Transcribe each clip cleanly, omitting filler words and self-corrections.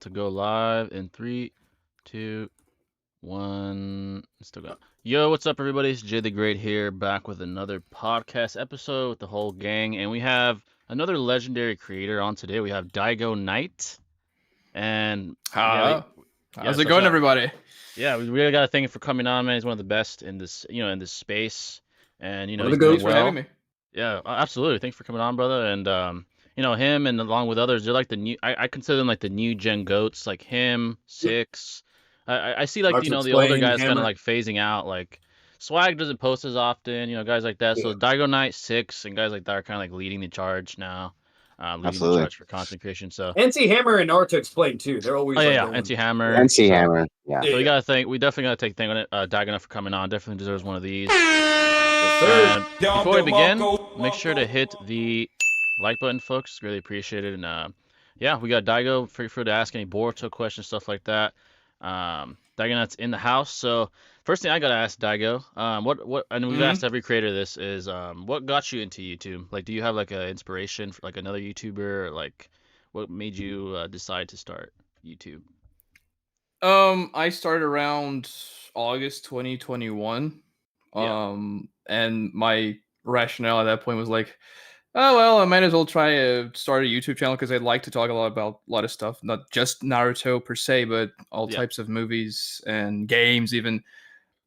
to go live in 3, 2, 1. Still go. Yo, what's up, everybody? It's Jay the Great here, back with another podcast episode with the whole gang, and we have another legendary creator on today. We have Daigo Knight, and How's it so going, everybody? Yeah, we really got to thank him for coming on, man. He's one of the best in this, in this space, and One of he's the doing goats for having me. Yeah, absolutely. Thanks for coming on, brother. And him and along with others, they're like the new. I consider them like the new gen goats, like him, Six. I see like the older guys kind of like phasing out. Like Swag doesn't post as often, guys like that. So Daigo Knight, Six, and guys like that are kind of like leading the charge now. Leading the charge for content creation. So NC Hammer and Naruto explain too. They're always NC Hammer. NC Hammer. Yeah. So we definitely gotta take Daigo Knight for coming on. Definitely deserves one of these. Yes, and before we begin, make sure to hit the like button, folks. Really appreciate it. And we got Daigo. Feel free to ask any Boruto questions, stuff like that. Daigo Knight's in the house. So first thing I gotta ask Daigo, what and we've asked every creator this is what got you into YouTube? Like, do you have like an inspiration for like another YouTuber, or like what made you decide to start YouTube? I started around August 2021. And my rationale at that point was like, oh well, I might as well try to start a YouTube channel because I'd like to talk a lot about a lot of stuff, not just Naruto per se, but all types of movies and games even.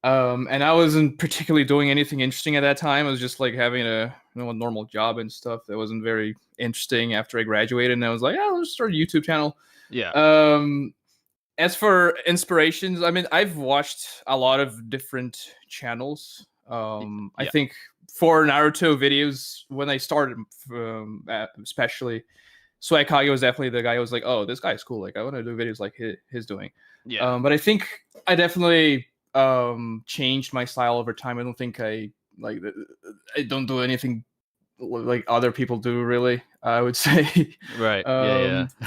And I wasn't particularly doing anything interesting at that time. I was just like having a normal job and stuff that wasn't very interesting after I graduated. And I was like, yeah, let's start a YouTube channel. Yeah. As for inspirations, I mean, I've watched a lot of different channels. I think for Naruto videos, when I started, especially, Swagkage was definitely the guy who was like, oh, this guy's cool. Like, I want to do videos like his doing. Yeah. But I think I definitely changed my style over time. I don't think I don't do anything like other people do, really, I would say. Right.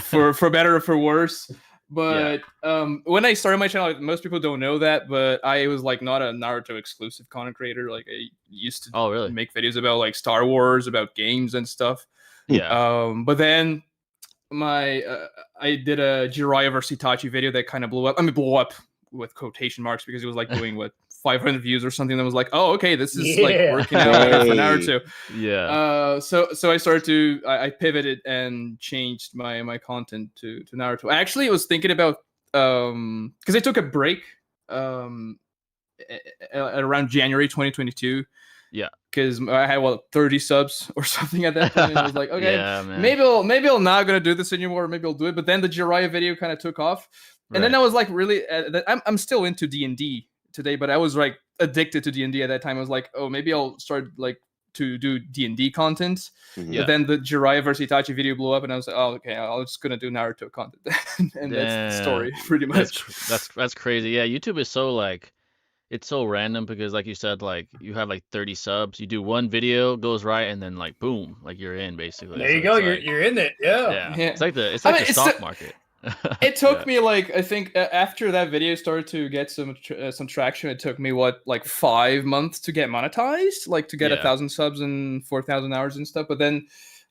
For better or for worse. But when I started my channel, most people don't know that, but I was like not a Naruto exclusive content creator. Like I used to make videos about like Star Wars, about games and stuff. Yeah. But then I did a Jiraiya versus Itachi video that kind of blew up. I mean, blew up with quotation marks because it was like doing 500 views or something. That was like, oh, okay, this is like working out better for Naruto. Yeah. So I started to I pivoted and changed my content to Naruto. I actually was thinking about because I took a break at around January 2022. Yeah. Because I had 30 subs or something at that point. And I was like, okay, man. maybe I'm not gonna do this anymore. Maybe I'll do it. But then the Jiraiya video kind of took off, and then I was like, really, I'm still into D&D today, but I was like addicted to D&D at that time. I was like, oh, maybe I'll start like to do D&D content. But then the Jiraiya versus Itachi video blew up, and I was like, oh, okay, I'm just gonna do Naruto content. And that's the story, pretty much. That's crazy. Yeah, YouTube is so like, it's so random because like you said, like you have like 30 subs, you do one video, goes right, and then like boom, like you're in basically. There you go, you're in it. Yeah. It's like the stock market. It took me like, I think after that video started to get some traction, it took me like 5 months to get monetized, like to get 1,000 subs and 4,000 hours and stuff. But then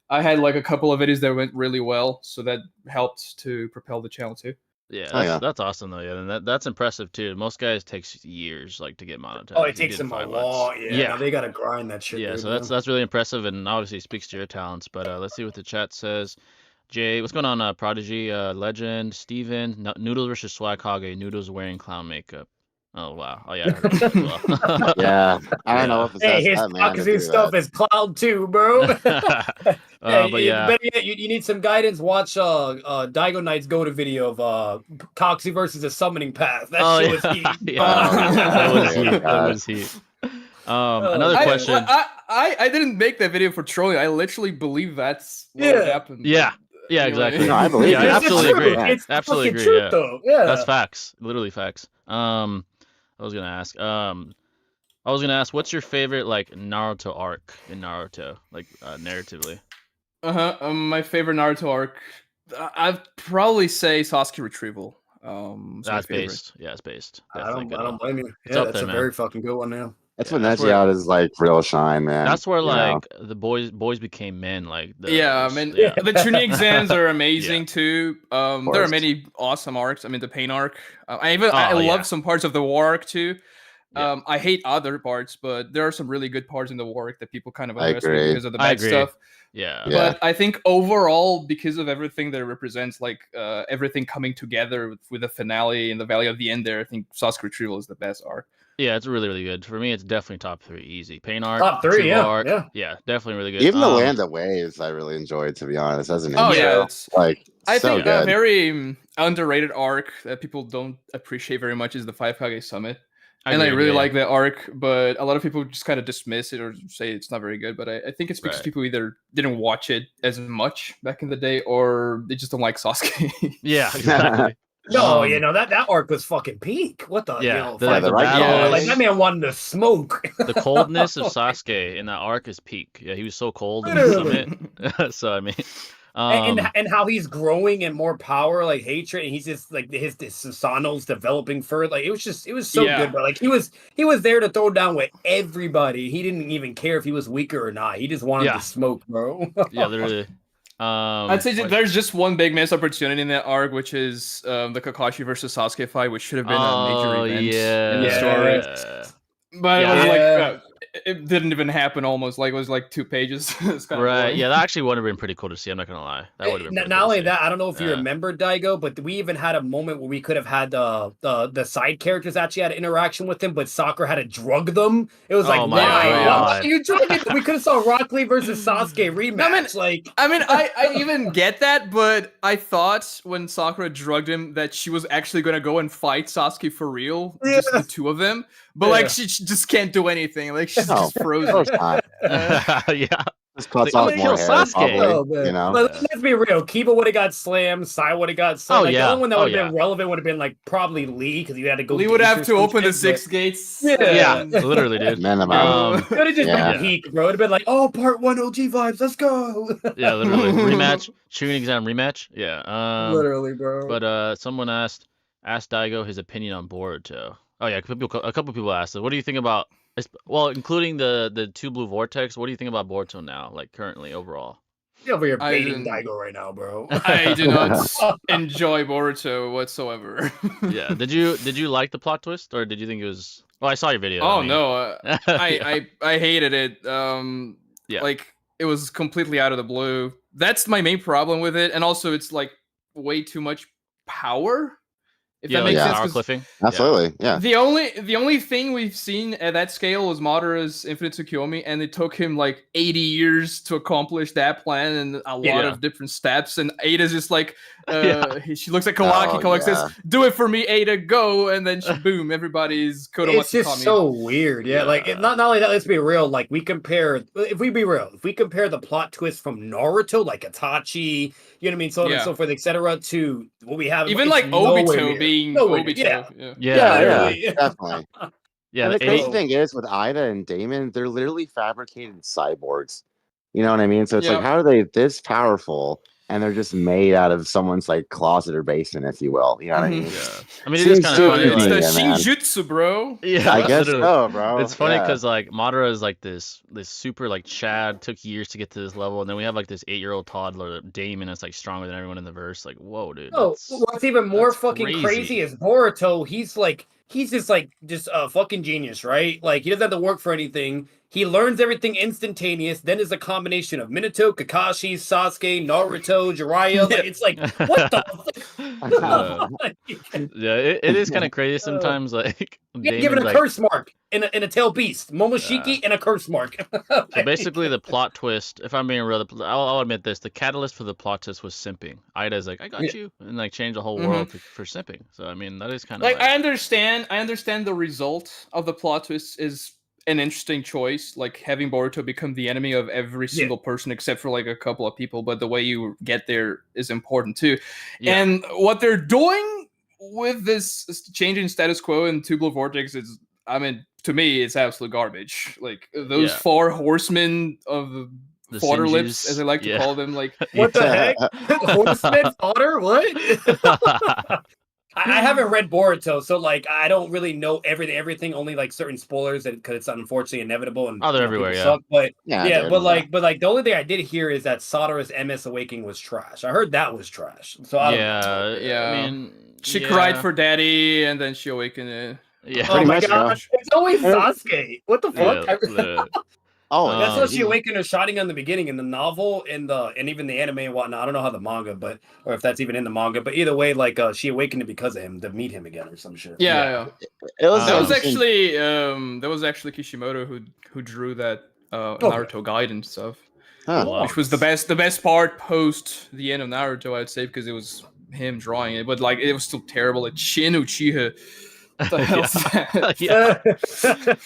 I had like a couple of videos that went really well, so that helped to propel the channel too. Yeah, that's awesome though. Yeah, and that's impressive too. Most guys takes years like to get monetized. Oh, it takes them a lot. Yeah, no, they gotta grind that shit. Yeah, dude, so that's really impressive, and obviously speaks to your talents. But let's see what the chat says. Jay, what's going on? Prodigy, Legend, Steven, Noodles versus Swagkage. Noodles wearing clown makeup. Oh wow! Oh yeah, I heard that as well. Yeah, I don't know if his Hokage stuff is cloud too, bro. But yeah, better yet, you need some guidance. Watch Daigo Knight's go-to video of Coxie versus the summoning path. That shit was heat. That was heat. Another question. I didn't make that video for trolling. I literally believe that's what happened. Yeah, exactly. No, I believe I absolutely agree. It's absolutely agree. Truth, though. Yeah, that's facts. Literally facts. I was gonna ask, what's your favorite like Naruto arc in Naruto, like narratively? My favorite Naruto arc, I'd probably say Sasuke retrieval. That's based. Yeah, it's based. I don't blame you. It's up that's there, a man. very fucking good one now. That's Yeah, when that's where Neji out is like real shine, man. that's where you know? like the boys became men. Like Yeah, I mean, yeah, the tuning exams are amazing Yeah. too. There are course. many awesome arcs. I mean, the pain arc. I Oh, yeah. love some parts of the war arc too. Yeah. I hate other parts, but there are some really good parts in the war arc that people kind of I underestimate agree. because of the I bad agree. stuff. Yeah. Yeah. But I think overall, because of everything that it represents, like everything coming together with the finale and the Valley of the End, there, I think Sasuke Retrieval is the best arc. Yeah, it's really, really good. For me, it's definitely top 3, easy. Pain arc, Top 3, Retrieval yeah, arc. yeah. Definitely really good. Even the Land of Waves, I really enjoyed, to be honest, as an intro. Oh yeah, it's like I so think good. a very underrated arc that people don't appreciate very much is the Five Hokage Summit. I really like that arc, but a lot of people just kind of dismiss it or say it's not very good. But I think it's because people either didn't watch it as much back in the day or they just don't like Sasuke. Yeah, exactly. No, that arc was fucking peak. What the the battle, battle, like that man wanted to smoke. The coldness of Sasuke in that arc is peak. Yeah, he was so cold in the summit. So I mean, and how he's growing and more power, like hatred, and he's just like his Susanoo's developing further. Like it was so good, but like he was there to throw down with everybody. He didn't even care if he was weaker or not. He just wanted to smoke, bro. Yeah, literally. I'd say there's just one big missed opportunity in that arc, which is the Kakashi versus Sasuke fight, which should have been a major event in the story. But it was like it didn't even happen. Almost like it was like 2 pages. It's kind of boring. Yeah, that actually would have been pretty cool to see. I'm not gonna lie. That would have been not only that. I don't know if you remember Daigo, but we even had a moment where we could have had the side characters actually had an interaction with him, but Sakura had to drug them. It was like, why are you drugging them? We could have saw Rock Lee versus Sasuke rematch. I even get that, but I thought when Sakura drugged him that she was actually gonna go and fight Sasuke for real, just the 2 of them. But like she just can't do anything. Like she's just frozen. Yeah. Just cuts off more hair, probably, Let's be real. Kiba would have got slammed. Sai would have got slammed. The only one that would have been relevant would have been like probably Lee because you had to go. Lee would have to open the 6 gates. Yeah, literally, dude. It would have just been peak, bro. It would have been like, part 1 OG vibes. Let's go. Yeah, literally rematch, tuning exam rematch. Yeah, literally, bro. But someone asked Daigo his opinion on Boruto. Oh yeah, a couple people asked. What do you think about? Well, including the 2 blue vortex. What do you think about Boruto now, like currently overall? You're over here baiting Daigo right now, bro. I do not enjoy Boruto whatsoever. Yeah. Did you like the plot twist, or did you think it was? Well, I saw your video. Oh no, I hated it. Like it was completely out of the blue. That's my main problem with it, and also it's like way too much power. If that makes sense. Cliffing. Absolutely, yeah. The only thing we've seen at that scale was Madara's Infinite Tsukiyomi, and it took him like 80 years to accomplish that plan and a lot of different steps. And Ada's just like, she looks at Kawaki, Kawaki says, "Do it for me, Ada, go!" And then boom, everybody's Kodomatsu. It's just so weird, Like not only that, let's be real. Like if we compare the plot twist from Naruto, like Itachi, you know what I mean, so on and so forth, etc., to what we have, even like Obito being Obito. Yeah, definitely. Yeah, the crazy thing is with Ida and Damon, they're literally fabricated cyborgs. You know what I mean? So it's like, how are they this powerful? And they're just made out of someone's like closet or basement, if you will. You know what I mean? Yeah. I mean, it is kind of funny. It's the Shinjutsu, bro. Yeah, I guess so, bro. It's funny because like Madara is like this super like Chad, took years to get to this level, and then we have like this 8-year-old toddler Damon that's like stronger than everyone in the verse. Like, whoa, dude. Oh, what's even more fucking crazy is Boruto. He's just a fucking genius, right? Like he doesn't have to work for anything. He learns everything instantaneous. Then there's a combination of Minato, Kakashi, Sasuke, Naruto, Jiraiya. Like, it's like, what the? It is kind of crazy sometimes. Like, given a curse mark in a tail beast, Momoshiki, and a curse mark. So basically, the plot twist. If I'm being real, I'll admit this: the catalyst for the plot twist was simping. Ida's like, "I got you," and like changed the whole world for simping. So I mean, that is kind of like I understand the result of the plot twist is an interesting choice, like having Boruto become the enemy of every single person except for like a couple of people, but the way you get there is important too. And what they're doing with this changing status quo in Two Blue Vortex is, I mean, to me, it's absolute garbage. Like those 4 horsemen of the fodder lips, as I like to call them, like what the heck? Horsemen fodder? What? I haven't read Boruto, so like I don't really know everything. Only like certain spoilers, because it's unfortunately inevitable and they're everywhere. people suck. But Yeah, but like the only thing I did hear is that Sadara's MS Awakening was trash. I heard that was trash. So I don't know. I mean, she cried for daddy, and then she awakened it. Yeah. Oh my gosh, it's always Sasuke. What the fuck? Oh, that's how she awakened her Sharingan in the beginning in the novel, and even the anime and whatnot. I don't know how the manga, or if that's even in the manga. But either way, like she awakened it because of him to meet him again or some shit. Yeah. It was that was actually Kishimoto who drew that Naruto guide and stuff, which was the best part post the end of Naruto, I'd say, because it was him drawing it, but like it was still terrible. Like Shin Uchiha. What the hell's that?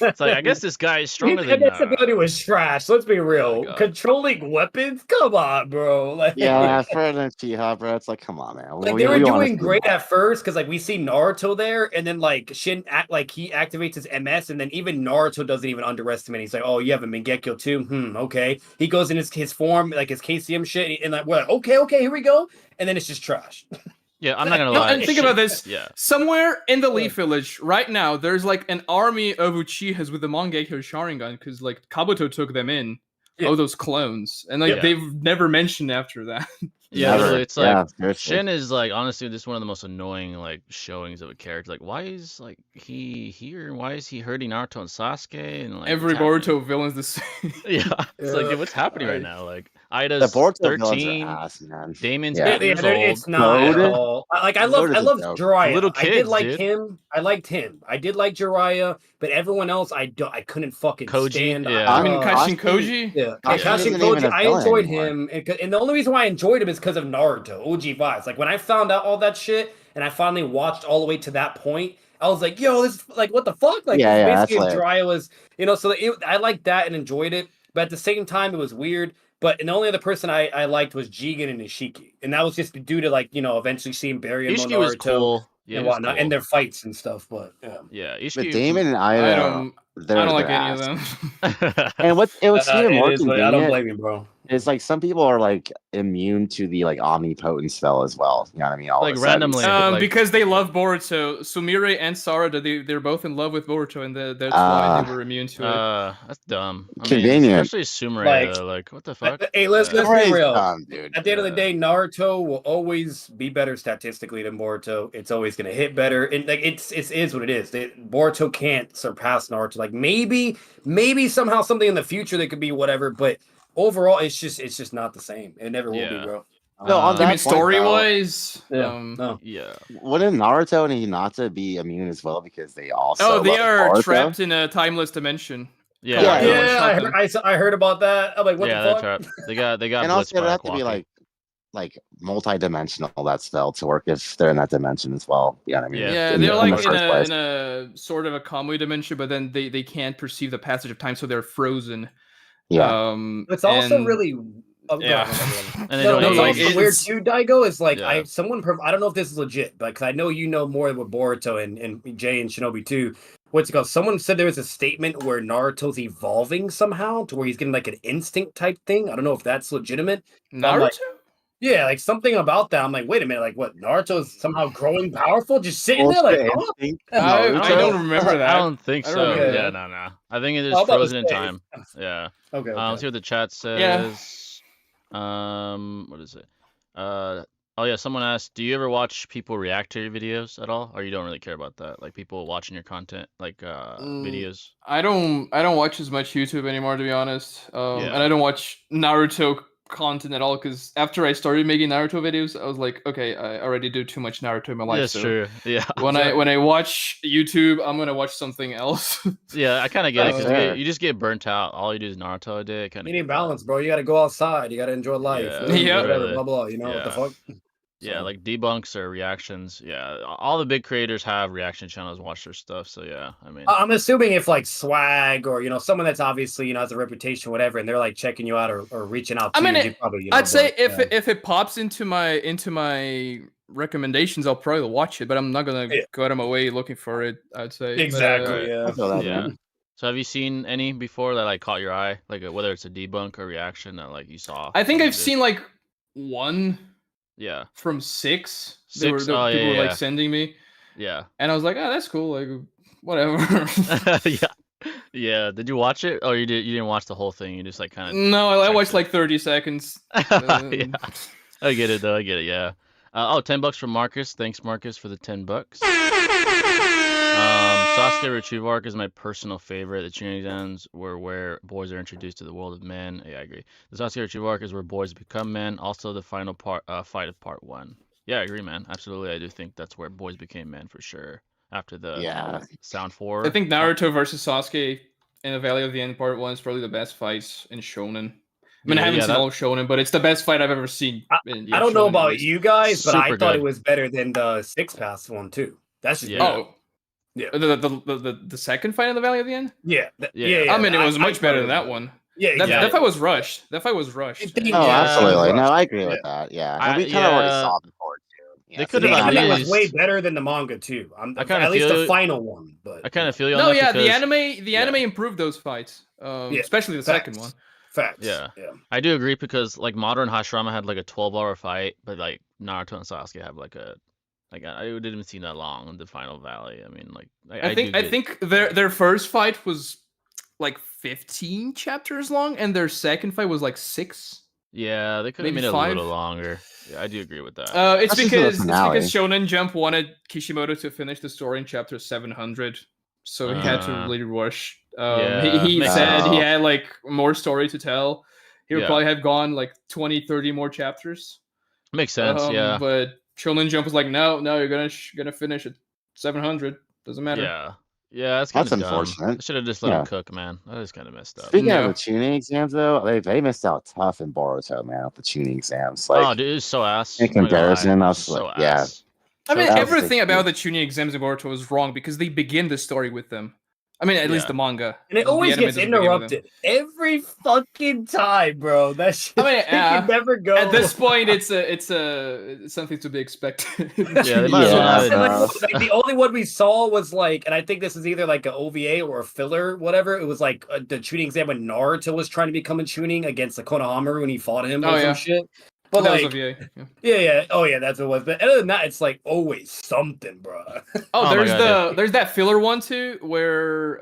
It's like, I guess this guy is stronger than His ability was trash. Let's be real. Controlling weapons? Come on, bro. Like, for an Uchiha, bro, it's like, come on, man. Like, they were doing great at first because like we see Naruto there, and then like Shin he activates his MS, and then even Naruto doesn't even underestimate. He's like, oh, you have a Mangekyo too? Okay. He goes in his form, like his KCM shit, and like we're like, okay, here we go, and then it's just trash. Yeah, I'm not gonna lie. And think about this. Yeah. Somewhere in the Leaf Village right now, there's like an army of Uchihas with the Mangekyo Sharingan, because like Kabuto took them in. Oh, those clones, and like they've never mentioned after that. Yeah, literally, it's like Shin is like honestly just one of the most annoying like showings of a character. Like, why is like he here? Why is he hurting Naruto and Sasuke? And like every Boruto villain's the same. It's like, dude, what's happening right now? Like Ida's 13, Damon's 8 years old. It's not at all. Like I love Jiraiya. Little kids, I did like him. I liked him. I did like Jiraiya, but everyone else I couldn't fucking stand. I mean, Kashin Koji. Kashin Koji. I enjoyed him, and the only reason why I enjoyed him is because of Naruto, OG vibes. Like when I found out all that shit, and I finally watched all the way to that point, I was like, "Yo, this like what the fuck?" Like basically, Jiraiya was, so I liked that and enjoyed it, but at the same time, it was weird. But the only other person I liked was Jigen and Ishiki, and that was just due to like eventually seeing Barry and Ishiki was cool. And whatnot, and their fights and stuff. But Ishiki. But Damon and I don't like any of them. And it was even more convenient. I don't blame you, bro. It's like some people are like immune to the like omnipotent spell as well. You know what I mean? Like randomly, because they love Boruto. Sumire and Sarada, they're both in love with Boruto, and that's why they were immune to it. That's dumb. Convenient. Especially Sumire. Like what the fuck? Hey, let's be real. Dude. At the end of the day, Naruto will always be better statistically than Boruto. It's always gonna hit better, and like it is what it is. Boruto can't surpass Naruto. Like maybe somehow something in the future that could be whatever, but overall, it's just not the same. It never will be, bro. No, on that story-wise, no. Wouldn't Naruto and Hinata be immune as well because they also? They are trapped in a timeless dimension. I heard about that. I'm like, what the fuck? They got. And also, it have to be like multi-dimensional that spell to work if they're in that dimension as well. You know what I mean? Yeah, they're like in a sort of a Kamui dimension, but then they can't perceive the passage of time, so they're frozen. Yeah. It's also really. And it's also weird too, Daigo. Is like I don't know if this is legit, but because I know you know more with Boruto and Jay and Shinobi too. What's it called? Someone said there was a statement where Naruto's evolving somehow to where he's getting like an instinct type thing. I don't know if that's legitimate. Naruto? Yeah, like something about that. I'm like, wait a minute, like what? Naruto's somehow growing powerful, just sitting there, like I don't remember that. I don't think so. Yeah, no. I think it is frozen in time. Yeah. Okay. Let's see what the chat says. What is it? Oh yeah, someone asked, do you ever watch people react to your videos at all, or you don't really care about that? Like people watching your content, like videos. I don't watch as much YouTube anymore, to be honest. And I don't watch Naruto content at all, because after I started making Naruto videos, I was like, okay, I already do too much Naruto in my life. That's true. Yeah. When I watch YouTube, I'm gonna watch something else. Yeah, I kind of get it, because you just get burnt out. All you do is Naruto a day. You need balance, bro. You got to go outside. You got to enjoy life. Yeah. Whatever, blah blah. You know what the fuck. Yeah, like debunks or reactions. Yeah, all the big creators have reaction channels and watch their stuff. So yeah, I mean, I'm assuming if like Swag or someone that's obviously has a reputation, whatever, and they're like checking you out or reaching out to you, probably. I'd say if it pops into my recommendations, I'll probably watch it, but I'm not gonna go out of my way looking for it. I'd say exactly. Yeah. So have you seen any before that like caught your eye, like whether it's a debunk or reaction that like you saw? I think I've seen like one. Yeah. From 6. People were like sending me. Yeah. And I was like, oh, that's cool. Like, whatever. Yeah. Did you watch it? Oh, you didn't watch the whole thing. You just like kind of. No, I watched like 30 seconds. Yeah. I get it though. I get it. Yeah. $10 from Marcus. Thanks, Marcus, for the $10. Sasuke Retrieve arc is my personal favorite. The tuning exams were where boys are introduced to the world of men. Yeah, I agree. The Sasuke Retrieve arc is where boys become men. Also, the final fight of part 1. Yeah, I agree, man. Absolutely, I do think that's where boys became men for sure. After the Sound 4. I think Naruto versus Sasuke in the Valley of the End part 1 is probably the best fights in Shonen. I mean, I haven't seen all Shonen, but it's the best fight I've ever seen. I don't know about you guys, but I thought it was better than the 6 Pass one too. That's just yeah. The second fight in the Valley of the End. Yeah. I mean, it was much better than that one. Yeah, that fight was rushed. Absolutely. No, I agree with that. Yeah, we kind of already saw before too. Yeah, they could have at least was way better than the manga too. At least the final one, but I kind of feel you. No, yeah, the anime improved those fights, especially the second one. Facts. Yeah, I do agree because like Modern Hashirama had like a 12-hour fight, but like Naruto and Sasuke have like I didn't even see that long in the final valley. I mean, like I think their first fight was like 15 chapters long, and their second fight was like 6. Yeah, they could have made it 5. a little longer. Yeah, I do agree with that. It's because Shonen Jump wanted Kishimoto to finish the story in chapter 700, so he had to really rush. He said he had like more story to tell. He would probably have gone like 20, 30 more chapters. Makes sense, yeah. But Shonen Jump was like, no, you're gonna finish at 700. Doesn't matter. Yeah, that's unfortunate. I should have just let him cook, man. That is kind of messed up. Speaking of the tuning exams, though, they missed out tough in Boruto, man, with the tuning exams. Like, oh, dude, it's so ass. In comparison, I was like, ass. I mean, everything about the tuning exams in Boruto is wrong because they begin the story with them. I mean, at least the manga. And it always gets interrupted every fucking time, bro. That shit can never go. At this point, it's something to be expected. Like, the only one we saw was like, and I think this is either like an OVA or a filler, whatever. It was like the tuning exam when Naruto was trying to become a tuning against the Konohamaru when he fought him or some shit. But that like, was OVA. Oh yeah, that's what it was. But other than that, it's like always something, bro. There's that filler one too, where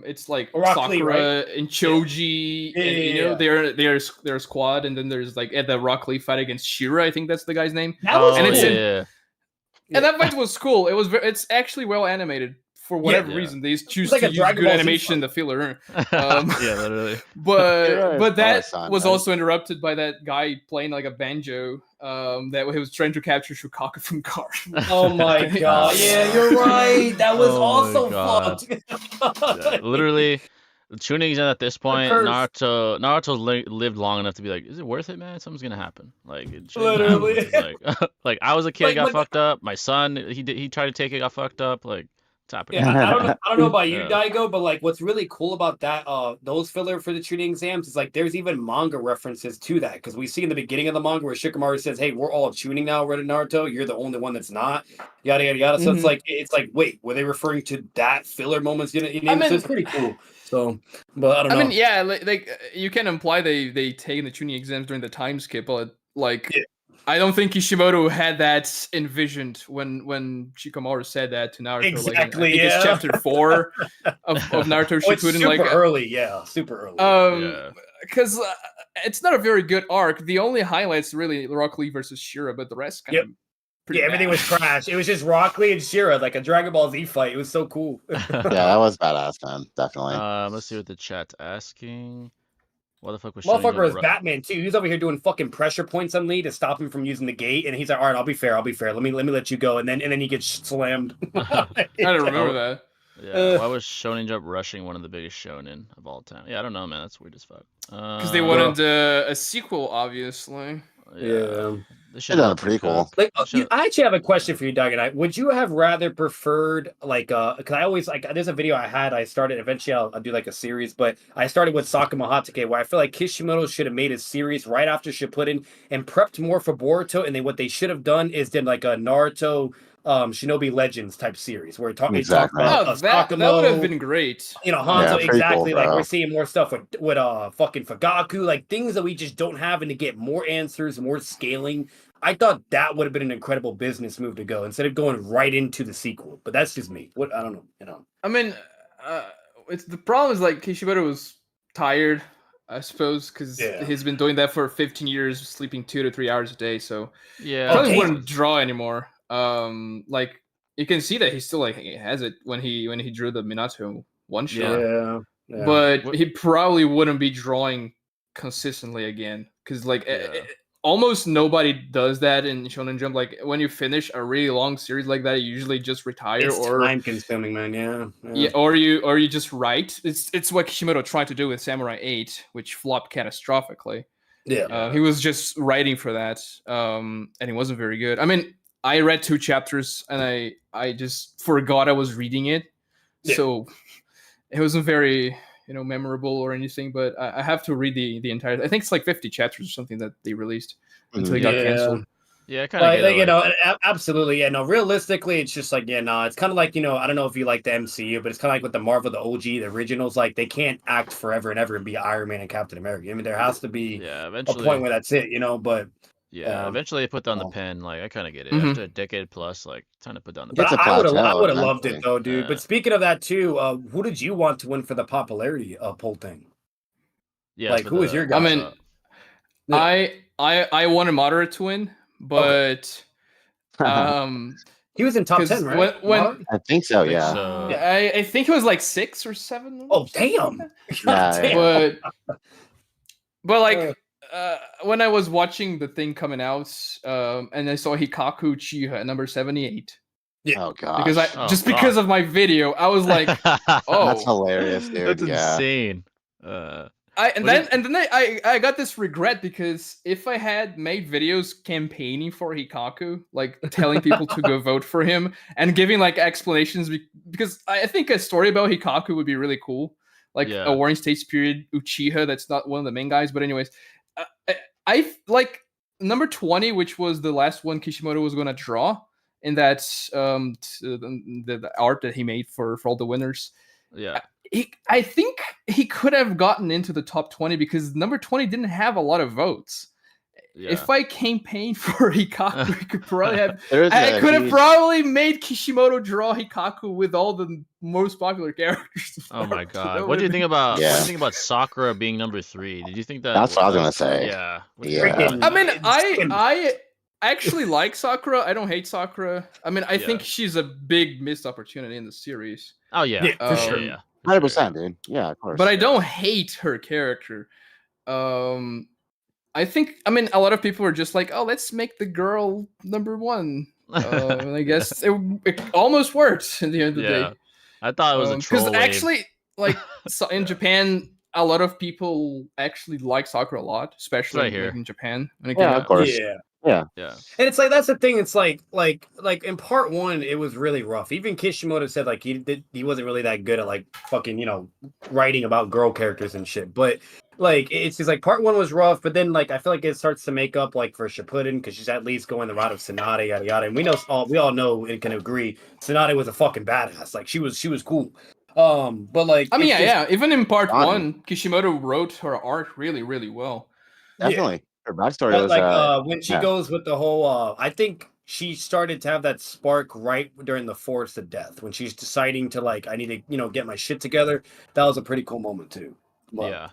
it's like Sakura and Choji, and they're a squad, and then there's like at the Rock Lee fight against Shira. I think that's the guy's name. And that fight was cool. It's actually well animated. For whatever reason, they choose to use good animation in the filler. Literally. But that was also interrupted by that guy playing like a banjo. That he was trying to capture Shukaku from Car. Oh my god! Yeah, you're right. That was also fucked. Literally, the tuning exam at this point, Naruto lived long enough to be like, is it worth it, man? Something's gonna happen. Like, literally. Like I was a kid, got fucked up. My son, he tried to take it, got fucked up. Like. Yeah, I don't know about you, Daigo, but like what's really cool about that, those filler for the tuning exams is like there's even manga references to that because we see in the beginning of the manga where Shikamaru says, "Hey, we're all tuning now, we're to Naruto. You're the only one that's not." Yada yada yada. So it's like, wait, were they referring to that filler moments? So it's pretty cool. So, but I don't know. I mean, yeah, like you can imply they take the tuning exams during the time skip, but like. Yeah. I don't think Kishimoto had that envisioned when Shikamaru said that to Naruto. Exactly, like, I think it's chapter 4 of Naruto Shippuden. Super early, super early. Because it's not a very good arc. The only highlights really Rock Lee versus Shira, but the rest kind of everything was trash. It was just Rock Lee and Shira, like a Dragon Ball Z fight. It was so cool. That was badass, man. Definitely. Let's see what the chat's asking. What the fuck was Motherfucker is Batman too. He's over here doing fucking pressure points on Lee to stop him from using the gate, and he's like, "All right, I'll be fair. Let me let you go." And then he gets slammed. I don't remember that. Yeah, why was Shonen Jump rushing one of the biggest shonen of all time? Yeah, I don't know, man. That's weird as fuck. Because they wanted a sequel, obviously. Yeah. They should have done a prequel. Like, I actually have a question for you, Doug. And would you have rather preferred like because I always like there's a video I started. Eventually, I'll do like a series, but I started with Sakuma Hatake, where I feel like Kishimoto should have made a series right after Shippuden and prepped more for Boruto. And then what they should have done is did like a Naruto Shinobi Legends type series where it talks Exactly. about that would have been great. You know, Hanzo, Yeah, exactly. cool, like we're seeing more stuff with fucking Fugaku, like things that we just don't have, and to get more answers, more scaling. I thought that would have been an incredible business move to go instead of going right into the sequel. But that's just me. What I don't know. You know. I mean, it's the problem is like Kishimoto was tired, I suppose, because he's been doing that for 15 years, sleeping 2 to 3 hours a day. So probably wouldn't draw anymore. Like you can see that he still like has it when he drew the Minato one shot. Yeah. But he probably wouldn't be drawing consistently again because like almost nobody does that in Shonen Jump. Like when you finish a really long series like that, you usually just retire or time consuming, man. Yeah, or you just write. It's what Kishimoto tried to do with Samurai 8, which flopped catastrophically. He was just writing for that, and he wasn't very good. I mean, I read 2 chapters and I just forgot I was reading it, so it wasn't very memorable or anything. But I have to read the entire. I think it's like 50 chapters or something that they released until he got canceled. Yeah, kind of. Like, absolutely. Yeah, no. Realistically, it's just like it's kind of like I don't know if you like the MCU, but it's kind of like with the Marvel, the OG, the originals. Like they can't act forever and ever and be Iron Man and Captain America. I mean, there has to be a point where that's it. But eventually they put down the pen. Like I kind of get it. After a decade plus, like time to put down the pen. But I would have loved it though, dude. But speaking of that too, who did you want to win for the popularity poll thing? Yeah, like who was your guy? I mean, I wanted Moderate to win. But he was in top 10, right? When I think so, I think it was like 6 or 7. Oh damn! But like when I was watching the thing coming out, and I saw Hikaku Uchiha at number 78. Yeah. Oh god! Because because of my video, I was like, "Oh, that's hilarious, dude! That's insane." Then I got this regret because if I had made videos campaigning for Hikaku, like telling people to go vote for him and giving like explanations, because I think a story about Hikaku would be really cool, like a Warring States period Uchiha that's not one of the main guys. But anyways, I like number 20, which was the last one Kishimoto was going to draw in that the art that he made for all the winners. Yeah. I think he could have gotten into the top 20 because number 20 didn't have a lot of votes. Yeah. If I campaigned for Hikaku, I could probably have. I could have probably made Kishimoto draw Hikaku with all the most popular characters. Oh my god! What do you think about? What do you think about Sakura being number 3? Did you think that? That's what I was gonna say. Yeah. I mean, I actually like Sakura. I don't hate Sakura. I mean, I think she's a big missed opportunity in the series. Oh yeah, for sure. Yeah. 100%, dude. Yeah, of course. But I don't hate her character. I think, I mean, a lot of people are just like, oh, let's make the girl number 1. And I guess it almost worked at the end of the day. I thought it was a troll because actually, like, in Japan, a lot of people actually like Sakura a lot, especially here in Japan. Of course. Yeah. And it's like that's the thing. It's like in part 1, it was really rough. Even Kishimoto said like he wasn't really that good at like fucking writing about girl characters and shit. But like it's just like part 1 was rough, but then like I feel like it starts to make up like for Shippuden because she's at least going the route of Tsunade, yada yada. And we all know and can agree Tsunade was a fucking badass. Like she was cool. But like I mean even in part 1, Kishimoto wrote her art really really well. Definitely. Her backstory was like when she goes with the whole I think she started to have that spark right during the Forest of Death when she's deciding to like I need to get my shit together. That was a pretty cool moment too. But,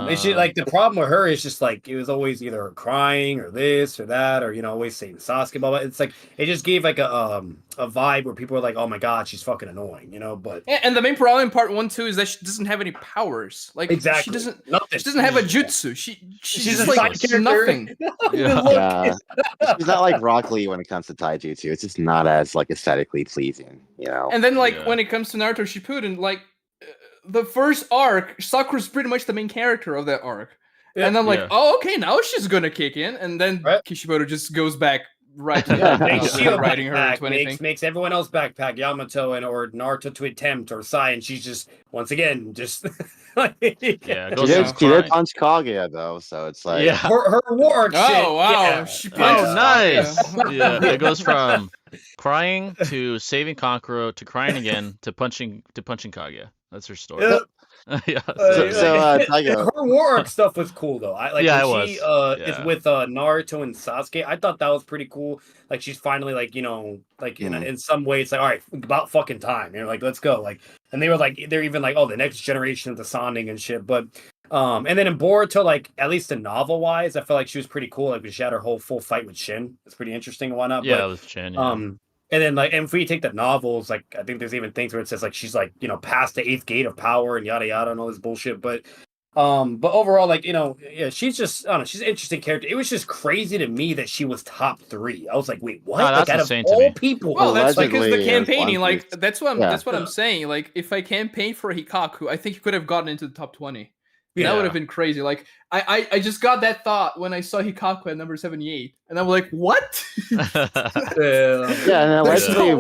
it's just like the problem with her is just like it was always either her crying or this or that or always saying Sasuke blah blah. It's like it just gave like a vibe where people are like, oh my god, she's fucking annoying, But and the main problem in part 1 too is that she doesn't have any powers. Like exactly, she doesn't have a jutsu. She's just like nothing. She's not like Rock Lee when it comes to taijutsu. It's just not as like aesthetically pleasing, And then like when it comes to Naruto Shippuden, like. The first arc, Sakura's pretty much the main character of that arc. Yeah. And I'm like, oh, okay, now she's gonna kick in. And then Kishimoto just goes back right to writing her into anything. Makes everyone else backpack, Yamato or Naruto to attempt, or Sai, and she's just, once again, just... she did punch Kage, though, so it's like... Her war shit. Oh, wow. She nice. It goes from... crying to saving Kankuro to crying again to punching Kaguya. That's her story. Yeah. Yeah. Her war arc stuff was cool though. I like when she is with Naruto and Sasuke. I thought that was pretty cool. Like she's finally like in some way it's like all right, about fucking time. Like let's go. Like and they were like they're even like the next generation of the Sonic and shit. But and then in Boruto, like at least in novel wise, I felt like she was pretty cool. Like she had her whole full fight with Shin. It's pretty interesting and whatnot. Yeah, with Shin. Yeah. And then and if we take the novels, like I think there's even things where it says like she's like past the 8th gate of power and yada yada and all this bullshit. But overall, like she's just I don't know, she's an interesting character. It was just crazy to me that she was top 3. I was like, wait, what? That's like, out of all people. Well, that's like because the campaigning, like that's what I'm saying. Like if I campaigned for Hikaku, I think he could have gotten into the top 20. Yeah. That would have been crazy. Like I just got that thought when I saw Hikaku at number 78, and I was like, "What?" Yeah, and allegedly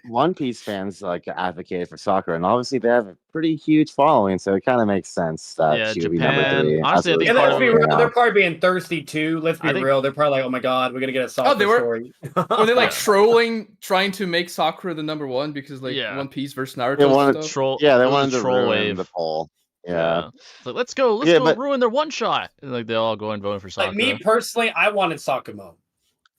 One Piece fans like advocated for Sakura, and obviously they have a pretty huge following, so it kind of makes sense that she would be number 3. Honestly, I think let's be real, they're probably being thirsty too. Let's be real, they're probably like, "Oh my god, we're gonna get a Sakura story." Were they like trolling, trying to make Sakura the number 1 because like One Piece versus Naruto? They wanted to troll. Yeah, they wanted to ruin the poll. Yeah. Like, let's go ruin their one shot. And, like they all go and voting for Sakura. Like me personally, I wanted Sakumo.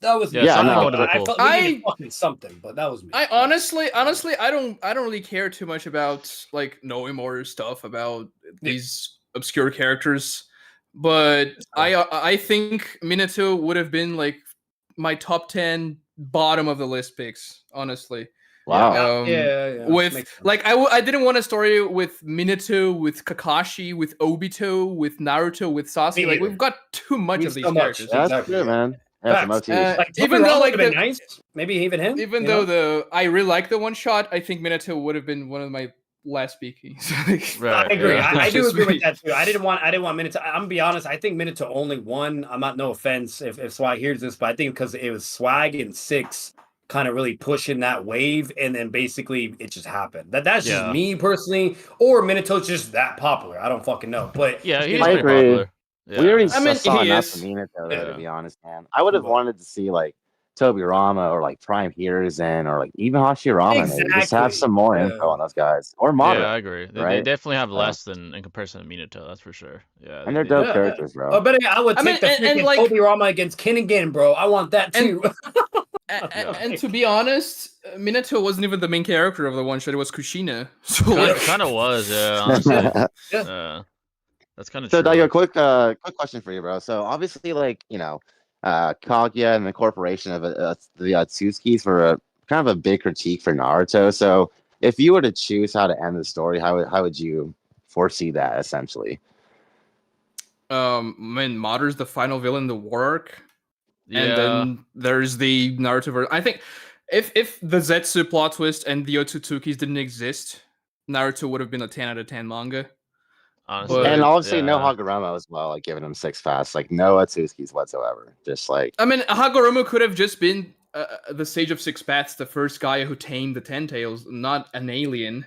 That was me. I felt we fucking something, but that was me. I honestly, I don't really care too much about like knowing more stuff about these obscure characters. But I think Minato would have been like my top 10 bottom of the list picks, honestly. Wow. With like I didn't want a story with Minato, with Kakashi, with Obito, with Naruto, with Sasuke. Like we've got too much of these characters. That's good, man. Even though like nice, maybe even him. Even though I really like the one shot, I think Minato would have been one of my last speakies. I agree. I do agree with that too. I didn't want Minato. I'm gonna be honest. I think Minato only won. I'm not no offense if Swag hears this, but I think because it was Swag and 6. Kind of really pushing that wave, and then basically it just happened. That's just me personally, or Minato's just that popular. I don't fucking know, but he's I agree. Popular. Yeah. We already saw enough from Minato, to be honest, man. I would have wanted to see like Tobirama or like Prime Hiruzen or like even Hashirama. Maybe. Just have some more info on those guys, or Madara. Yeah, I agree. They definitely have less than in comparison to Minato. That's for sure. Yeah, and they're dope characters, bro. Oh, but I would take the freaking Tobirama against Kinnigan, bro. I want that too. And to be honest, Minato wasn't even the main character of the one shot. It was Kushina. So kind of was, honestly. That's kind of so. True. Daigo, quick question for you, bro. So obviously, like Kaguya and the corporation of the Atsutskis were kind of a big critique for Naruto. So if you were to choose how to end the story, how would you foresee that essentially? When Madara's the final villain in the war arc. And then there's the Naruto version. I think if the Zetsu plot twist and the Otsutsukis didn't exist, Naruto would have been a 10 out of 10 manga. Honestly, and obviously no Hagoromo as well, like giving him 6 fast, like no Otsutskis whatsoever. Just like Hagoromo could have just been the Sage of 6 Paths, the first guy who tamed the 10 Tails, not an alien,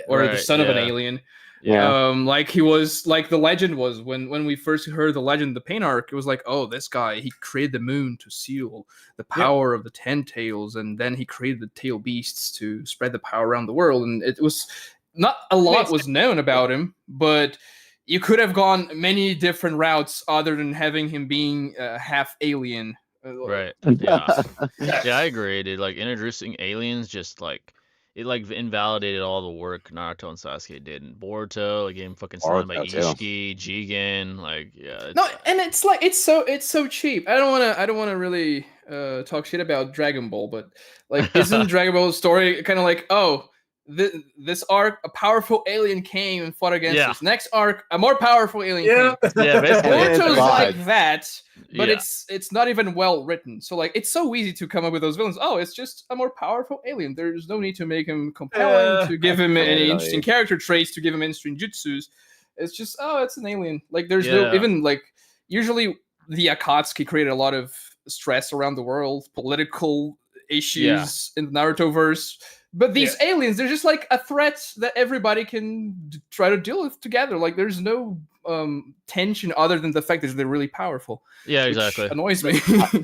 or the son of an alien. Like he was, like the legend was when we first heard the legend, the Pain arc, it was like, oh, this guy, he created the moon to seal the power of the 10 tails, and then he created the tail beasts to spread the power around the world. And it was not a lot was known about him, but you could have gone many different routes other than having him being half alien. Right. Yeah. Yeah, I agree, dude. Like introducing aliens just like it like invalidated all the work Naruto and Sasuke did. And Boruto, like getting fucking slain by Ishiki, Jigen, like and it's like it's so cheap. I don't wanna really talk shit about Dragon Ball, but like isn't Dragon Ball's story kind of like, oh, this arc, a powerful alien came and fought against us. Next arc, a more powerful alien came. Yeah, basically. Boruto's like that, but it's not even well written. So like it's so easy to come up with those villains. Oh, it's just a more powerful alien. There's no need to make him compelling, to give him any interesting character traits, to give him interesting jutsus. It's just, oh, it's an alien. Like there's no even like usually the Akatsuki created a lot of stress around the world, political issues in the Naruto verse. But these aliens, they're just like a threat that everybody can try to deal with together. Like there's no tension other than the fact that they're really powerful. Yeah, exactly. Which annoys me.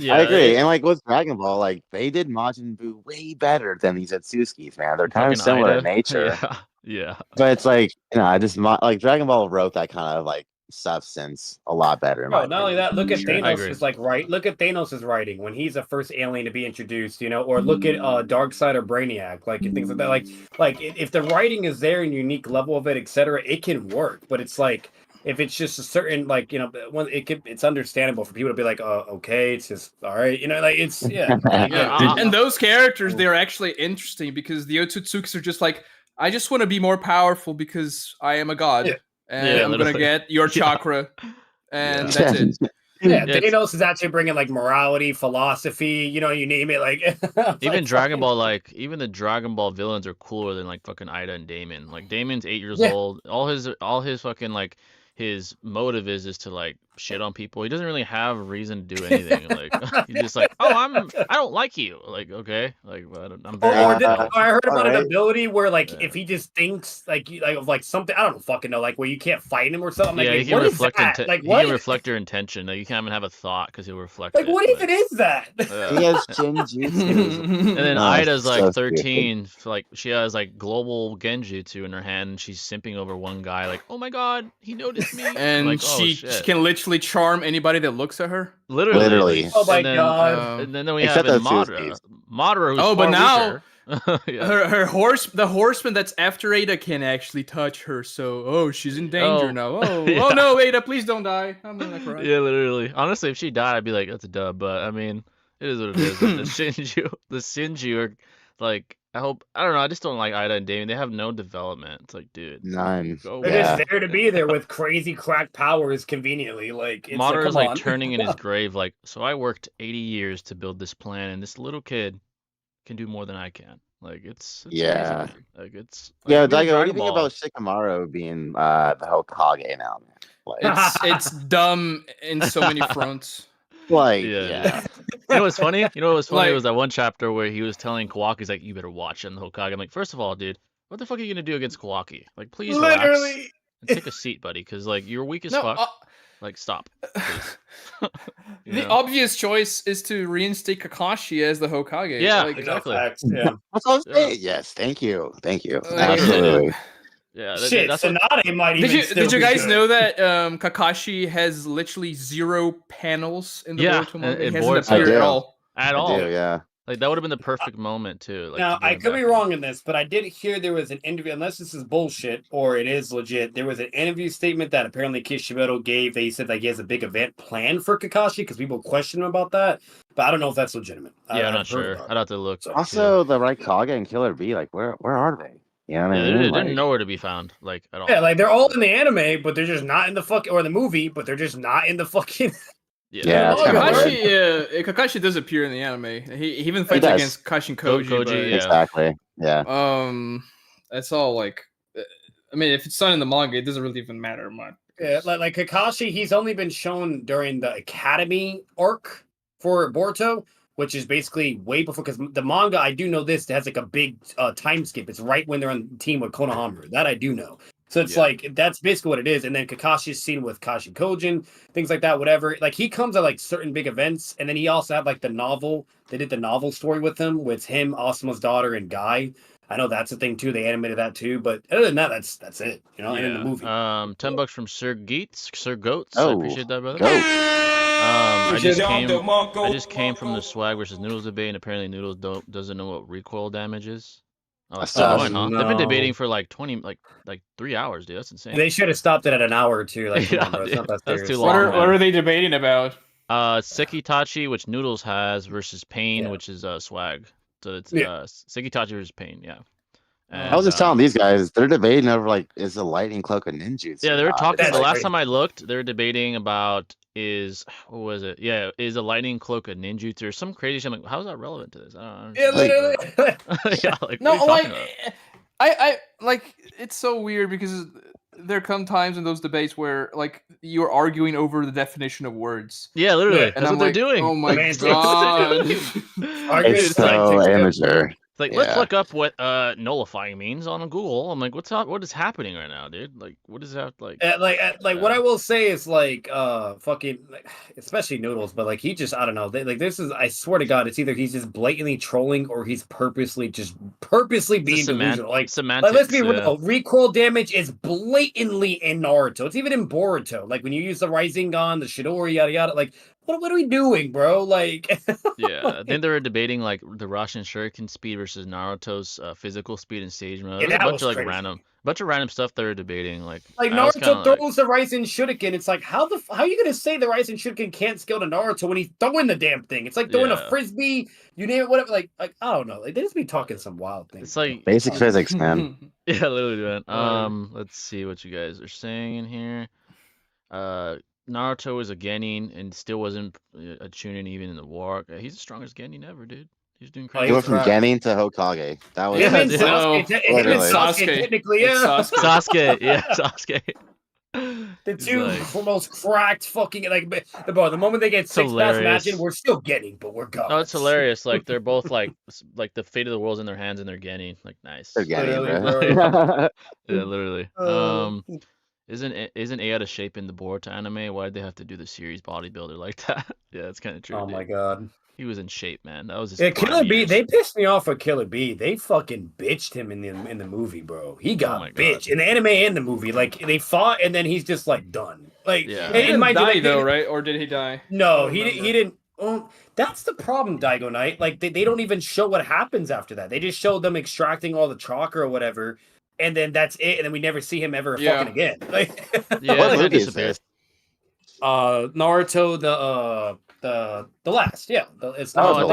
I agree. And like with Dragon Ball, like they did Majin Buu way better than these Otsutskis, man. They're kind of similar in nature. Yeah. But it's like, I just like Dragon Ball wrote that kind of like substance a lot better. Not only that, look at Thanos' look at Thanos' writing when he's the first alien to be introduced, or look at Darkseid or Brainiac, like and things like that. Like if the writing is there and unique level of it, etc., it can work. But it's like if it's just a certain it's understandable for people to be like, okay, it's just all right, like it's And those characters, they're actually interesting because the Otsutsukis are just like, I just want to be more powerful because I am a god. Yeah. And I'm going to get your chakra. And that's it. Yeah, Thanos is actually bringing like morality, philosophy, you name it. Like even Dragon Ball, even the Dragon Ball villains are cooler than like fucking Ida and Damon. Like Damon's 8 years old. All his fucking like his motive is to like shit on people. He doesn't really have a reason to do anything. Like he's just like, I don't like you. Like okay, like I'm very. I heard about an ability where like if he just thinks like something, I don't fucking know, like where you can't fight him or something. Like, he can reflect. He can reflect your intention. Like you can't even have a thought because he'll reflect. Like what even is that? He has Genjutsu. And then Ida's like 13. Like she has like global Genjutsu in her hand, and she's simping over one guy. Like oh my god, he noticed me. And like, she can literally charm anybody that looks at her. Literally. Oh my god. And then we have Madara. Madara. But now the horseman that's after Ada can actually touch her. So she's in danger now. Oh no, Ada, please don't die. I'm gonna cry. Yeah, literally. Honestly, if she died, I'd be like, that's a dub. But I mean, it is what it is. The Shinju are like. I don't know. I just don't like Ida and Damien. They have no development. It's like, dude, none. They're just there to be there with crazy crack powers conveniently. Like Madara's like turning in his grave. Like, so I worked 80 years to build this plan, and this little kid can do more than I can. Like, it's crazy. Like, it's Daigo, what do you think about Shikamaru being the Hokage now? Like, it's dumb in so many fronts. Like, yeah. You know what's funny? It was that one chapter where he was telling Kawaki, he's like, you better watch on the Hokage. I'm like, first of all, dude, what the fuck are you gonna do against Kawaki? Like, please relax and take a seat, buddy, because like you're weak as fuck. Like, stop. The obvious choice is to reinstate Kakashi as the Hokage. Yeah, like, exactly. That's what I'm saying. Yes, thank you. Absolutely. Yeah, shit. Tsunade might even. Did you guys know that Kakashi has literally 0 panels in the Boruto manga? It hasn't appeared at all. At all. Yeah. Like that would have been the perfect moment too. Like, now I could be wrong in this, but I did hear there was an interview. Unless this is bullshit or it is legit, there was an interview statement that apparently Kishimoto gave. They said like he has a big event planned for Kakashi because people question him about that. But I don't know if that's legitimate. I'm not sure. I'd have to look. Also, the Raikage and Killer Bee, like where are they? You know what I mean? They're nowhere to be found, like at all. Yeah, like they're all in the anime, but they're just not in the or the movie, but they're just not in the fucking. Yeah. Kakashi does appear in the anime. He even fights against Kashin Koji. Exactly. Yeah. That's all. Like, I mean, if it's not in the manga, it doesn't really even matter much. Yeah, like Kakashi, he's only been shown during the Academy arc for Boruto, which is basically way before, because the manga, I do know this, has like a big time skip. It's right when they're on the team with Konohamaru. That I do know. So it's like, that's basically what it is. And then Kakashi's seen with Kashin Kojin, things like that, whatever. Like, he comes at like certain big events. And then he also had like the novel. They did the novel story with him, Asuma's daughter, and Guy. I know that's a thing too. They animated that too. But other than that, that's it. You know, in the movie. $10 from Sir Goats. Oh, I appreciate that, brother. I just came from the Swag versus Noodles debate, and apparently Noodles doesn't know what recoil damage is. Oh, it's still going, huh? No. They've been debating for like 3 hours, dude. That's insane. They should have stopped it at an hour or two. Like, come on, bro. It's not that that's too long. What are they debating about? Sekitachi, which Noodles has, versus Pain, which is Swag. So it's Sekitachi versus Pain, yeah. And, I was just telling these guys, they're debating over like, is the lightning cloak a ninjutsu? Yeah, they were talking. The last time I looked, they were debating about is a lightning cloak a ninjutsu or some crazy shit? I'm like, how is that relevant to this? I don't know. Yeah, literally. I like, it's so weird because there come times in those debates where like you're arguing over the definition of words. Yeah, literally. That's what they're doing. Oh my god. It's so amateur. It's like, let's look up what nullifying means on Google. I'm like, what is happening right now, dude? Like, what is that like? What I will say is like fucking like, especially Noodles, but like he just I don't know. This is I swear to God, it's either he's just blatantly trolling or he's purposely being delusional. Like let's be real. Recoil damage is blatantly in Naruto. It's even in Boruto. Like when you use the Rasengan, the Chidori, yada yada. Like what are we doing, bro? Like yeah, then they were debating like the Russian Shuriken speed versus Naruto's physical speed and stage mode. Yeah, There's a bunch of like random stuff they were debating. Like Naruto throws the Raisen Shuriken. It's like how are you gonna say the Raisen Shuriken can't scale to Naruto when he's throwing the damn thing? It's like throwing a frisbee. You name it, whatever. Like I don't know. Like they just be talking some wild things. It's like basic physics, man. Yeah, literally, man. Let's see what you guys are saying in here. Naruto was a Genin and still wasn't a Chunin even in the war. He's the strongest Genin ever, dude. He's doing crazy. He went from Genin to Hokage. That was Sasuke, technically, yeah. Sasuke. The two most cracked fucking like the moment they get six past matching, we're still getting, but we're gone. Oh, it's hilarious. Like they're both like the fate of the world's in their hands and they're Genin. Like nice. They're Genin, bro. Yeah, literally. Isn't A out of shape in the Boruto anime? Why'd they have to do the series bodybuilder like that? Yeah, it's kind of true. Oh my god. He was in shape, man. That was his Killer Bee. They pissed me off with Killer Bee. They fucking bitched him in the movie, bro. He got bitched in the anime and the movie. Like they fought, and then he's just like done. Like he didn't die though, right? Or did he die? No, he didn't. That's the problem, Daigo Knight. Like they don't even show what happens after that. They just show them extracting all the chakra or whatever, and then that's it. And then we never see him ever fucking again. Like, what movie is this? Naruto, the last, it's I think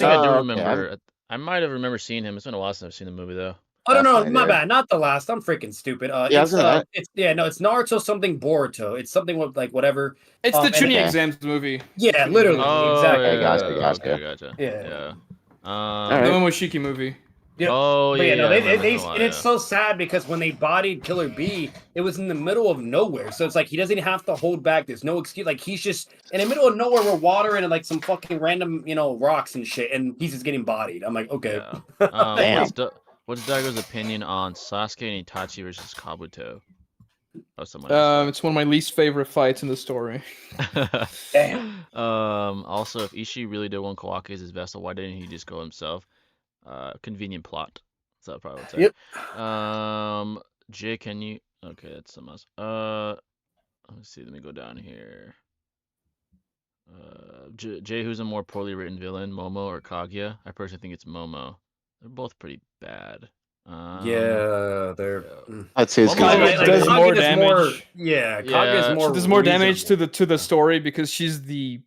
I do remember. Okay. I might have remember seeing him. It's been a while since I've seen the movie though. Oh no, my bad, not the last. I'm freaking stupid. It's Naruto something Boruto. It's something with like whatever. It's the Chunin exams movie. Yeah, literally, exactly. Yeah, gotcha. Yeah. The Momoshiki movie. Yeah. Oh yeah, and it's so sad because when they bodied Killer Bee, it was in the middle of nowhere. So it's like he doesn't have to hold back. There's no excuse. Like he's just in the middle of nowhere with water and like some fucking random, rocks and shit, and he's just getting bodied. I'm like, okay. Yeah. What's Daigo's opinion on Sasuke and Itachi versus Kabuto? It's one of my least favorite fights in the story. Damn. Also, if Ishii really did want Kawaki as his vessel, why didn't he just go himself? Convenient plot. So that probably would say. Yep. Jay, can you? Okay, that's a must. Let's see. Let me go down here. Jay, who's a more poorly written villain, Momo or Kaguya? I personally think it's Momo. They're both pretty bad. They're. I'd say Kaguya does more damage. Kaguya's more. She does more damage to the story because she's the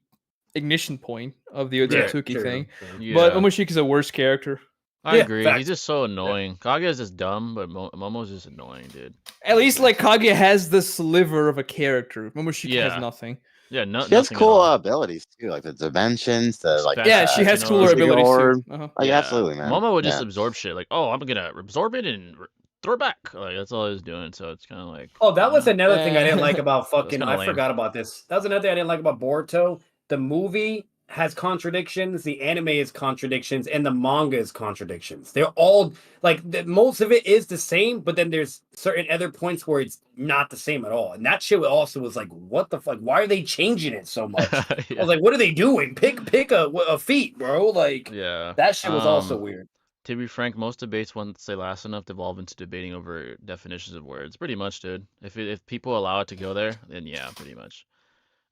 ignition point of the Otsutsuki thing. Yeah. But Momoshiki's a worse character. I agree. He's just so annoying. Kaguya's just dumb, but Momo's just annoying, dude. At least like Kaguya has the sliver of a character. Momoshiki has nothing. Yeah, she has cool abilities too, like the dimensions, she has cooler abilities too. Absolutely, man. Momo would just absorb shit. Like, oh, I'm gonna absorb it and throw it back. Like that's all he was doing. So it's kind of like. Oh, that was another thing I didn't like about fucking. I forgot about this. That was another thing I didn't like about Boruto. The movie has contradictions, the anime is contradictions, and the manga is contradictions. They're all like most of it is the same, but then there's certain other points where it's not the same at all. And that shit also was like, what the fuck? Why are they changing it so much? I was like, what are they doing? Pick a feat, bro. Like, that shit was also weird. To be frank, most debates, once they last enough, devolve into debating over definitions of words. Pretty much, dude. If people allow it to go there, then yeah, pretty much.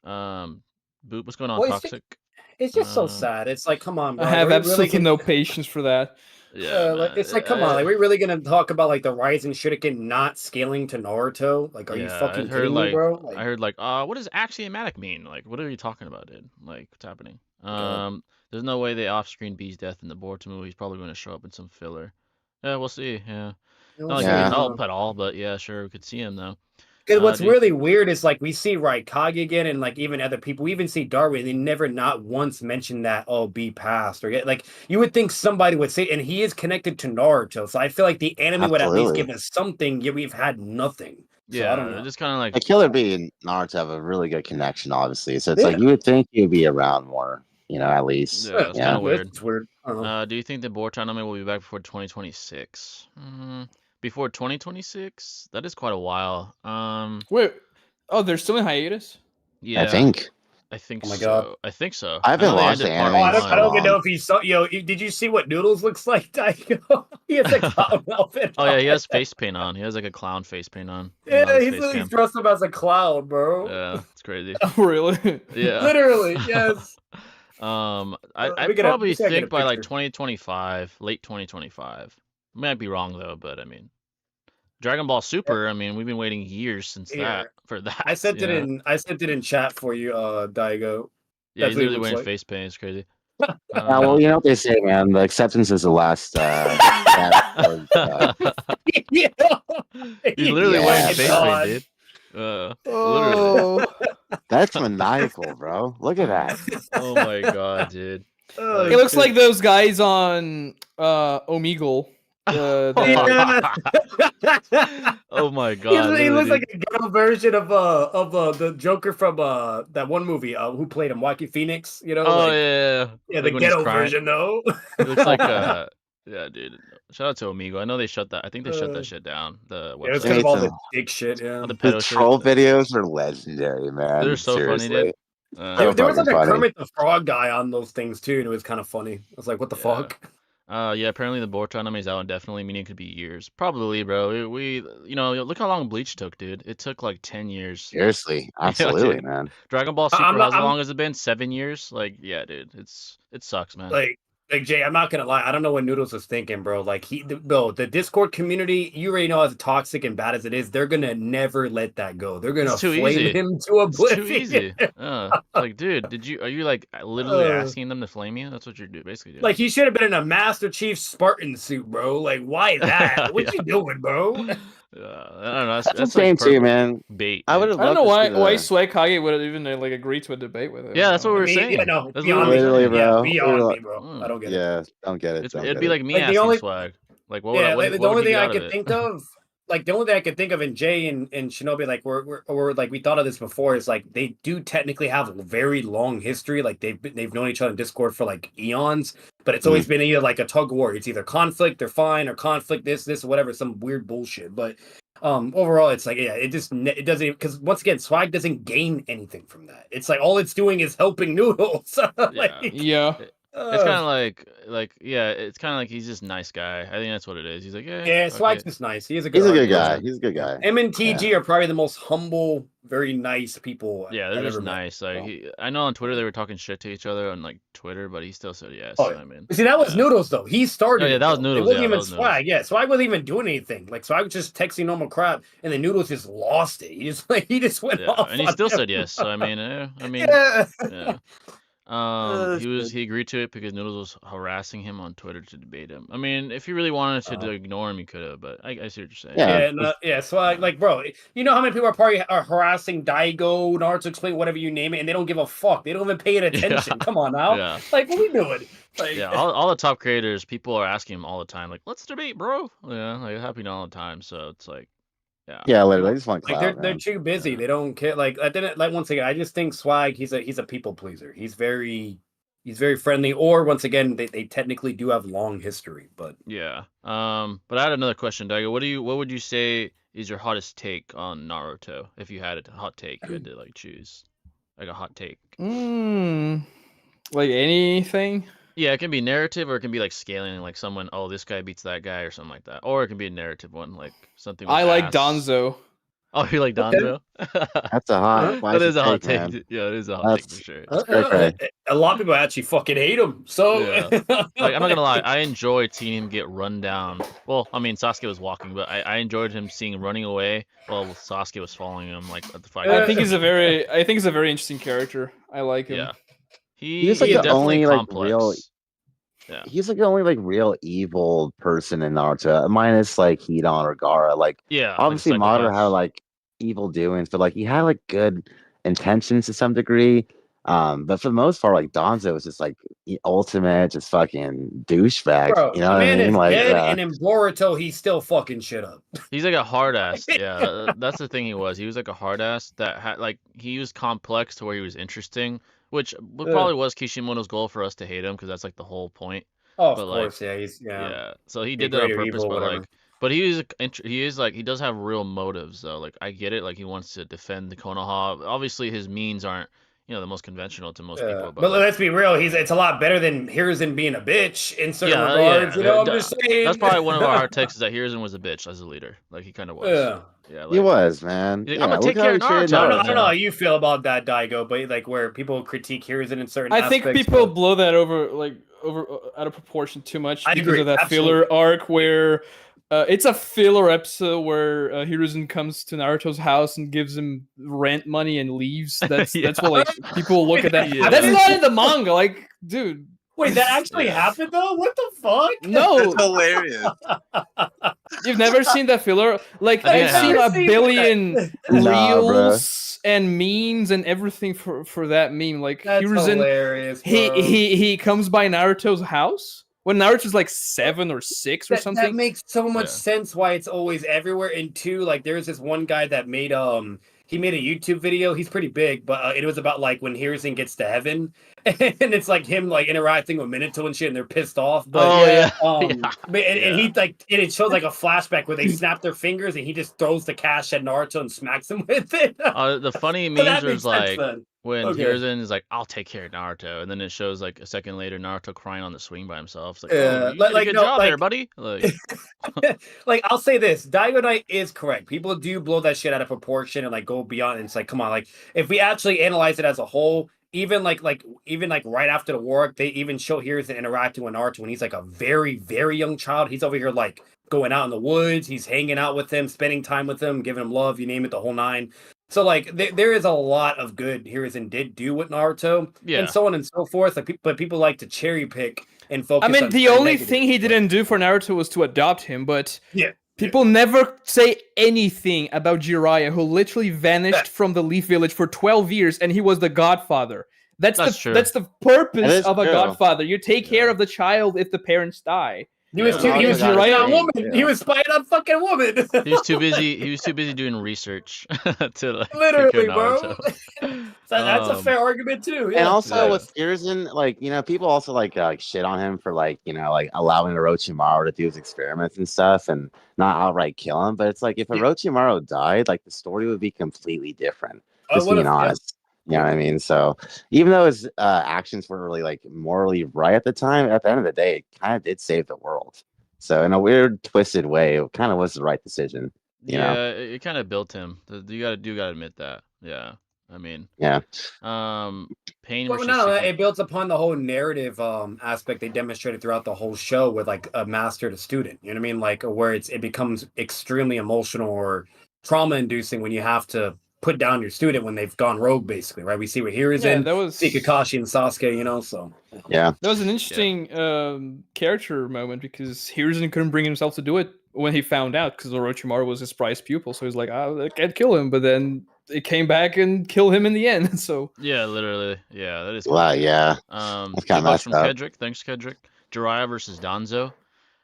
Boop, what's going on, Toxic? It's just so sad. It's like, come on, bro. I have absolutely no patience for that. Yeah, it's like, come on. Like, we're really gonna talk about like the Rising Shuriken not scaling to Naruto? Like, are you fucking kidding me, bro? Like, I heard like, what does axiomatic mean? Like, what are you talking about, dude? Like, what's happening? There's no way they off-screen B's death in the Boruto movie. He's probably going to show up in some filler. Yeah, we'll see. Yeah, not like he can help at all, but yeah, sure, we could see him though. Because what's really weird is like we see Raikage again, and like even other people, we even see Darwin. They never not once mention that B passed or like you would think somebody would say, and he is connected to Naruto, so I feel like the anime would at least give us something. Yet we've had nothing. So, I don't know. Just kind of like Killer Bee and Naruto have a really good connection, obviously. So it's like you would think he'd be around more. at least. Yeah, it's kind of weird. It's weird. Do you think the Boruto tournament will be back before 2026? Before 2026? That is quite a while. Wait. Oh, they're still in hiatus? Yeah. I think Oh my so. God. I think so. I haven't watched the anime. I don't even know if he saw. Did you see what Noodles looks like, Daigo? He has a clown outfit. Oh yeah, he has face paint on. He has like a clown face paint on. Yeah, he's dressed up as a clown, bro. Yeah, it's crazy. Oh, really? Yeah. Literally, yes. I probably think by like 2025, late 2025. Might be wrong though, but I mean, Dragon Ball Super. I mean, we've been waiting years since for that. I sent it in chat for you, Daigo. Yeah, he's literally wearing face paint. It's crazy. Well, you know what they say, man. The acceptance is the last. He's literally wearing face paint, dude. Literally. That's maniacal, bro. Look at that. Oh my god, dude. It looks like those guys on Omegle. Oh my god! He looks like a ghetto version of the Joker from that one movie. Who played him? Joaquin Phoenix. You know? Oh like, yeah. The ghetto version though. It looks like yeah, dude. Shout out to Omegle. I know they shut that. I think they shut that shit down. The website. Yeah, it's because of all the dick shit. Yeah. The troll videos are legendary, man. They're so funny, dude. There was like a Kermit the Frog guy on those things too, and it was kind of funny. I was like, "What the fuck?" Yeah, apparently the Boruto anime is out indefinitely, meaning it could be years. Probably, bro. We look how long Bleach took, dude. It took like 10 years. Seriously, absolutely, man. Dragon Ball Super, how long has it been? 7 years? Like, yeah, dude. It sucks, man. Like Jay, I'm not gonna lie. I don't know what Noodles was thinking, bro. Like the Discord community, you already know as toxic and bad as it is, they're gonna never let that go. They're gonna flame him to oblivion. It's too easy. Like, dude, are you like literally asking them to flame you? That's what you're basically doing. Like, he should have been in a Master Chief Spartan suit, bro. Like, why that? What you doing, bro? I don't know. That's the same too, man. Bait. I don't know why Swagkage would have even like agreed to a debate with it. Yeah, that's what we were saying. Yeah, no, literally, bro. Beyond me, bro. I don't get it. Yeah, don't get it. It'd be like me asking Swag. Like, what? The only thing I could think of, like the only thing I could think of in Jay and Shinobi, like we're like we thought of this before, is like they do technically have a very long history. Like they've known each other in Discord for like eons, but it's always been either like a tug of war. It's either conflict, they're fine, or conflict, this, whatever, some weird bullshit. But overall, it's like it doesn't, because once again, Swag doesn't gain anything from that. It's like all it's doing is helping Noodles. It's kind of like it's kind of like he's just a nice guy. I think that's what it is. He's like, Swag's just nice. He's a good guy. He's a good guy. Him and TG are probably the most humble, very nice people. Yeah, they're just nice. Like I know on Twitter they were talking shit to each other on like Twitter, but he still said yes. I mean, see, that was Noodles though. He started. Oh, yeah, that was Noodles. It wasn't even Swag. Yeah, Swag wasn't even doing anything. Like Swag was just texting normal crap, and then Noodles just lost it. He just went off, and he still said yes. So I mean, yeah. He agreed to it because Noodles was harassing him on Twitter to debate him. I mean, if he really wanted to ignore him, he could have. But I see what you're saying. So like, bro, you know how many people are harassing Daigo, Naruto, explain whatever you name it, and they don't give a fuck. They don't even pay it attention. Come on now. Like, what are we doing? Like, all the top creators, people are asking him all the time, like, let's debate, bro. Yeah, like it happening all the time. So it's like. Yeah, literally, I just want clout, they're too busy. They don't care. Like once again, I just think Swag, he's a people pleaser. He's very friendly. Or once again, they technically do have long history. But yeah. But I had another question, Daigo. What would you say is your hottest take on Naruto? If you had a hot take, you had to like choose like a hot take. Like anything. Yeah, it can be narrative or it can be like scaling, like someone, oh, this guy beats that guy or something like that. Or it can be a narrative one, like something. I like Danzo. Oh, you like Danzo? That's a hot. That is a hot take. Yeah, it is a hot take for sure. A lot of people actually fucking hate him. So, like, I'm not gonna lie, I enjoyed seeing him get run down. Well, I mean, Sasuke was walking, but I enjoyed him seeing him running away while Sasuke was following him, like at the fight. I think he's a very interesting character. I like him. Yeah. He's like the only complex. Like real. Yeah. He's like the only like real evil person in Naruto, minus like Hidan or Gaara. Like, obviously Madara had like evil doings, but like he had like good intentions to some degree. But for the most part, like Danzo was just like the ultimate, just fucking douchebag. Bro, you know what I mean? Like, and in Boruto, he's still fucking shit up. He's like a hard ass. Yeah, that's the thing. He was like a hard ass that had like he was complex to where he was interesting. which probably was Kishimoto's goal for us to hate him because that's like the whole point. Oh, but of like, course, yeah, yeah. So he did that on purpose, but like, but he is like he does have real motives though. Like I get it, like he wants to defend the Konoha. Obviously, his means aren't the most conventional to most people. But like, let's be real, it's a lot better than Hiruzen being a bitch in certain regards. You know, I'm just saying. That's probably one of our takes is that Hiruzen was a bitch as a leader. Like he kind of was. Yeah, like, he was, man. Like, I'm gonna take care of Naruto. I don't know how you feel about that, Daigo, but like where people critique Hiruzen in certain aspects. I think people blow that over out of proportion too much because of that filler arc where it's a filler episode where Hiruzen comes to Naruto's house and gives him rent money and leaves. That's what like people look at that. That's not in the manga, like, dude. Wait, that actually happened though? What the fuck? No, that's hilarious. You've never seen that filler? Like I've seen a billion reels and memes and everything for that meme. Like that's hilarious. He comes by Naruto's house when Naruto's like 7 or 6 or something. That makes so much sense why it's always everywhere. And two, like there's this one guy that made he made a YouTube video. He's pretty big, but it was about like when Hiruzen gets to heaven, and it's like him like interacting with Minato and shit, and they're pissed off. But and he like it shows like a flashback where they snap their fingers, and he just throws the cash at Naruto and smacks him with it. The funny memes was like when Hiruzen is like, "I'll take care of Naruto," and then it shows like a second later Naruto crying on the swing by himself. It's like, "Oh, you did a good job there, buddy." Like, like I'll say this, Daigo Knight is correct. People do blow that shit out of proportion and like go beyond. And it's like, come on, like if we actually analyze it as a whole, even like right after the war, they even show Hiruzen interacting with Naruto when he's like a very, very young child. He's over here like going out in the woods. He's hanging out with him, spending time with him, giving him love. You name it, the whole nine. So like there is a lot of good Hiruzen did do with Naruto, and so on and so forth. Like, but people like to cherry pick and focus. I mean, the only thing he didn't do for Naruto was to adopt him, but people never say anything about Jiraiya, who literally vanished from the Leaf Village for 12 years, and he was the godfather. That's the purpose of a godfather. You take care of the child if the parents die. He was too. He was spying on woman. He was spying on fucking woman. He was too busy. He was too busy doing research to like literally, bro. That's a fair argument too. Yeah. And also with Hiruzen, like people also like shit on him for like like allowing Orochimaru to do his experiments and stuff and not outright kill him. But it's like if Orochimaru died, like the story would be completely different. Just being honest. You know what I mean? So even though his actions were really like morally right at the time, at the end of the day, it kind of did save the world. So in a weird, twisted way, it kind of was the right decision. You know? It kind of built him. You gotta admit that. Yeah, I mean, pain. Well, no, it builds upon the whole narrative aspect they demonstrated throughout the whole show with like a master to student. You know what I mean? Like where it becomes extremely emotional or trauma-inducing when you have to put down your student when they've gone rogue, basically, right? We see what Hiruzen, see Kakashi and Sasuke, so. Yeah. That was an interesting character moment because Hiruzen couldn't bring himself to do it when he found out because Orochimaru was his prized pupil. So he's like, I can't kill him. But then it came back and killed him in the end. So. Yeah, literally. Yeah, that is. Wow, yeah. That's kind of messed up. Kedrick. Thanks, Kedrick. Jiraiya versus Danzo.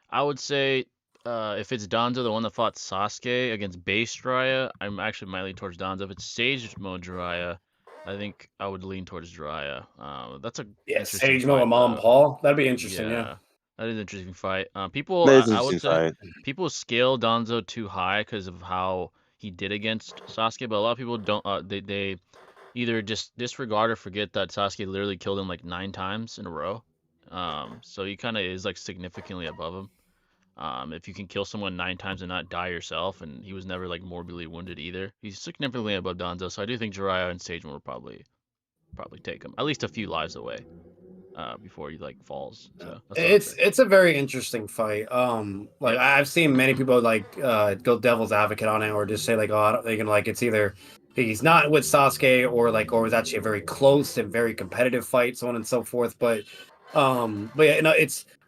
I would say if it's Danzo, the one that fought Sasuke against base Jiraiya, I'm actually might lean towards Danzo. If it's Sage Mode Jiraiya, I think I would lean towards Jiraiya. That's a Sage Mode with Mom and Paul. That'd be interesting. Yeah, that is an interesting fight. People, I would say, people scale Danzo too high because of how he did against Sasuke, but a lot of people don't. They either just disregard or forget that Sasuke literally killed him like 9 times in a row. So he kind of is like significantly above him. If you can kill someone 9 times and not die yourself, and he was never like morbidly wounded either, he's significantly above Danzo. So I do think Jiraiya and Sage will probably take him at least a few lives away before he like falls. So it's a very interesting fight. Like I've seen many people like go devil's advocate on it, or just say like, oh, they can like it's either he's not with Sasuke or it was actually a very close and very competitive fight, so on and so forth. But yeah,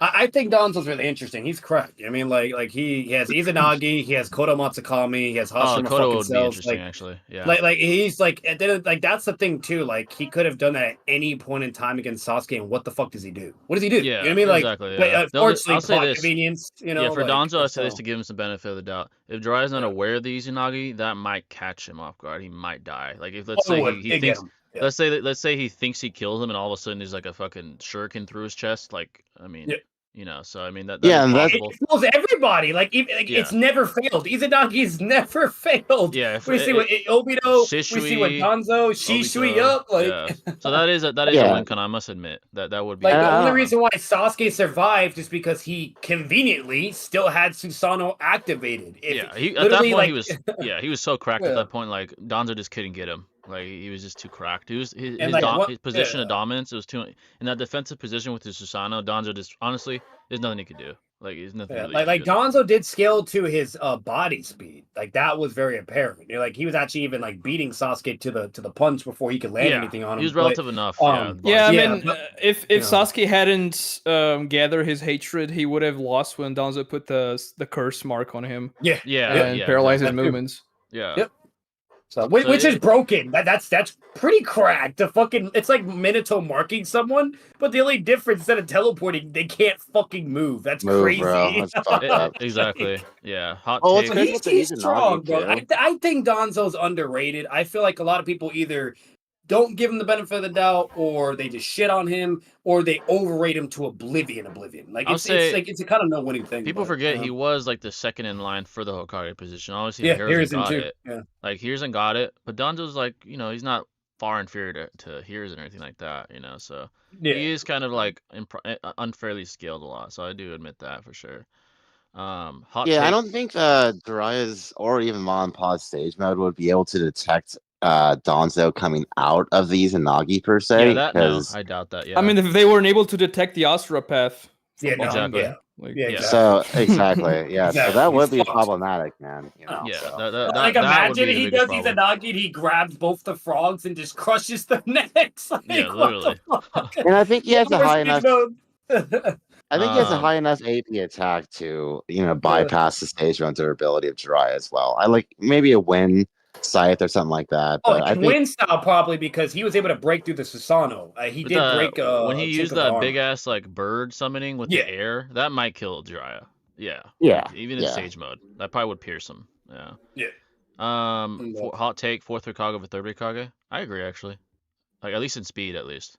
I think Danzo's really interesting. He's correct. I mean, like he has Izanagi, he has Kodo Matsukami, he has Hashirama Kodo would cells. be interesting, actually. Yeah. Like he's like that's the thing too. Like he could have done that at any point in time against Sasuke, and what the fuck does he do? What does he do? Yeah, you know what I mean? Like, exactly. But unfortunately, I'll say this. Convenience. For Danzo, I say this to give him some benefit of the doubt. If Jiraiya's not aware of the Izanagi, that might catch him off guard. He might die. Like if let's say he thinks. let's say he thinks he kills him, and all of a sudden there's like a fucking shuriken through his chest. Like, I mean, so I mean that's possible. It kills everybody. Like, it's never failed. Izanagi's never failed. Yeah, we see what Obito, Shisui, we see what Danzo, Shisui up. Like, so that is a win, con. I must admit that would be like the only reason why Sasuke survived is because he conveniently still had Susanoo activated. At that point he was so cracked at that point. Like Danzo just couldn't get him. Like he was just too cracked. His position of dominance. It was too in that defensive position with his Susanoo. Danzo just honestly, there's nothing he could do. Like there's nothing. Really like Danzo did scale to his body speed. Like that was very apparent. Like he was actually even like beating Sasuke to the punch before he could land anything on him. He was relative enough. I mean, if Sasuke hadn't gathered his hatred, he would have lost when Danzo put the curse mark on him. And paralyzed his movements. Yep. So, which is broken. That's pretty cracked. It's like Minato marking someone, but the only difference instead of teleporting, they can't fucking move. That's crazy. Bro. That's exactly. Yeah. Hot take. He's strong, bro. I think Danzo's underrated. I feel like a lot of people either don't give him the benefit of the doubt, or they just shit on him, or they overrate him to oblivion. Like it's a kind of no winning thing. People forget he was like the second in line for the Hokage position. Obviously, Hiruzen got it. Yeah. Like Hiruzen got it, but Danzo's like, he's not far inferior to Hiruzen or anything like that. So he is kind of like unfairly scaled a lot. So I do admit that for sure. I don't think Jiraiya's or even Mom Pod's stage mode would be able to detect Danzo coming out of the Izanagi per se. I doubt that. Yeah. I mean, if they weren't able to detect the Asura path. Exactly. So exactly. Yeah. So that would be problematic, man. Imagine he does Izanagi and he grabs both the frogs and just crushes their necks. Like, literally. And I think he has a high enough. I think he has a high enough AP attack to bypass the stage run durability of Jiraiya as well. I like maybe a win Scythe or something like that. But I think win style probably because he was able to break through the Susanoo. He did break when he used that big ass like bird summoning with the air. That might kill Jiraiya. Yeah. Even in stage mode, that probably would pierce him. Hot take: fourth Hokage over third Hokage. I agree actually. Like at least in speed, at least.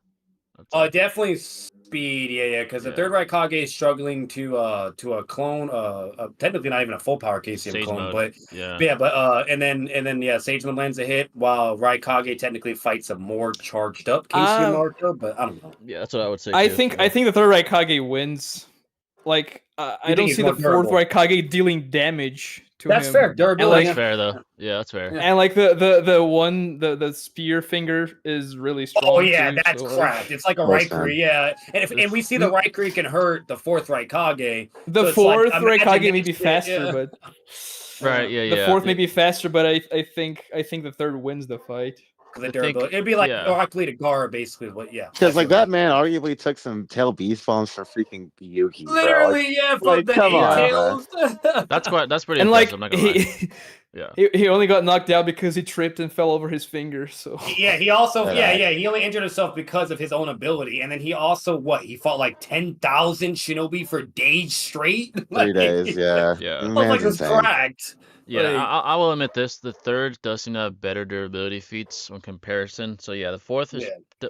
Definitely speed, because the third Hokage is struggling to a clone, technically not even a full power KCM Sage clone, mode. And then Sage Mode lands a hit while Raikage technically fights a more charged up KCM Naruto, but I don't know. Yeah, that's what I would say. I think the third Raikage wins. Like I don't see the fourth Raikage dealing damage to him. That's fair. Durability. That's fair though. Yeah, that's fair. And like the spear finger is really strong. Oh yeah, that's cracked. It's like a Raikuri. And we see the Raikuri can hurt the fourth Raikage. The fourth Raikage may be faster, but the fourth may be faster, but I think the third wins the fight. The durability. It'd be like Rockly to Gaara, basically. But because like that man arguably took some tail beast bombs for freaking Byuki. Literally, from the tails. That's pretty. And impressive, I'm not gonna lie. He only got knocked out because he tripped and fell over his finger. So he also he only injured himself because of his own ability, and then he also he fought like 10,000 shinobi for days straight. 3 days, Like it's cracked. Yeah, I will admit this. The third does seem to have better durability feats in comparison. So the fourth is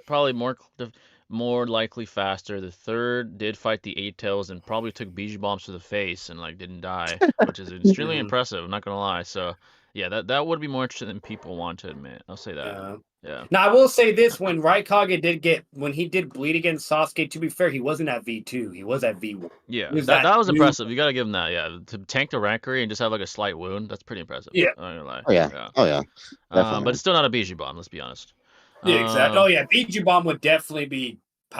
probably more likely faster. The third did fight the Eight Tails and probably took Biju bombs to the face and like didn't die, which is extremely impressive. I'm not gonna lie. So that would be more interesting than people want to admit. I'll say that. Yeah. Now I will say this: when Raikage did bleed against Sasuke, to be fair, he wasn't at V2. He was at V1. Yeah, that was impressive. You gotta give him that. Yeah, to tank the Rancor and just have like a slight wound, that's pretty impressive. Yeah. I'm not gonna lie. Oh yeah. But it's still not a Biju bomb. Let's be honest. Yeah, exactly. Biju bomb would definitely be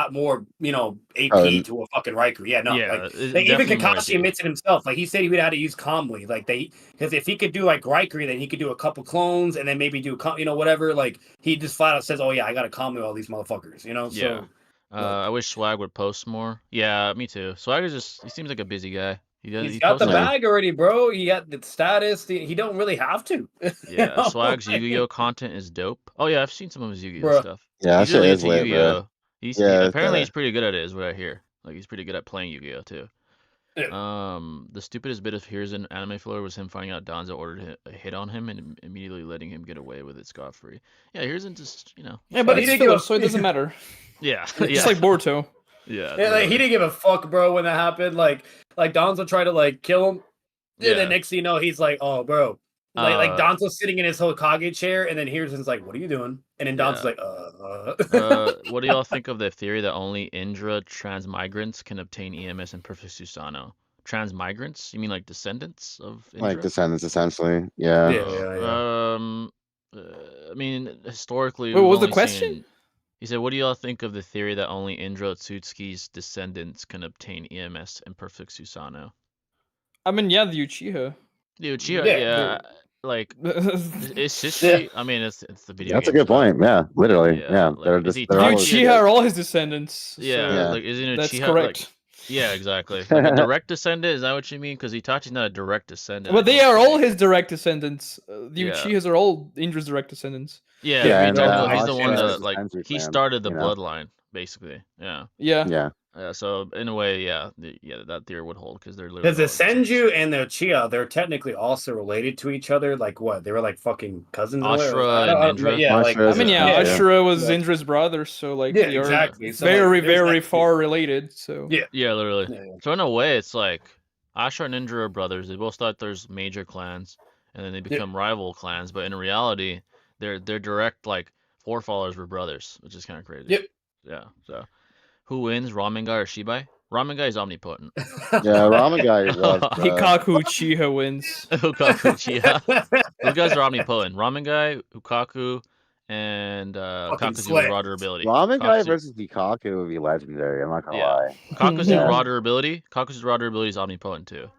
more, AP to a fucking Riker. Yeah, no. Even Kakashi admits it himself. Like he said, he would have to use calmly. Like because if he could do like Riker, then he could do a couple clones and then maybe do whatever. Like he just flat out says, "Oh yeah, I gotta calmly all these motherfuckers." So. I wish Swag would post more. Yeah, me too. Swag is he seems like a busy guy. He's got the bag already, bro. He got the status. He don't really have to. Yeah, Swag's Yu-Gi-Oh content is dope. Oh yeah, I've seen some of his Yu-Gi-Oh stuff. Yeah, that shit is lit, bro. Apparently he's pretty good at it, is what I hear. Like he's pretty good at playing Yu-Gi-Oh too. The stupidest bit of Here's an Anime Filler was him finding out Danzo ordered a hit on him and immediately letting him get away with it scot-free. Yeah, Here's just, Yeah, but it's filler, so it doesn't matter. Yeah. Just like Boruto. Yeah. Like, he didn't give a fuck, bro, when that happened. Like Danzo tried to like kill him. And then next thing you know, he's like, oh, bro. Like Danzo's sitting in his Hokage chair, and then Hiruzen's like, what are you doing? And then Danzo's like, What do y'all think of the theory that only Indra transmigrants can obtain EMS in Perfect Susanoo? Transmigrants? You mean like descendants of Indra? Like descendants, essentially. Yeah. I mean, historically... Wait, what was the question? He said, what do y'all think of the theory that only Indra Otsutsuki's descendants can obtain EMS in Perfect Susanoo? I mean, yeah, the Uchiha. The Uchiha, yeah. Like, it's history. I mean, it's the video. That's a good point. Yeah, literally. Yeah, like, they're is just he they're all Uchiha are all his descendants. Yeah, so like isn't Uchiha? that's correct. Like, yeah, exactly. Like a direct descendant. Is that what you mean? Because Itachi's not a direct descendant. But they are all his direct descendants. The Uchihas are all Indra's direct descendants. Yeah, Yeah, he's the one Hashira that is like Sensei he clan, started the you know? bloodline, basically. Yeah. Yeah. So in a way, that theory would hold because they're literally. Because the Senju and the Uchiha, they're technically also related to each other. Like what? They were like fucking cousins. Ashura and Indra. Yeah, like I mean, Ashura was Indra's brother, so like they are exactly. So, very, very far related. So yeah, literally. So in a way, it's like Ashura and Indra are brothers. They both thought there's major clans, and then they become rival clans. But in reality, their direct like forefathers were brothers, which is kind of crazy. Yep. Yeah. So. Who wins, Ramen Guy or Shibai? Ramen Guy is omnipotent. Yeah, Ramen Guy was. Hikaku Uchiha wins. Hikaku Uchiha. Those guys are omnipotent. Ramen Guy, Hukaku, and Kakuzu's raw durability. Ramen Guy versus Hikaku would be legendary. I'm not gonna lie. Kakuzu's raw durability. Kakuzu's raw durability is omnipotent too.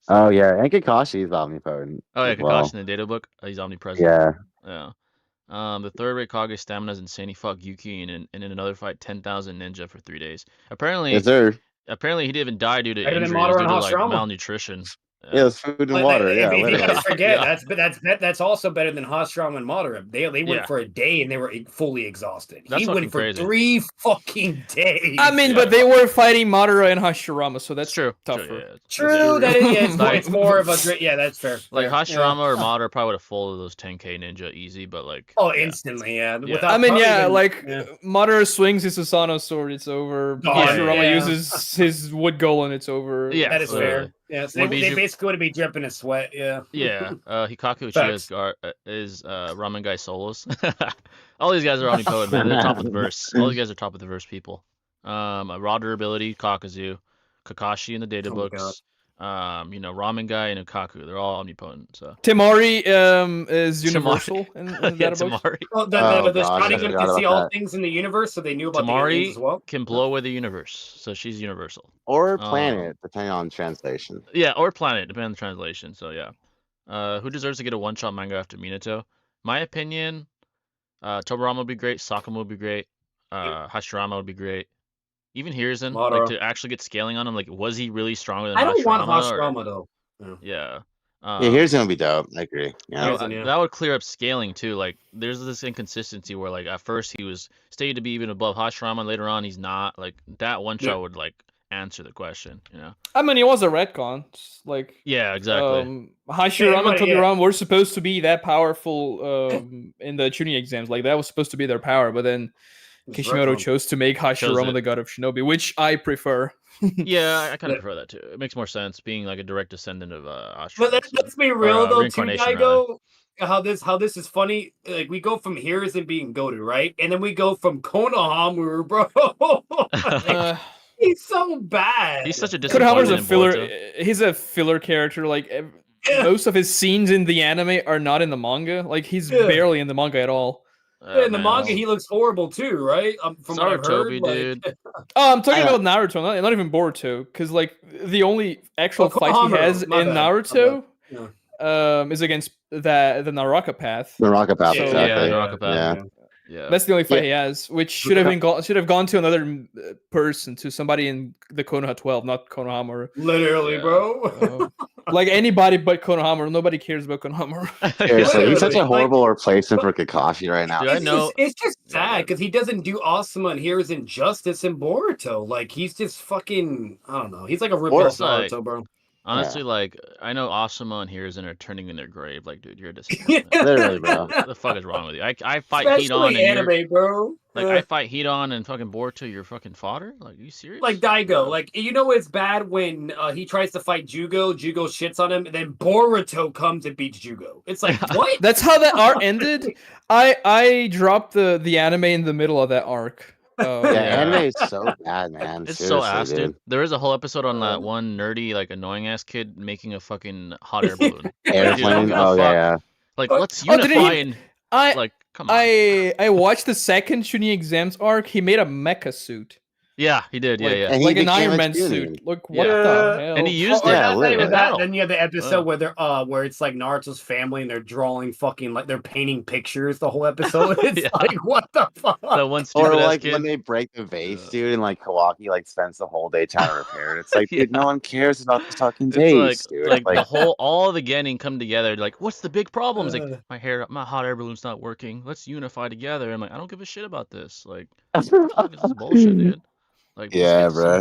So. Oh yeah, and Kakashi is omnipotent. Oh yeah, Kakashi in the data book, he's omnipresent. Yeah. The third rate Kage stamina is insane. He fought Yuki and in another fight 10,000 ninja for 3 days. Apparently, apparently he didn't even die due to injury. It was due to like malnutrition. Yeah, it's food and water. Yeah, if you guys forget, that's also better than Hashirama and Madara. They went for a day and they were fully exhausted. He went for crazy. 3 fucking days. I mean, but they were fighting Madara and Hashirama, so that's true. Tougher. True. That is. It's more of a. Yeah, that's fair. Like Hashirama or Madara probably would have folded those 10k ninja easy, but like. Oh, instantly, yeah. I mean, Madara swings his Susanoo sword, it's over. Hashirama uses his wood golem, it's over. Yeah, that is fair. Yeah, so they basically would be dripping in sweat. Yeah. Yeah. Hikaku Uchiha is Ramen Guy solos. All these guys are omnipotent, man. They're top of the verse. All these guys are top of the verse people. Raw durability, Kakuzu, Kakashi in the data books. Ramen Guy and Hikaku. They're all omnipotent. So Temari is universal in the data books. Temari. Well, the Sharingan can see all things in the universe, so they knew about Temari the aliens as well. Can blow away the universe, so she's universal. Or planet, depending on translation. Yeah, or planet, depending on the translation. So yeah. Who deserves to get a one-shot manga after Minato? My opinion, Tobirama would be great. Sakuma would be great. Hashirama would be great. Even Hiruzen, like to actually get scaling on him, like was he really stronger than Hashirama? I don't want Hashirama though. Yeah. Hiruzen would be dope. I agree. Yeah. That would clear up scaling too. Like there's this inconsistency where like at first he was stated to be even above Hashirama, and later on he's not. Like that one shot would like answer the question, I mean, it was a retcon. Like exactly. Hashirama and Tobirama were supposed to be that powerful in the tuning exams. Like that was supposed to be their power, but then Kishimoto chose to make Hashirama the god of shinobi, which I prefer. Yeah, I kind of prefer that too. It makes more sense being like a direct descendant of Ashura. But let's be real though, too, Daigo. How this is funny. Like we go from Hiruzen being goated, right? And then we go from Konohamaru, bro. He's so bad. He's such a disappointment. Konohamaru's a filler. He's a filler character. Like most of his scenes in the anime are not in the manga. Like he's barely in the manga at all. In the manga, he looks horrible too, right? From what I've heard, dude. I'm talking about Naruto, not even Boruto, because like the only actual fight he has in Naruto is against the Naraka path. The Naraka path, exactly. Naraka path. Yeah. That's the only fight he has, which should have gone to another person, to somebody in the Konoha 12, not Konohamaru. Literally, bro. Like anybody but Konohamaru. Nobody cares about Konohamaru. Seriously, he's such a horrible replacement for Kakashi right now. Dude, it's just sad because he doesn't do Asuma and Heroes Injustice in Boruto. Like he's just fucking, I don't know. He's like a rip-off Naruto, bro. Honestly, like I know Asuma and Hiruzen are turning in their grave. Like, dude, you're a disappointment. Literally, bro. What the fuck is wrong with you? I fight Especially heat on and anime, bro. Like I fight heat on and fucking Boruto, you're fucking fodder. Like, are you serious? Like Daigo, like you know it's bad when he tries to fight Jugo shits on him, and then Boruto comes and beats Jugo. It's like what? That's how that arc ended. I dropped the anime in the middle of that arc. Anime is so bad, man. It's seriously, so ass, dude. There is a whole episode on that one nerdy, like annoying ass kid making a fucking hot air balloon. Airplane. Yeah. Like, let's unify and like, come on. I watched the second Chunin Exams arc. He made a mecha suit. Yeah, he did. Yeah. Like an Iron Man suit. Look, what the hell? And he used Then you have the episode where they're where it's like Naruto's family and they're drawing fucking like they're painting pictures the whole episode. It's like what the fuck? Or like when they break the vase, dude, and like Kawaki like spends the whole day trying to repair it. It's like, dude, no one cares about the fucking vase, dude. Like the whole all the Genin come together. Like, what's the big problem? It's like my hot air balloon's not working. Let's unify together. I'm like, I don't give a shit about this. Like, this is bullshit, dude. Like, bro.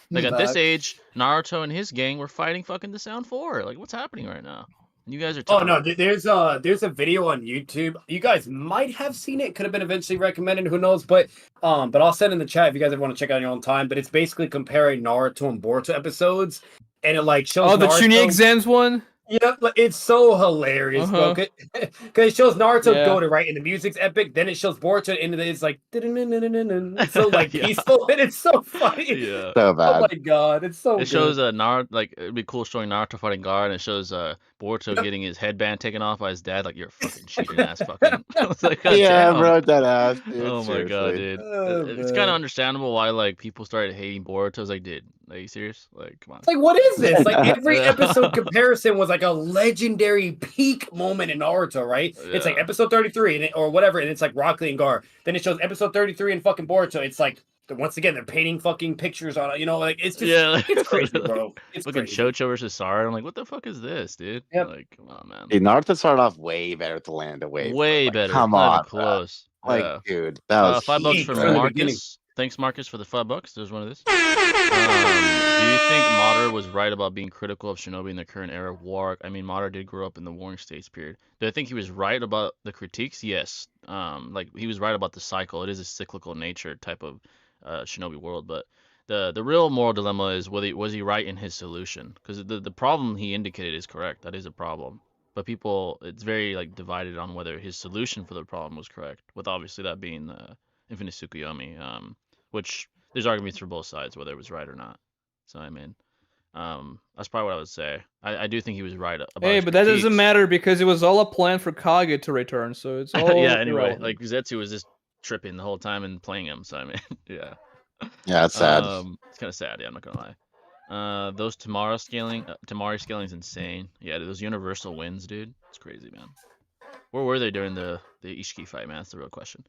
Like at this age, Naruto and his gang were fighting fucking the Sound 4. Like, what's happening right now? And you guys are. Oh no, there's a video on YouTube. You guys might have seen it. Could have been eventually recommended. Who knows? But I'll send in the chat if you guys ever want to check out on your own time. But it's basically comparing Naruto and Boruto episodes, and it like shows. Oh, the Chunin Exams one. Yeah, it's so hilarious, bro. Because it shows Naruto going right, and the music's epic. Then it shows Boruto, and it's like it's so like peaceful, and it's so funny. Yeah, so bad. Oh my god, it's so. It shows Naruto, like it'd be cool showing Naruto fighting Gar, and it shows Boruto getting his headband taken off by his dad. Like, you're a fucking cheating ass, fucking. Like, bro, that ass. Dude, oh my god, dude. It's kind of understandable why like people started hating Boruto. It's like, dude, are you serious? Like, come on. Like, what is this? Like, every episode comparison was like a legendary peak moment in Naruto, right? Yeah. It's like episode 33 or whatever, and it's like Rock Lee and Gar. Then it shows episode 33 in fucking Boruto. It's like, once again, they're painting fucking pictures on it. You know, like, it's just, it's crazy, bro. It's fucking crazy. Chocho versus Sara. I'm like, what the fuck is this, dude? Yep. Like, come on, man. Hey, Naruto started off way better with the Land of Wave. Way better. Come on, close. Like, dude, that was $5 for Marcus. Thanks, Marcus, for the $5. There's one of this. Do you think Madara was right about being critical of Shinobi in the current era of war? I mean, Madara did grow up in the Warring States period. Do I think he was right about the critiques? Yes. Like, he was right about the cycle. It is a cyclical nature type of Shinobi world. But the real moral dilemma is, was he right in his solution? Because the problem he indicated is correct. That is a problem. But people, it's very like divided on whether his solution for the problem was correct. With obviously that being Infinite Tsukuyomi. Which there's arguments for both sides whether it was right or not. So I mean, that's probably what I would say. I do think he was right about. Hey, but that doesn't matter because it was all a plan for Kage to return. So it's all yeah. Anyway, like Zetsu was just tripping the whole time and playing him. So I mean, yeah. Yeah, it's sad. It's kind of sad. Yeah, I'm not gonna lie. Those Tamari scaling is insane. Yeah, those universal wins, dude. It's crazy, man. Where were they during the Ishiki fight, man? That's the real question.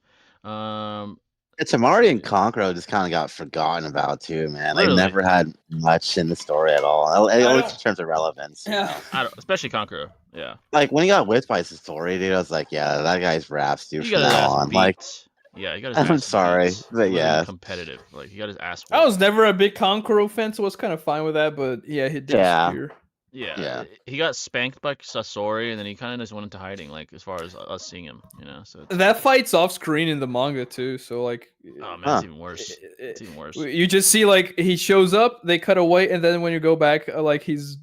Tamari and Kankuro just kind of got forgotten about too, man. They never had much in the story at all. At least in terms of relevance. Yeah, especially Kankuro. Yeah. Like when he got whipped by Satori, dude, I was like, yeah, that guy's raps, dude. From now on, like, yeah, he got his ass I'm sorry, but yeah, competitive. Like, he got his ass whipped. I was never a big Kankuro fan, so I was kind of fine with that. But yeah, he did disappear. Yeah, he got spanked by Sasori, and then he kind of just went into hiding, like, as far as us seeing him, you know. So that fight's off screen in the manga too, so like, oh man, it's even worse. It's even worse. You just see like he shows up, they cut away, and then when you go back, like he's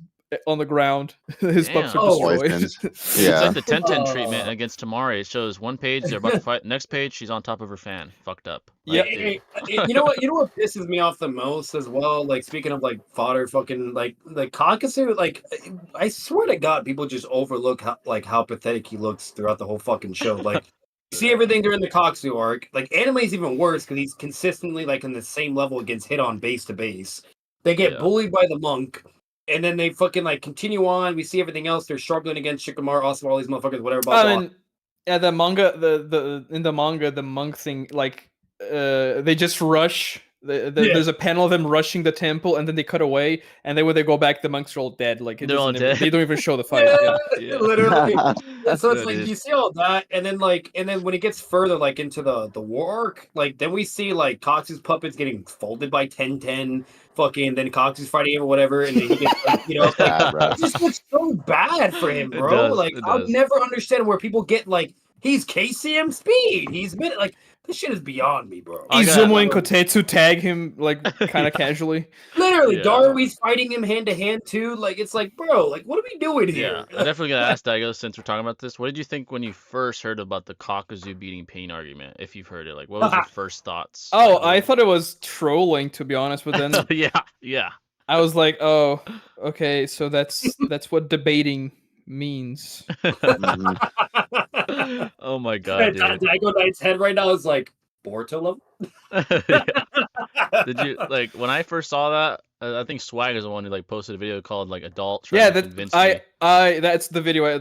on the ground, his pups are destroyed. It's like the Tenten treatment against Tamari. It shows one page they're about to fight, next page she's on top of her fan, fucked up. Like, you know what pisses me off the most as well. Like, speaking of like fodder, fucking like Kakase, like I swear to God, people just overlook how pathetic he looks throughout the whole fucking show. Like, you see everything during the Kakase arc. Like, anime's even worse because he's consistently like in the same level, gets hit on base to base. They get bullied by the monk. And then they fucking like continue on. We see everything else. They're struggling against Shikamaru, also all these motherfuckers, whatever. Blah, I mean, Yeah, the manga, in the manga, the monk thing, like, they just rush. There's a panel of them rushing the temple, and then they cut away, and then when they go back, the monks are all dead. Like, They're all dead. They don't even show the fight. Yeah. Literally. So it's That like is. you see all that, and then when it gets further like into the war arc, like then we see like Cox's puppets getting folded by 1010, fucking then Cox's fighting him or whatever, and then he gets like, it's like it just looks so bad for him, bro. I'll never understand where people get like he's KCM speed. He's been like this shit is beyond me, bro. Izumo and Kotetsu tag him like kind of casually. Literally, Darwin's fighting him hand to hand too. Like it's like, bro, like what are we doing here? Yeah, I'm definitely gonna ask Daigo since we're talking about this. What did you think when you first heard about the Kakuzu beating Pain argument? If you've heard it, like, what was your first thoughts? Oh, I thought it was trolling, to be honest. But then, yeah, I was like, oh, okay, so that's what debating means. Oh my god, dude. Daigo Knight's head right now is like Boruto level. Did you like when I first saw that? I think Swag is the one who like posted a video called like adult. Yeah, that's the video I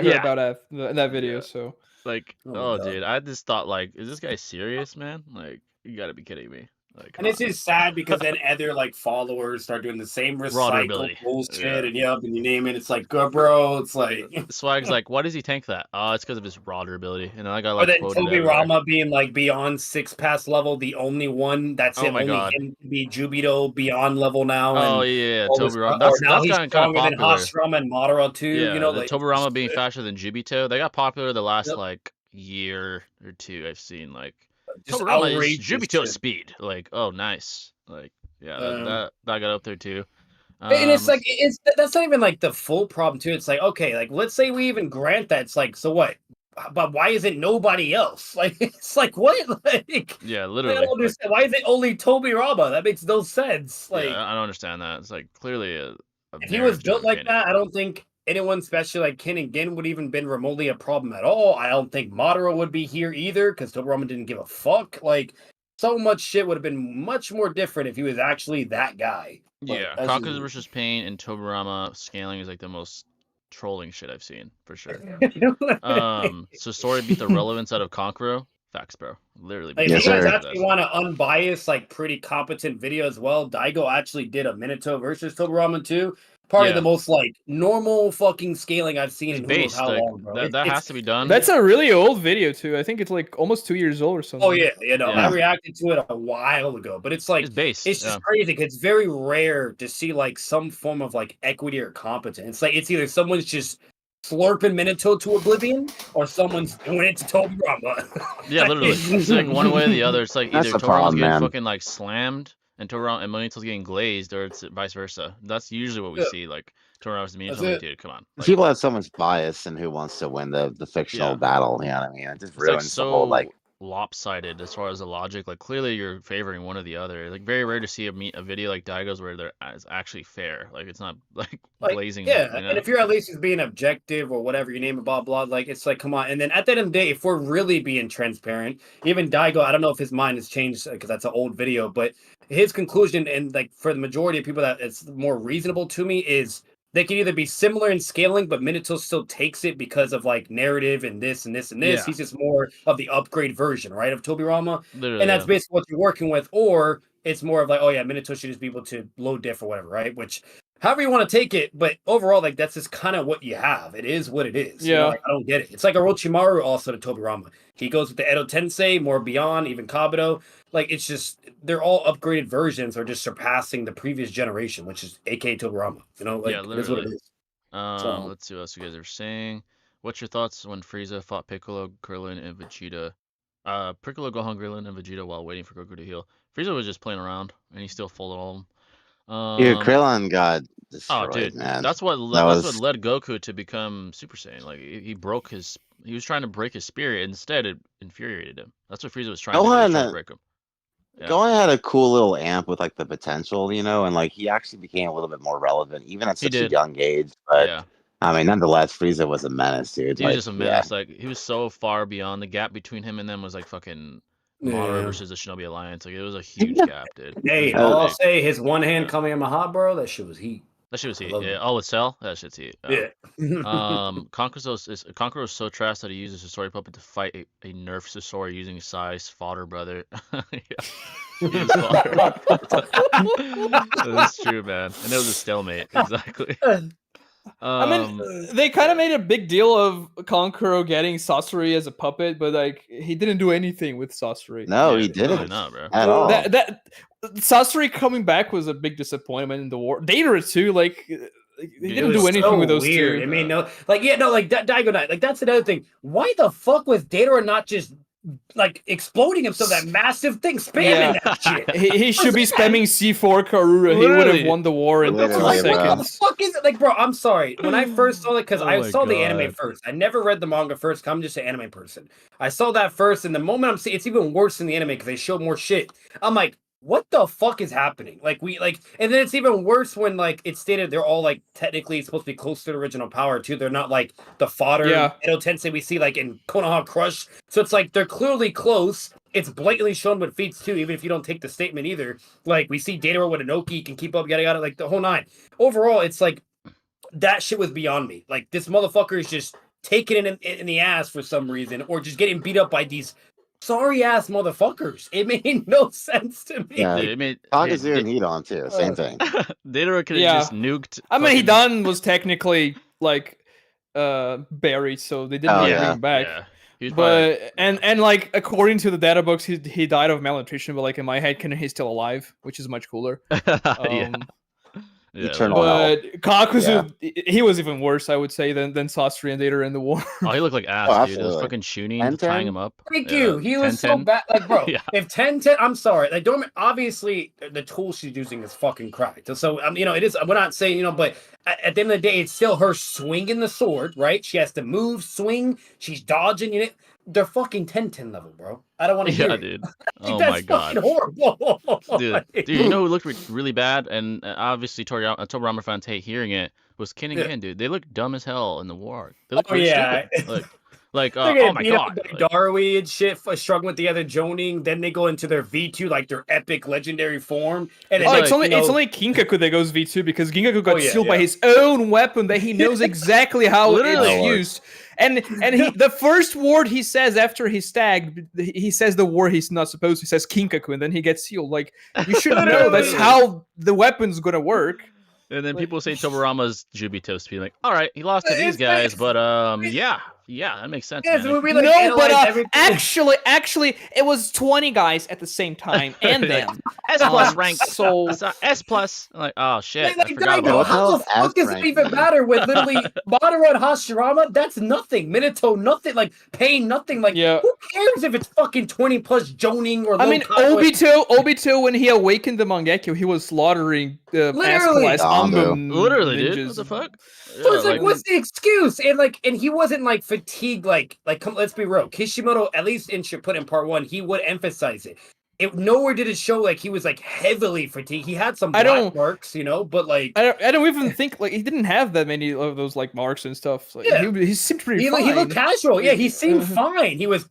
heard about that video. Yeah. So like, dude, I just thought like, is this guy serious, man? Like, you gotta be kidding me. Like, and it's just sad because then other like followers start doing the same recycled bullshit, and and you name it, it's like, go, bro. It's like Swag's like, why does he tank that? Oh, it's because of his raw durability. And I got like, or then Toby Rama being like beyond 6 pass level, the only one that's him to be Jubito beyond level now. Oh yeah, Toby Rama. That's kind of popular. Than Hashirama and Madara too. Yeah, you know, the Toby Rama being faster than Jubito. They got popular the last like year or two. I've seen like. Just Jubito speed, like, oh nice, like that got up there too. And it's like that's not even like the full problem too. It's like, okay, like let's say we even grant that, it's like, so what? But why is it nobody else? Like it's like what? Like literally. I don't understand. Why is it only Toby Rama? That makes no sense. Like I don't understand that. It's like clearly if he was built like that, I don't think anyone, especially like Ken and Gin, would even been remotely a problem at all. I don't think Madara would be here either because Tobirama didn't give a fuck. Like, so much shit would have been much more different if he was actually that guy. Yeah, Kakuzu versus Pain and Tobirama scaling is like the most trolling shit I've seen for sure. So Sori beat the relevance out of Kankuro. Facts, bro. Literally. Like, if you guys actually want an unbiased, like pretty competent video as well, Daigo actually did a Minato versus Tobirama too. Probably the most like normal fucking scaling I've seen in who knows how long, bro. That has to be done. That's a really old video too. I think it's like almost 2 years old or something. Oh yeah, I reacted to it a while ago, but it's like it's just crazy because it's very rare to see like some form of like equity or competence. It's like it's either someone's just slurping Minato to oblivion or someone's doing it to Tobirama. Yeah, literally. It's like one way or the other. It's like either Tobirama's getting fucking like slammed and Minato's getting glazed, or it's vice versa. That's usually what we see. Like Minato's like, dude, come on. Like, people have so much bias in who wants to win the fictional battle. You know what I mean? It just ruins the whole like lopsided as far as the logic. Like clearly you're favoring one or the other. Like very rare to see a video like Daigo's where they're actually fair. Like it's not like blazing. Yeah, and if you're at least just being objective or whatever you name it, blah blah. Like it's like, come on. And then at the end of the day, if we're really being transparent, even Daigo, I don't know if his mind has changed because that's an old video, but his conclusion, and like for the majority of people that it's more reasonable to me, is they can either be similar in scaling, but Minato still takes it because of like narrative and this and this and this. Yeah. He's just more of the upgrade version, right, of Tobirama. And that's basically what you're working with. Or it's more of like, oh yeah, Minato should just be able to low diff or whatever, right? Which, however you want to take it, but overall, like that's just kind of what you have. It is what it is. Yeah, you know, like, I don't get it. It's like Orochimaru also to Tobirama. He goes with the Edo Tensei, more beyond, even Kabuto. Like it's just they're all upgraded versions or just surpassing the previous generation, which is aka Tobirama. You know, like that's what it is. Let's see what else you guys are saying. What's your thoughts when Frieza fought Piccolo, Krillin, and Vegeta? Piccolo, Gohan, Krillin, and Vegeta while waiting for Goku to heal. Frieza was just playing around, and he still folded all of them. Dude, Krillin got destroyed, dude, man. That's what led Goku to become Super Saiyan. Like he was trying to break his spirit. Instead, it infuriated him. That's what Frieza was trying to break him. Yeah. Gohan had a cool little amp with like the potential, you know, and like he actually became a little bit more relevant even at such a young age. But I mean, nonetheless, Frieza was a menace, dude. He was just a menace. Like he was so far beyond. The gap between him and them was like fucking Madara versus the Shinobi Alliance. Like it was a huge gap, dude. Hey, all I'll say, his one hand Kamehameha, bro, that shit was heat. That shit was heat. Yeah. Oh, with Cell? That shit's heat. Yeah. Conqueror is so trash that he uses Sasori puppet to fight a nerf Sasori using Sai's fodder brother. He's fodder. That's true, man. And it was a stalemate. Exactly. I mean, they kind of made a big deal of Kankuro getting Sasori as a puppet, but like he didn't do anything with Sasori. No, he didn't not, bro. at all. That Sasori coming back was a big disappointment in the war. Data too, like he didn't do anything with those two. I mean, Daigo Knight, like that's another thing. Why the fuck was Data not just like exploding himself, that massive thing, spamming that shit? He should be spamming C4 Karura. He would have won the war in 2 seconds. What the fuck is it? Like, bro, I'm sorry. When I first saw it, because I saw the anime first. I never read the manga first, because I'm just an anime person. I saw that first, and the moment I'm seeing it's even worse in the anime because they show more shit. I'm like, what the fuck is happening? And then it's even worse when like it's stated they're all like technically supposed to be close to the original power too. They're not like the fodder Edo Tensei we see like in Konoha Crush. So it's like they're clearly close. It's blatantly shown with feats too, even if you don't take the statement either. Like we see Dataro with Inoki can keep up, yada yada, like the whole nine. Overall, it's like that shit was beyond me. Like this motherfucker is just taking it in the ass for some reason, or just getting beat up by these sorry ass motherfuckers. It made no sense to me. Yeah, it made Hokage and Hedon too. Same thing. Dataro could have just nuked. I mean, Hedon was technically like buried, so they didn't bring him back. Yeah. But and like according to the data books, he died of malnutrition. But like in my head, he's still alive, which is much cooler. But Kakuzu, he was even worse, I would say, than Sasori and Dataro in the war. Oh, he looked like ass, dude. It was fucking Chunin tying him up. Thank you. He was so bad. Like, bro, if 10-10, I'm sorry. Like, don't obviously the tool she's using is fucking cracked. So, it is. We're not saying, but at the end of the day, it's still her swinging the sword, right? She has to move, swing. She's dodging. They're fucking 10-10 level, bro. I don't want to hear it. Dude. Oh my god. That's horrible. Dude, you know who looked really bad, and obviously Toriyama fans hate hearing it, was Kin and Kin, dude. They look dumb as hell in the war. They look stupid. Oh my god. Darui and shit struggling with the other Jonin. Then they go into their V2, like their epic legendary form. And it's only Kinkaku that goes V2 because Kinkaku got sealed by his own weapon that he knows exactly how it's used. And the first word he says after he's tagged, he says the word he's not supposed to. He says Kinkaku, and then he gets sealed. Like, you should know that's how the weapon's gonna work. And then people say Tobarama's Jubito to be like, all right, he lost to these guys, but yeah, that makes sense. Yeah, so but actually, it was 20 guys at the same time, and then S plus ranked. So S plus. I'm like, oh shit, I forgot about how the fuck does it even matter with literally Madara and Hashirama? That's nothing. Minato, nothing. Like Pain, nothing. Like who cares if it's fucking 20 plus Jonin or? I mean, Obito, when he awakened the Mangekyo, he was slaughtering S-class Anbun. Literally, dude. What the fuck? So it's like, what's the excuse? And he wasn't like fatigued. Like, come, let's be real. Kishimoto, at least in Shippuden in part 1, he would emphasize it. Nowhere did it show like he was like heavily fatigued. He had some black marks, but like I don't even think like he didn't have that many of those like marks and stuff. Like, he seemed pretty fine. He looked casual. Yeah, he seemed fine. He was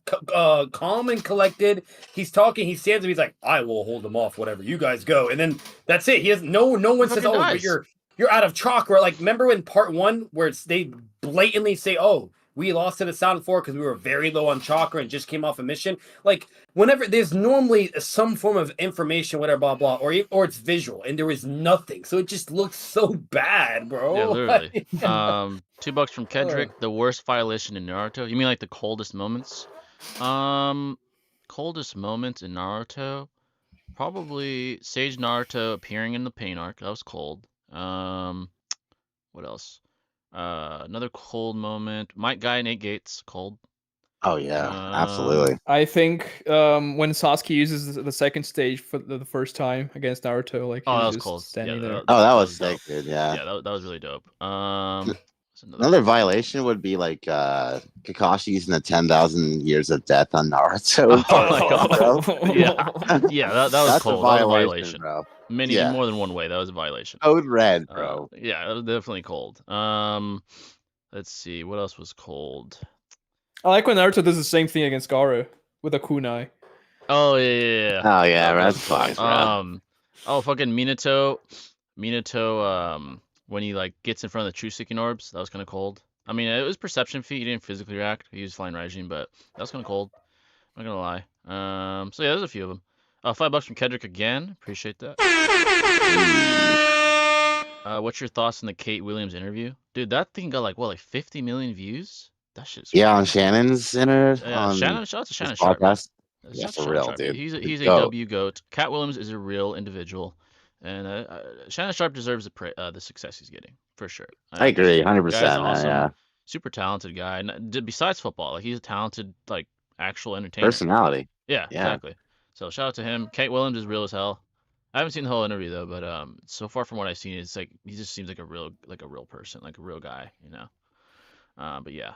calm and collected. He's talking. He stands up. He's like, I will hold them off. Whatever, you guys go. And then that's it. He has no one says, oh, but you're out of chakra. Like remember in part 1 where they blatantly say, oh, we lost to the Sound 4 because we were very low on chakra and just came off a mission. Like, whenever there's normally some form of information, whatever, blah, blah, or it's visual, and there was nothing. So it just looks so bad, bro. Yeah, literally. $2 from Kedrick. The worst violation in Naruto. You mean like the coldest moments? Coldest moments in Naruto? Probably Sage Naruto appearing in the Pain arc. That was cold. What else? Another cold moment. Might Guy and 8 Gates, cold. Oh yeah, absolutely. I think when Sasuke uses the second stage for the first time against Naruto, like that was cold. Standing there. That was sick, dude. Yeah. Yeah, that was really dope. Another violation would be like Kakashi using the 10,000 years of death on Naruto. Oh my god. Yeah, that was That's cold. A That was a violation. Bro. More than one way. That was a violation. Code red, bro. Yeah, that was definitely cold. Let's see. What else was cold? I like when Naruto does the same thing against Gaara with a kunai. Oh yeah. Oh yeah, that's fine. Fucking Minato when he like gets in front of the true seeking orbs. That was kind of cold. I mean, it was perception feat. He didn't physically react. He was flying Raijin, but that was kind of cold. I'm not gonna lie. So yeah, there's a few of them. $5 from Kedrick again. Appreciate that. What's your thoughts on the Kate Williams interview? Dude, that thing got like 50 million views? That shit's crazy. Yeah, on Shannon's internet. Yeah, shout out to Shannon Sharp. Yeah, for real, dude. He's a W goat. Cat Williams is a real individual, and Shannon Sharp deserves the success he's getting for sure. I agree, 100%. Awesome, yeah, super talented guy. And besides football, like he's a talented like actual entertainer. Personality. Yeah, exactly. So shout out to him. Kate Williams is real as hell. I haven't seen the whole interview though, but so far from what I've seen, it's like he just seems like a real person, like a real guy, you know. But yeah.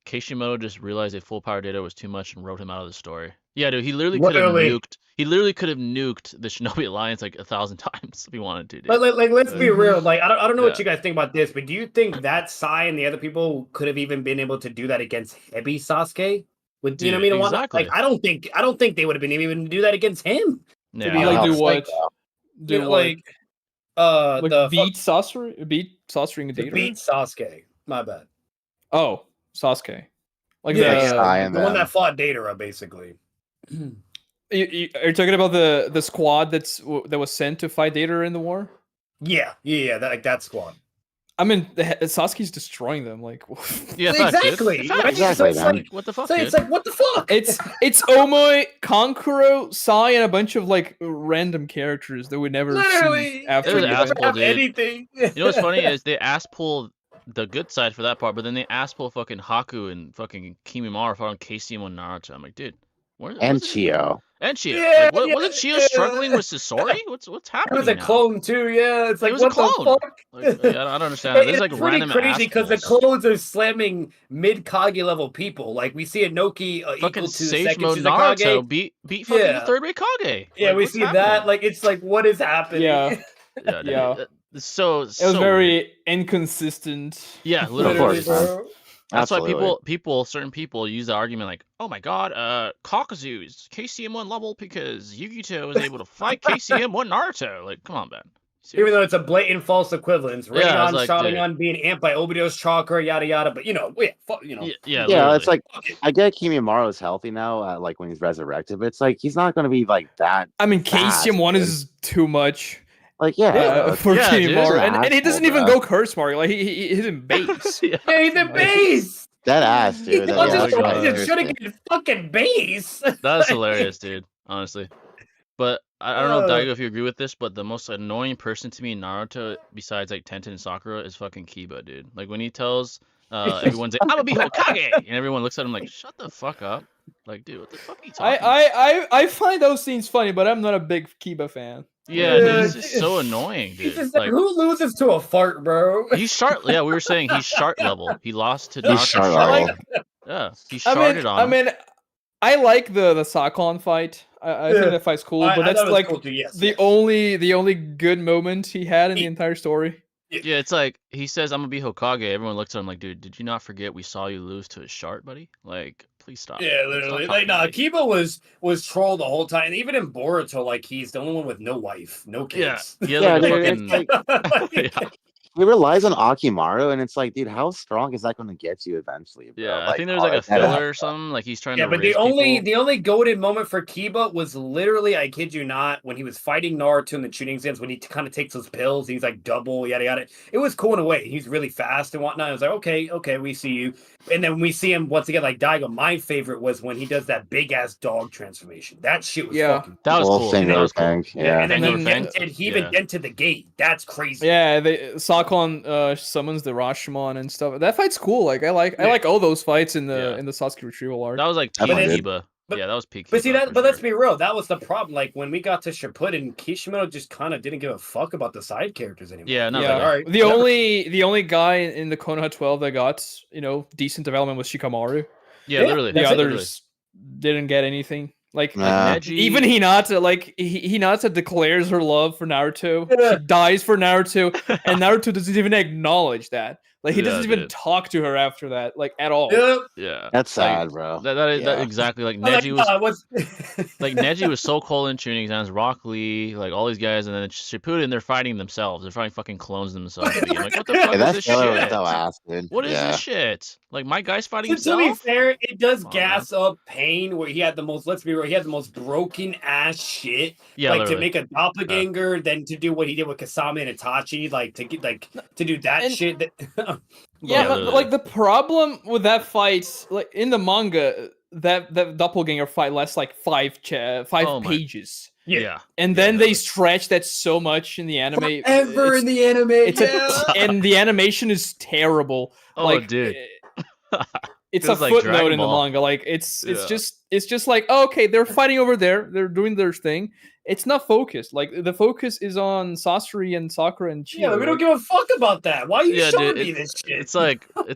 Kishimoto just realized a full power data was too much and wrote him out of the story. Yeah, dude, he literally could have nuked. He literally could have nuked the Shinobi Alliance like 1,000 times if he wanted to. Dude. But like, let's be real. Like, I don't know what you guys think about this, but do you think that Sai and the other people could have even been able to do that against Hebi Sasuke? With you know what I mean? Exactly. Like, I don't think they would have been able to do that against him. Yeah. To be like, do what? Do like beat Sasuke? Beat Sasuke data? Beat Sasuke. My bad. Oh, Sasuke. Like the one that fought Datara, basically. Are you talking about the squad that was sent to fight Datara in the war? Yeah, that squad. I mean, Sasuke's destroying them. Like, yeah, exactly. Exactly. So like, what the fuck? So it's like, what the fuck? It's Omoi, Kankuro, Sai, and a bunch of like random characters that we never see after anything. You know what's funny is they ass pull the good side for that part, but then they ass pull fucking Haku and fucking Kimimaro for on KCM on Naruto. I'm like, dude, and Chio. And Chio. Yeah, like, wasn't Chio struggling with Sasori? What's happening? It was a clone too. Yeah, it's like, what the fuck? Like, I don't understand. It's like pretty crazy because the clones are slamming mid Kage level people. Like we see Inoki fucking equal to Sage second Mode Shizukage. Naruto beat fucking the third rate Kage. Yeah, we see that. Like it's like, what is happening? Yeah, yeah. So it was very inconsistent. Yeah, literally. Bro. That's why certain people use the argument like, oh my god, Kakazu is KCM1 level because Yugito was able to fight KCM1 Naruto. Like, come on, man. Seriously. Even though it's a blatant false equivalence. Rayon, Sharingan being amped by Obito's chakra, yada yada. But yeah, it's like I get Kimimaro healthy now, like when he's resurrected, but it's like he's not going to be like that. I mean, KCM1 is too much. Like for Kimimaro, and he doesn't even go curse mark. Like he's in base. He's in base. That ass, dude. He should have get fucking base. That's hilarious, dude. Honestly, but I don't know, Daigo, if you agree with this, but the most annoying person to me in Naruto, besides like Tenten and Sakura, is fucking Kiba, dude. Like when he tells everyone's like, "I'm gonna be Hokage," and everyone looks at him like, "Shut the fuck up!" Like, dude, what the fuck are you talking about? I find those scenes funny, but I'm not a big Kiba fan. Yeah, dude, he's just so annoying, dude. He's just like, who loses to a fart, bro? He's shart. Yeah, we were saying he's shart level. He lost to Naruto shart level. Yeah, he sharted on him. I mean, I like the Sakon fight. I think that fight's cool, but that's like cool too, the only good moment he had in the entire story. Yeah, it's like he says, "I'm gonna be Hokage." Everyone looks at him like, "Dude, did you not forget we saw you lose to a shart, buddy? Like, please stop." Yeah, literally. Like, nah, Kiba was trolled the whole time. And even in Boruto, like he's the only one with no wife, no kids. Yeah, fucking... He relies on Akimaru, and it's like, dude, how strong is that going to get you eventually? Bro? Yeah, like, I think there's like a filler or something. Like he's trying to. Yeah, but the only goated moment for Kiba was literally, I kid you not, when he was fighting Naruto in the tuning exams, when he kind of takes those pills, he's like double, yada yada. It was cool in a way. He's really fast and whatnot. I was like, okay, we see you. And then we see him once again, like Daigo. My favorite was when he does that big ass dog transformation. That shit was fucking. That was cool. That was cool. Yeah, and then he even dented the gate. That's crazy. Yeah, Sakon summons the Rashomon and stuff. That fight's cool. Like I like all those fights in the Sasuke retrieval arc. That was like peak Kiba. That was peak. But see that. But let's be real. That was the problem. Like when we got to Shippuden, Kishimoto just kind of didn't give a fuck about the side characters anymore. Yeah, no. All right. The only guy in the Konoha 12 that got decent development was Shikamaru. Yeah, literally. The others didn't get anything. Like even Hinata, like Hinata declares her love for Naruto. She dies for Naruto, and Naruto doesn't even acknowledge that. Like he doesn't even talk to her after that, like at all. Yeah, that's sad, bro. That exactly like Neji was like Neji was so cold in tuning exams. Rock Lee, like all these guys, and then Shippuden, they're fighting themselves. They're fighting fucking clones themselves. Like what the fuck is this shit? Was so ass, dude. What is this shit? Like my guy's fighting himself. To be fair, it does gas up Pain, where he had the most. Let's be real, he had the most broken ass shit. Yeah, like literally. to make a doppelganger, then to do what he did with Kasame and Itachi, like to get to do that shit. Yeah, but like the problem with that fight, like in the manga, that doppelganger fight lasts like five pages. Yeah. And then they stretch that so much in the anime. Forever in the anime. And the animation is terrible. Oh, like, dude. It's a footnote in the manga. Like it's just like, oh, okay, they're fighting over there. They're doing their thing. It's not focused. Like the focus is on Sasori and Sakura and Chie. Yeah, we don't give a fuck about that. Why are you showing me this shit? It's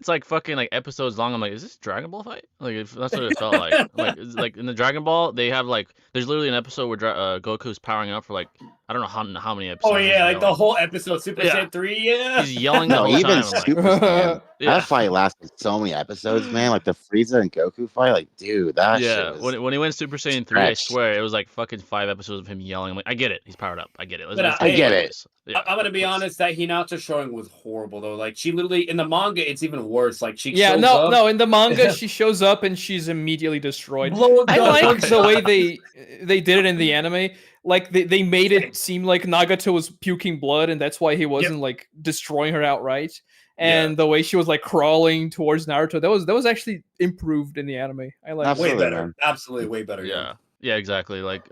like fucking like episodes long. I'm like, is this Dragon Ball fight? Like that's what it felt like. Like in the Dragon Ball, they have like there's literally an episode where Goku's powering up for like I don't know how many episodes. Oh yeah, like the whole episode, Super Saiyan 3. Yeah, he's yelling the whole time. Super Saiyan. That fight lasted so many episodes, man. Like the Frieza and Goku fight, like dude, that shit was when he went Super Saiyan 3, I swear it was like fucking 5 episodes of him yelling. I'm like, I get it, he's powered up. I get it. I get it. Yeah, I'm gonna be honest. That Hinata showing was horrible though. Like she literally in the manga, it's even worse. Like she no. In the manga, she shows up and she's immediately destroyed. I like the way they did it in the anime. Like they made it seem like Nagato was puking blood, and that's why he wasn't like destroying her outright. And the way she was like crawling towards Naruto, that was actually improved in the anime. I like way better, absolutely way better. Yeah, exactly. Like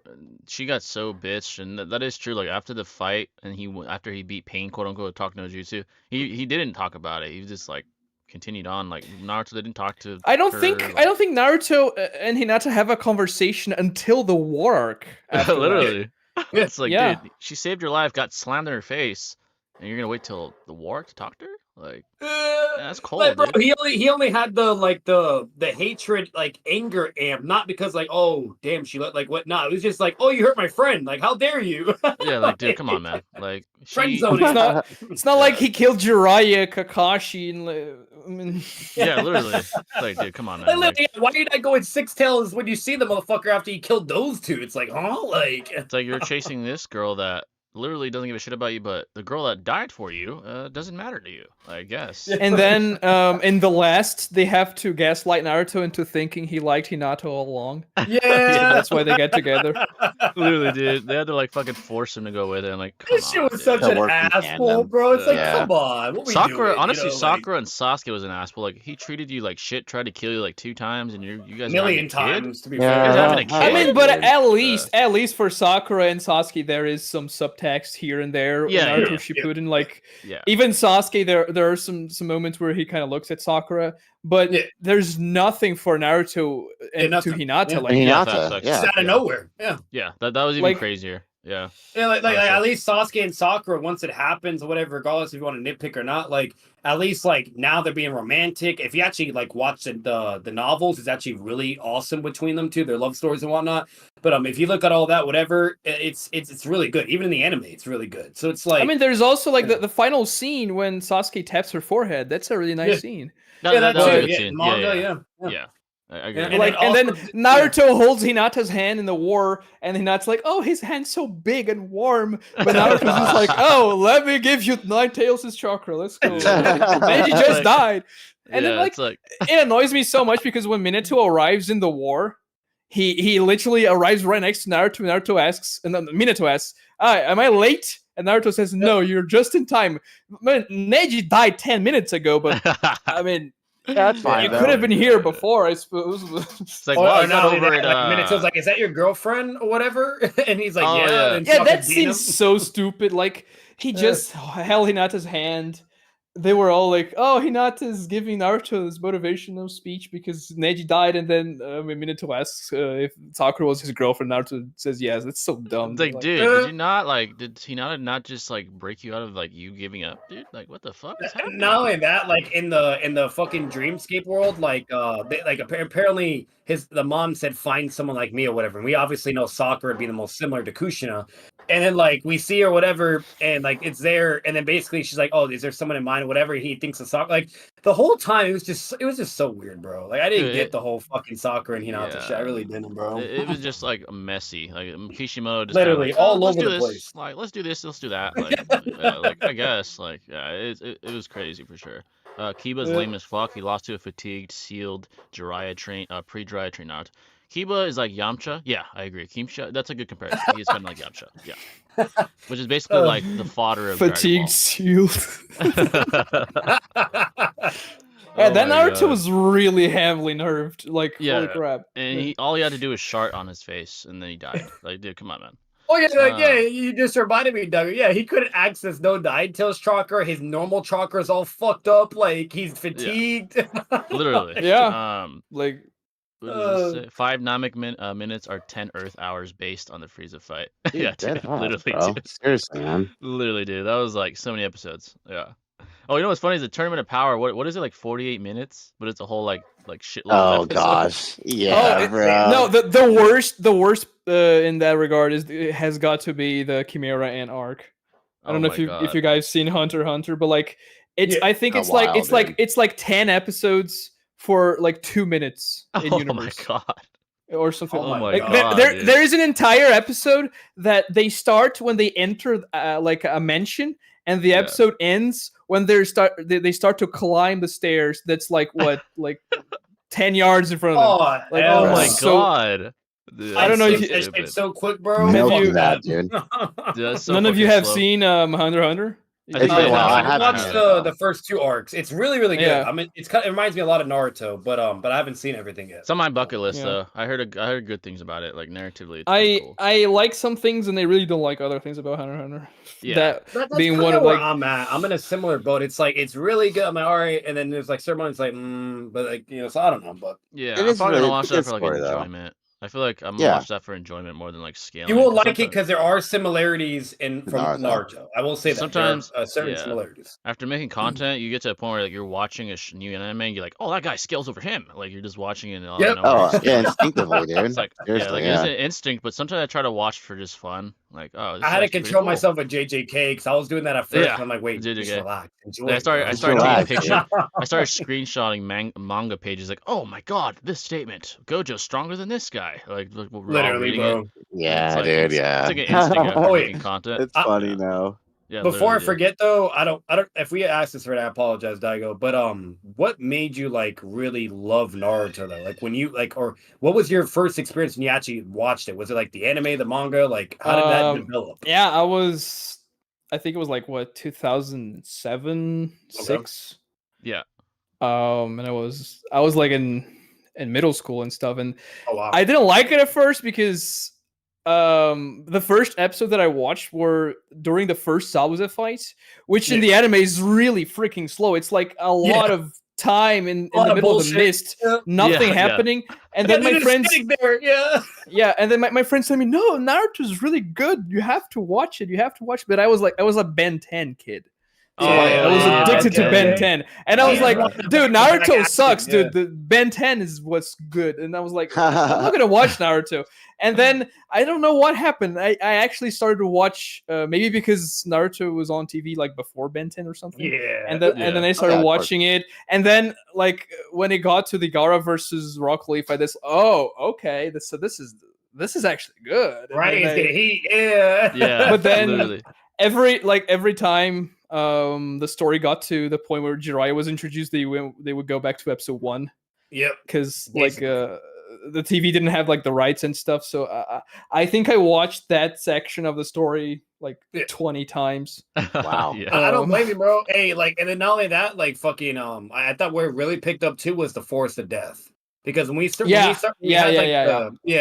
she got so bitched, and that is true. Like after the fight, and after he beat Pain, quote unquote, talk no jutsu, he didn't talk about it. He was just like continued on. Like Naruto didn't talk to. I don't think Naruto and Hinata have a conversation until the war arc. Literally, it's like, dude, she saved your life, got slammed in her face, and you're gonna wait till the war to talk to her? Like that's cold. Like, bro, dude. he only had the hatred, like anger amp, not because like, oh damn, she like what? Nah, it was just like, oh, you hurt my friend. Like, how dare you? Yeah, like dude, come on, man. Like friend zone. It's not like he killed Jiraiya, Kakashi, and yeah, literally. Like, dude, come on, man. Like, why did I go in Six Tails when you see the motherfucker after he killed those two? It's like, huh? Like, it's like you're chasing this girl that literally doesn't give a shit about you, but the girl that died for you doesn't matter to you, I guess. And then in the last, they have to gaslight Naruto into thinking he liked Hinata all along. Yeah, that's why they get together. Literally, dude, they had to like fucking force him to go with it. And like, this shit was such an asshole, bro. It's like, come on, what we Sakura, doing? honestly, Sakura and Sasuke was an asshole. Like he treated you like shit, tried to kill you like 2 times, and you guys million times to be fair. fair. I mean, but at least for Sakura and Sasuke, there is some subtext here and there. Naruto Shippuden, like even Sasuke, there are some moments where he kind of looks at Sakura, but there's nothing for Naruto and to Hinata. Like Hinata, just out of nowhere. Yeah, that was even crazier. Yeah, like at least Sasuke and Sakura, once it happens or whatever, regardless if you want to nitpick or not, like at least like now they're being romantic. If you actually like watch the novels, it's actually really awesome between them two, their love stories and whatnot. But if you look at all that, whatever, it's really good. Even in the anime, it's really good. So it's like, I mean, there's also like the final scene when Sasuke taps her forehead. That's a really nice scene. That's a good scene. Manga, yeah. I agree. And then Naruto holds Hinata's hand in the war, and Hinata's like, "Oh, his hand's so big and warm." But Naruto's just like, "Oh, let me give you 9 Tails' chakra. Let's go." Neji just died, and then like it annoys me so much because when Minato arrives in the war, he literally arrives right next to Naruto. Naruto asks, and then Minato asks, "Am I late?" And Naruto says, "No, you're just in time." Man, Neji died 10 minutes ago, but I mean. That's fine. You could have been here before, I suppose. It's like, well, not over it. Minato's like, "Is that your girlfriend or whatever?" And he's like, "Yeah." That seems so stupid. Like he just held Hinata's hand. They were all like, "Oh, Hinata's giving Naruto this motivational speech because Neji died," and then Minato asks if Sakura was his girlfriend. Naruto says yes. That's so dumb. Like, dude, did Hinata not just like break you out of like you giving up, dude? Like, what the fuck is happening? Not only that, like in the fucking Dreamscape world, like apparently the mom said find someone like me or whatever, and we obviously know Sakura would be the most similar to Kushina. And then like we see her whatever, and like it's there, and then basically she's like, "Oh, is there someone in mind?" mind, whatever he thinks of soccer. Like the whole time, it was just so weird, bro. Like I didn't get the whole fucking soccer and Hinata shit. I really didn't, bro. It was just like messy. Like Kishimoto just literally kind of like, all over the place. Like let's do this, let's do that. Like like I guess like it was crazy for sure. Kiba's lame as fuck. He lost to a fatigued, sealed Jiraiya pre-Jiraiya train out. Kiba is like Yamcha. Yeah, I agree. Kimcha, that's a good comparison. He's kind of like Yamcha. Yeah. Which is basically like the fodder of fatigued, sealed. Yeah, that Naruto was really heavily nerfed. Like, holy crap. And all he had to do was shart on his face, and then he died. Like, dude, come on, man. Oh yeah, you just reminded me, Doug. Yeah, he couldn't access no Ninetales chakra. His normal chakra is all fucked up. Like he's fatigued. Yeah. Literally. Yeah. Like 5 Namek minutes are 10 Earth hours based on the Frieza fight. Dude, yeah, dude, literally, dude. Seriously, man. Literally, dude. That was like so many episodes. Yeah. Oh, you know what's funny is the Tournament of Power. What is it, like 48 minutes? But it's a whole like shitload. Oh of gosh, yeah, bro. No, the worst in that regard it has got to be the Chimera Ant arc. I don't know if you guys seen Hunter x Hunter, but like I think it's like 10 episodes for like 2 minutes in universe. Oh my god. Or something. Oh my god. There is an entire episode that they start when they enter like a mansion, and the episode ends when they start to climb the stairs. That's like what, like 10 yards in front of them. Like, oh my god. Dude, I don't know if it's so quick, bro. None of you have seen Hunter x Hunter? I watched the first 2 arcs. It's really good. Yeah. I mean, it reminds me a lot of Naruto, but I haven't seen everything yet. It's on my bucket list though. I heard good things about it, like narratively. I like some things, and they really don't like other things about Hunter x Hunter. Yeah, that's being one of like I'm at. I'm in a similar boat. It's like it's really good. I'm like, all right, and then there's like certain ones like, but like so I don't know, but yeah, I'm probably gonna watch that for like enjoyment. I feel like I'm gonna watch that for enjoyment more than like scaling. You will like it because there are similarities from Naruto. I will say that sometimes there are certain similarities. After making content, you get to a point where like you're watching a new anime, and you're like, oh, that guy scales over him. Like you're just watching it. Instinctively, dude. It's like it's an instinct, but sometimes I try to watch for just fun. Like, oh, I had to control myself with JJK because I was doing that at first. And I'm like, wait, just relax. I started taking pictures. I started screenshotting manga pages. Like, oh my god, this statement, Gojo's stronger than this guy. Like literally, bro. Yeah, like, dude. It's like an instinct after making content. It's funny now. Yeah, before I forget though, I don't. If we asked this already, I apologize, Daigo. But what made you like really love Naruto though? Like when you or what was your first experience when you actually watched it? Was it like the anime, the manga? Like how did that develop? Yeah, I think it was like what 2007, 6. Yeah. And I was like in middle school and stuff, and I didn't like it at first because the first episode that I watched were during the first Zabuza fight, which in the anime is really freaking slow. It's like a lot of time in the middle of the mist, nothing happening, and then my friends and then my friends told me, no, Naruto's really good, you have to watch it, but I was a Ben 10 kid. So I was addicted to Ben 10, and I was like, dude, Naruto sucks, dude. The Ben 10 is what's good, and I was like, I'm not gonna watch Naruto. And then I don't know what happened. I actually started to watch, maybe because Naruto was on TV like before Ben 10 or something. Yeah. And then I started watching it, and then like when it got to the Gaara versus Rock Lee fight, this is actually good. Right, it's gonna heat. Yeah. But then every time the story got to the point where Jiraiya was introduced, they would go back to episode 1. Yep. Because like the TV didn't have like the rights and stuff, so I think I watched that section of the story like 20 times. Wow. I don't blame you, bro. Hey, like, and then not only that, like fucking I thought where it really picked up too was the Forest of Death. Because when we started,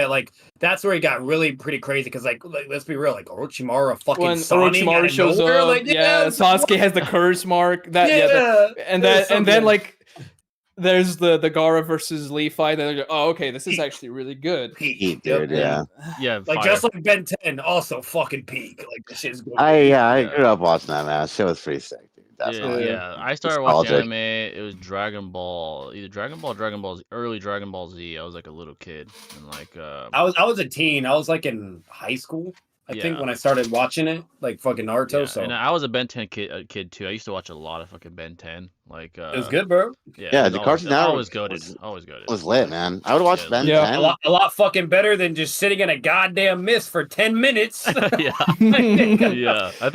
like that's where it got really pretty crazy. Because like let's be real, like Orochimaru fucking when Orochimaru shows up, like, Sasuke has the curse mark. And then like there's the Gaara versus Lee fight. And okay, this is actually really good. Peak, dude, yeah, like just like Ben 10, also fucking peak. Like this shit's good. I grew up watching that, man. Shit was pretty sick. Yeah. I started watching anime. It was Dragon Ball, either Dragon Ball, early Dragon Ball Z. I was like a little kid, and like I was a teen. I was like in high school. I think when I started watching it, like fucking Naruto. So and I was a Ben 10 kid too. I used to watch a lot of fucking Ben 10. Like it was good, bro. Yeah, the Cartoon Network always goated. Was lit, man. I would watch Ben 10. A lot fucking better than just sitting in a goddamn mist for 10 minutes. Yeah. I think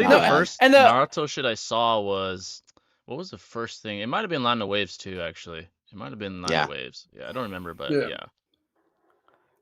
the first Naruto shit I saw was, what was the first thing? It might have been Line of Waves too, actually. It might have been Line of Waves. Yeah, I don't remember, but yeah.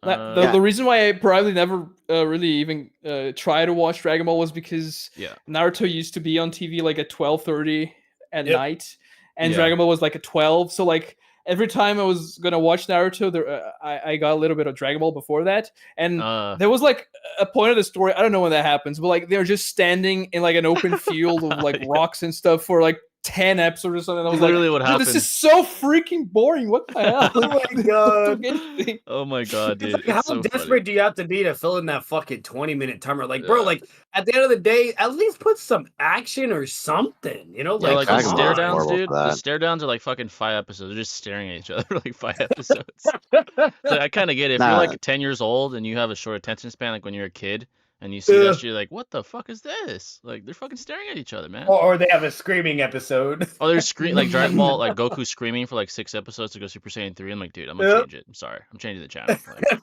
The reason why I probably never really even try to watch Dragon Ball was because Naruto used to be on TV like at 12:30 at night, and Dragon Ball was like at 12. So like every time I was gonna watch Naruto, I got a little bit of Dragon Ball before that, and there was like a point of the story. I don't know when that happens, but like they're just standing in like an open field of like rocks and stuff for like 10 episodes or something. I was literally like, what happened. This is so freaking boring. What the hell? Oh my god. Oh my god, dude. Like, how so desperate funny. Do you have to be to fill in that fucking 20-minute timer? Like, bro, like at the end of the day, at least put some action or something, you know? Like the stare downs, dude. The stare downs are like fucking 5 episodes. They're just staring at each other for like 5 episodes. So I kind of get it. If you're like 10 years old and you have a short attention span, like when you're a kid, and you see that shit, you're like, what the fuck is this? Like, they're fucking staring at each other, man. Or they have a screaming episode. Oh, they're like Dragon Ball, like Goku screaming for like 6 episodes to go Super Saiyan 3. I'm like, dude, I'm gonna change it. I'm sorry. I'm changing the channel.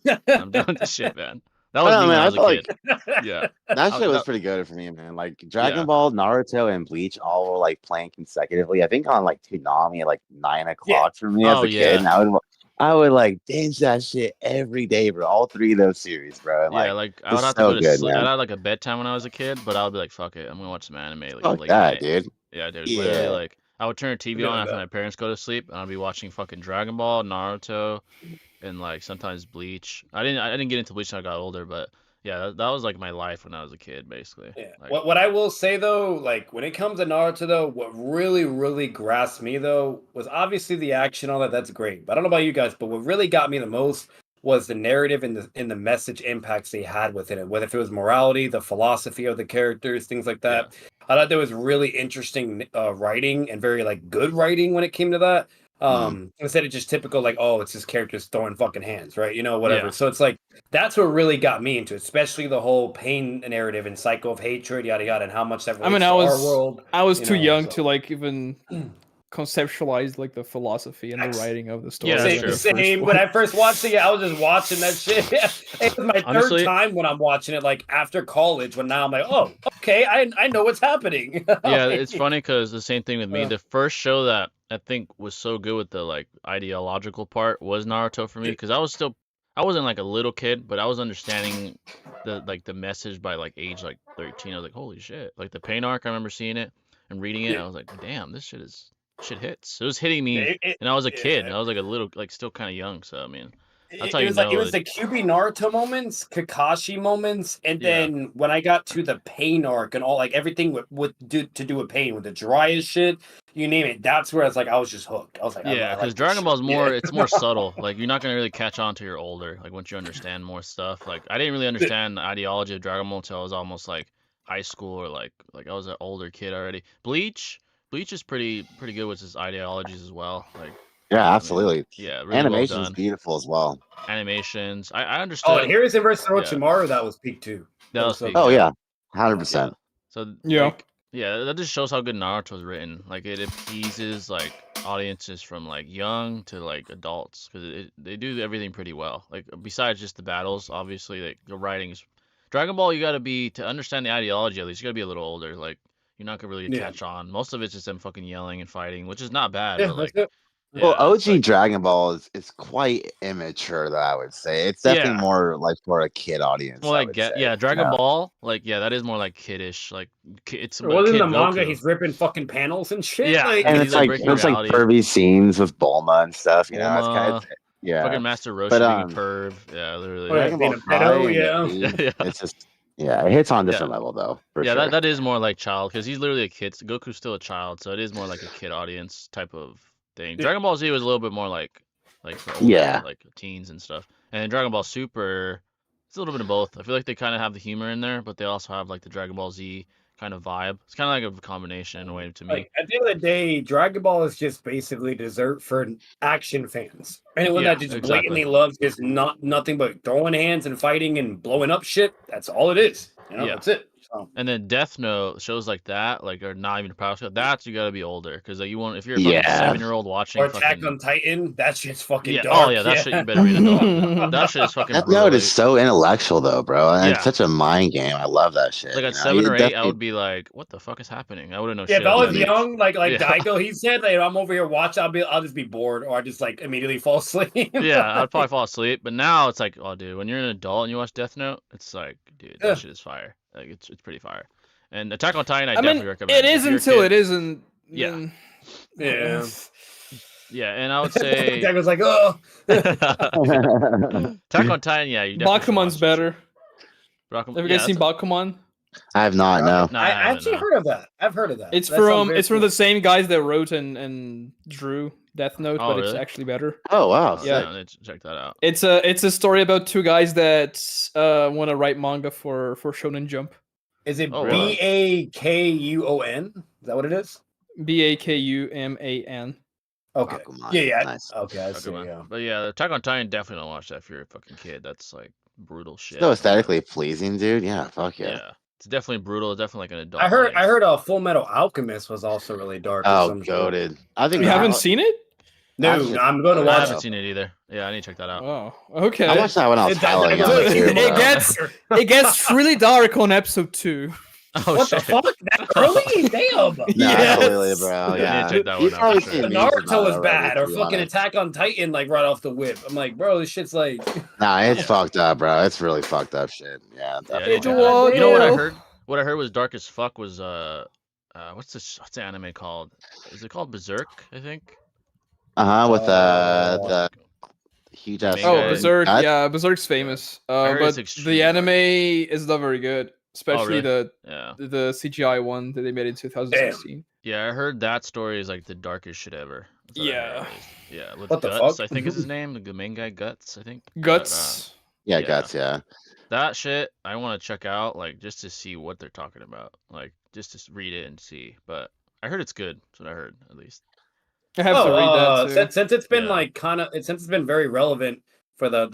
Like, I'm doing this shit, man. That was me when I was a kid. Yeah. That shit was pretty good for me, man. Like, Dragon Ball, Naruto, and Bleach all were like playing consecutively. I think on like Toonami at like 9 o'clock for me as a kid. And I would like binge that shit every day, bro. All 3 of those series, bro. And, I would have to go to sleep. I had like a bedtime when I was a kid, but I would be like, fuck it, I'm gonna watch some anime. Like, that, dude. Yeah, dude. Literally, like, I would turn the TV on after my parents go to sleep, and I'd be watching fucking Dragon Ball, Naruto, and like sometimes Bleach. I didn't get into Bleach until I got older, but yeah, that was like my life when I was a kid, basically. Yeah. Like, what I will say though, like when it comes to Naruto though, what really grasped me though was obviously the action, all that. That's great. But I don't know about you guys, but what really got me the most was the narrative and the message impacts they had within it. Whether if it was morality, the philosophy of the characters, things like that. Yeah. I thought there was really interesting writing and very like good writing when it came to that. Instead of just typical like, oh, it's just characters throwing fucking hands, right? You know, whatever. So it's like that's what really got me into it, especially the whole pain narrative and cycle of hatred, yada yada, and how much that relates to our world. I was too young to like even conceptualize like the philosophy and the writing of the story. Yeah, same. When I first watched it, I was just watching that shit. It was my third time when I'm watching it, like after college. When now I'm like, oh, okay, I know what's happening. Yeah, it's funny because the same thing with me. The first show that I think was so good with the like ideological part was Naruto for me, because I wasn't like a little kid, but I was understanding the message by like age like 13. I was like, holy shit! Like the pain arc, I remember seeing it and reading it. And I was like, damn, this shit hits. It was hitting me, and I was a kid. I was like a little, like still kind of young. So I mean, that's how you know. It was the QB Naruto moments, Kakashi moments, and then when I got to the pain arc and all, like everything with do with pain, with the driest shit, you name it. That's where it's like I was just hooked. I was like, yeah, because Dragon Ball is more, it's more subtle. Like you're not gonna really catch on till you're older. Like once you understand more stuff. Like I didn't really understand the ideology of Dragon Ball until I was almost like high school or like I was an older kid already. Bleach is pretty good with his ideologies as well. Like. Yeah, absolutely. Yeah, really animation's beautiful as well. Animations, I understood. Oh, Harrison versus Orochimaru, that was peak too. That was peak. Oh yeah, 100%. So that just shows how good Naruto's written. Like it appeases like audiences from like young to like adults, because they do everything pretty well. Like besides just the battles, obviously, like the writings. Dragon Ball, you got to be, to understand the ideology at least, you got to be a little older. Like you're not gonna really catch on. Most of it's just them fucking yelling and fighting, which is not bad. But, like, well, OG Dragon Ball is quite immature, though, I would say. It's definitely more like for a kid audience. Well, like Dragon Ball, like that is more like kiddish. Like it's wasn't the manga he's ripping fucking panels and shit. Yeah, like, and it's like pervy scenes with Bulma and stuff. You know, it's kind of fucking Master Roshi being perv. Yeah, literally. Dragon Ball Kai, it's just it hits on a different level though. For sure. that is more like child, because he's literally a kid. Goku's still a child, so it is more like a kid audience type of thing. Dragon Ball Z was a little bit more like for older, like teens and stuff. And Dragon Ball Super, it's a little bit of both. I feel like they kind of have the humor in there, but they also have like the Dragon Ball Z kind of vibe. It's kind of like a combination in a way to me. Like, at the end of the day, Dragon Ball is just basically dessert for action fans. Anyone that just blatantly loves just nothing but throwing hands and fighting and blowing up shit, that's all it is. That's it. So. And then Death Note shows like that, like are not even proud. That's you gotta be older because like you want if you're a fucking 7-year-old watching or Attack on Titan, that shit's fucking dark. Oh yeah, that shit you better read it. That shit is fucking. Death Note is so intellectual though, bro. And it's such a mind game. I love that shit. Like at 7 or 8, I would be like, "What the fuck is happening?" I wouldn't know. Yeah, shit if I was young, like Daigo, he said, like, I'm over here watching. I'll just be bored, or I just like immediately fall asleep. Yeah, I'd probably fall asleep. But now it's like, oh, dude, when you're an adult and you watch Death Note, it's like, dude, that shit is fire. Like it's pretty fire. And Attack on Titan, I definitely recommend. It is until it isn't. Yeah. Yeah. Yeah, and I would say Daigo's like, oh. Attack on Titan, yeah, you definitely Bakuman's better. Have you guys seen Bakuman? I have not. No, I actually heard of that. I've heard of that. It's from the same guys that wrote and drew Death Note, but it's actually better. Oh wow! Yeah, check that out. It's a story about two guys that want to write manga for Shonen Jump. Is it Bakuon? Is that what it is? Bakuman. Okay. Bakuman. Yeah. Nice. Okay, I see. Yeah. But yeah, Attack on Titan, definitely don't watch that if you're a fucking kid. That's like brutal shit. So aesthetically pleasing, dude. Yeah, fuck yeah. Yeah, it's definitely brutal. It's definitely like an adult. I heard Full Metal Alchemist was also really dark. Oh, goated. I think you haven't seen it. No, I'm going to watch. I haven't seen it either. Yeah, I need to check that out. Oh, okay. I watched that when I was howling. It gets really dark on episode 2. Oh, what shit. the fuck? That early? Damn. Absolutely, bro. Yeah. Check that one out. Naruto was bad, or fucking Attack on Titan, like right off the whip. I'm like, bro, this shit's like. Nah, it's fucked up, bro. It's really fucked up shit. Yeah. You know what I heard? What I heard was dark as fuck was what's the anime called? Is it called Berserk? I think. With the huge ass. Oh, Berserk. Yeah, Berserk's famous. But the anime is not very good. Especially the CGI one that they made in 2016. Damn. Yeah, I heard that story is like the darkest shit ever. Yeah. Yeah, with what Guts, the fuck? I think is his name. The main guy, Guts, I think. Guts. Yeah, Guts, yeah. That shit I want to check out, like, just to see what they're talking about. Like, just to read it and see. But I heard it's good. That's what I heard, at least. I have to read that too. Since it's been since it's been very relevant for the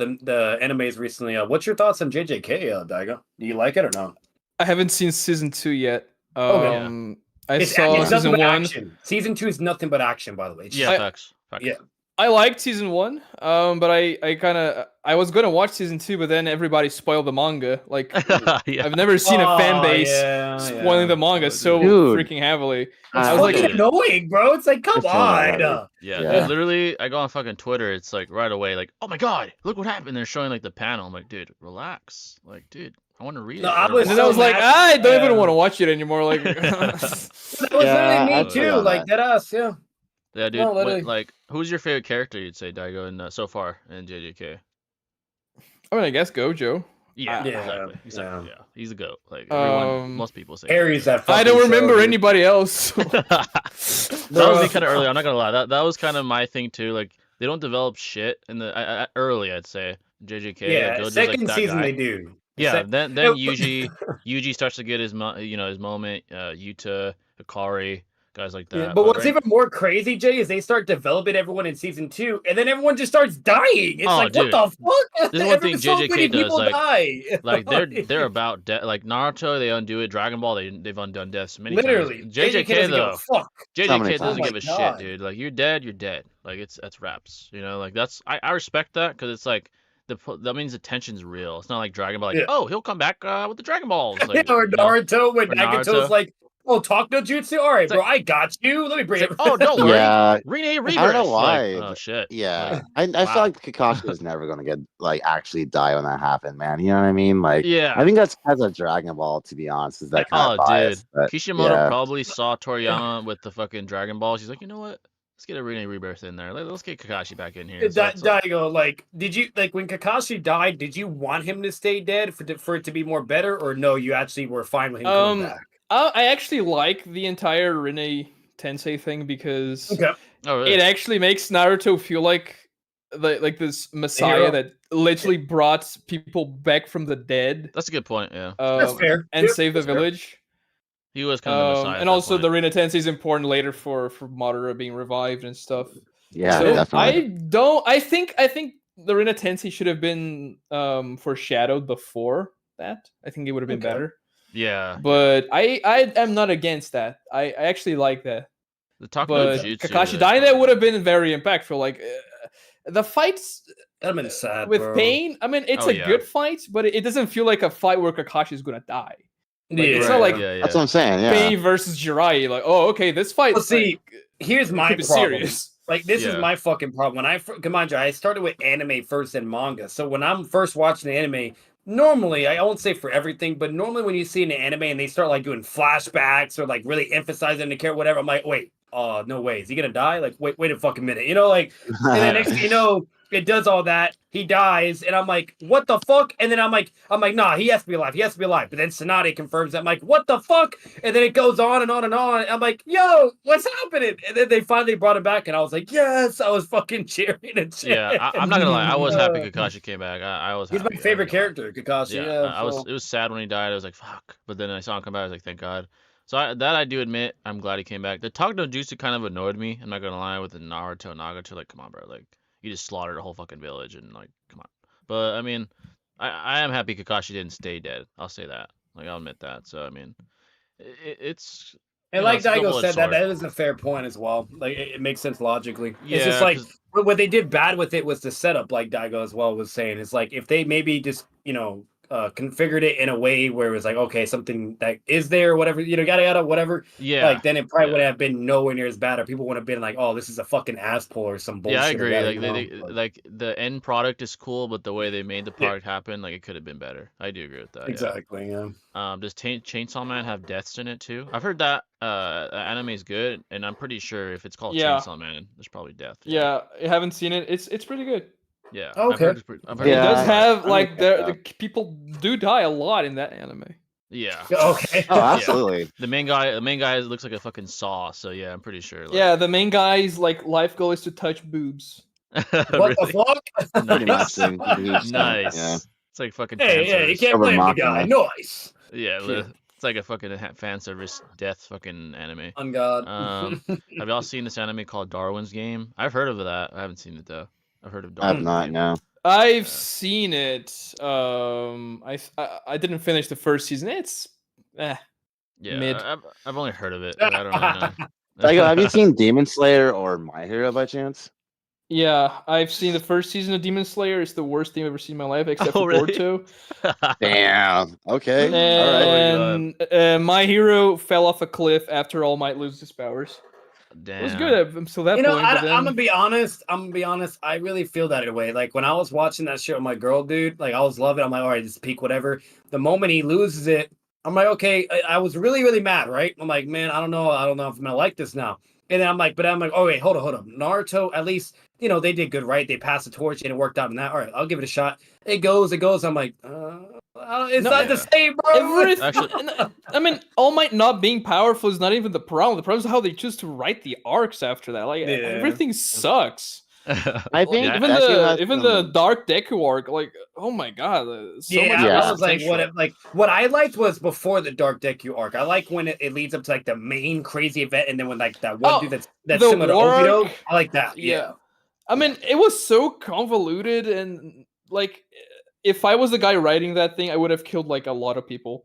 animes recently, what's your thoughts on JJK, Daigo? Do you like it or no? I haven't seen season 2 yet. I saw season 1. Action. Season 2 is nothing but action, by the way. Facts. Yeah. I liked season 1, but I was gonna watch season 2, but then everybody spoiled the manga. Like I've never seen a fan base spoiling the manga so freaking heavily. I was like, annoying, bro. It's like, come on. Yeah. Literally, I go on fucking Twitter. It's like right away, like, oh my god, look what happened. They're showing like the panel. I'm like, dude, relax. Like, dude, I want to read it. I was like, I don't even want to watch it anymore. Like, that was literally me too. Like that us, yeah. Yeah, dude. Like, who's your favorite character? You'd say, Daigo, in so far in JJK? I mean, I guess Gojo. Yeah, exactly. Yeah, he's a goat. Like most people say. Aries that. I don't remember anybody else. That was me kind of early. I'm not gonna lie. That was kind of my thing too. Like they don't develop shit in the early. I'd say JJK. Yeah, like, second season they do. Yeah, then Yuji starts to get his moment. Yuta, Hikari. Guys like that. Yeah, but what's even more crazy, Jay, is they start developing everyone in season 2, and then everyone just starts dying. It's like, dude. What the fuck? This is one thing JJK does. Like they're about death. Like Naruto, they undo it. Dragon Ball, they've undone deaths many Literally. times. JJK though, JJK doesn't give a God. shit, dude. Like you're dead, you're dead. Like that's raps. You know, like that's I respect that because it's like. That means the tension's real. It's not like Dragon Ball. Like, oh, he'll come back with the Dragon Balls. Like, or Naruto when Nagato's like, oh, talk no jutsu. All right, bro, I got you. Let me bring it. Oh, don't worry. Yeah, Rebirth. I don't know why. Like, oh shit. Yeah, I feel like Kakashi was never gonna get actually die when that happened, man. You know what I mean? Like, yeah. I think that's because of Dragon Ball. To be honest, is that kind of biased? Dude, Kishimoto probably saw Toriyama with the fucking Dragon Balls. He's like, you know what? Let's get a Rebirth in there. Let's get Kakashi back in here. Daigo, like, did you when Kakashi died? Did you want him to stay dead for it to be more better, or no? You actually were fine with him coming back. I actually like the entire Rinne Tensei thing because it actually makes Naruto feel like this messiah that literally brought people back from the dead. That's a good point. Yeah, that's fair. And saved the village. He was kind of the messiah. And also the Rinne Tensei is important later for Madara being revived and stuff. Yeah, so definitely. I think the Rinne Tensei should have been foreshadowed before that. I think it would have been better. Yeah. But I am not against that. I actually like that. The Taco But Jutsu, Kakashi that's Dine would have been very impactful. Like the fights That'd been sad, with bro. Pain. I mean, it's a good fight, but it doesn't feel like a fight where Kakashi is gonna die. Like, it's not like that's what I'm saying. Yeah, Pain versus Jiraiya. Like, oh, okay, this fight. Well, see, here's my problem. Serious. Like, this is my fucking problem. When come on, I started with anime first and manga. So when I'm first watching the anime, normally, I won't say for everything, but normally when you see an anime and they start like doing flashbacks or like really emphasizing the character, whatever, I'm like, wait, no way, is he gonna die? Like, wait a fucking minute, you know, like, and then next thing you know, it does all that, he dies, and I'm like, what the fuck? And then I'm like, nah, he has to be alive, But then Tsunade confirms that. I'm like, what the fuck? And then it goes on and on and on. I'm like, yo, what's happening? And then they finally brought it back, and I was like, yes, I was fucking cheering and shit. Yeah, I'm not gonna lie, I was happy Kakashi came back. I was. He's happy. my favorite character, Kakashi. Yeah, it was sad when he died. I was like, fuck. But then I saw him come back. I was like, thank God. So I do admit, I'm glad he came back. The Talk no Jutsu kind of annoyed me. I'm not gonna lie, with the Naruto Nagato. Like, come on, bro. Like, you just slaughtered a whole fucking village, and like, come on. But I mean, I am happy Kakashi didn't stay dead. I'll say that. Like, I'll admit that. So I mean, it's. And like Daigo said, that is a fair point as well. Like, it makes sense logically. Yeah, it's just like what they did bad with it was the setup, like Daigo as well was saying. It's like if they maybe just, configured it in a way where it was like, okay, something that is there or whatever, yada, whatever. Yeah. Like, then it probably would have been nowhere near as bad, or people would have been like, oh, this is a fucking ass pull or some bullshit. Yeah, I agree. That, like the end product is cool, but the way they made the product happen, like, it could have been better. I do agree with that. Exactly. Yeah. Does Chainsaw Man have deaths in it too? I've heard that anime is good, and I'm pretty sure if it's called Chainsaw Man, there's probably death. Yeah, I haven't seen it. It's pretty good. Yeah. Okay. I've heard it does have like the people do die a lot in that anime. Yeah. Okay. Oh, absolutely. Yeah. The main guy looks like a fucking saw. So yeah, I'm pretty sure. Like... Yeah, the main guy's like life goal is to touch boobs. What the fuck? Nice. Nice. Yeah. It's like fucking. Hey, you can't blame the guy. Nice. Yeah. It's like a fucking fan service death fucking anime. On God. Have y'all seen this anime called Darwin's Game? I've heard of that. I haven't seen it though. I've heard of Darwin's Game. I've not, no. I've seen it. I didn't finish the first season. It's mid. I've only heard of it. But I don't really know. Daigo, have you seen Demon Slayer or My Hero by chance? Yeah, I've seen the first season of Demon Slayer. It's the worst thing I've ever seen in my life, except for Boruto. Damn. Okay. And all right. My Hero fell off a cliff after All Might lose his powers. Damn. It was good until that point. I'm gonna be honest. I really feel that in a way. Like when I was watching that shit with my girl, dude, like I was loving it. I'm like, all right, just peak, whatever. The moment he loses it, I'm like, okay. I was really, really mad, right? I'm like, man, I don't know if I'm gonna like this now. And then I'm like, oh wait, hold on. Naruto, at least, they did good, right? They passed the torch and it worked out in that. All right, I'll give it a shot. It goes. I'm like, it's not the same, bro. I mean, All Might not being powerful is not even the problem. The problem is how they choose to write the arcs after that. Like, everything sucks. I think even the Dark Deku arc, like, oh my god, I was like, what I liked was before the Dark Deku arc. I like when it leads up to like the main crazy event, and then when like that one dude that's similar to Obito, I like that. Yeah. I mean, it was so convoluted, and like, if I was the guy writing that thing, I would have killed like a lot of people.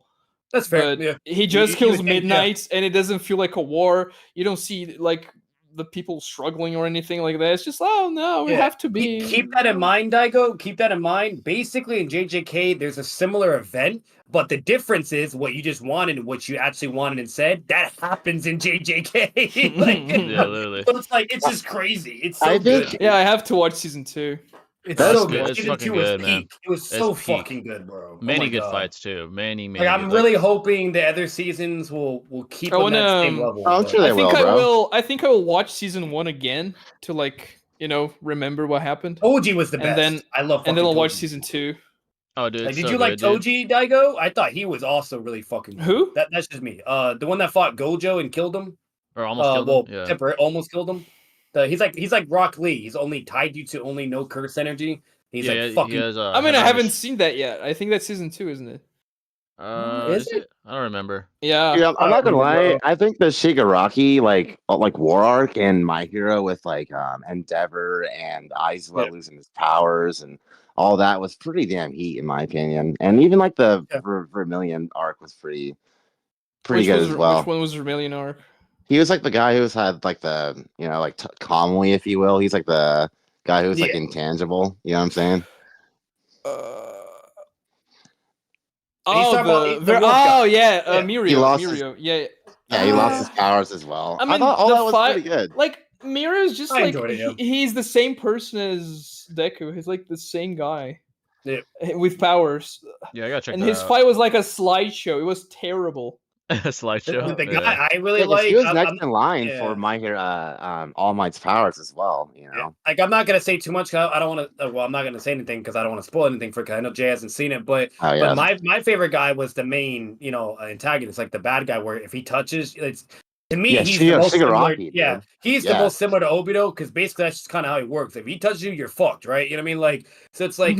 That's fair. But he just kills Midnight, and it doesn't feel like a war. You don't see like the people struggling or anything like that. It's just, oh no, we have to be. Keep that in mind, Daigo. Keep that in mind. Basically, in JJK, there's a similar event, but the difference is what you just wanted and what you actually wanted and said. That happens in JJK. Literally. So it's like, it's just crazy. It's so good. Yeah, I have to watch season 2. It's so good. It's fucking good, man. It was so fucking good, bro. Many good fights too. Many. Like, I'm really hoping the other seasons will keep on that same level. I'm sure they will, bro. I think I will watch season 1 again to remember what happened. Toji was the best. Then I love. And then I'll watch season 2. Oh, dude. Did you like Toji, Daigo? I thought he was also really fucking good. Who? That's just me. The one that fought Gojo and killed him. Or almost killed him. Yeah. Almost killed him. He's like Rock Lee. He's only tied you to only no curse energy. He's fucking. I haven't seen that yet. I think that's season 2, isn't it? Is it? I don't remember. Yeah. Yeah, I'm not gonna lie. I think the Shigaraki like war arc in My Hero with like Endeavor and Aizawa losing his powers and all that was pretty damn heat in my opinion. And even like the Vermilion arc was pretty good as well. Which one was Vermilion arc? He was like the guy who's had like the like calmly, if you will. He's like the guy who's like intangible. You know what I'm saying? Mirio. Yeah, he lost his powers as well. I thought all that was pretty good. Like Mirio's just he's the same person as Deku. He's like the same guy. Yeah. With powers. Yeah, I gotta check. And his fight was like a slideshow. It was terrible. A slideshow. The guy I really like. He was next in line for My Hero, All Might's powers as well. You know, like I'm not gonna say too much. I don't want to. Well, I'm not gonna say anything because I don't want to spoil anything for. Cause I know Jay hasn't seen it, but my favorite guy was the main, antagonist, like the bad guy. Where if he touches, it's to me he's the most similar. Yeah, he's the most similar to Obito because basically that's just kind of how he works. If he touches you, you're fucked, right? You know what I mean? Like, so it's like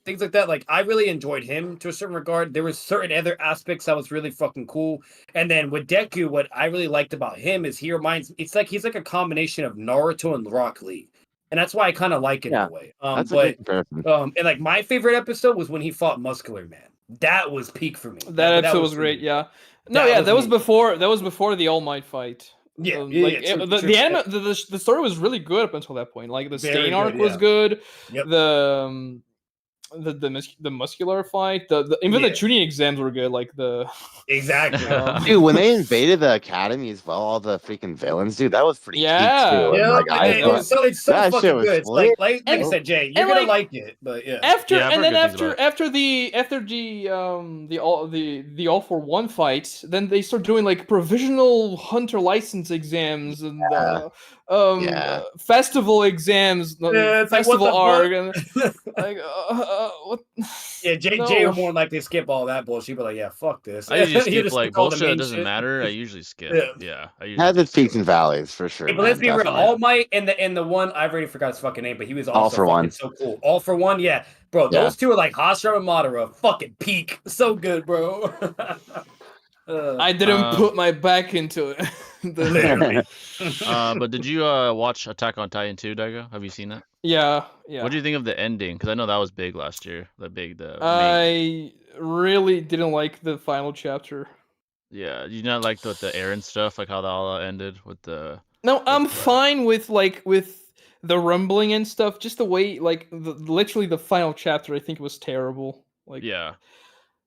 things like that. Like I really enjoyed him to a certain regard. There was certain other aspects that was really fucking cool. And then with Deku, what I really liked about him is he's like a combination of Naruto and Rock Lee. And that's why I kind of like it in a way. That's a good comparison. And like my favorite episode was when he fought Muscular Man. That was peak for me. That episode was great. Yeah. No, that was before the All Might fight. The story was really good up until that point. Like the Stain arc was good. Yep. The muscular fight, even the Chunin exams were good. Like exactly, dude. When they invaded the academy as well, all the freaking villains, dude, that was pretty peak too. Yeah, it's so fucking good. Like I said, Jay, you're gonna like it, but after the All for One fight, then they start doing like provisional hunter license exams and festival exams, festival arc, and like what? Yeah, Jay will more likely skip all that bullshit. But like, yeah, fuck this. I usually skip like bullshit. Doesn't matter. I usually skip. Yeah, I usually has its peaks and valleys for sure. Hey, but let's be real. All Might and the one I've already forgot his fucking name, but he was also All for One. So cool. All for One, yeah, bro. Those two are like Hashira and Madara, fucking peak. So good, bro. I didn't put my back into it. But did you watch Attack on Titan 2, Daigo? Have you seen that? Yeah. What do you think of the ending? Because I know that was big last year. I really didn't like the final chapter. Yeah, you not like the Eren stuff, like how that all ended with the. No, I'm fine with the rumbling and stuff. Just the way, literally the final chapter, I think it was terrible. Like, yeah.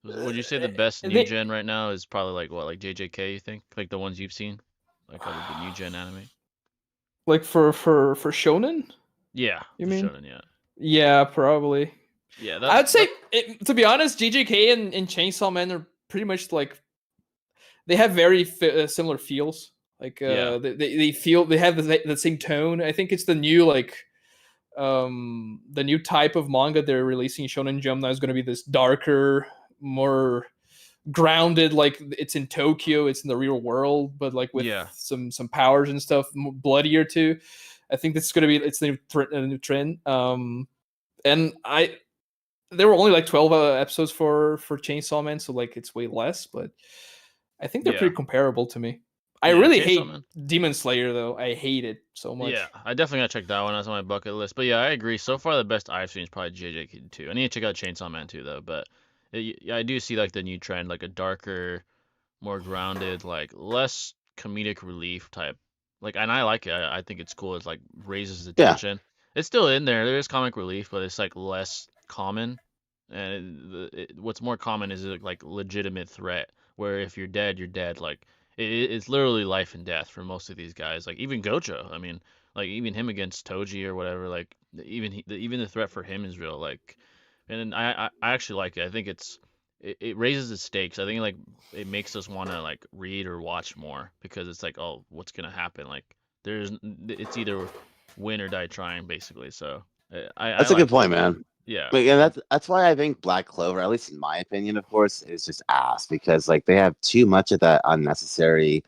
Would you say the best new gen right now is probably like JJK? You think like the ones you've seen, like the new gen anime? Like for shonen? Yeah, you mean shonen? Yeah. Yeah, probably. Yeah, I'd say to be honest, JJK and Chainsaw Man are pretty much like they have very similar feels. Like they feel they have the same tone. I think it's the new the new type of manga they're releasing, Shonen Jump, now is going to be this darker, more grounded, like it's in Tokyo, it's in the real world, but like with some powers and stuff, more bloodier too. I think it's going to be the new trend. And there were only like 12 episodes for Chainsaw Man, so like it's way less, but I think they're pretty comparable to me. I really hate Demon Slayer though. I hate it so much. Yeah, I definitely gotta check that one. That's on my bucket list. But yeah, I agree. So far, the best I've seen is probably JJK 2. I need to check out Chainsaw Man 2 though. But I do see like the new trend, like a darker, more grounded, like less comedic relief type. Like, and I like it. I think it's cool. It's like raises the tension. It's still in there. There is comic relief, but it's like less common. And what's more common is like legitimate threat. Where if you're dead, you're dead. Like it's literally life and death for most of these guys. Like even Gojo. I mean, like even him against Toji or whatever. Like even the threat for him is real. Like, and I actually like it. I think it raises the stakes. I think like it makes us want to like read or watch more because it's like, oh, what's gonna happen? Like it's either win or die trying basically. So that's a good point, man. Yeah, but yeah, that's why I think Black Clover, at least in my opinion, of course, is just ass because like they have too much of that unnecessary,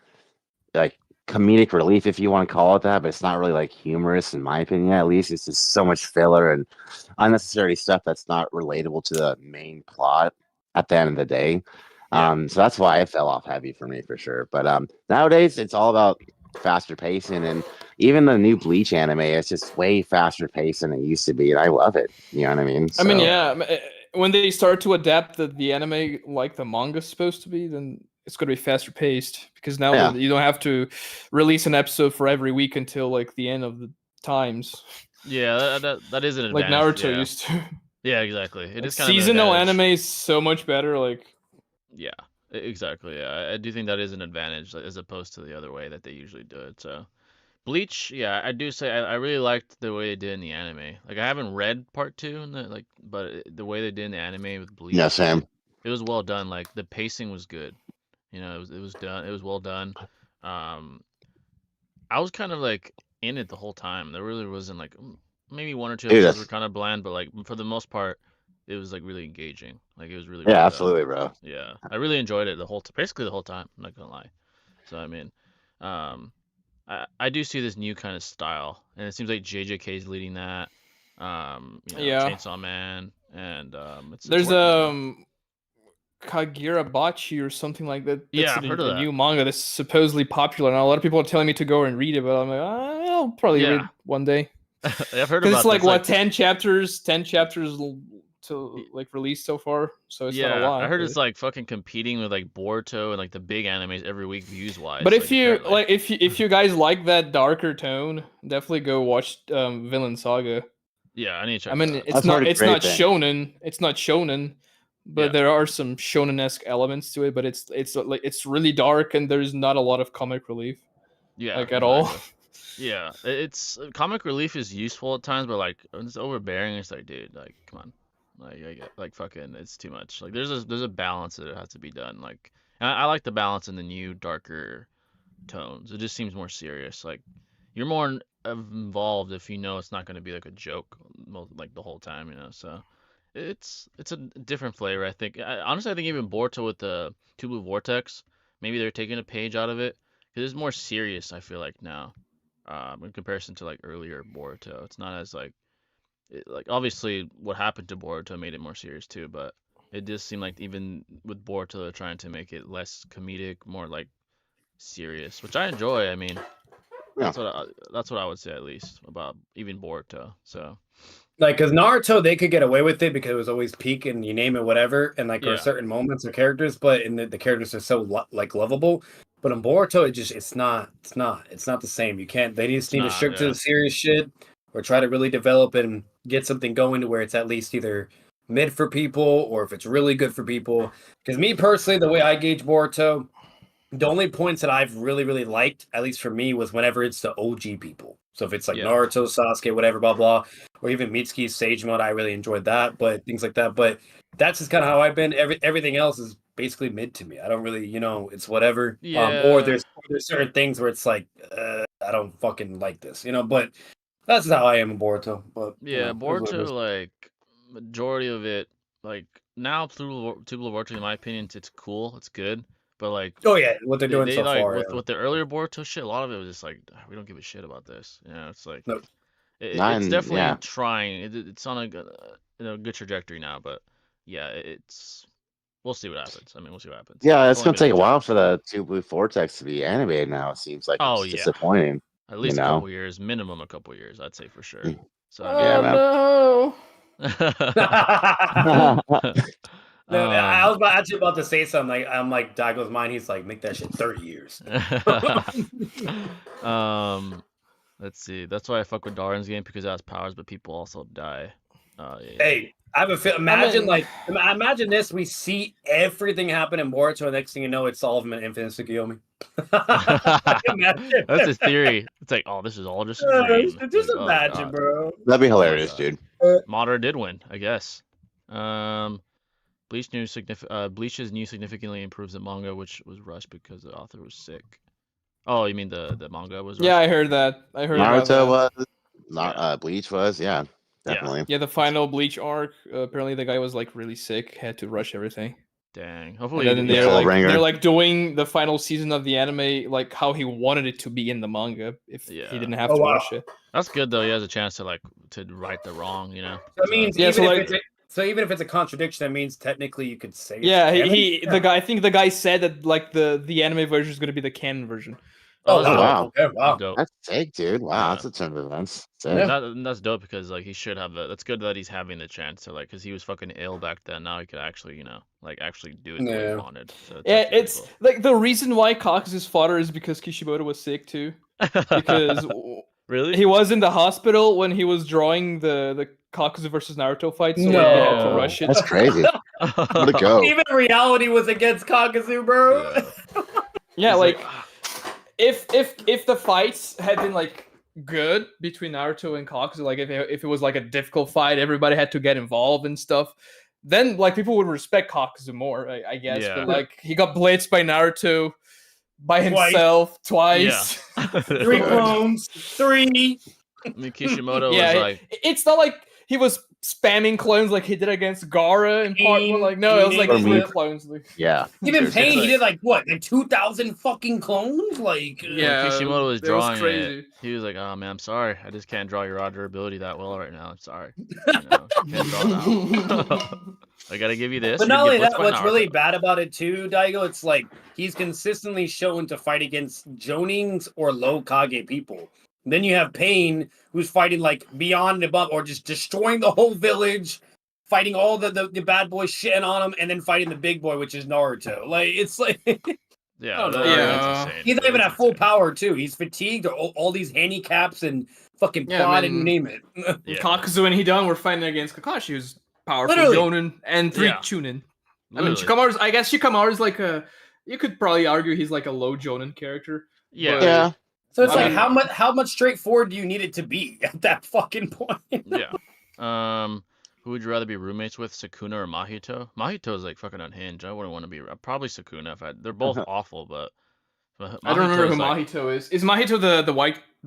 like comedic relief, if you want to call it that, but it's not really like humorous in my opinion. At least it's just so much filler and unnecessary stuff that's not relatable to the main plot at the end of the day. So that's why it fell off heavy for me for sure. But nowadays it's all about faster pacing, and even the new Bleach anime, it's just way faster paced than it used to be, and I love it. You know what I mean? So, I mean, yeah. When they start to adapt the anime like the manga's supposed to be, then it's going to be faster paced because now you don't have to release an episode for every week until like the end of the times. Yeah, that is an advantage. Like Naruto used to. Yeah, exactly. It is kind seasonal of anime is so much better. Like, yeah, exactly. Yeah, I do think that is an advantage as opposed to the other way that they usually do it. So, Bleach, yeah, I do say I really liked the way they did in the anime. Like, I haven't read part 2 in but the way they did in the anime with Bleach, yeah, same. It was well done. Like, the pacing was good. You know, it was done. It was well done. I was kind of like in it the whole time. There really wasn't like maybe one or two episodes were kind of bland, but like for the most part, it was like really engaging. Like it was really absolutely, bro. Yeah, I really enjoyed it basically the whole time. I'm not gonna lie. So I mean, I do see this new kind of style, and it seems like JJK is leading that. Chainsaw Man, and there's Kagirabachi or something like that. I've heard of that. New manga that's supposedly popular, and a lot of people are telling me to go and read it, but I'm like, I'll probably read it one day. I've heard about it's like what 10 chapters to like release so far, so it's not a lot. I heard it's like fucking competing with like Boruto and like the big animes every week views wise. But if you guys like that darker tone, definitely go watch Villain Saga. Yeah, I need to check. I mean, it's not shonen. It's not shonen, but there are some shonen-esque elements to it. But it's really dark, and there's not a lot of comic relief. Yeah, like at all. Yeah, it's comic relief is useful at times, but like when it's overbearing, it's like, dude, like come on, like fucking, it's too much. Like there's a balance that has to be done. Like I like the balance in the new darker tones. It just seems more serious. Like you're more involved if you know it's not going to be like a joke like the whole time, you know. So it's a different flavor. I think honestly, I think even Boruto with the Two Blue Vortex, maybe they're taking a page out of it because it's more serious. I feel like now. In comparison to like earlier Boruto, it's not as like obviously what happened to Boruto made it more serious too, but it does seem like even with Boruto they're trying to make it less comedic, more like serious, which I enjoy. I mean, that's what I would say at least about even Boruto. So like, because Naruto, they could get away with it because it was always peak and you name it whatever, and like there are certain moments or characters, but in the characters are so like lovable. But in Boruto, it's not the same. You can't. They just need to stick to the serious shit, or try to really develop and get something going to where it's at least either mid for people or if it's really good for people. Because me personally, the way I gauge Boruto, the only points that I've really liked, at least for me, was whenever it's the OG people. So if it's like Naruto, Sasuke, whatever, blah blah, or even Mitsuki's Sage Mode, I really enjoyed that. But things like that. But that's just kind of how I've been. Everything else is basically mid to me. I don't really, it's whatever. Or there's certain things where it's like, I don't fucking like this, But that's just how I am in Boruto. But Boruto, like majority of it, like now through Boruto, in my opinion, it's cool, it's good. But like, what they're doing so far with the earlier Boruto shit, a lot of it was just like we don't give a shit about this. It's like it's definitely trying. It's on a good trajectory now, but we'll see what happens. I mean, we'll see what happens. Yeah, it's gonna take a while for the Two Blue Vortex to be animated now. It seems like it's disappointing. At least a couple years, minimum a couple years, I'd say for sure. So no. No, I was actually about to say something. I'm like Daigo's mind. He's like, make that shit 30 years. Let's see. That's why I fuck with Darwin's game because it has powers, but people also die. Hey, I have a feel. Imagine this. We see everything happen in Boruto. The next thing you know, it's all of them in Infinite Tsukiyomi. That's his theory. It's like, oh, this is all just a dream. Just imagine, bro. That'd be hilarious, dude. Madara did win, I guess. Bleach's new significantly improves the manga, which was rushed because the author was sick. Oh, you mean the manga was rushed? Yeah, I heard that. Naruto was. Bleach was, definitely. Yeah, the final Bleach arc. Apparently, the guy was like really sick, had to rush everything. Dang. Hopefully, and then they're like doing the final season of the anime like how he wanted it to be in the manga. If he didn't have to rush it. That's good though. He has a chance to right the wrong. That means So even if it's a contradiction, that means technically you could say. Yeah, the guy. I think the guy said that like the anime version is going to be the canon version. Oh wow! Wow. Okay, wow. That's sick, dude. Wow, that's a turn of events. That's dope because like he should have that's good that he's having the chance to like because he was fucking ill back then. Now he could actually actually do it the way he wanted. So it's cool. Like the reason why Kakuzu's father is because Kishimoto was sick too, because really he was in the hospital when he was drawing the Kakuzu versus Naruto fight, so they had to rush it. That's crazy. Where'd it go? Even reality was against Kakuzu, bro. Yeah, like if the fights had been like good between Naruto and Kakuzu, like if it was like a difficult fight, everybody had to get involved and stuff, then like people would respect Kakuzu more, I guess. Yeah. But like he got blitzed by Naruto by himself twice. Yeah. 3 clones, 3. I mean, Kishimoto was like, it's not like he was spamming clones like he did against Gaara in part 1. Like, no, it was like 3 clones. Yeah. Even Pain, he did like what, like 2,000 fucking clones? Like, yeah, Kishimoto was drawing it. He was like, "Oh man, I'm sorry, I just can't draw your raw durability that well right now. I'm sorry. Can't draw that. I gotta give you this." But not only that, what's really bad about it too, Daigo, it's like he's consistently shown to fight against Jonings or low Kage people. And then you have Pain, who's fighting like beyond and above, or just destroying the whole village, fighting all the bad boys shitting on him, and then fighting the big boy, which is Naruto. Like it's like, yeah, he's not even at full power too. He's fatigued, or all these handicaps and fucking prod and you name it. Kakuzu and Hidan were fighting against Kakashi, who's powerful Jonin and 3 Chunin. I mean, Shikamaru's like you could probably argue he's like a low Jonin character. Yeah. So it's like how much straightforward do you need it to be at that fucking point? Yeah. Who would you rather be roommates with, Sukuna or Mahito? Mahito is like fucking unhinged. I wouldn't want to be probably Sukuna. They're both awful, but I don't remember who Mahito is. Is Mahito the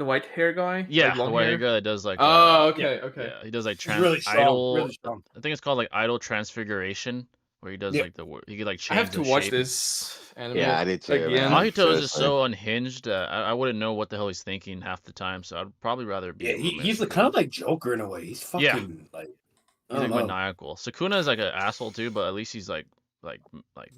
white hair guy? Yeah, the white hair guy that does like. Okay. Yeah, he does like really strong, really strong. I think it's called like idol transfiguration, where he does like he could like change. I have to watch this anime. Yeah, I did too. Mahito is just so unhinged. I wouldn't know what the hell he's thinking half the time, so I'd probably rather be. Yeah, he's kind of like Joker in a way. He's fucking like. He's like maniacal. Sukuna is like an asshole too, but at least he's like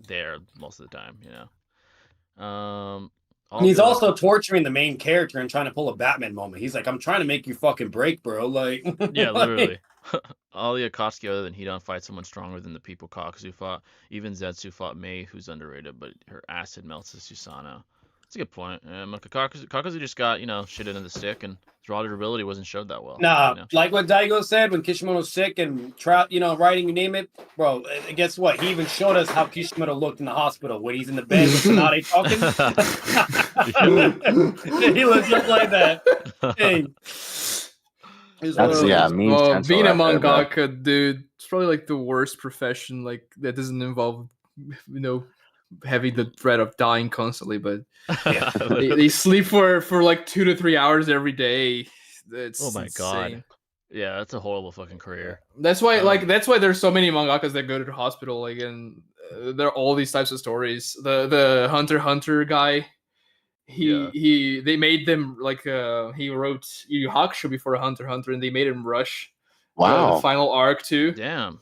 there most of the time, you know. And he's also torturing the main character and trying to pull a Batman moment. He's like, "I'm trying to make you fucking break, bro." Like, yeah, literally. All the Akatsuki other than Hidan fight someone stronger than the people Kakuzu fought. Even Zetsu fought Mei, who's underrated, but her acid melts the Susanoo. That's a good point. Kakuzu just got, shit into the stick, and his raw durability wasn't showed that well. Nah, like what Daigo said, when Kishimoto's sick and writing, you name it, bro. Guess what? He even showed us how Kishimoto looked in the hospital when he's in the bed with Tsunade talking. He looks just like that. Hey. Being a mangaka, dude, it's probably like the worst profession. Like that doesn't involve, having the threat of dying constantly, but they sleep for like 2 to 3 hours every day. It's insane. Yeah, that's a horrible fucking career. That's why there's so many mangakas that go to the hospital. Like, and there are all these types of stories. The Hunter x Hunter guy, they made them like he wrote Yu Yu Hakusho before Hunter x Hunter, and they made him rush the final arc too. Damn.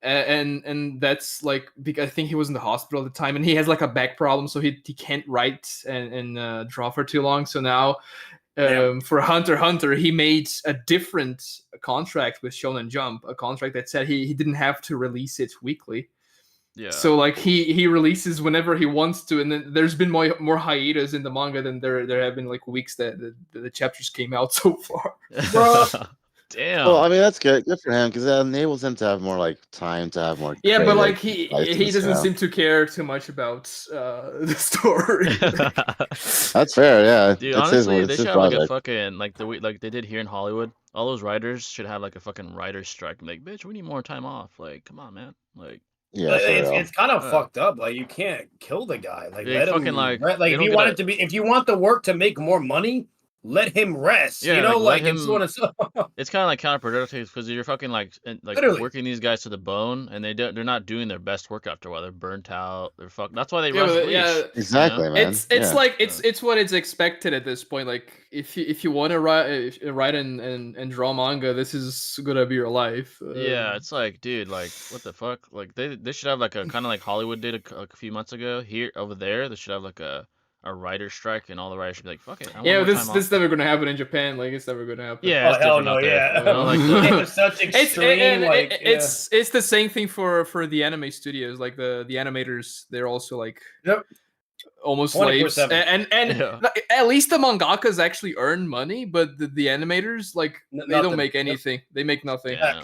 And that's like, because I think he was in the hospital at the time, and he has like a back problem, so he can't write and draw for too long. So now for Hunter x Hunter, he made a different contract with Shonen Jump, a contract that said he didn't have to release it weekly. Yeah. So like he releases whenever he wants to, and then there's been more hiatus in the manga than there have been like weeks that the chapters came out so far. Bro. Damn. Well, I mean, that's good for him, because that enables him to have more like time to have more. Yeah, but like he doesn't seem to care too much about the story. That's fair, yeah. Dude, honestly, they should have like a fucking like they did here in Hollywood. All those writers should have like a fucking writer's strike. Like, bitch, we need more time off. Like, come on, man. Like. Yeah, it's kind of fucked up. Like, you can't kill the guy. Like, let him. If you want the work to make more money, let him rest. Yeah, you know, like, let and so on and so. It's kind of like counterproductive because you're fucking like Literally. working these guys to the bone, and they're not doing their best work after a while. They're burnt out. They're fuck. That's why they rush Bleach. Exactly, you know? man. It's like it's what it's expected at this point. Like if you want to write and draw manga, this is gonna be your life. Yeah, it's like, dude, like what the fuck? Like they should have like a kind of like Hollywood did a few months ago. Here over there, they should have like a writer strike, and all the writers should be like, fuck it. This is never gonna happen in Japan. Like it's never gonna happen. Yeah, it's hell no, out there. yeah. You know, like, it was such extreme. It's the same thing for the anime studios. Like the animators, they're also like almost slaves. And at least the mangakas actually earn money, but the animators they don't make anything. They make nothing. Yeah.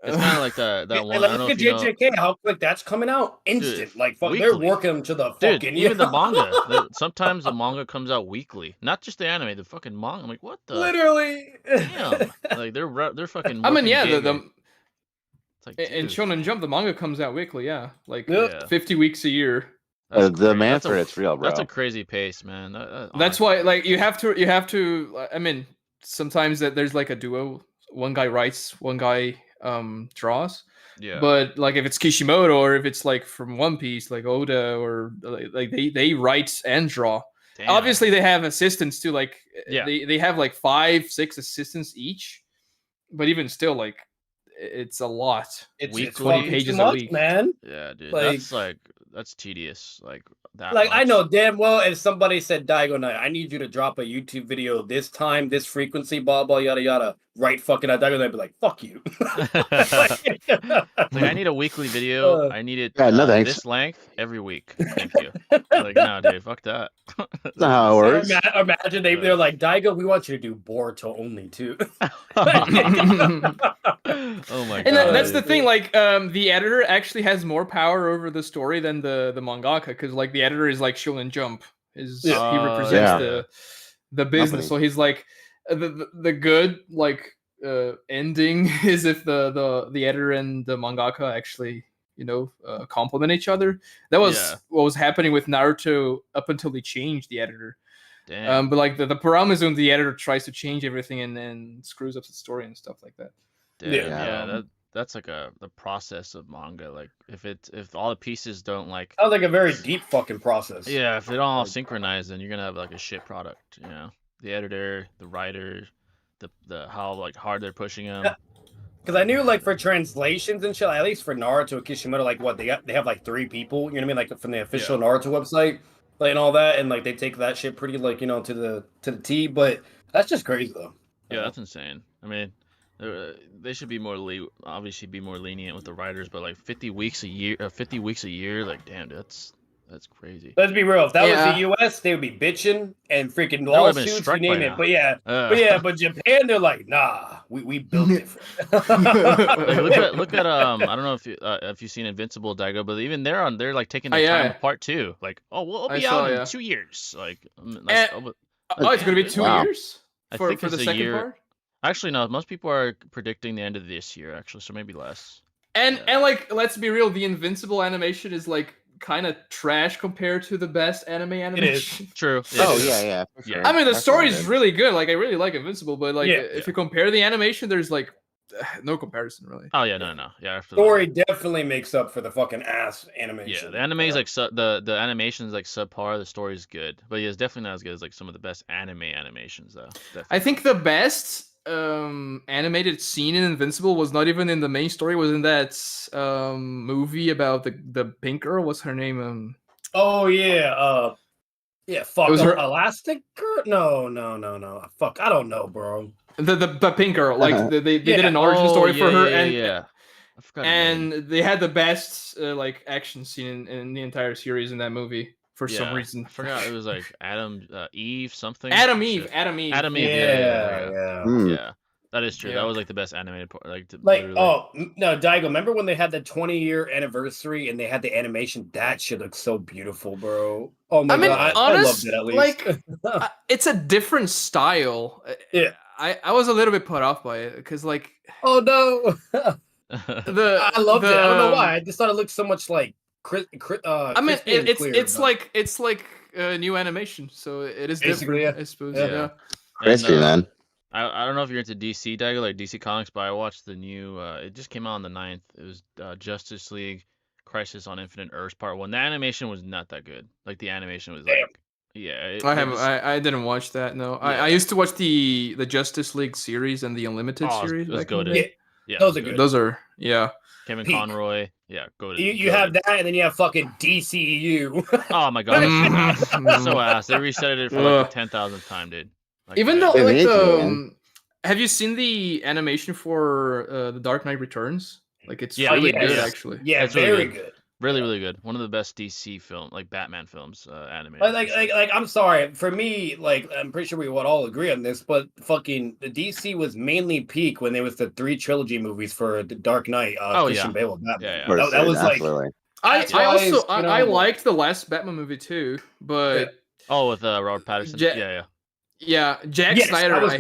It's kind of like that one. Like, look at JJK, how quick that's coming out instant. Dude, like fuck, they're working them to the fucking. Even the manga. Sometimes the manga comes out weekly, not just the anime. The fucking manga. I'm like, what the? Literally. Damn. Like they're fucking. I mean, yeah, it's like, in Shonen Jump, the manga comes out weekly. Yeah, 50 weeks a year. The man for it's real, bro. That's a crazy pace, man. That's why, you have to. I mean, sometimes that there's like a duo. One guy writes, one guy draws. Yeah. But like if it's Kishimoto or if it's like from One Piece, like Oda, or like they write and draw. Damn. Obviously they have assistants too. Like they have like 5-6 assistants each. But even still, like it's a lot. It's 20 pages a week, man. Yeah, dude. Like, that's tedious. Like that. Like much. I know damn well if somebody said Daigo Knight, I need you to drop a YouTube video this time, this frequency, blah blah yada yada. Right fucking at Daigo Knight, be like, fuck you. Like I need a weekly video. I need it this length every week. Thank you. Like no, dude, fuck that. That's not how it works. Imagine they're like, Daigo, we want you to do Boruto only too. Oh my god. And that's the thing. Like the editor actually has more power over the story than the mangaka, because like the editor is like Shonen Jump. He represents the business, company. So he's like the good ending is if the editor and the mangaka actually complement each other. That was what was happening with Naruto up until they changed the editor. Damn. But like the problem is when the editor tries to change everything and then screws up the story and stuff like that. Damn, that's like the process of manga. Like if all the pieces don't sounds like a very deep fucking process. Yeah, if they don't all synchronize, then you're gonna have like a shit product. You know, the editor, the writer, the how hard they're pushing them. Because I knew for translations and shit, at least for Naruto and Kishimoto, they have 3 people. You know what I mean? Like from the official Naruto website, and all that, and they take that shit pretty to the T. But that's just crazy though. Yeah, that's insane. I mean. They should be more obviously be more lenient with the writers, but 50 weeks a year, like damn, that's crazy. Let's be real. If that was the U.S., they would be bitching and freaking lawsuits, you name it. But Japan, they're like, nah, we built it. Look at I don't know if you've seen Invincible, Daigo, but even they're taking their time apart too. Like, we'll be out in 2 years. It's gonna be 2 years for the second part. Actually, no. Most people are predicting the end of this year, actually, so maybe less. And let's be real. The Invincible animation is kind of trash compared to the best anime animation. It is. True. Yeah. For sure. I mean, the story is really good. I really like Invincible, but if you compare the animation, there's no comparison really. Oh yeah, no. Yeah. Story definitely makes up for the fucking ass animation. Yeah, the anime is the animation is subpar. The story is good, but it's definitely not as good as some of the best animations though. Definitely. I think the best animated scene in Invincible was not even in the main story. Was in that movie about the pink girl. What's her name? Oh yeah. Fuck. Elastic Girl? No. Fuck. I don't know, bro. The pink girl. They did an origin story for her, I forgot. And they had the best action scene in the entire series in that movie. For some reason, I forgot it was Eve something. Adam Eve. Yeah. That is true. Yeah. That was the best animated part. Oh no, Daigo! Remember when they had the 20-year anniversary and they had the animation? That shit looks so beautiful, bro. Oh my god, I loved it at least. It's a different style. Yeah, I was a little bit put off by it because oh no, I loved it. I don't know why. I just thought it looked so much I mean, it's like a new animation, so it is different. I suppose. Crispy, man. I don't know if you're into DC, Daigo, like DC Comics, but I watched the new. It just came out on the 9th. It was Justice League Crisis on Infinite Earths Part 1. The animation was not that good. Like the animation was like, yeah. I didn't watch that. No, yeah. I used to watch the Justice League series and the Unlimited series. Let's go to yeah, those are good. Those are Kevin Conroy. Yeah, go to. You have that, and then you have fucking DCU. Oh my god, so ass. They reset it for like the 10,000th time, dude. Like, even though like have you seen the animation for The Dark Knight Returns? Like it's really good, actually. Yeah, it's very good. Really, really good. One of the best DC film, like Batman films, animated. Like, I'm sorry. For me, like, I'm pretty sure we would all agree on this, but fucking the DC was mainly peak when there was the 3 trilogy movies for The Dark Knight. Christian Bale with Batman. Yeah. That was absolutely. like. I liked the last Batman movie too, but with Robert Pattinson. Yeah, Jack Snyder. I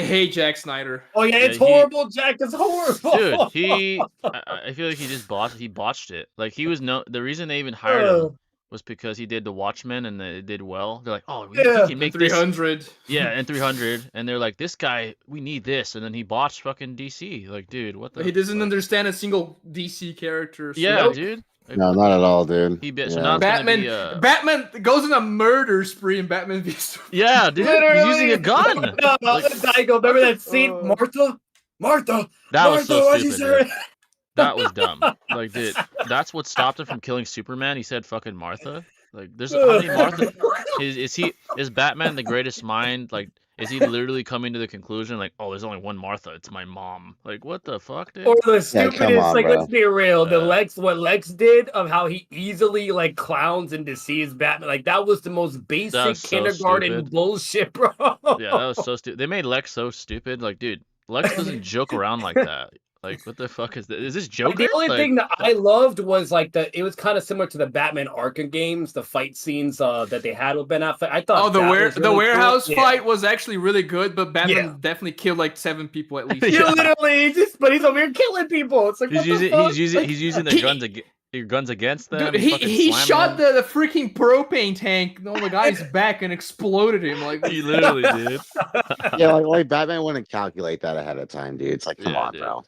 hate Jack Snyder. Oh yeah, it's horrible. Jack is horrible. Dude, I feel like he botched it. Like the reason they even hired him was because he did The Watchmen and it did well. They're like, oh, we can make 300. This. Yeah, and 300, and they're like, this guy, we need this, and then he botched fucking DC. Like, dude, what the? He doesn't understand a single DC character. So yeah, dude. No, not at all, dude. So now Batman, Batman goes in a murder spree in Batman v Superman. Yeah, dude, he's using a gun. Daigo, remember that scene, Martha? That was so stupid. That was dumb. Like, dude, that's what stopped him from killing Superman. He said fucking Martha. Like, there's how many Martha? Is Batman the greatest mind? Like, is he literally coming to the conclusion like, oh, there's only one Martha, it's my mom? Like, what the fuck, dude? Or the stupidest, let's be real, what Lex did of how he easily like clowns and deceives Batman, like that was the most basic kindergarten bullshit, bro. Yeah, that was so stupid. They made Lex so stupid. Like, dude, Lex doesn't joke around like that. Like, what the fuck is this? Is this Joker? The only thing that I loved was like it was kind of similar to the Batman Arkham games, the fight scenes that they had with Ben Affleck. I thought the warehouse fight was actually really good, but Batman definitely killed like 7 people at least. Literally but he's over here killing people. It's like he's using the guns against them. Dude, he shot the freaking propane tank on the guy's back and exploded him. Like he literally did. Yeah, like Batman wouldn't calculate that ahead of time, dude. It's like, come on, bro.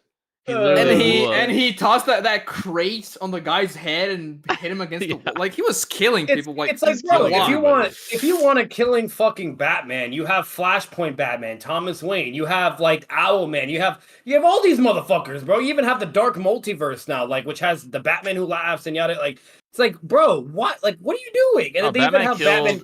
And he tossed that crate on the guy's head and hit him against the wall. Like he was killing people. Like it's like, bro, if you want a killing fucking Batman, you have Flashpoint Batman, Thomas Wayne, you have like Owlman, you have all these motherfuckers, bro. You even have the Dark Multiverse now, like which has the Batman Who Laughs and yada. Like it's like, bro, what are you doing? And they even have Batman.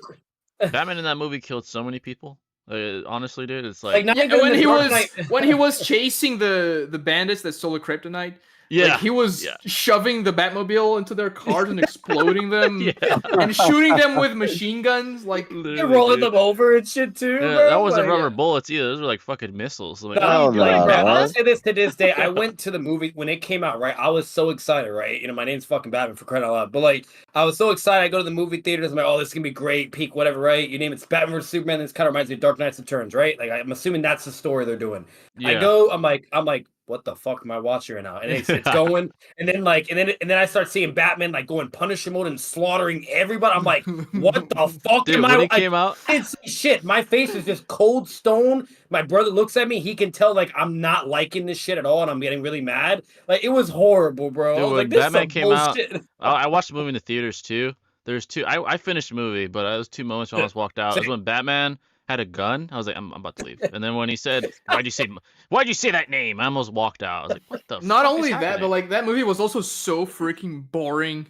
Batman in that movie killed so many people. Honestly, dude, it's when he was chasing the bandits that stole the kryptonite. Yeah, like he was shoving the Batmobile into their cars and exploding them and shooting them with machine guns, like rolling them over and shit too. Yeah, that wasn't rubber bullets either; those were like fucking missiles. Like, I'll say this to this day: I went to the movie when it came out. Right, I was so excited. Right, my name's fucking Batman for crying out loud. But like, I was so excited. I go to the movie theaters. I'm like, oh, this is gonna be great, peak, whatever. Right, you name it's Batman vs Superman. This kind of reminds me of Dark Knight Returns. Right, like I'm assuming that's the story they're doing. Yeah. I go, I'm like. What the fuck am I watching right now? And it's going, and then I start seeing Batman like going Punisher mode and slaughtering everybody. I'm like, what the fuck am I? When it came out, I didn't see shit. My face is just cold stone. My brother looks at me. He can tell like I'm not liking this shit at all, and I'm getting really mad. Like it was horrible, bro. Dude, like, this Batman came bullshit. Out. I watched the movie in the theaters too. There's 2. I finished the movie, but there was 2 moments when I almost walked out. It was when Batman had a gun. I was like, I'm about to leave. And then when he said, why'd you say that name? I almost walked out. I was like, what the Not only that, but like that movie was also so freaking boring.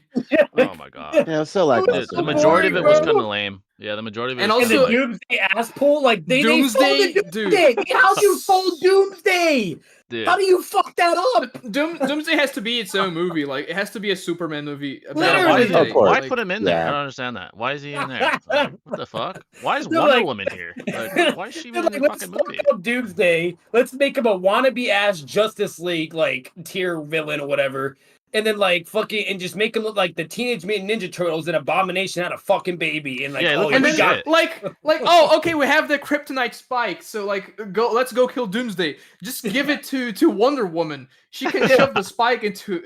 Oh my god. Yeah, so like the majority of it was kind of lame. Yeah, the majority of it. And also, the Doomsday ass pull, like Doomsday, dude. How do you fold Doomsday? Dude. How do you fuck that up? Doomsday has to be its own movie. Like it has to be a Superman movie. Why put him in there? I don't understand that. Why is he in there? Like, what the fuck? Why is Wonder Woman here? Like, why is she in the fucking movie? Doomsday. Let's make him a wannabe ass Justice League like tier villain or whatever. And then like fucking and just make him look like the Teenage Mutant Ninja Turtles and Abomination had a fucking baby and like okay, we have the kryptonite spike, so like let's go kill Doomsday. Just give it to Wonder Woman. She can shove the spike into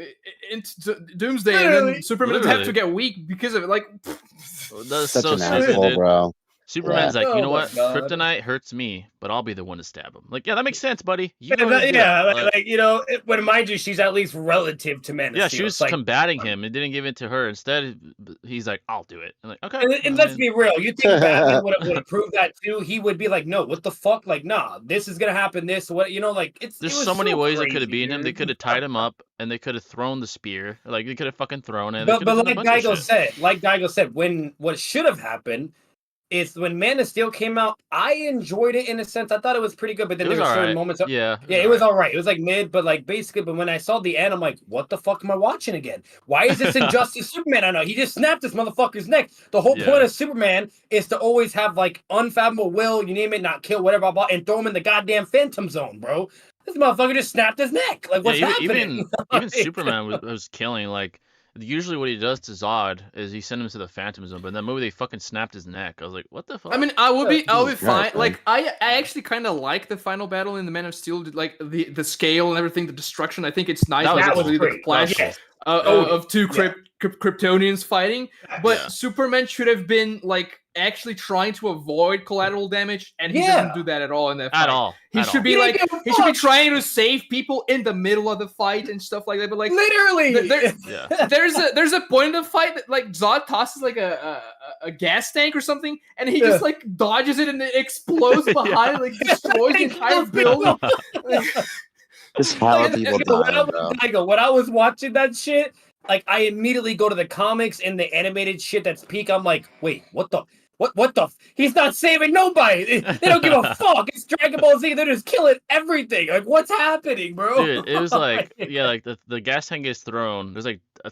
Doomsday, and then Superman doesn't have to get weak because of it. Like that's such so an asshole, bro. Superman's like, you know what? God. Kryptonite hurts me, but I'll be the one to stab him. Like, yeah, that makes sense, buddy. You Yeah, know how to do that. like, you know, but mind you, she's at least relative to Man of Yeah, Steel. she was combating him and didn't give it to her. Instead, he's like, I'll do it. I'm like, okay. And let's be real. You think Batman would have proved that too? He would be like, no, what the fuck? Like, nah, this is gonna happen. This, what, you know, like There's so many ways they could have beaten him. They dude. could have tied him up and they could have thrown the spear. Like, they could have fucking thrown it. But like Daigo said, when what should have happened is when Man of Steel came out, I enjoyed it in a sense. I thought it was pretty good, but then there were certain moments. It was all right. It was like mid, but like basically, but when I saw the end, I'm like, what the fuck am I watching again? Why is this Injustice Superman? I know he just snapped this motherfucker's neck. The whole point of Superman is to always have like unfathomable will, you name it, not kill, whatever, blah, blah, and throw him in the goddamn Phantom Zone, bro. This motherfucker just snapped his neck. Like, what's happening? Even Superman was killing, like, usually what he does to Zod is he sends him to the Phantom Zone, but in that movie they fucking snapped his neck. I was like, what the fuck? I mean, I would be fine. Like, I actually kind of like the final battle in the Man of Steel, like the scale and everything, the destruction. I think it's nice. That was the flash of two Kryptonians fighting. But Superman should have been like actually trying to avoid collateral damage, and he doesn't do that at all in that fight. At all. He should be like he should be trying to save people in the middle of the fight and stuff like that. But like literally, there's a point in the fight that like Zod tosses like a gas tank or something, and he just like dodges it and it explodes behind, like destroys the entire building. Just how people die, bro. When I was watching that shit, like I immediately go to the comics and the animated shit that's peak. I'm like, wait, what the? He's not saving nobody. They don't give a fuck. It's Dragon Ball Z. They're just killing everything. Like, what's happening, bro? Dude, it was like, like the gas tank gets thrown. There's like a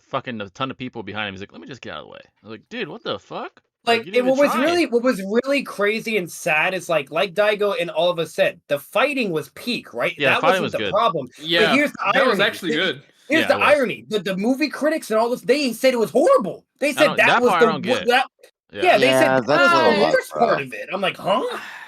ton of people behind him. He's like, let me just get out of the way. I was like, dude, what the fuck? Like what was really crazy and sad is like Daigo and all of us said, the fighting was peak, right? Yeah, that fighting wasn't was the good. problem. Yeah, but here's the irony. That was actually good. Here's the irony. The movie critics and all this, they said it was horrible. They said that was they said that's the worst part of it. I'm like, huh?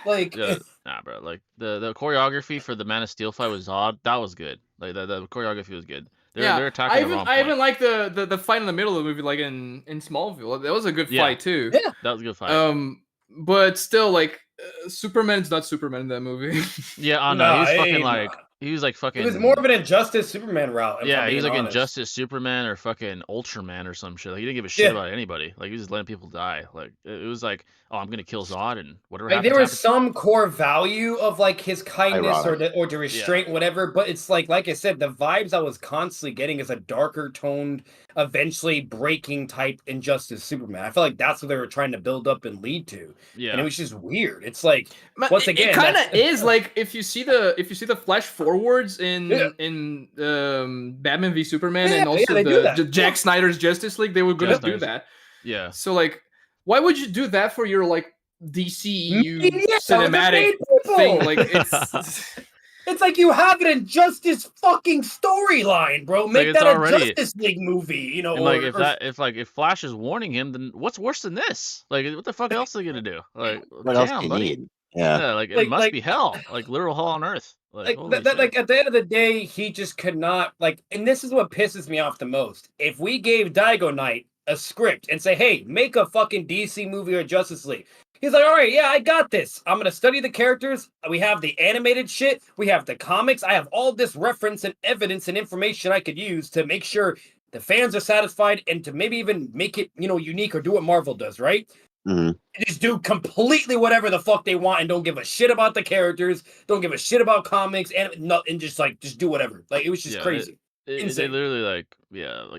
Like, nah, bro. Like the choreography for the Man of Steel fight with Zod, that was good. Like the choreography was good. They're attacking I even like the fight in the middle of the movie, like in Smallville. That was a good fight too. Yeah, that was a good fight. But still, like Superman's not Superman in that movie. He's fucking like. He was like fucking. It was more of an Injustice Superman route. Yeah, he was like Injustice Superman or fucking Ultraman or some shit. Like, he didn't give a shit about anybody. Like, he was just letting people die. Like, it was like, oh, I'm gonna kill Zod and whatever. Like, there was some core value of like his kindness or the restraint, whatever. But it's like I said, the vibes I was constantly getting is a darker toned, eventually breaking type Injustice Superman. I feel like that's what they were trying to build up and lead to. Yeah, and it was just weird. It's like once again, it kind of is like if you see the Flash forwards in Batman v Superman and also the Jack Snyder's Justice League, they were gonna do that. Yeah. So like, why would you do that for your like DCU cinematic thing? Like it's like you have an Injustice fucking storyline, bro. Make that a Justice League movie, you know. And if Flash is warning him, then what's worse than this? Like, what the fuck else are they gonna do? Like, what else do you need? Yeah, like it must be hell, like literal hell on earth. Like at the end of the day, he just could not and this is what pisses me off the most. If we gave Daigo Knight a script and say, hey, make a fucking DC movie or Justice League, he's like, all right, yeah, I got this. I'm gonna study the characters. We have the animated shit. We have the comics. I have all this reference and evidence and information I could use to make sure the fans are satisfied and to maybe even make it, unique or do what Marvel does, right? Mm-hmm. Just do completely whatever the fuck they want and don't give a shit about the characters, don't give a shit about comics, and just do whatever. Like, it was just crazy. They literally like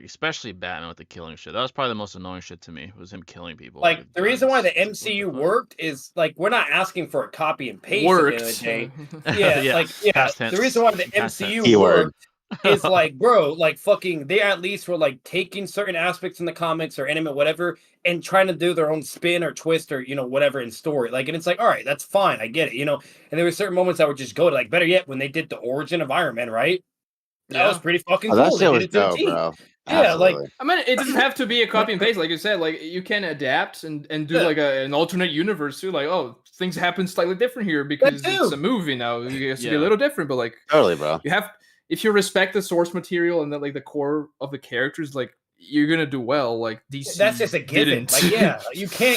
especially Batman with the killing shit. That was probably the most annoying shit to me, was him killing people. Like, the reason why the MCU worked is like, we're not asking for a copy and paste at the end of the day. The reason why the MCU worked is like, bro, like fucking, they at least were like taking certain aspects in the comics or anime, whatever, and trying to do their own spin or twist or, whatever in story. Like, and it's like, all right, that's fine. I get it, And there were certain moments that would just go to, like, better yet, when they did the origin of Iron Man, right? That was pretty fucking cool. That shit was dope, bro. Yeah, like, I mean, it doesn't have to be a copy and paste, like you said. Like, you can adapt and do like an alternate universe too. Like, oh, things happen slightly different here because it's a movie now. It has to be a little different, but like, totally, bro. If you respect the source material and the core of the characters, like, you're gonna do well. Like DC, that's just a given. didn't. Like, yeah,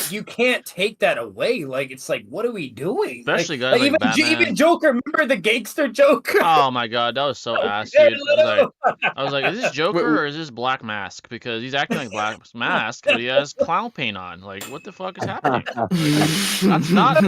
you can't take that away. Like, it's like, what are we doing? Especially like, guys like Batman. Even Joker. Remember the gangster Joker? Oh my god, that was so ass, dude. I was like, is this Joker or is this Black Mask? Because he's acting like Black Mask, but he has clown paint on. Like, what the fuck is happening? That's not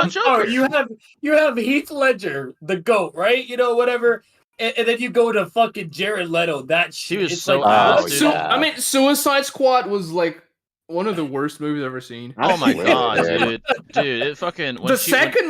Joker. Oh, you have Heath Ledger, the GOAT, right? You know, whatever. And then you go to fucking Jared Leto. That shit. He was it's so like, ass, dude. I mean, Suicide Squad was like one of the worst movies I've ever seen. Oh my god, dude. Dude, it fucking... The second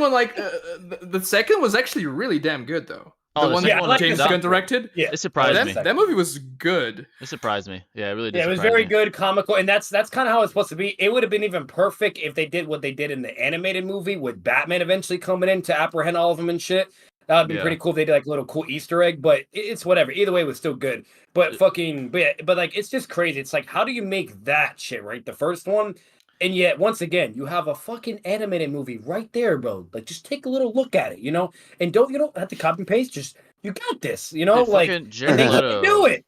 was actually really damn good, though. Oh, the one that James Gunn directed? Yeah. It surprised me. That movie was good. It surprised me. Yeah, it really did. Yeah, it was very good, comical, and that's kind of how it's supposed to be. It would have been even perfect if they did what they did in the animated movie with Batman eventually coming in to apprehend all of them and shit. That would be pretty cool if they did like a little cool Easter egg, but it's whatever. Either way, it was still good. But but like, it's just crazy. It's like, how do you make that shit, right? The first one, and yet once again, you have a fucking animated movie right there, bro. Like, just take a little look at it, you know, and you don't have to copy and paste. Just you got this, you know, like Jared they Leto, do it.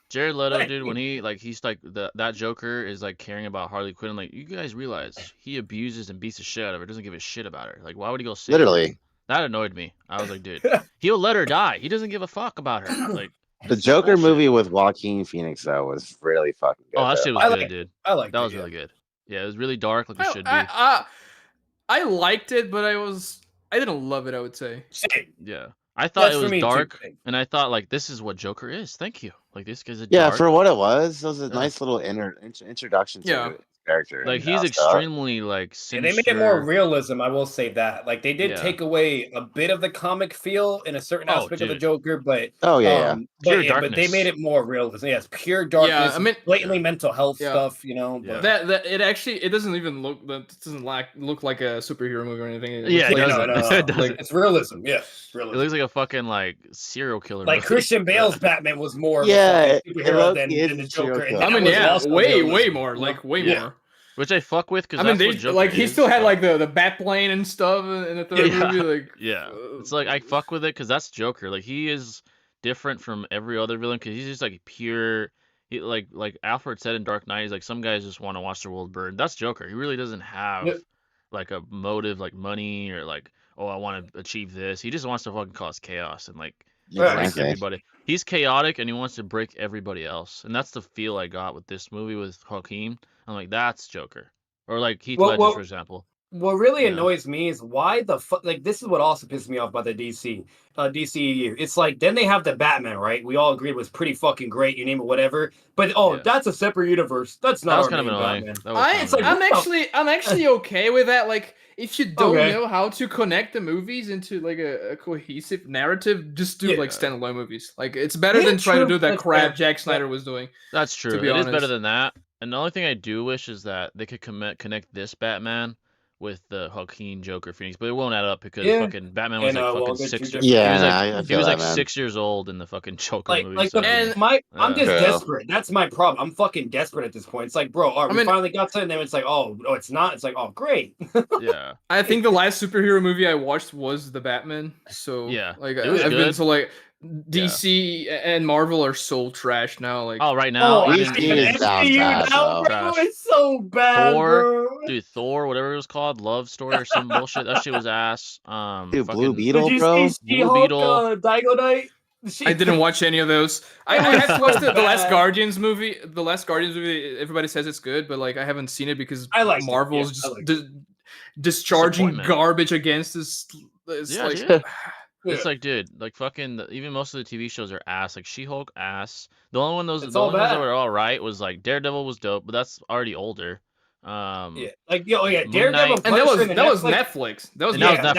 Jared Leto, dude, when he's like that Joker is like caring about Harley Quinn. Like, you guys realize he abuses and beats the shit out of her. Doesn't give a shit about her. Like, why would he go save Literally. her? That annoyed me. I was like, dude, he'll let her die. He doesn't give a fuck about her. Like, the Joker movie with Joaquin Phoenix though was really fucking good. Oh, that shit was good, dude. I like that. Was really good. Yeah, it was really dark, like it should be. I liked it, but I didn't love it. I would say. Same. Yeah, I thought it was dark, and I thought like this is what Joker is. Thank you. Like this guy's dark. For what it was a nice little introduction to his character. Like he's extremely like sinister. And they made it more realism. I will say that. Like they did take away a bit of the comic feel in a certain aspect of the Joker, but but they made it more realism. Yes, pure darkness. Yeah, I mean, blatantly mental health stuff. You know, but that it doesn't even look like a superhero movie or anything. It doesn't. It's realism. Yeah, realism. It looks like a fucking like serial killer. Like movie. Christian Bale's Batman was more superhero than the Joker. I mean, way more. Like way more. Which I fuck with because he still had like the bat plane and stuff in the third movie. Like it's like I fuck with it because that's Joker. Like he is different from every other villain because he's just like pure. He, like Alfred said in Dark Knight, he's like some guys just want to watch the world burn. That's Joker. He really doesn't have like a motive like money or like I want to achieve this. He just wants to fucking cause chaos and like break everybody. He's chaotic and he wants to break everybody else, and that's the feel I got with this movie with Hakeem. I'm like, that's Joker. Or like Heath Ledger, for example. What really annoys me is why the fuck, like, this is what also pisses me off about the DCEU. It's like, then they have the Batman, right? We all agreed was pretty fucking great, you name it, whatever. But, that's a separate universe. That's not kind of annoying. I'm actually okay with that. Like, if you don't know how to connect the movies into like a cohesive narrative, just do like standalone movies. Like, it's better than trying to do that crap Zack Snyder was doing. That's true. It is better than that. And the only thing I do wish is that they could connect this Batman with the Joaquin Joker Phoenix, but it won't add up because fucking Batman was like fucking 6 years. He was like 6 years old in the fucking Joker movie. I'm just desperate. That's my problem. I'm fucking desperate at this point. It's like, bro, we finally got to it, and then it's like, oh, no, it's not. It's like, oh, great. Yeah. I think the last superhero movie I watched was the Batman. So like I've been so like. DC and Marvel are so trash now. Like, right now, it's so bad, bro. Dude, Thor, whatever it was called, Love Story or some bullshit. That shit was ass. Dude, Blue Beetle, bro. Blue Beetle, Daigo Knight. I didn't watch any of those. I have to watch the Last Guardians movie. The Last Guardians movie. Everybody says it's good, but like I haven't seen it because Marvel's just discharging garbage against us. It's like, dude, like fucking, even most of the TV shows are ass. Like She-Hulk, ass. The only one the only ones that were all right was like Daredevil was dope, but that's already older. Daredevil. And that was Netflix. That was Netflix.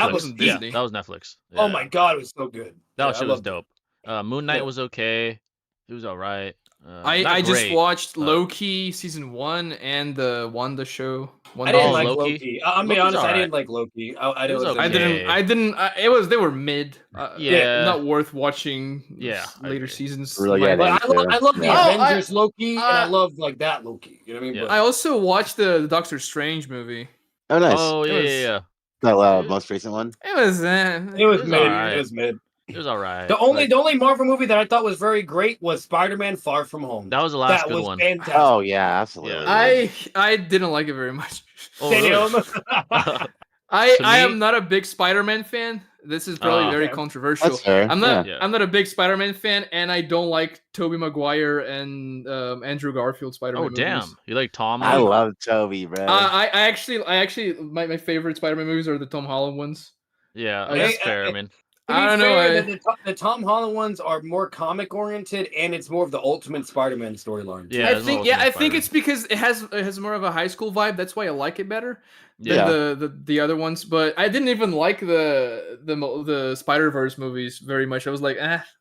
That was Netflix. Yeah. Oh my god, it was so good. That shit was dope. Moon Knight was okay. It was all right. I just watched Loki season 1 and the Wanda show. I didn't like Loki. I'm being honest, I didn't like Loki. I didn't. They were mid. Not worth watching. Later seasons. Really I love the Avengers Loki, and I love like that Loki. You know what I mean? I also watched the Doctor Strange movie. Oh, nice. Oh yeah. That most recent one. It was mid. It was mid. It was all right. The only Marvel movie that I thought was very great was Spider-Man: Far From Home. That was the last good one. Fantastic. Oh yeah, absolutely. Yeah. I didn't like it very much. Oh, really? I am not a big Spider-Man fan. This is probably very controversial. That's fair. I'm not a big Spider-Man fan, and I don't like Tobey Maguire and Andrew Garfield Spider-Man movies. Damn. You like Tom? I love Tobey, bro. I actually my favorite Spider-Man movies are the Tom Holland ones. Yeah, that's fair. I mean, I don't know. The Tom Holland ones are more comic oriented, and it's more of the Ultimate Spider-Man storyline. Yeah, I think it's because it has more of a high school vibe. That's why I like it better than the other ones. But I didn't even like the Spider-Verse movies very much. I was like,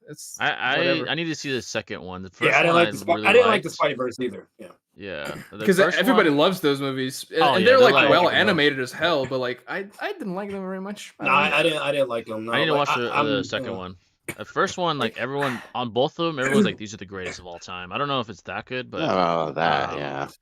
it's whatever. I need to see the second one. The first I didn't one I didn't like the Spider-Verse either. Yeah, because everybody loves those movies, and they're like well animated as hell. But like, I didn't like them very much. I didn't like them. No. I need to watch the second one. The first one, like everyone on both of them, everyone's like, these are the greatest of all time. I don't know if it's that good, but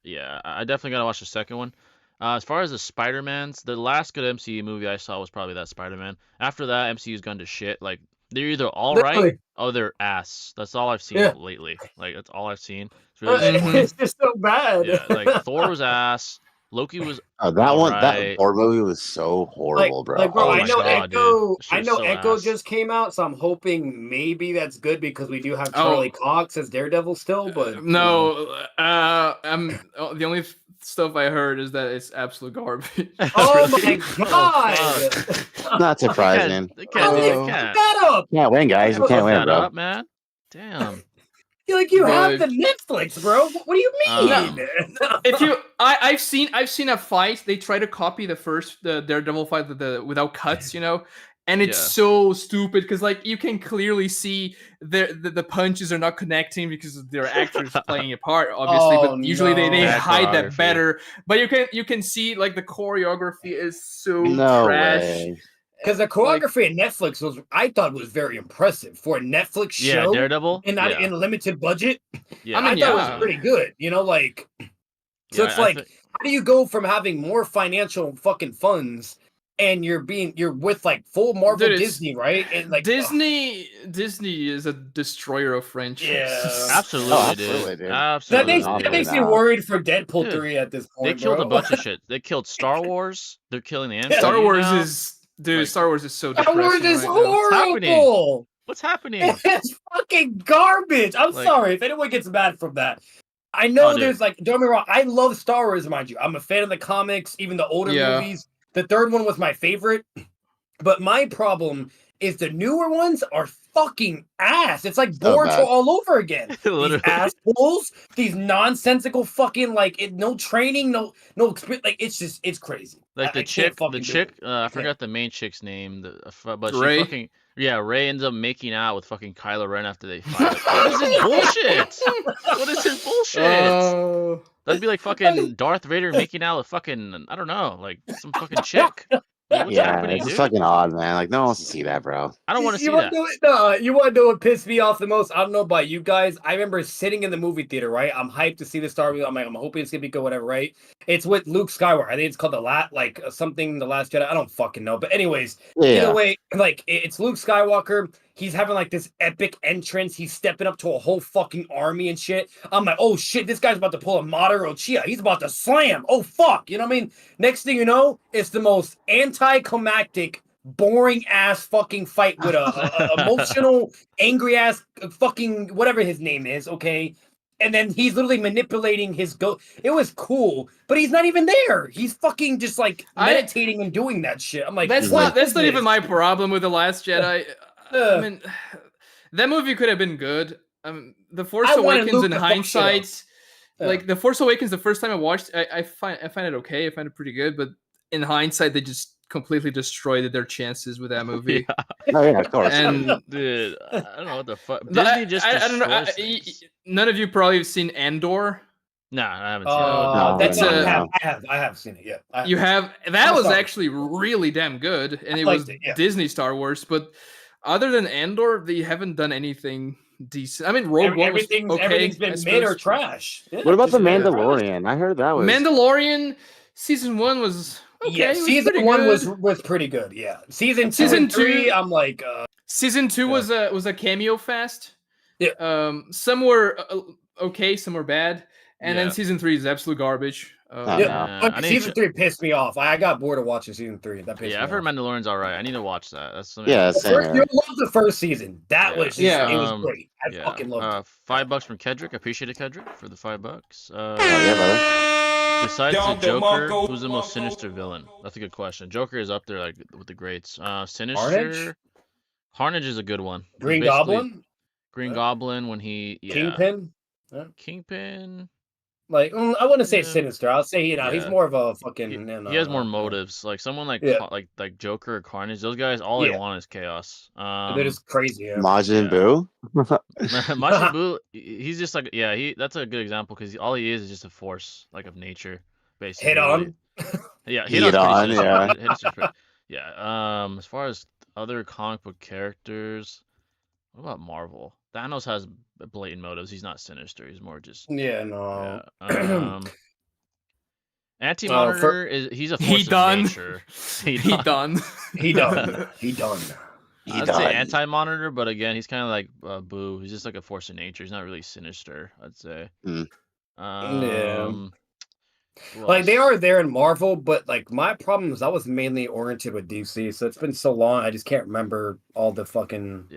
yeah, I definitely gotta watch the second one. As far as the Spider-Mans, the last good MCU movie I saw was probably that Spider-Man. After that, MCU's gone to shit. Like they're either all right or they're ass. That's all I've seen lately. Like that's all I've seen. It's really it's just so bad. Yeah, like Thor was ass. Loki was. That one, that Thor movie was so horrible, bro. Like, bro, Oh I my know God, Echo. dude. I know So Echo ass. just came out, so I'm hoping maybe that's good because we do have Charlie Cox as Daredevil still. But no, the only stuff I heard is that it's absolute garbage. Oh my God! Not surprising. How did they fuck that up? Can't win, guys. We can't win, bro. Up, man. Damn. You have the Netflix, bro. What do you mean? I've seen a fight. They try to copy the Daredevil fight without cuts, and it's so stupid because like you can clearly see the punches are not connecting because they're actors playing a part, obviously. But usually they hide that better. But you can see like the choreography is so trash. Because the choreography in Netflix I thought was very impressive for a Netflix show. Yeah, Daredevil. And not in a limited budget. Yeah. I thought it was pretty good. So it's like, how do you go from having more financial fucking funds and you're with like full Marvel Disney, right? And like Disney is a destroyer of franchises. Yeah. Absolutely, dude. Absolutely. That makes me worried for Deadpool 3 at this point. They killed a bunch of shit. They killed Star Wars. They're killing the MCU. Star Wars is Star Wars is so depressing. Star Wars is horrible. What's happening? It's fucking garbage. I'm sorry if anyone gets mad from that. I know there's like, don't get me wrong, I love Star Wars, mind you. I'm a fan of the comics, even the older movies. The third one was my favorite. But my problem is the newer ones are fucking ass. It's like Boruto all over again. These assholes, these nonsensical fucking no training, no experience. Like it's crazy. Like the chick, I forgot the main chick's name, but Ray? Ray ends up making out with fucking Kylo Ren after they fight. What is this bullshit? What is this bullshit? That'd be like fucking Darth Vader making out with fucking, I don't know, like some fucking chick. What's happening, it's dude? fucking odd, man. Like, no one wants to see that, bro. I don't want to see that. You want to know what pissed me off the most? I don't know about you guys. I remember sitting in the movie theater, right? I'm hyped to see the Star Wars. I'm like, I'm hoping it's gonna be good, whatever, right? It's with Luke Skywalker. I think it's called The Last Jedi. I don't fucking know. But anyways, either way, like it's Luke Skywalker. He's having like this epic entrance. He's stepping up to a whole fucking army and shit. I'm like, oh shit, this guy's about to pull a Madara Uchiha. He's about to slam. Oh fuck. You know what I mean? Next thing you know, it's the most anticlimactic, boring ass fucking fight with a emotional, angry ass fucking whatever his name is, okay? And then he's literally manipulating his It was cool, but he's not even there. He's fucking just like meditating and doing that shit. I'm like, that's not even my problem with The Last Jedi. I mean, that movie could have been good. The Force Awakens in hindsight, like The Force Awakens, the first time I watched, I find it okay. I find it pretty good, but in hindsight, they just completely destroyed their chances with that movie. Oh yeah, of course. And dude, I don't know what the fuck. Disney just I don't know. None of you probably have seen Andor. Nah, I haven't seen it. I have seen it. Yeah, you have. That was actually really damn good, and it was Disney Star Wars, but. Other than Andor, they haven't done anything decent. I mean, Rogue One was okay. Everything's been mid or trash. Yeah, what about The Mandalorian? I heard that was... Mandalorian season 1 was okay. Yeah, season 1 was pretty good. Yeah, season 2 and 3, I'm like... Season 2 was a cameo fest. Yeah. Some were okay, some were bad, and then season 3 is absolute garbage. Season 3 pissed me off. I got bored of watching season 3. That pissed me I've heard off. Mandalorian's alright. I need to watch that. That's something. Yeah, you love the first season. That was it was great. I fucking loved it. $5 from Kedrick. I appreciate it, Kedrick, for the $5. Yeah, brother. Besides the Joker, who's the most sinister villain? That's a good question. Joker is up there like with the greats. Sinister. Carnage is a good one. Green Goblin. Green Goblin when he Kingpin. Kingpin. Like I wouldn't say sinister. I'll say he's more of a fucking. He has more motives. Like someone like Joker or Carnage. Those guys, all they want is chaos. They're just crazy. Yeah. Majin Buu. Majin Buu. He's just like that's a good example because all he is just a force like of nature, basically. Hit on. Yeah, hit on. As far as other comic book characters, what about Marvel? Thanos has blatant motives. He's not sinister. He's more just Anti-Monitor he's a force of nature. He done. I'd say Anti-Monitor, but again, he's kind of like Boo. He's just like a force of nature. He's not really sinister, I'd say. Like they are there in Marvel, but like my problem is I was mainly oriented with DC, so it's been so long I just can't remember all the fucking They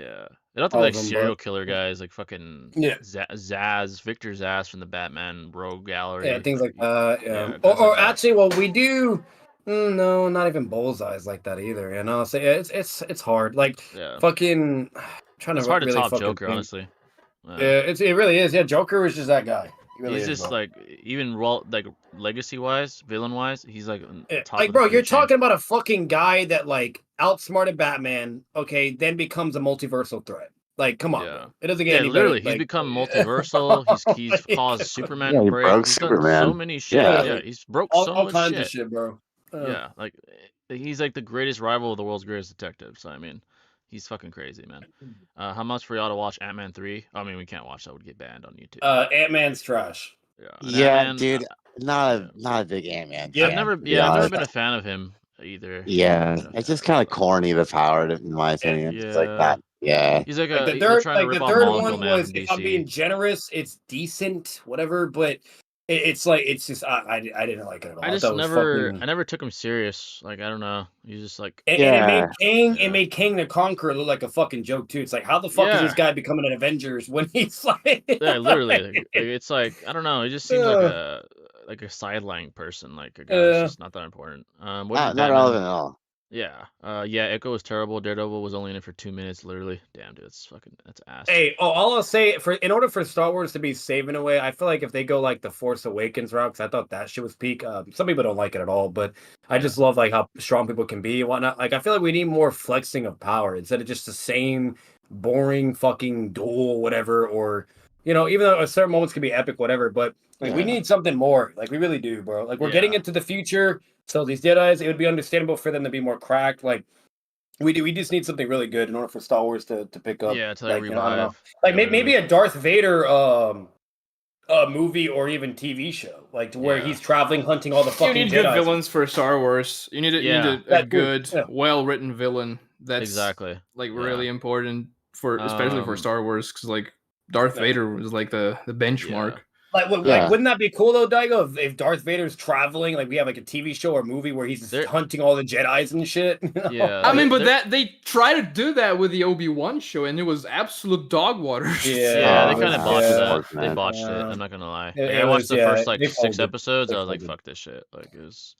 don't have to be like serial killer guys, like fucking Zaz, Victor Zaz from the Batman Rogue Gallery. Things like that. Or actually, well, we do. No, not even Bullseyes like that either. You know, so it's hard. Like fucking trying to. It's hard to really top Joker, honestly. It really is. Yeah, Joker was just that guy. He's just like even like legacy wise, villain wise, he's like top like bro, you're talking about a fucking guy that like outsmarted Batman, okay, then becomes a multiversal threat. Like, come on, bro. It doesn't get any literally. better. He's become multiversal. He's caused Superman to break. Broke He's Superman. done so many shit. He's broke all much kinds of shit, bro. Like he's like the greatest rival of the world's greatest detective. So I mean, he's fucking crazy, man. How much for y'all to watch Ant-Man 3? I mean, we can't watch that; would get banned on YouTube. Ant-Man's trash. Dude, not a big Ant-Man. I've never been a fan of him either. It's just kind of corny. The power, in my opinion, it's like that. He's like the third one was, if I'm being generous, it's decent, whatever, but it's just I didn't like it at all. I never took him serious. Like I don't know. He's just like it made King the Conqueror look like a fucking joke too. It's like how the fuck is this guy becoming an Avengers when he's like literally it's like I don't know. He just seems like a sideline person, like a guy that's just not that important. Not relevant at all. Echo was terrible. Daredevil was only in it for 2 minutes, literally. Damn, dude, that's ass. Hey, all I'll say in order for Star Wars to be saved in a way, I feel like if they go like the Force Awakens route, because I thought that shit was peak. Some people don't like it at all, but I just love like how strong people can be and whatnot. Like I feel like we need more flexing of power instead of just the same boring fucking duel, whatever, or even though certain moments can be epic, whatever, but like we need something more. Like we really do, bro. Like we're getting into the future. So these Jedi's, it would be understandable for them to be more cracked. Like we just need something really good in order for Star Wars to pick up. To like revive. I don't know. Like maybe a Darth Vader movie or even TV show, like to where he's traveling, hunting all the fucking. You need good villains for Star Wars. You need a good, well-written villain. That's exactly like really important for, especially for Star Wars, because like Darth Vader was like the benchmark. Like, wouldn't that be cool though, Daigo? If Darth Vader's traveling, like we have like a TV show or movie where he's just hunting all the Jedis and shit. I mean, but they try to do that with the Obi-Wan show, and it was absolute dog water. They kind of botched that. They botched it. I'm not gonna lie. I watched the first like 6 episodes. I was like, fuck this shit. Like it was.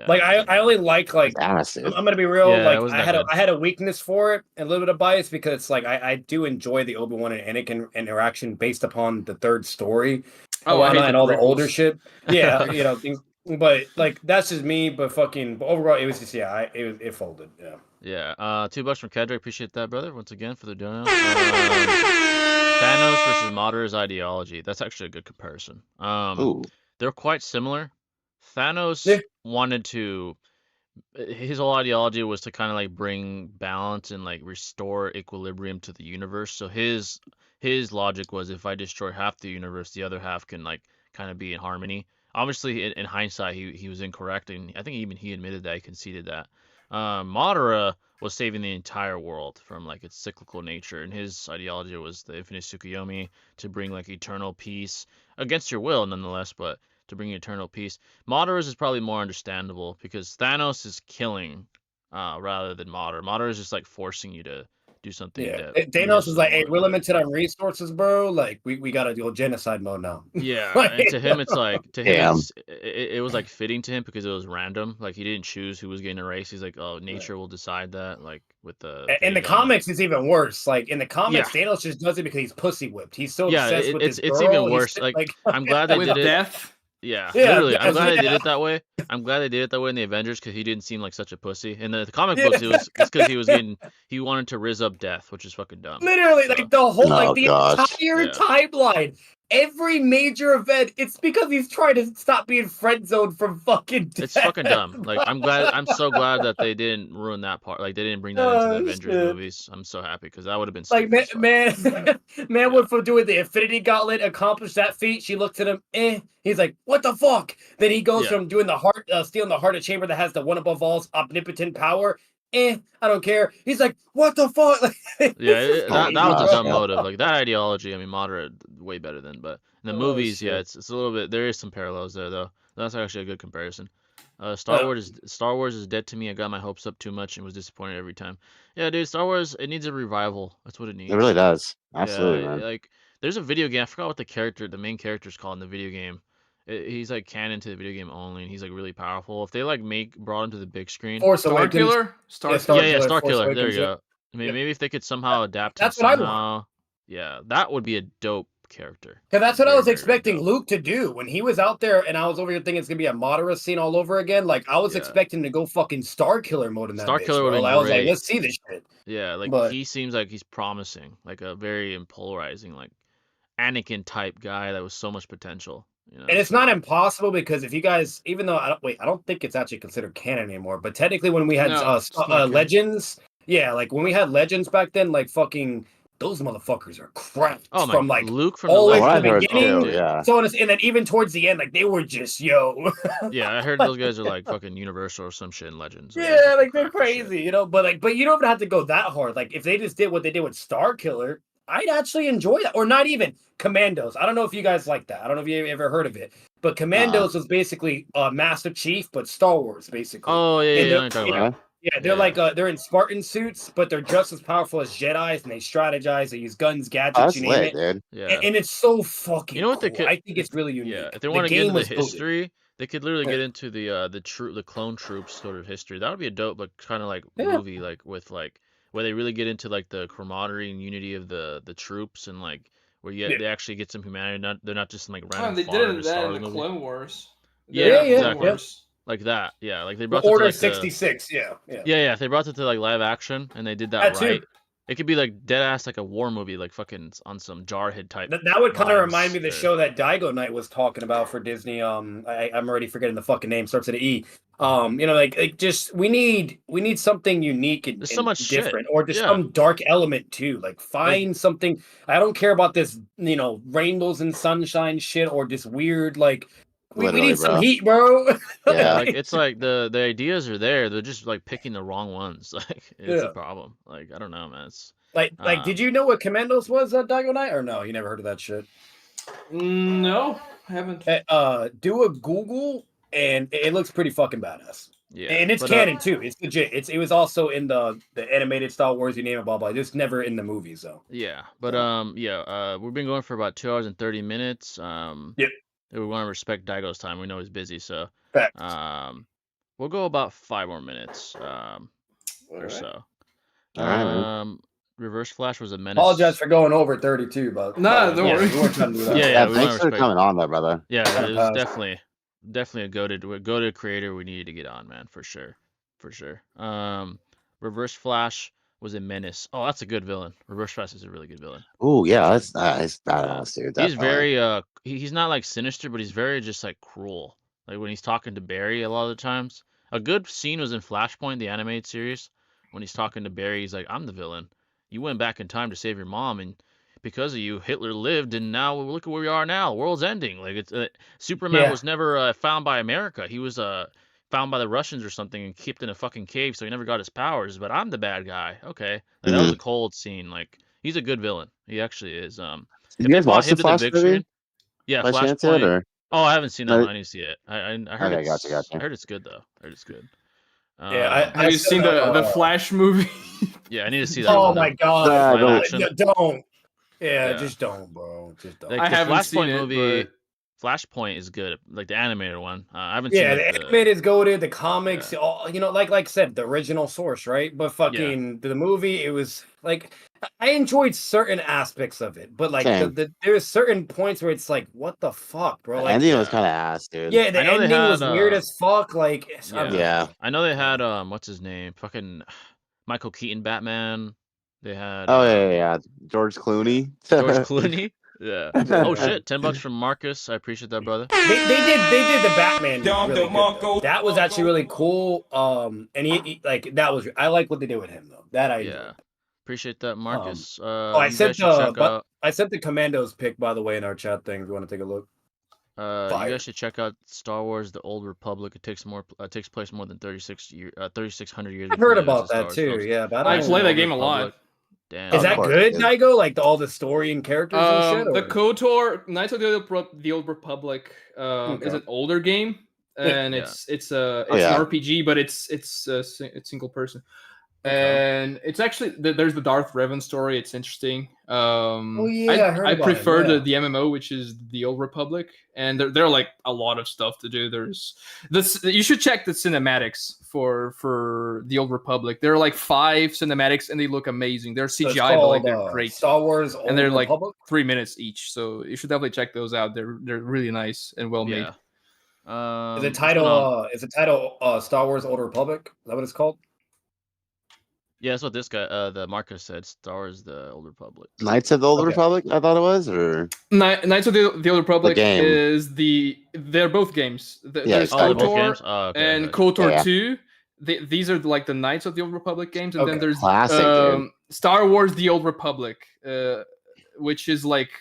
Like I only like I'm gonna be real. Like I had a weakness for it, and a little bit of bias because it's like I do enjoy the Obi-Wan and Anakin interaction based upon the third story. And all the older shit. Things, but like that's just me. But overall, it was just it folded. $2 from Kedrick. Appreciate that, brother. Once again for the donut. Thanos versus Madara's ideology. That's actually a good comparison. They're quite similar. Thanos wanted to. His whole ideology was to kind of like bring balance and like restore equilibrium to the universe. So his logic was if I destroy half the universe, the other half can like kind of be in harmony. Obviously, in hindsight, he was incorrect, and I think even he admitted that, he conceded that. Madara was saving the entire world from like its cyclical nature, and his ideology was the infinite Tsukuyomi to bring like eternal peace against your will, nonetheless, but to bring eternal peace. Madara's is probably more understandable because Thanos is killing, rather than Madara. Madara is just like forcing you to do something that Thanos is like, hey, we're limited on resources, bro. Like, we gotta do genocide mode now. Yeah, Like, and to him, it's like Damn. it was like fitting to him because it was random. Like he didn't choose who was getting erased. He's like, oh, nature will decide that. Like with the in the comics, it's even worse. Like in the comics, Yeah. Thanos just does it because he's pussy whipped. He's so Yeah, obsessed with this girl. it's even worse. He's Like I'm glad they with did it. death. Yeah, Yeah, literally. I'm glad they did yeah. it that way. I'm glad they did it that way in the Avengers because he didn't seem like such a pussy. In the comic books, it's because he wanted to rizz up death, which is fucking dumb. Literally, So, like the whole, like the gosh. entire Yeah. timeline, every major event, it's because he's trying to stop being friend zoned from fucking death. it's fucking dumb. Like I'm so glad that they didn't ruin that part. Like they didn't bring that into the Avengers shit. movies. I'm so happy because that would have been Like stupid as fuck. man went from doing the Infinity Gauntlet, accomplished that feat. She looks at him, He's like, what the fuck? Then he goes from doing the heart, stealing the heart of chamber that has the one above all's omnipotent power. I don't care. He's like, what the fuck? Yeah, that was a dumb Yeah. motive. Like that ideology, I mean, moderate, way better than. But in the movies, yeah, shit. it's a little bit. There is some parallels there, though. That's actually a good comparison. Star Wars is dead to me. I got my hopes up too much and was disappointed every time. Yeah, dude, Star Wars, it needs a revival. That's what it needs. It really does. Absolutely, Yeah, man. like there's a video game. I forgot what the main character's called in the video game. He's like canon to the video game only, and he's like really powerful. If they like brought him to the big screen. Force Star Awakens. Killer? Yeah, Star Force Killer. There Awakens, you yeah. go. Maybe if they could somehow adapt him That's what I want. somehow. Yeah, that would be a dope character. Because that's what I Very, was very expecting dope. Luke to do when he was out there, and I was over here thinking it's gonna be a Madara scene all over again. Like I was Yeah. expecting to go fucking Star Killer mode in that. Star bitch, Killer bro. would've been I was like, great. let's see this shit. Yeah, like But- he seems like he's promising, like a very polarizing, like Anakin type guy that was so much potential. You know, And it's so- not impossible because if you guys, even though I don't think it's actually considered canon anymore. But technically, when we had No, it's not canon. Legends, yeah, like when we had Legends back then, like fucking those motherfuckers are crap. Oh my, from like Luke from all the the way What from I've the heard beginning. too, yeah. So and then even towards the end, like they were just Yeah, I heard those guys are like fucking Universal or some shit in Legends. Yeah, like they're crazy, you know. But you don't even have to go that hard. Like if they just did what they did with Star Killer, I'd actually enjoy that. Or not even Commandos. I don't know if you guys like that. I don't know if you ever heard of it. But Commandos was basically Master Chief, but Star Wars, basically. Oh yeah, And yeah, they're- yeah, I know what you're talking about. Yeah, they're Yeah. like they're in Spartan suits, but they're just as powerful as Jedi's, and they strategize. They use guns, gadgets, Oh, that's you name lit, it. dude. Yeah. And it's so fucking. You know what they cool. could- I think it's really unique. Yeah, if they want to get into the was goated. history, they could literally Yeah. get into the clone troops sort of history. That would be a dope, like kind of like Yeah. movie, like with like where they really get into like the camaraderie and unity of the troops and like where Yeah. they actually get some humanity. They're not just like Oh, random. they did fodder it to that Star in Wars the movie. Clone Wars. Yeah, Clone exactly. Wars. Like that. Yeah, like they The brought it to Order like the 66. Yeah. yeah. If they brought it to like live action and they did that That too. right, it could be like dead ass like a war movie, like fucking on some Jarhead type. That would kind of vibes remind me of the there. show that Daigo Knight was talking about for Disney. I'm already forgetting the fucking name. Starts with an E. You know, like just we need something unique and, There's so much shit. different, or just Yeah. some dark element too. Like find something. I don't care about this, rainbows and sunshine shit, or just weird like. We Literally, need some bro. heat, bro. Yeah, like it's like the ideas are there. They're just like picking the wrong ones. Like it's Yeah. a problem. Like I don't know, man. It's like did you know what Commandos was, Daigo Knight, or no? You never heard of that shit? No, I haven't. Do a Google, and it looks pretty fucking badass. yeah, And it's but, canon too. It's legit. It was also in the animated Star Wars, you name it, blah blah. It's never in the movies though. Yeah, but we've been going for about 2 hours and 30 minutes. Yep. We want to respect Daigo's time. We know he's busy, so Facts. we'll go about 5 more minutes or Alright. so. All right, man. Reverse Flash was a menace. Apologize for going over 32, but No, don't Yeah. worry. We weren't trying to do that. Yeah, Yeah, we thanks wanna for respect- coming on there, brother. Yeah, Kinda it was paused. definitely a goated creator we needed to get on, man, for sure. Reverse Flash was a menace. Oh, that's a good villain. Reverse Flash is a really good villain. Ooh, yeah, that's badass, dude. He's definitely. very he's not like sinister, but he's very just like cruel. Like when he's talking to Barry a lot of the times. A good scene was in Flashpoint, the animated series, when he's talking to Barry. He's like, "I'm the villain. You went back in time to save your mom, and because of you, Hitler lived, and now look at where we are now. The world's ending. Like it's Superman Yeah. was never found by America. He was found by the Russians or something and kept in a fucking cave, so he never got his powers. But I'm the bad guy. Okay, like, that was a cold scene. Like, he's a good villain. He actually is. Did If you they guys brought watch the him to the Flash big movie? screen, yeah, By chance yet, Flashpoint. or? Oh, I haven't seen that No. one. I need to see it. I heard Okay, it's. gotcha. I heard it's good though. I heard it's good. Yeah, Have you seen the Flash movie? Yeah, I need to see that. Oh one, my though. god! Live action. Don't. Yeah, Yeah. just don't, bro. Just don't. Like, I the haven't seen Flashpoint it, movie. but- Flashpoint is good, like the animated one. I haven't Yeah, seen the like, animated is goated. The comics, all, you know, like I said, the original source, right? But fucking the movie, it was like I enjoyed certain aspects of it, but like there's certain points where it's like, what the fuck, bro? The Like, ending was kind of ass, dude. Yeah, the I know they ending had, was weird as fuck. Like, yeah. I know they had what's his name? Fucking Michael Keaton Batman. They had George Clooney. George Clooney. Yeah. Oh shit! $10 from Marcus. I appreciate that, brother. They did the Batman. Really good, that was actually really cool. And he like that was I like what they did with him though. That I enjoyed. Appreciate that, Marcus. I sent the Commandos pick, by the way, in our chat thing. If you want to take a look. You guys should check out Star Wars: The Old Republic. It takes place more than 3,600 years. I've heard about that too. Yeah, but I play that game a lot. Damn. Is that good, Daigo? Like all the story and characters and shit? The KOTOR Knights of the Old Republic is an older game, and it's an RPG, but it's single person. And it's actually there's the Darth Revan story. It's interesting. I prefer the MMO, which is the Old Republic, and there are like a lot of stuff to do. There's this. You should check the cinematics for the Old Republic. There are like 5 cinematics, and they look amazing. They're CGI, but like they're great. Star Wars, Old and they're like Republic? 3 minutes each. So you should definitely check those out. They're really nice and well made. Is the title Star Wars Old Republic? Is that what it's called? Yeah, that's what this guy, the Marcus said. Star Wars: The Old Republic. Knights of the Old Republic, I thought it was, or Knights of the Old Republic is they're both games. There's KOTOR and KOTOR 2. These are like the Knights of the Old Republic games, and then there's Star Wars: The Old Republic, which is like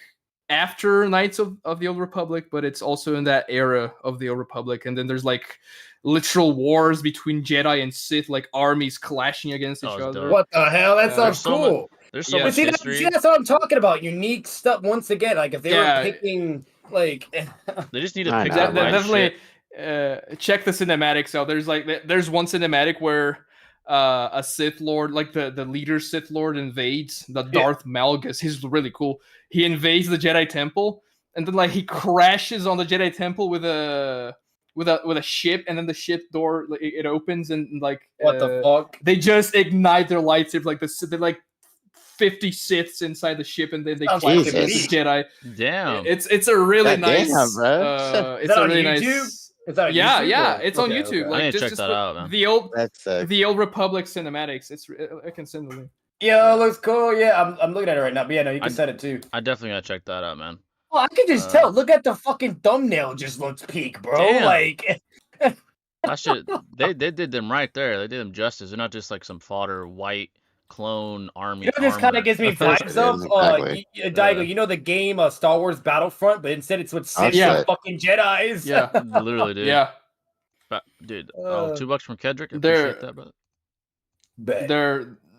after Knights of the Old Republic, but it's also in that era of the Old Republic. And then there's like literal wars between Jedi and Sith, like armies clashing against each other. Dope. What the hell? That sounds cool. There's so much history. See, that's what I'm talking about. Unique stuff. Once again, like if they were picking, like they just need to pick that right definitely shit. Check the cinematics out. There's one cinematic where a Sith Lord, like the leader Sith Lord, invades the Darth Malgus. He's really cool. He invades the Jedi Temple, and then like he crashes on the Jedi Temple with a ship, and then the ship door it opens, and like what the fuck? They just ignite their lightsabers, like they're like 50 Siths inside the ship, and then they clash against the Jedi. Damn, it's a really nice. It's a really nice. Is that yeah, it's on YouTube. Okay. Like, I need to check that out, man. The Old Republic cinematics. I can send the link. Yeah, it looks cool. Yeah, I'm looking at it right now. But yeah, no, you can send it too. I definitely gotta check that out, man. Oh, I can just tell. Look at the fucking thumbnail. Just looks peak, bro. Damn. Like that shit. They did them right there. They did them justice. They're not just like some fodder white clone army. You know, this kind of gives me vibes of Daigo. You know the game Star Wars Battlefront, but instead it's with Sith and fucking Jedis. Yeah, literally, dude. Yeah, dude. $2 from Kedrick. I appreciate that, brother.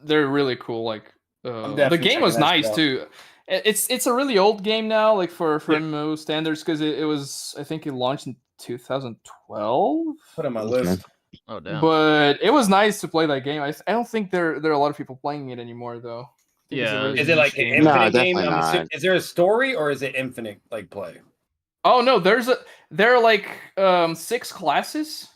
They're really cool. Like the game was nice too. It's a really old game now, like for MMO standards, because I think it launched in 2012. Put on my list. Oh damn! But it was nice to play that game. I don't think there are a lot of people playing it anymore, though. Yeah, is it like an infinite game? Is there a story, or is it infinite like play? Oh no, there are like 6 classes.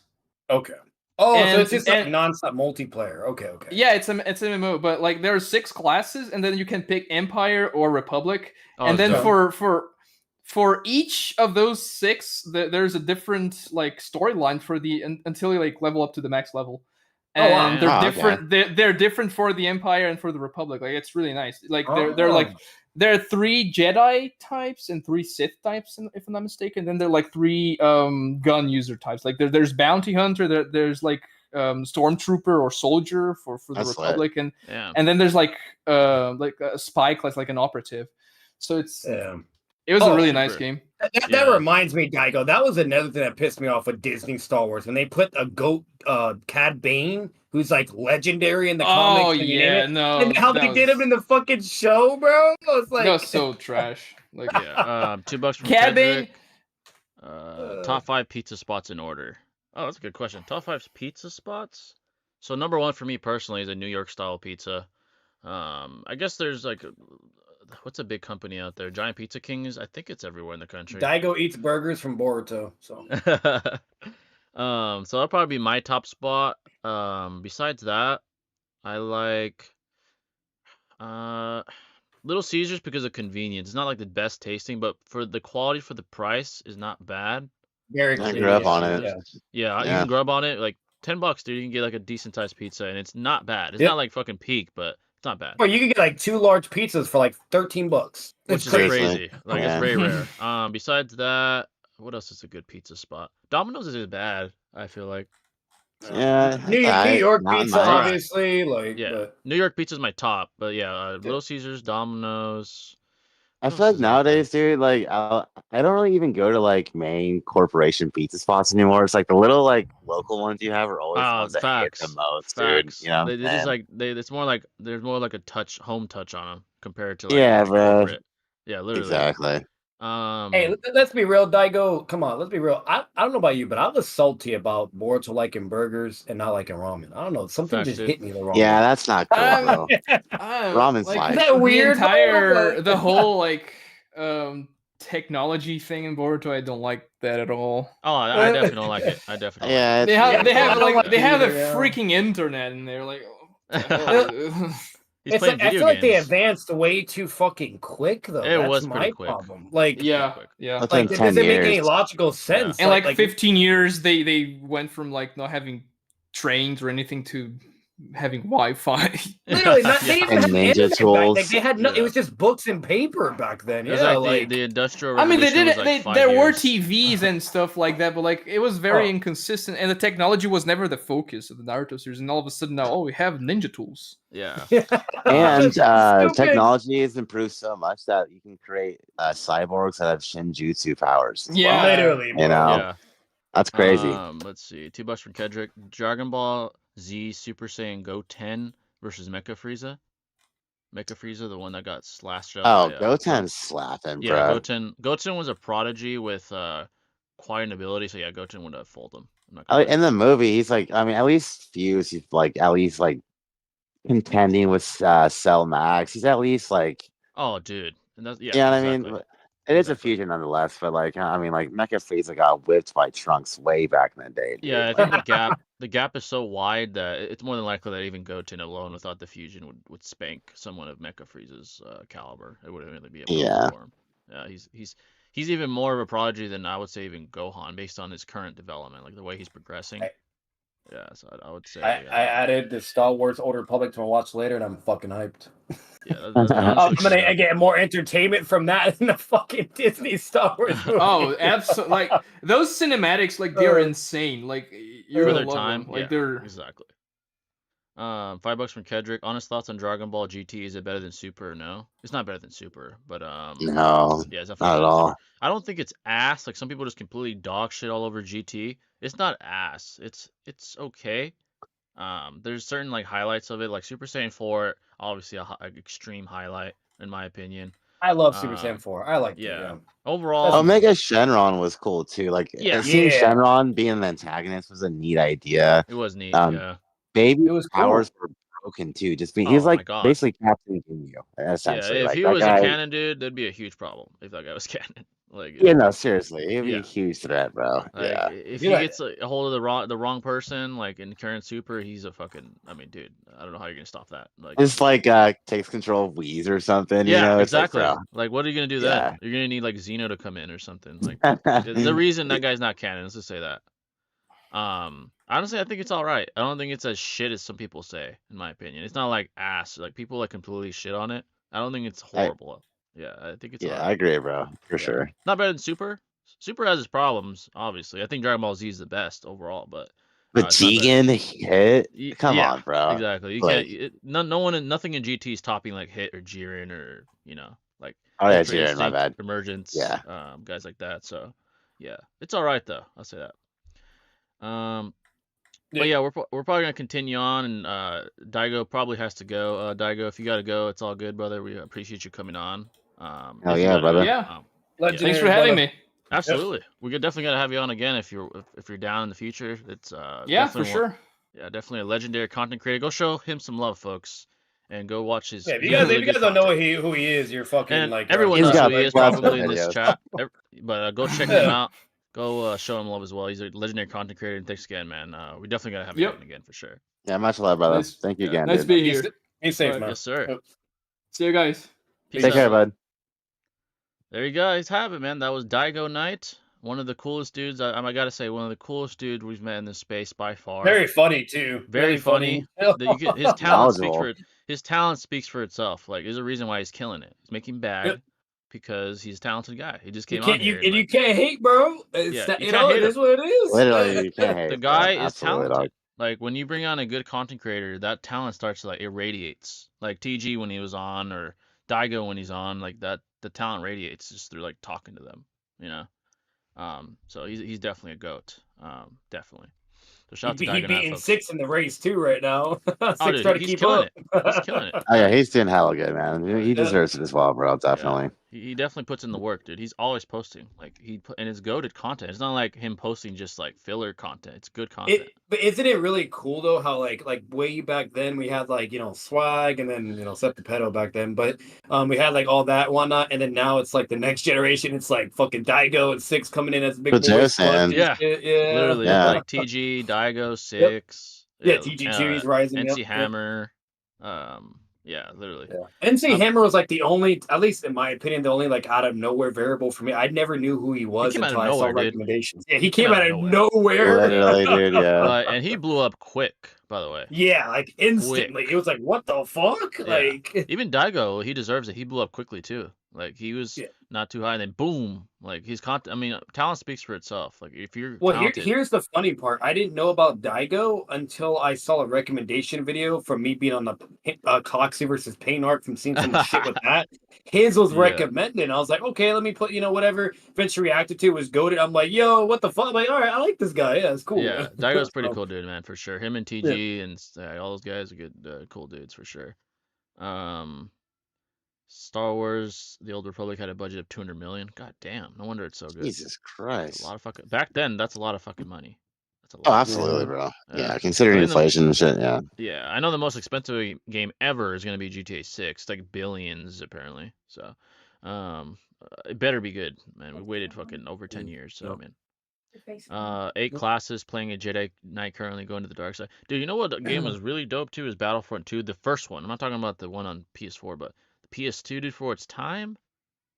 Okay. Oh, so it's just like non-stop multiplayer. Okay. Yeah, it's an MMO, but like there are 6 classes, and then you can pick Empire or Republic, and then for each of those 6, there's a different like storyline for until you like level up to the max level, and they're different. Okay. They're different for the Empire and for the Republic. Like it's really nice. Like they're like there are 3 Jedi types and 3 Sith types, if I'm not mistaken. Then there are like 3 gun user types. Like there's bounty hunter. There's like stormtrooper or soldier for the Republic, and then there's like a spy class, like an operative. So it was a really nice game. That reminds me, Daigo. That was another thing that pissed me off with Disney Star Wars when they put a goat, Cad Bane, who's like legendary in the comics. Oh yeah, no, and how they did him in the fucking show, bro. I was like, that was so trash. Like, yeah, $2 from Cad Bane. Kedrick. Top 5 pizza spots in order. Oh, that's a good question. Top 5 pizza spots. So number 1 for me personally is a New York style pizza. I guess there's like, what's a big company out there? Giant Pizza Kings. I think it's everywhere in the country. Daigo eats burgers from Boruto. So, so that'll probably be my top spot. Besides that, I like Little Caesars because of convenience. It's not like the best tasting, but for the quality for the price is not bad. Very I grew up on it. Yeah, you can grub on it. Like $10, dude. You can get like a decent sized pizza, and it's not bad. It's not like fucking peak, but it's not bad. Or you can get like 2 large pizzas for like $13, which is crazy. Like it's very rare. Besides that, what else is a good pizza spot? Domino's isn't bad. I feel like. Yeah, New York pizza, obviously. Like, New York pizza is my top, but Little Caesars, Domino's. I feel like nowadays, dude, like I don't really even go to like main corporation pizza spots anymore. It's like the little like local ones you have are always the ones that hit the most, dude. You know, they just like it's more like there's more like a home touch on them compared to like bro. Corporate. Yeah, literally. Exactly. Hey, let's be real, Daigo. Come on, let's be real. I don't know about you, but I was salty about Boruto liking burgers and not liking ramen. I don't know. Something just hit me the wrong way. Yeah, that's not cool, bro. Ramen's like, fine. Isn't that weird? The whole like technology thing in Boruto, I don't like that at all. Oh, I definitely don't like it. I definitely they have the freaking internet and they're like I feel like they advanced way too fucking quick, though. It was my quick. problem. Like, yeah. Like, it doesn't make any logical sense. And like 15 years, they went from like not having trains or anything to having Wi-Fi. Literally, they didn't have ninja tools. Like, they had it was just books and paper back then. It was like the industrial. I mean, they did it. There were TVs and stuff like that, but like it was very inconsistent, and the technology was never the focus of the Naruto series. And all of a sudden now, we have ninja tools. Yeah. And technology has improved so much that you can create cyborgs that have Shinjutsu powers. Yeah, literally. You know, that's crazy. Let's see. $2 from Kedrick. Dragon Ball Z Super Saiyan Go 10 versus Mecha Frieza. Mecha Frieza, the one that got slashed up. Oh, Goten's slapping, bro. Yeah, Goten was a prodigy with quite an ability, so Goten would have fooled him. In the movie, he's like, I mean, at least Fuse, he's like, at least like contending with Cell Max. He's at least like, oh, dude. And that's, what I mean? It is a fusion nonetheless, but like, I mean, like Mecha Frieza got whipped by Trunks way back in the day. Dude. Yeah, I think the gap is so wide that it's more than likely that even Goten alone without the fusion would spank someone of Mecha Frieza's caliber. It wouldn't really be able to for him. Yeah, he's even more of a prodigy than I would say even Gohan based on his current development, like the way he's progressing. Yeah, so I would say I added the Star Wars Old Republic to my watch later, and I'm fucking hyped. Yeah, I'm gonna get more entertainment from that than the fucking Disney Star Wars movie. Oh, absolutely! Like those cinematics, like they're insane. Like you're for gonna their love time. them. Like they're exactly. $5 from Kedrick. Honest thoughts on Dragon Ball GT? Is it better than Super? No, it's not better than Super, but no, yeah, it's not at all. I don't think it's ass. Like some people just completely dog shit all over GT. It's not ass. It's okay. There's certain like highlights of it, like Super Saiyan 4, obviously an extreme highlight in my opinion. I love Super Saiyan 4. I like it. Overall, Omega Shenron was cool too. Like seeing Shenron being an antagonist was a neat idea. It was neat. Baby was powers were broken too. Just being he's like basically Captain Ginyu, essentially. Yeah, if he was a canon dude, that'd be a huge problem if that guy was canon. Like, no, seriously, it'd be a huge threat, bro. Like, if he gets a hold of the wrong person, like in current Super, he's a fucking. I mean, dude, I don't know how you're gonna stop that. Like, just like takes control of Whis or something. Yeah, you know? exactly. Like, what are you gonna do then? You're gonna need like Xeno to come in or something. Like, the reason that guy's not canon. Let's just say that. Honestly, I think it's all right. I don't think it's as shit as some people say, in my opinion. It's not like ass. Like people like completely shit on it. I don't think it's horrible. I think it's. I agree, bro, for sure. Not better than Super. Super has its problems, obviously. I think Dragon Ball Z is the best overall, but Tegan hit. Come on, bro. Exactly. You can't. No one, nothing in GT is topping like Hit or Jiren or like. Oh yeah, Ultra Jiren, my Instinct, bad. Emergence, Yeah. guys like that. So yeah, it's all right though. I'll say that. But yeah, we're probably gonna continue on, and Daigo probably has to go. Daigo, if you gotta go, it's all good, brother. We appreciate you coming on. Oh yeah, brother. Yeah. Legendary, Thanks for having brother. me. Absolutely, we could definitely gotta have you on again if you're down in the future. It's Yeah, for definitely sure. yeah, definitely a legendary content creator. Go show him some love, folks, and go watch his. Yeah, if you he's guys, really if you good guys don't know content. who he is, you're fucking And like everyone He's knows got who he is lots of probably in this videos. chat. But go check him out. Go show him love as well. He's a legendary content creator, and thanks again, man. We definitely gotta have you on again for sure. Yeah, much love, brother. Nice- Thank you yeah. again. Nice to dude. be here. Be safe, Right. man. Yes, sir. See you guys. Peace Take out, care, brother. bud. There you guys have it, man. That was Daigo Knight, one of the coolest dudes. I gotta say, one of the coolest dudes we've met in this space by far. Very funny too. Very funny. His talent speaks for itself. Like, there's a reason why he's killing it. He's making bag because he's a talented guy. He just came on here. You can't hate, bro. It's Yeah, not, you you can't know, hate it is what it is. Literally, you can't hate. the guy bro. is Absolutely, talented. dog. Like, when you bring on a good content creator, that talent starts to like irradiates. Like TG when he was on, or Daigo when he's on, like that. The talent radiates just through like talking to them. You know. So he's definitely a goat. Definitely. So shout out to He Daigo Knight, beating folks. 6 in the race too right now. Oh, Six dude, trying to he's keep killing up. it. He's killing it. Oh yeah, he's doing hella good, man. He Yeah. deserves it as well, bro. Definitely. He definitely puts in the work, dude. He's always posting. Like and it's goated content. It's not like him posting just like filler content. It's good content. But isn't it really cool though how like way back then we had like Swag and then Seth the Pedo back then, but we had like all that whatnot, and then now it's like the next generation. It's like fucking Daigo and 6 coming in as big boys. Yeah, literally. Yeah. Like TG, Daigo, 6. Yeah, TG2 he's rising. NC Hammer. Yeah, literally. Yeah. NC Hammer was like the only, at least in my opinion, the only like out of nowhere variable for me. I never knew who he was until I saw recommendations. Yeah, he came out of nowhere. Literally, dude. Yeah. And he blew up quick, by the way. Yeah, like instantly. It was like, what the fuck? Yeah. Like even Daigo, he deserves it. He blew up quickly too. Like he was not too high, and then boom, like his content. I mean, talent speaks for itself. Like if you're talented, here's the funny part. I didn't know about Daigo until I saw a recommendation video from me being on the Coxie versus Pain arc from seeing some shit with that. His was recommended. I was like, okay, let me put whatever Vince reacted to was goated. I'm like, yo, what the fuck? I'm like, all right, I like this guy. Yeah, it's cool. Yeah, Daigo's pretty cool dude, man, for sure. Him and TG and all those guys are good, cool dudes for sure. Star Wars: The Old Republic had a budget of $200 million. God damn, no wonder it's so good. Jesus Christ! That's a lot of fucking. Back then, that's a lot of fucking money. That's a lot. Oh, absolutely, bro. Yeah, considering inflation and shit. Yeah. Yeah, I know the most expensive game ever is gonna be GTA 6. It's like billions apparently. So, it better be good, man. We waited fucking over 10 years. So, man. 8 classes, playing a Jedi Knight, currently going to the dark side. Dude, you know what game was really dope too is Battlefront 2, the first one. I'm not talking about the one on PS4, but the PS2, dude, for its time,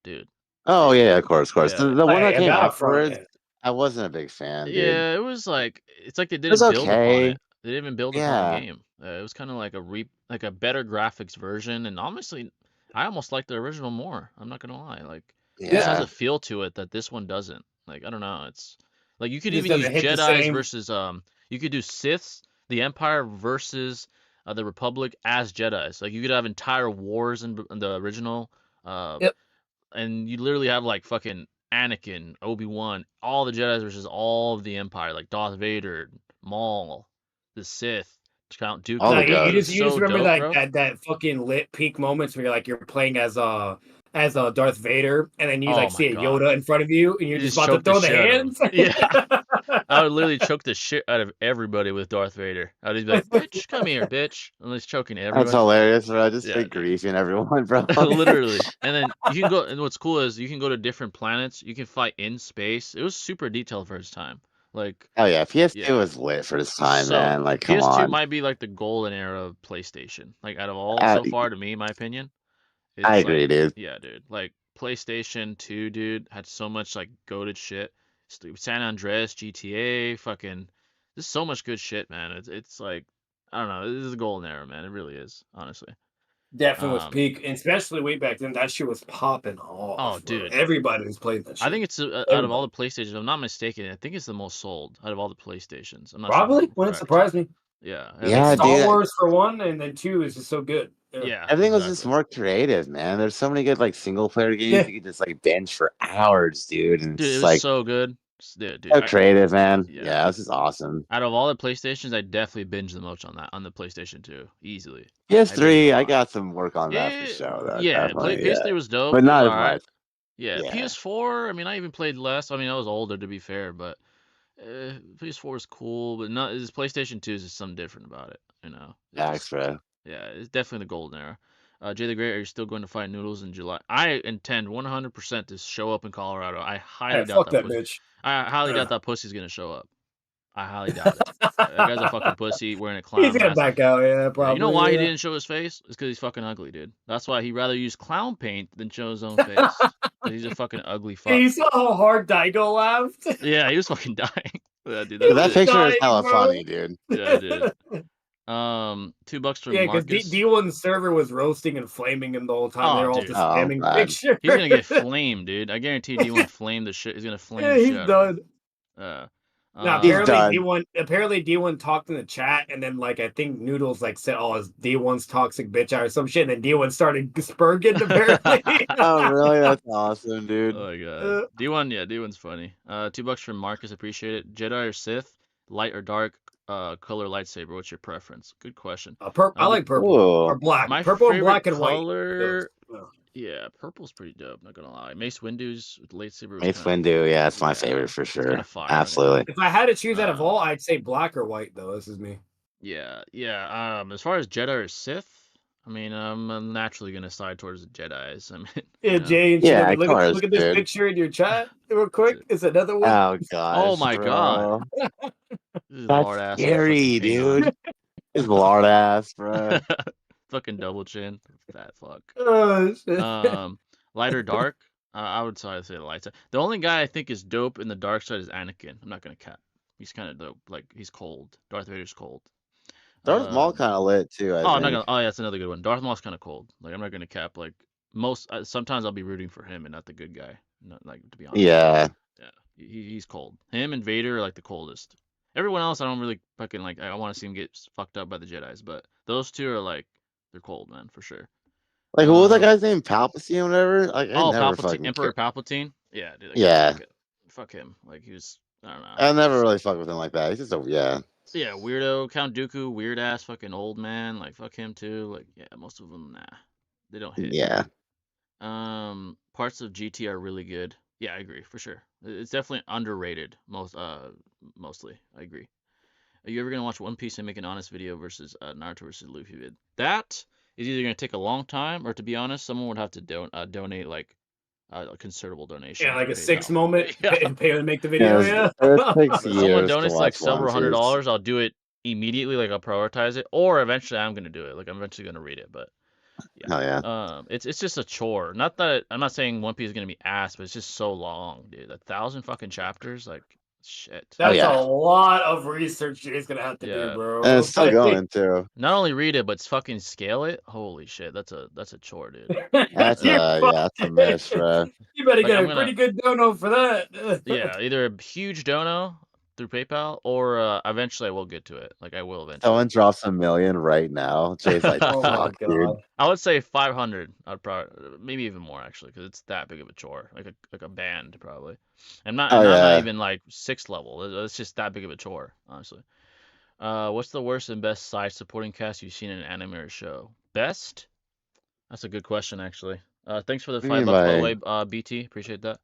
dude. Oh yeah, of course. Yeah. The one that came afterwards, I wasn't a big fan. Dude. Yeah, it was like it's like they didn't build upon it. They didn't even build upon the game. It was kind of like a better graphics version, and honestly, I almost like the original more. I'm not gonna lie. Like this has a feel to it that this one doesn't. Like I don't know. It's like you could even use Jedis versus you could do Siths, the Empire versus the Republic as Jedis. Like you could have entire wars in the original. And you literally have like fucking Anakin, Obi-Wan, all the Jedis versus all of the Empire, like Darth Vader, Maul, the Sith, Count Dooku. No, you just remember that fucking lit peak moments where you're playing as Darth Vader, and then you see a Yoda in front of you, and you're just about to throw the hands. Yeah, I would literally choke the shit out of everybody with Darth Vader. I would be like, "Bitch, come here, bitch!" And he's choking everyone. That's hilarious, bro. Just griefing everyone, bro. Literally. And then you can go. And what's cool is you can go to different planets. You can fight in space. It was super detailed for its time. Like, oh yeah, PS2 was lit for this time, man. Like, come PS2 on. might be like the golden era of PlayStation. Like, out of all so far, to me, in my opinion. I agree, dude. Yeah, dude. Like PlayStation 2, dude, had so much like goated shit. San Andreas, GTA, fucking. There's so much good shit, man. It's like I don't know. This is a golden era, man. It really is, honestly. Definitely was peak, and especially way back then. That shit was popping off. Oh, dude, everybody was playing that shit. I think it's out of all the PlayStations. If I'm not mistaken, I think it's the most sold out of all the PlayStations. I'm not probably sure wouldn't surprise me. Yeah, It's Star Wars for one, and then 2 is just so good. Yeah, everything was just more creative, man. There's so many good like single player games you could just like binge for hours, dude. And dude, it was like so good. Dude, so creative, man. Yeah, this is awesome. Out of all the PlayStations, I definitely binged the most on the PlayStation 2, easily. PS3, I got some work on that for sure. Though, yeah, PS3 was dope, but not as right. much. Yeah, PS4. I mean, I even played less. I mean, I was older to be fair, but PS4 is cool. But not this PlayStation 2 is just something different about it. You know. Extra. Yeah, it's definitely the golden era. Jay the Great, are you still going to fight Noodles in July? I intend 100% to show up in Colorado. I highly doubt that pussy. Bitch. I highly doubt that pussy's gonna show up. I highly doubt it. That guy's a fucking pussy wearing a clown mask. He's gonna back out, probably. Yeah, you know why he didn't show his face? It's because he's fucking ugly, dude. That's why he'd rather use clown paint than show his own face. He's a fucking ugly fuck. You saw how hard Daigo laughed? Yeah, he was fucking dying. Yeah, dude, that picture is hella funny, dude. Yeah, dude. $2 for Marcus. Because D1's server was roasting and flaming him the whole time. They're all just spamming pictures. He's gonna get flamed, dude. I guarantee D1 flamed the shit. He's gonna flame the shit. He's done. Apparently D1 talked in the chat, and then like I think Noodles like said, "Oh, is D1's toxic bitch out or some shit?" And then D1 started spurging apparently. Oh, really? That's awesome, dude. Oh my god. D1's funny. $2 from Marcus, appreciate it. Jedi or Sith, light or dark, color lightsaber. What's your preference? Good question. I like purple or black. My purple and black and color, white. Yeah, purple's pretty dope. Not gonna lie. Mace Windu's lightsaber. Mace Windu, yeah, it's my favorite for sure. Absolutely. If I had to choose out of all, I'd say black or white though. This is me. Yeah. As far as Jedi or Sith, I mean, I'm naturally gonna side towards the Jedi's. I mean, Jay. Look at this picture in your chat real quick. It's another one. Oh god. Oh my god. That's scary, dude. It's lard ass, bro. Fucking double chin, fat fuck. Oh shit. Light or dark? I would say the light side. The only guy I think is dope in the dark side is Anakin. I'm not gonna cap. He's kind of dope. Like he's cold. Darth Vader's cold. Darth Maul kind of lit too. I'm not gonna. Oh yeah, that's another good one. Darth Maul's kind of cold. Like I'm not gonna cap. Like sometimes I'll be rooting for him and not the good guy. Not, like to be honest. Yeah. Yeah. He's cold. Him and Vader are like the coldest. Everyone else I don't really fucking like. I want to see him get fucked up by the Jedi's, but those two are like they're cold, man, for sure. Like, what was that guy's name? Palpatine or whatever? Like, Palpatine, Emperor Palpatine. Yeah, dude. Fuck him. Like, he was, I don't know. I never really fuck with him like that. He's just Yeah, weirdo. Count Dooku, weird ass fucking old man. Like, fuck him too. Like, yeah, most of them, nah. They don't hit. Yeah. Parts of GT are really good. Yeah, I agree, for sure. It's definitely underrated, mostly. I agree. Are you ever going to watch One Piece and make an honest video versus Naruto versus Luffy vid? That is either going to take a long time, or to be honest, someone would have to donate like a considerable donation. Yeah, like a 6 moment and pay to make the video. If someone donates like several $100s, I'll do it immediately. Like I'll prioritize it, or eventually I'm going to do it. Like I'm eventually going to read it, but yeah. It's just a chore. Not that I'm not saying One Piece is going to be ass, but it's just so long, dude. 1,000 fucking chapters, like. Shit. That's a lot of research Jay's gonna have to do, bro. And it's still going too. Not only read it, but fucking scale it. Holy shit, that's a chore, dude. That's a mess, bro. You better get a pretty good dono for that. Yeah, either a huge dono through PayPal, or eventually I will get to it. Like I will eventually. Someone drops $1 million right now. Jay's like, oh my god. Dude. I would say 500. I'd probably maybe even more actually, because it's that big of a chore. Like a band probably. I'm not even like 6th level. It's just that big of a chore, honestly. What's the worst and best side supporting cast you've seen in an anime or show? Best? That's a good question actually. Thanks for the $5 by the way, BT. Appreciate that.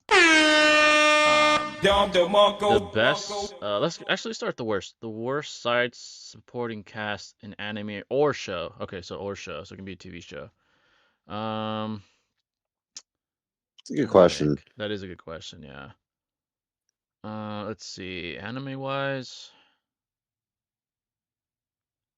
The best. Let's actually start the worst. The worst side supporting cast in anime or show. Okay, so or show, so it can be a TV show. It's a good question. That is a good question. Yeah. Let's see. Anime wise,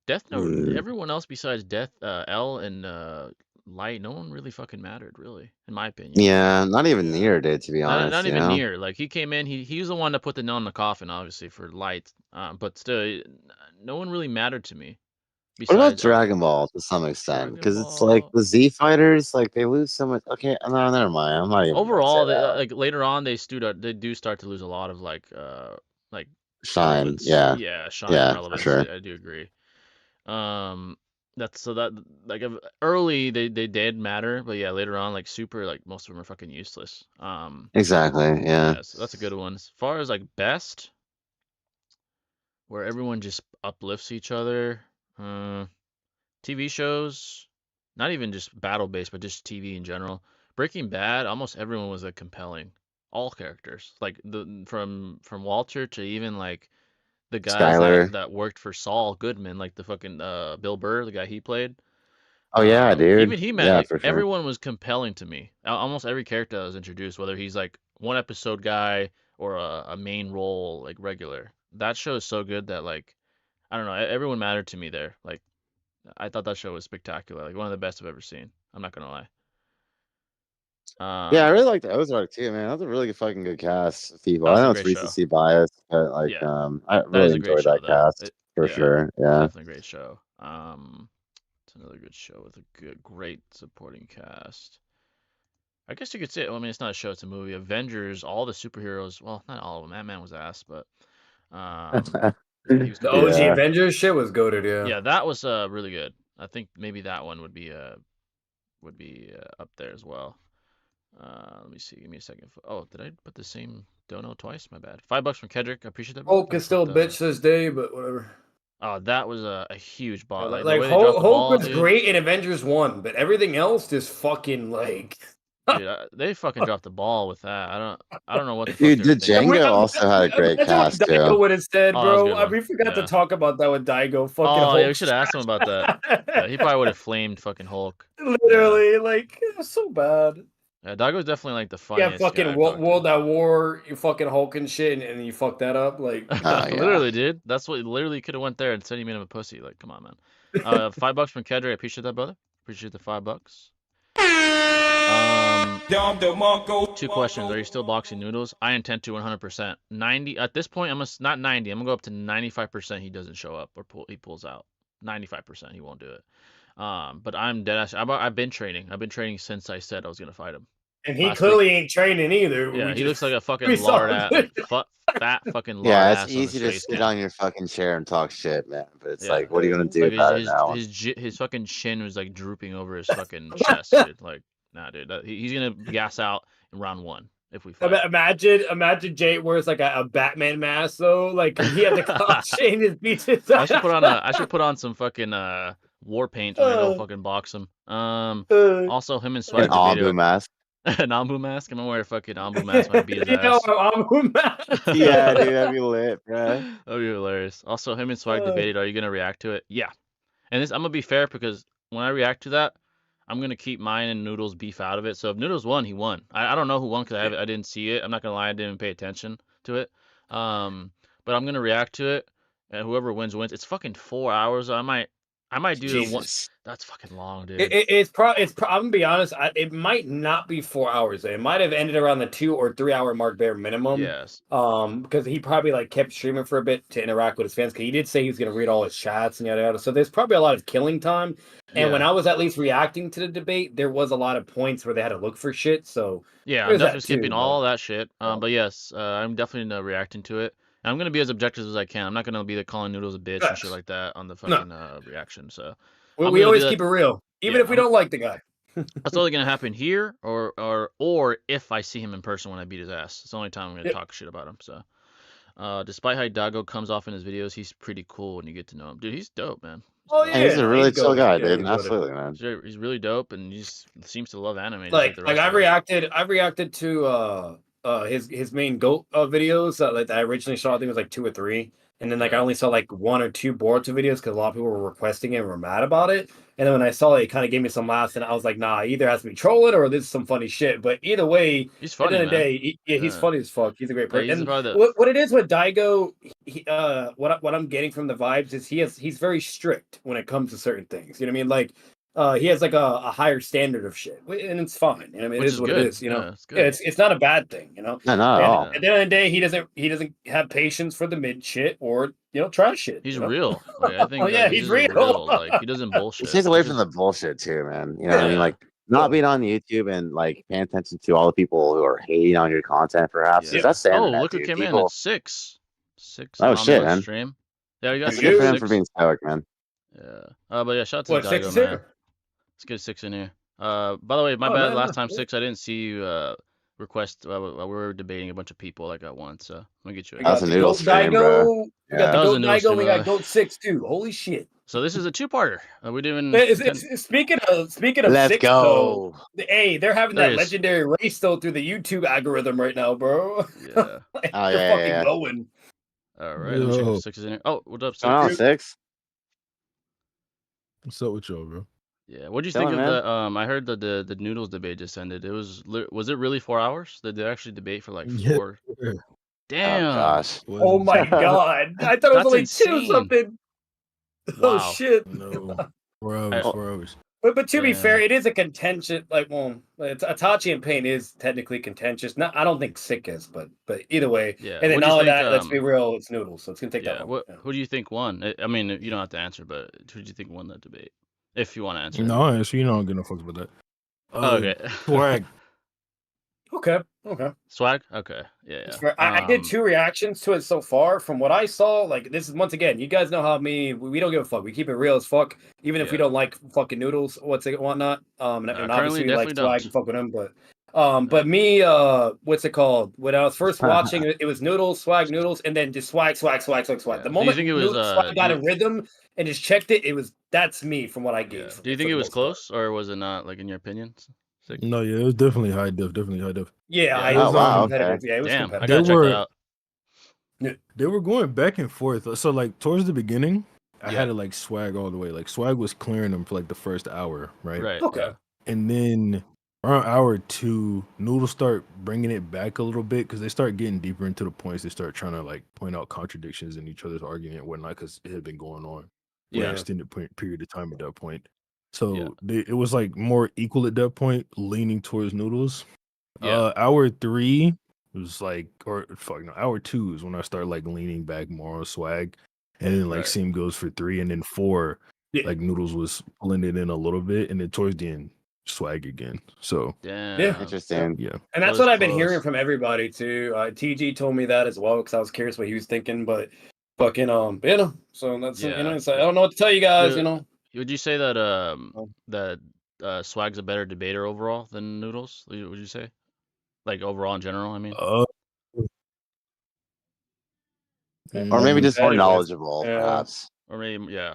Death Note. Everyone else besides L and Light, no one really fucking mattered, really, in my opinion. Yeah, not even near, dude. To be honest, not even near. Like he came in, he was the one that put the nail in the coffin, obviously for Light. But still, no one really mattered to me. What about Dragon Ball to some extent? Because it's like the Z fighters, like they lose so much. Okay, no, never mind. I'm not even. Overall, like later on, they do start to lose a lot of like shine. shine relevance. Yeah, for sure. I do agree. That's so that like early they did matter, but yeah, later on like super like most of them are fucking useless. Exactly. Yeah. So that's a good one. As far as like best, where everyone just uplifts each other. TV shows, not even just battle based, but just TV in general. Breaking Bad, almost everyone was like compelling. All characters, like the from Walter to even like the guys Skyler. that worked for Saul Goodman, like the fucking Bill Burr, the guy he played. Oh yeah, dude. Even he met Yeah, like for sure. everyone was compelling to me. Almost every character that was introduced, whether he's like one episode guy or a main role like regular. That show is so good that like I don't know, everyone mattered to me there. Like I thought that show was spectacular, like one of the best I've ever seen. I'm not gonna lie. Yeah, I really liked Ozark too, man. That was a really fucking good cast of people. I know it's recency bias, but like, I really enjoyed that cast for sure. Yeah, definitely a great show. It's another good show with a great supporting cast. I guess you could say, well, I mean, it's not a show, it's a movie. Avengers, all the superheroes, well, not all of them. Ant-Man was ass, but the OG Avengers shit was goated, yeah. Yeah, that was really good. I think maybe that one would be up there as well. Let me see. Give me a second. Oh, did I put the same dono twice? My bad. $5 from Kedrick. I appreciate that. Hulk is still a bitch this day, but whatever. Oh, that was a huge ball. Like, the way Hulk was great in Avengers 1, but everything else just fucking like. Dude, they fucking dropped the ball with that. I don't know what the fuck. Dude, Django also had a great cast too. Daigo would have said, bro. We forgot to talk about that with Daigo. Fucking Hulk. Yeah, we should have asked him about that. Yeah, he probably would have flamed fucking Hulk. Literally, like it was so bad. Yeah, Daigo's definitely like the funniest. Yeah, fucking World at War, you fucking Hulk and shit, and you fucked that up, like. Literally, dude. That's what literally could have went there and said he made him a pussy. Like, come on, man. $5 from Kedrick. I appreciate that, brother. Appreciate the $5. 2 questions. Are you still boxing Noodles? I intend to 100%. 90 at this point. Not 90. I'm gonna go up to 95%. He doesn't show up or he pulls out. 95%. He won't do it. But I'm dead ass. I've been training. I've been training since I said I was gonna fight him. And he clearly ain't training either. Yeah, he looks like a fucking lard fat fucking lard. Yeah, it's easy to sit on your fucking chair and talk shit, man. But it's like, what are you gonna do about it now? His fucking chin was like drooping over his fucking chest, dude. Like, nah, dude. He's gonna gas out in round 1 if we fight. Imagine Jay wears like a Batman mask though. Like he had the costume his beaches. I should put on some fucking war paint when I go fucking box him. Also him and Swagkage. An Ambu mask. An Ambu mask. I'm gonna wear a fucking Ambu mask when I beat his ass. Ambu mask. Yeah, dude, that'd be lit, bro. That'd be hilarious. Also, him and Swag debated, are you gonna react to it? Yeah. And I'm gonna be fair because when I react to that, I'm gonna keep mine and Noodles beef out of it. So if Noodles won, he won. I don't know who won because I didn't see it. I'm not gonna lie, I didn't pay attention to it. But I'm gonna react to it, and whoever wins. It's fucking 4 hours. I might do the one. That's fucking long, dude. I'm gonna be honest. It might not be 4 hours. It might have ended around the 2 or 3 hour mark bare minimum. Yes. Because he probably like kept streaming for a bit to interact with his fans. Because he did say he was gonna read all his chats and yada yada. So there's probably a lot of killing time. And when I was at least reacting to the debate, there was a lot of points where they had to look for shit. So yeah, I'm definitely skipping all that shit. But yes, I'm definitely reacting to it. And I'm gonna be as objective as I can. I'm not gonna be calling Noodles a bitch and shit like that on the fucking reaction. So we always keep it real, even if we don't like the guy. That's only gonna happen here, or if I see him in person when I beat his ass. It's the only time I'm gonna talk shit about him. So, despite how Daigo comes off in his videos, he's pretty cool when you get to know him. Dude, he's dope, man. Oh yeah, he's a really chill guy, dude. Absolutely, man. He's really dope, and he just seems to love anime. Like I reacted to his main GOAT videos that I originally saw. I think it was like 2 or 3, and then like I only saw like 1 or 2 Boruto videos because a lot of people were requesting it and were mad about it. And then when I saw it, it kind of gave me some laughs, and I was like, nah, either has to be trolling or this is some funny shit. But either way, he's funny. At the end of the day, he's funny as fuck. He's a great person. What it is with Daigo, what I'm getting from the vibes is he's very strict when it comes to certain things. You know what I mean? Like. He has like a higher standard of shit, and it's fine. You know, I mean, it is what it is. You know, it's not a bad thing. You know, no, not at all. At the end of the day, he doesn't have patience for the mid shit or trash shit. He's real. Like, I think. He's real. Like he doesn't bullshit. He stays away from the bullshit too, man. You know what I mean? Like not being on YouTube and like paying attention to all the people who are hating on your content, perhaps. Yeah. That's look who came in at 6. Oh shit, man. Stream. Yeah, you got good for him for being stoic, man. Yeah. But yeah, shout out to What, 6 Daigo, is man. here? Let's get 6 in here. By the way, my Oh, bad. no, Last no. time 6, I didn't see you request. We were debating a bunch of people like at once. So let me get you. We That was got a the noodle Goat stream, bro. Daigo. We got That the was a Goat noodle Daigo. We stream, got Goat 6 too. Holy shit. So this is a 2-parter. We're doing. Speaking of Let's 6 though, go. hey, they're having There that he is. legendary race though through the YouTube algorithm right now, bro. Yeah. Like, Oh, they're yeah, fucking yeah. going. All right. Let me check Yo. if 6 is in here. Oh, what's up, 6? Going on 6? What's up with y'all, bro? Yeah. What do you think Chilling, of man. the? I heard that the noodles debate just ended. Was it really 4 hours? Did they actually debate for like Yeah. 4? Yeah. Damn. Oh, gosh. Oh my god. I thought it was That's only insane. 2 something. Oh Wow. shit. No. 4 hours. 4 hours. But to be Yeah. fair, it is a contentious. Like, well, it's Itachi and Pain is technically contentious. Not, I don't think Sick is, but either way. Yeah. And then What do you all of think, that, let's be real, it's Noodles, so it's gonna take Yeah. that long. What? Yeah. Who do you think won? I mean, you don't have to answer, but who do you think won that debate? If you want to answer. No, actually, you know I'm gonna fuck with that. Okay. Swag. Okay. Swag? Okay. Yeah. It's fair. I did 2 reactions to it so far. From what I saw, like this is once again, you guys know how we don't give a fuck. We keep it real as fuck, even if we Yeah. don't like fucking Noodles, whatnot. And obviously we like definitely Swag don't. and fuck with him, but me, what's it called? When I was first watching it, it was Noodles, Swag, Noodles, and then just Swag. Yeah. The Do you moment think it was, Swag got do a rhythm and just checked it, that's me from what I Yeah. gave. Do you think it was close, or was it not? Like in your opinion? Sick? No, yeah, it was definitely high def. Definitely high def. Yeah, Yeah. it was Oh, wow, competitive. okay. Yeah, it was Damn, I competitive. gotta check were- that out. They were going back and forth. So like towards the beginning, I Yeah. had to like Swag all the way. Like Swag was clearing them for like the first hour, right? Right. Okay. Yeah. And then around hour 2, Noodles start bringing it back a little bit because they start getting deeper into the points. They start trying to like point out contradictions in each other's argument and whatnot because it had been going on for Yeah. an extended period of time at that point. So Yeah. it was like more equal at that point, leaning towards Noodles. Yeah. Hour 3 was like, hour 2 is when I started like leaning back more on Swag, and then like Right. same goes for 3, and then 4, Yeah. like Noodles was pulling it in a little bit, and then towards the end, Swag again. So Damn. Interesting. yeah, And that's was what I've been close. hearing from everybody too. TG told me that as well because I was curious what he was thinking, but fucking so that's Yeah. so I don't know what to tell you guys. The- Would you say that Swag's a better debater overall than Noodles? Would you say? Like overall in general, I mean. Or maybe just more Competitive. knowledgeable, Yeah. perhaps. Or maybe yeah.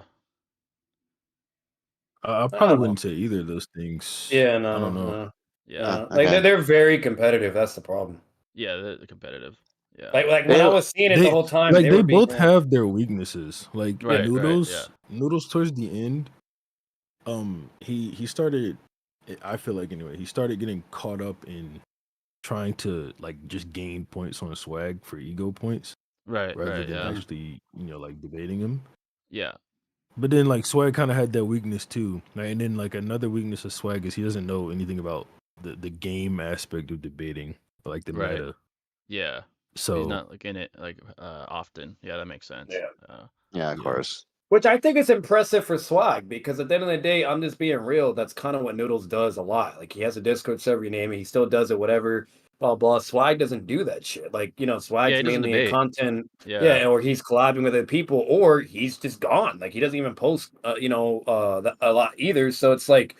I don't probably know. wouldn't say either of those things. Yeah, no, I don't know. no. Yeah. Like okay. they're very competitive. That's the problem. Yeah, they're competitive. Yeah. Like when I was seeing it the whole time, like they were being- both have their weaknesses. Like Right, Noodles, right, Noodles towards the end, he started. I feel like anyway, he started getting caught up in trying to like just gain points on Swag for ego points, Right, rather right, than yeah. actually like debating him. Yeah. But then like Swag kind of had that weakness too, right? And then like another weakness of Swag is he doesn't know anything about the game aspect of debating, like the Right. meta. Yeah. So He's not like in it like often. Yeah, that makes sense. Yeah. Yeah, of course. Which I think is impressive for Swag because at the end of the day, I'm just being real. That's kind of what Noodles does a lot. Like he has a Discord server, you name it, he still does it, whatever, blah blah. Swag doesn't do that shit. Like Swag's he doesn't mainly a debate. content, Yeah. or he's collabing with other people, or he's just gone. Like he doesn't even post, a lot either. So it's like,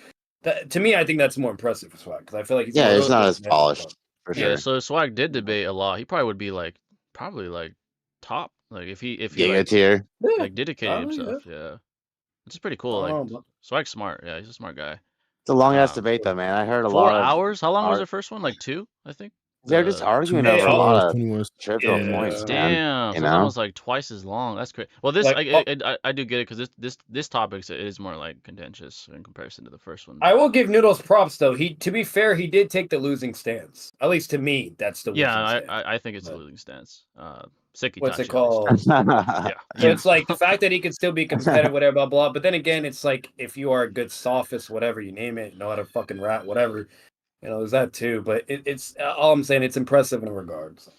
to me, I think that's more impressive for Swag because I feel like he's Yeah, more it's not realistic as than polished, for Yeah, sure. so Swag did debate a lot. He probably would be like probably like top. Like if he Giga like, tier. like dedicated probably, himself. Yeah. Which is pretty cool. I Like don't know, Swag's smart. Yeah, he's a smart guy. It's a long ass Um, debate, though, man. I heard a 4 lot of. hours? How long was ar- the first one? Like 2, I think. They're just arguing Hey, over a oh, lot of 21. trivial Yeah. points, man. Damn, You so that know? was like twice as long. That's great. Well, this Like, I do get it because this topic is more like contentious in comparison to the first one. I will give Noodles props though. To be fair, he did take the losing stance. At least to me, that's the losing Yeah, stance. I think it's a But- losing stance. Seki What's it Tachi, at least. called? Yeah. So it's like the fact that he can still be competitive, whatever, blah blah. But then again, it's like if you are a good sophist, whatever you name it, know how to fucking rap, whatever, there's that too. But it's all I'm saying. It's impressive in regards.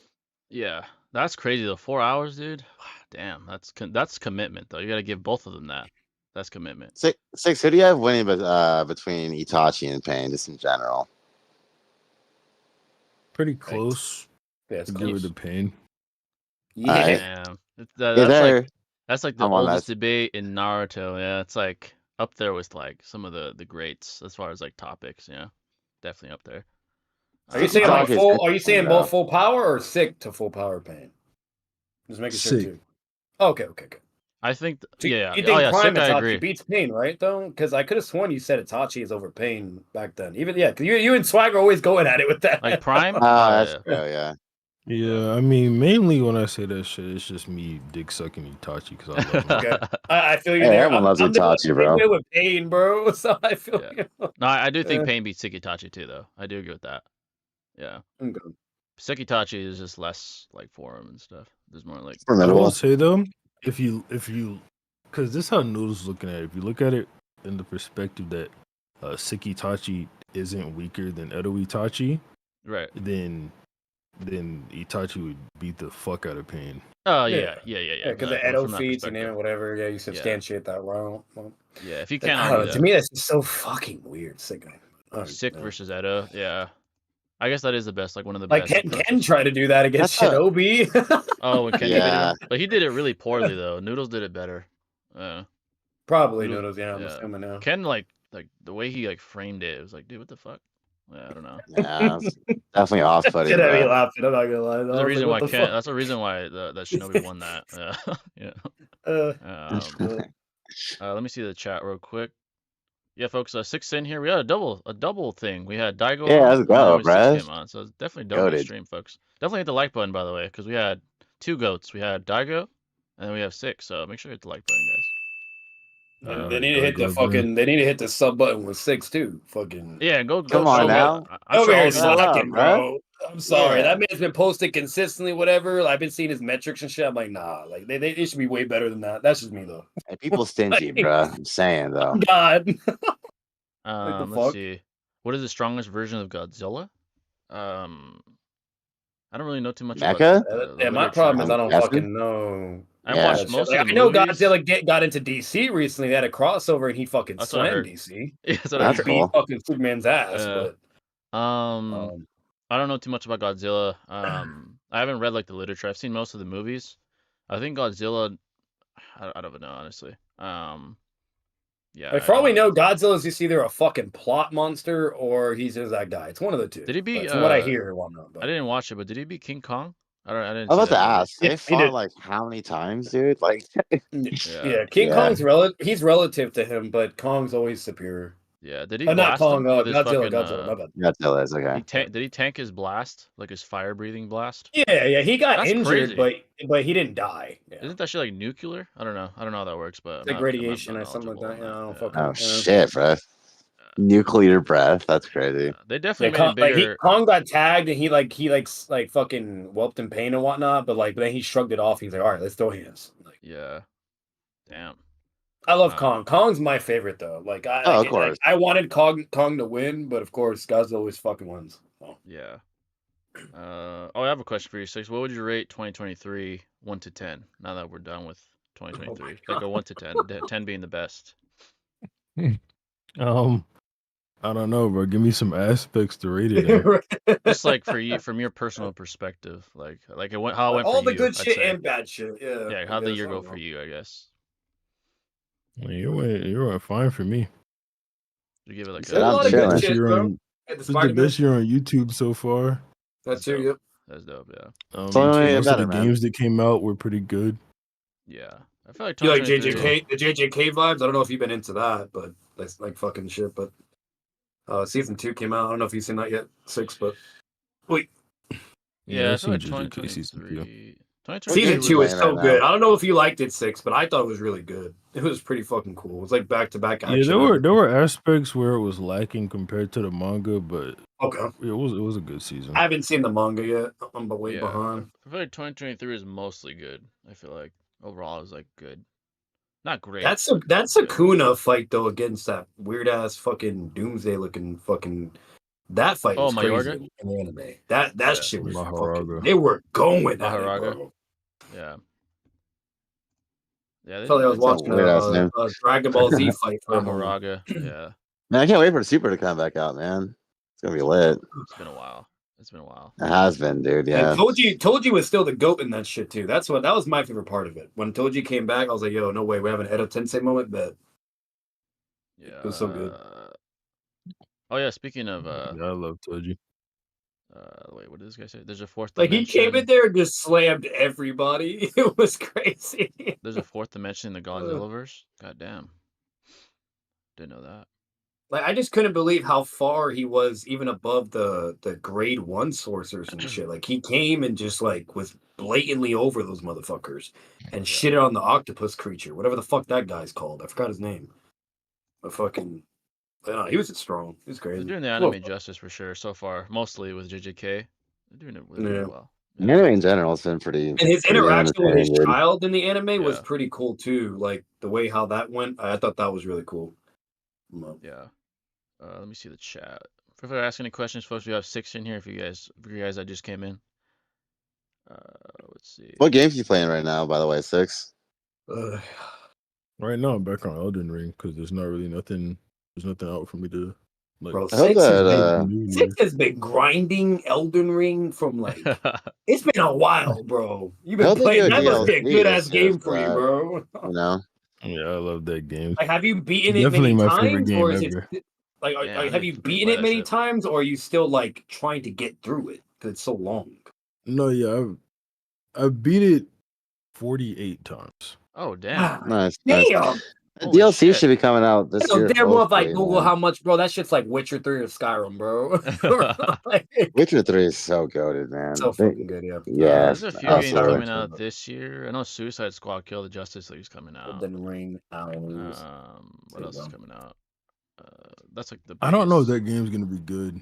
Yeah, that's crazy though. 4 hours, dude. Damn, that's commitment though. You gotta give both of them that. That's commitment. Six, who do you have winning between Itachi and Pain, just in general? Pretty close. Yeah, it's To give her close. the pain. Yeah. Alright. Damn. Is That's there, like That's like the oldest debate in Naruto. Yeah, it's like up there with like some of the greats as far as like topics. Yeah, definitely up there. Are you saying like full? Are you saying both full power or sick to full power pain? Just making sure too. Okay. I think, so yeah. You think Prime Sick, Itachi beats Pain, right? Though, because I could have sworn you said Itachi is over Pain back then. Even because you and Swag are always going at it with that. Like Prime. That's yeah. Yeah, I mean, mainly when I say that shit, it's just me dick sucking Itachi because I love him. Okay. I feel you there. Everyone loves Itachi, bro. With Pain, bro. So I feel you. No, I do think Pain beats Sick Itachi too, though. I do agree with that. Yeah. Okay. Sick Itachi is just less like for him and stuff. There's more like. I will say though, if you, because this is how Noodle's looking at it. If you look at it in the perspective that Sick Itachi isn't weaker than Edo Itachi, right? Then Itachi would beat the fuck out of Pain. Oh yeah. Because the Edo feats, you name it, whatever. Yeah, you substantiate that well. Yeah, if you can't. To me, that's just so fucking weird. Sick versus Edo. Yeah. I guess that is the best, like one of the best. Like Ken tried to do that against Shinobi. When Ken did it, but he did it really poorly though. Noodles did it better. Probably Noodles. Yeah, I'm assuming now. Ken like the way he like framed it was like, dude, what the fuck? Yeah, I don't know. Yeah, definitely off-putting. Did I be laughing? I'm not gonna lie. That's the reason why Ken. That's the reason why that Shinobi won that. Let me see the chat real quick. Yeah, folks, 6 in here. We had a double thing. We had Daigo. Yeah, let's go, bro. Came on, so it's definitely double stream, folks. Definitely hit the like button, by the way, because we had 2 goats. We had Daigo, and then we have 6. So make sure you hit the like button, guys. They need to hit the fucking. They need to hit the sub button with 6 too. Fucking. Yeah, go. Come on now. Over here slacking, bro. I'm sorry. That man's been posting consistently. Whatever. I've been seeing his metrics and shit. I'm like, nah. Like they should be way better than that. That's just me though. Hey, people stingy, bro. I'm saying though. God. Let's see. What is the strongest version of Godzilla? I don't really know too much about yeah, my problem is I don't fucking know. I watched most of the movies. I know Godzilla got into DC recently. They had a crossover and he fucking slammed DC. Yeah, that's cool. Beat fucking Superman's ass. But I don't know too much about Godzilla. I haven't read like the literature. I've seen most of the movies. I think Godzilla. I don't know honestly. Yeah. Like for all we know, Godzilla's just either a fucking plot monster or he's just that guy. It's one of the two. Did he beat? From what I hear, I didn't watch it, but did he beat King Kong? I didn't. I was about to ask. They fought like how many times, dude? Like. King Kong's he's relative to him, but Kong's always superior. Yeah, did he? Not Kong. Godzilla. Godzilla is okay. Did he tank his blast, like his fire breathing blast? Yeah. He got injured, but he didn't die. Yeah. Isn't that shit like nuclear? I don't know how that works, but it's like radiation or something like that. Yeah, I don't fucking. Oh shit, bro! Nuclear breath. That's crazy. They definitely made it bigger. Kong got tagged and he fucking whelped in pain and whatnot, but then he shrugged it off. He's like, all right, let's throw hands. Like, yeah. Damn. I love Kong. Kong's my favorite though. Like of course. I wanted Kong to win, but of course Godzilla always fucking wins. So. Yeah. I have a question for you, 6. What would you rate 2023 1 to 10? Now that we're done with 2023, like a 1 to 10, 10 being the best. I don't know, bro. Give me some aspects to rate it. Just like for you, from your personal perspective, like how it went all for you. All the good shit and bad shit. Yeah. Yeah. How'd the year go for you? I guess. You went fine for me. You give it like a lot of good shit, bro. It's the best year on YouTube so far. That's true. Yep. That's dope. Yeah. Most of the games that came out were pretty good. Yeah, I feel like you like JJK, the JJK vibes. I don't know if you've been into that, but that's like fucking shit. But season 2 came out. I don't know if you've seen that yet, 6. But wait. Yeah, I've seen JJK season 2. Season 2 is so good. I don't know if you liked it, 6, but I thought it was really good. It was pretty fucking cool. It was like back-to-back action. Yeah, there were aspects where it was lacking compared to the manga, but it was a good season. I haven't seen the manga yet. I'm way behind. I feel like 2023 is mostly good. I feel like overall is like good, not great. That's a Kuna fight though against that weird ass fucking Doomsday looking fucking. That fight was crazy in the anime. That shit was fucking. They were going at it, bro. Yeah. I felt like I was watching a Dragon Ball Z fight for Maharaga. Yeah. Man, I can't wait for Super to come back out, man. It's gonna be lit. It's been a while. It's been a while. It has been, dude. Yeah. And Toji was still the GOAT in that shit too. That was my favorite part of it. When Toji came back, I was like, yo, no way, we have an Edo Tensei moment, but Yeah. it was so good. Oh yeah, speaking of Yeah, I love Toji. wait, what did this guy say? There's a fourth Like dimension. he came in there and just slammed everybody. It was crazy. There's a fourth dimension in the Godzillaverse. God damn. Didn't know that. Like I just couldn't believe how far he was even above the grade 1 sorcerers and shit. Like he came and just like was blatantly over those motherfuckers and shitted on the octopus creature, whatever the fuck that guy's called. I forgot his name. But fucking he was strong. He was crazy. They're doing the anime justice for sure so far, mostly with JJK. They're doing it really well. Yeah. Anime in general has been pretty. And his interaction with his child in the anime was Yeah. pretty cool too. Like the way how that went, I thought that was really cool. Yeah. Let me see the chat. Feel free to ask any questions, folks. We have 6 in here. For you guys that just came in. Let's see. What games are you playing right now, by the way, 6? Right now, I'm back on Elden Ring because there's not really nothing. There's nothing out for me to like. Bro, I hope Six has been grinding Elden Ring from like it's been a while, bro. You've been playing. That must be a good ass game for you, bro. You know. Yeah, I love that game. Like, have you beaten it Definitely many my favorite times, game or is ever. it like have you beaten it many times, or are you still like trying to get through it because it's so long? No, yeah, I beat it 48 times. Oh damn! Nice. Damn. The DLC should be coming out this year. Damn well if I Google how much, bro. That shit's like Witcher 3 or Skyrim, bro. Witcher 3 is so goated, man. So fucking good, yeah. Yeah. There's a few games coming out this year. I know Suicide Squad Kill the Justice League's coming out. Elden Ring. What else is coming out? That's like the biggest. I don't know if that game's gonna be good.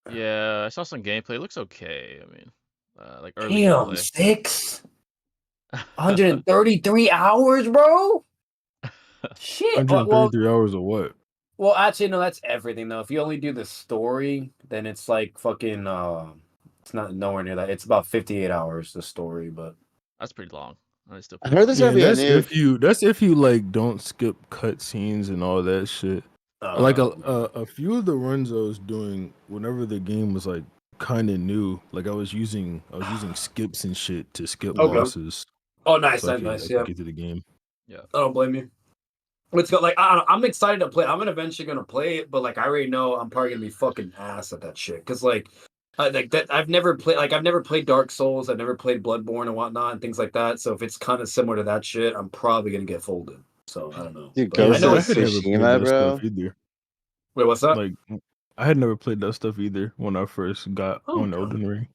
Yeah, I saw some gameplay. It looks okay. I mean, like early Damn, gameplay. 6 133 hours, bro. Shit. 133 hours of what? Well, actually, no, that's everything though. If you only do the story, then it's like fucking. It's not nowhere near that. It's about 58 hours the story, but that's pretty long. I heard this gonna be a new. That's if you like don't skip cutscenes and all that shit. Like a few of the runs I was doing whenever the game was like kind of new, like I was using skips and shit to skip bosses. Oh, nice, so nice, yeah. Get to the game. Yeah, I don't blame you. Let's go. Like I'm excited to play. I'm eventually gonna play it, but like I already know I'm probably gonna be fucking ass at that shit. Cause like that I've never played Dark Souls. I've never played Bloodborne and whatnot and things like that. So if it's kind of similar to that shit, I'm probably gonna get folded. So I don't know. Dude, I know it's Tsushima, bro. Wait, what's that? Like I had never played that stuff either when I first got on Elden Ring.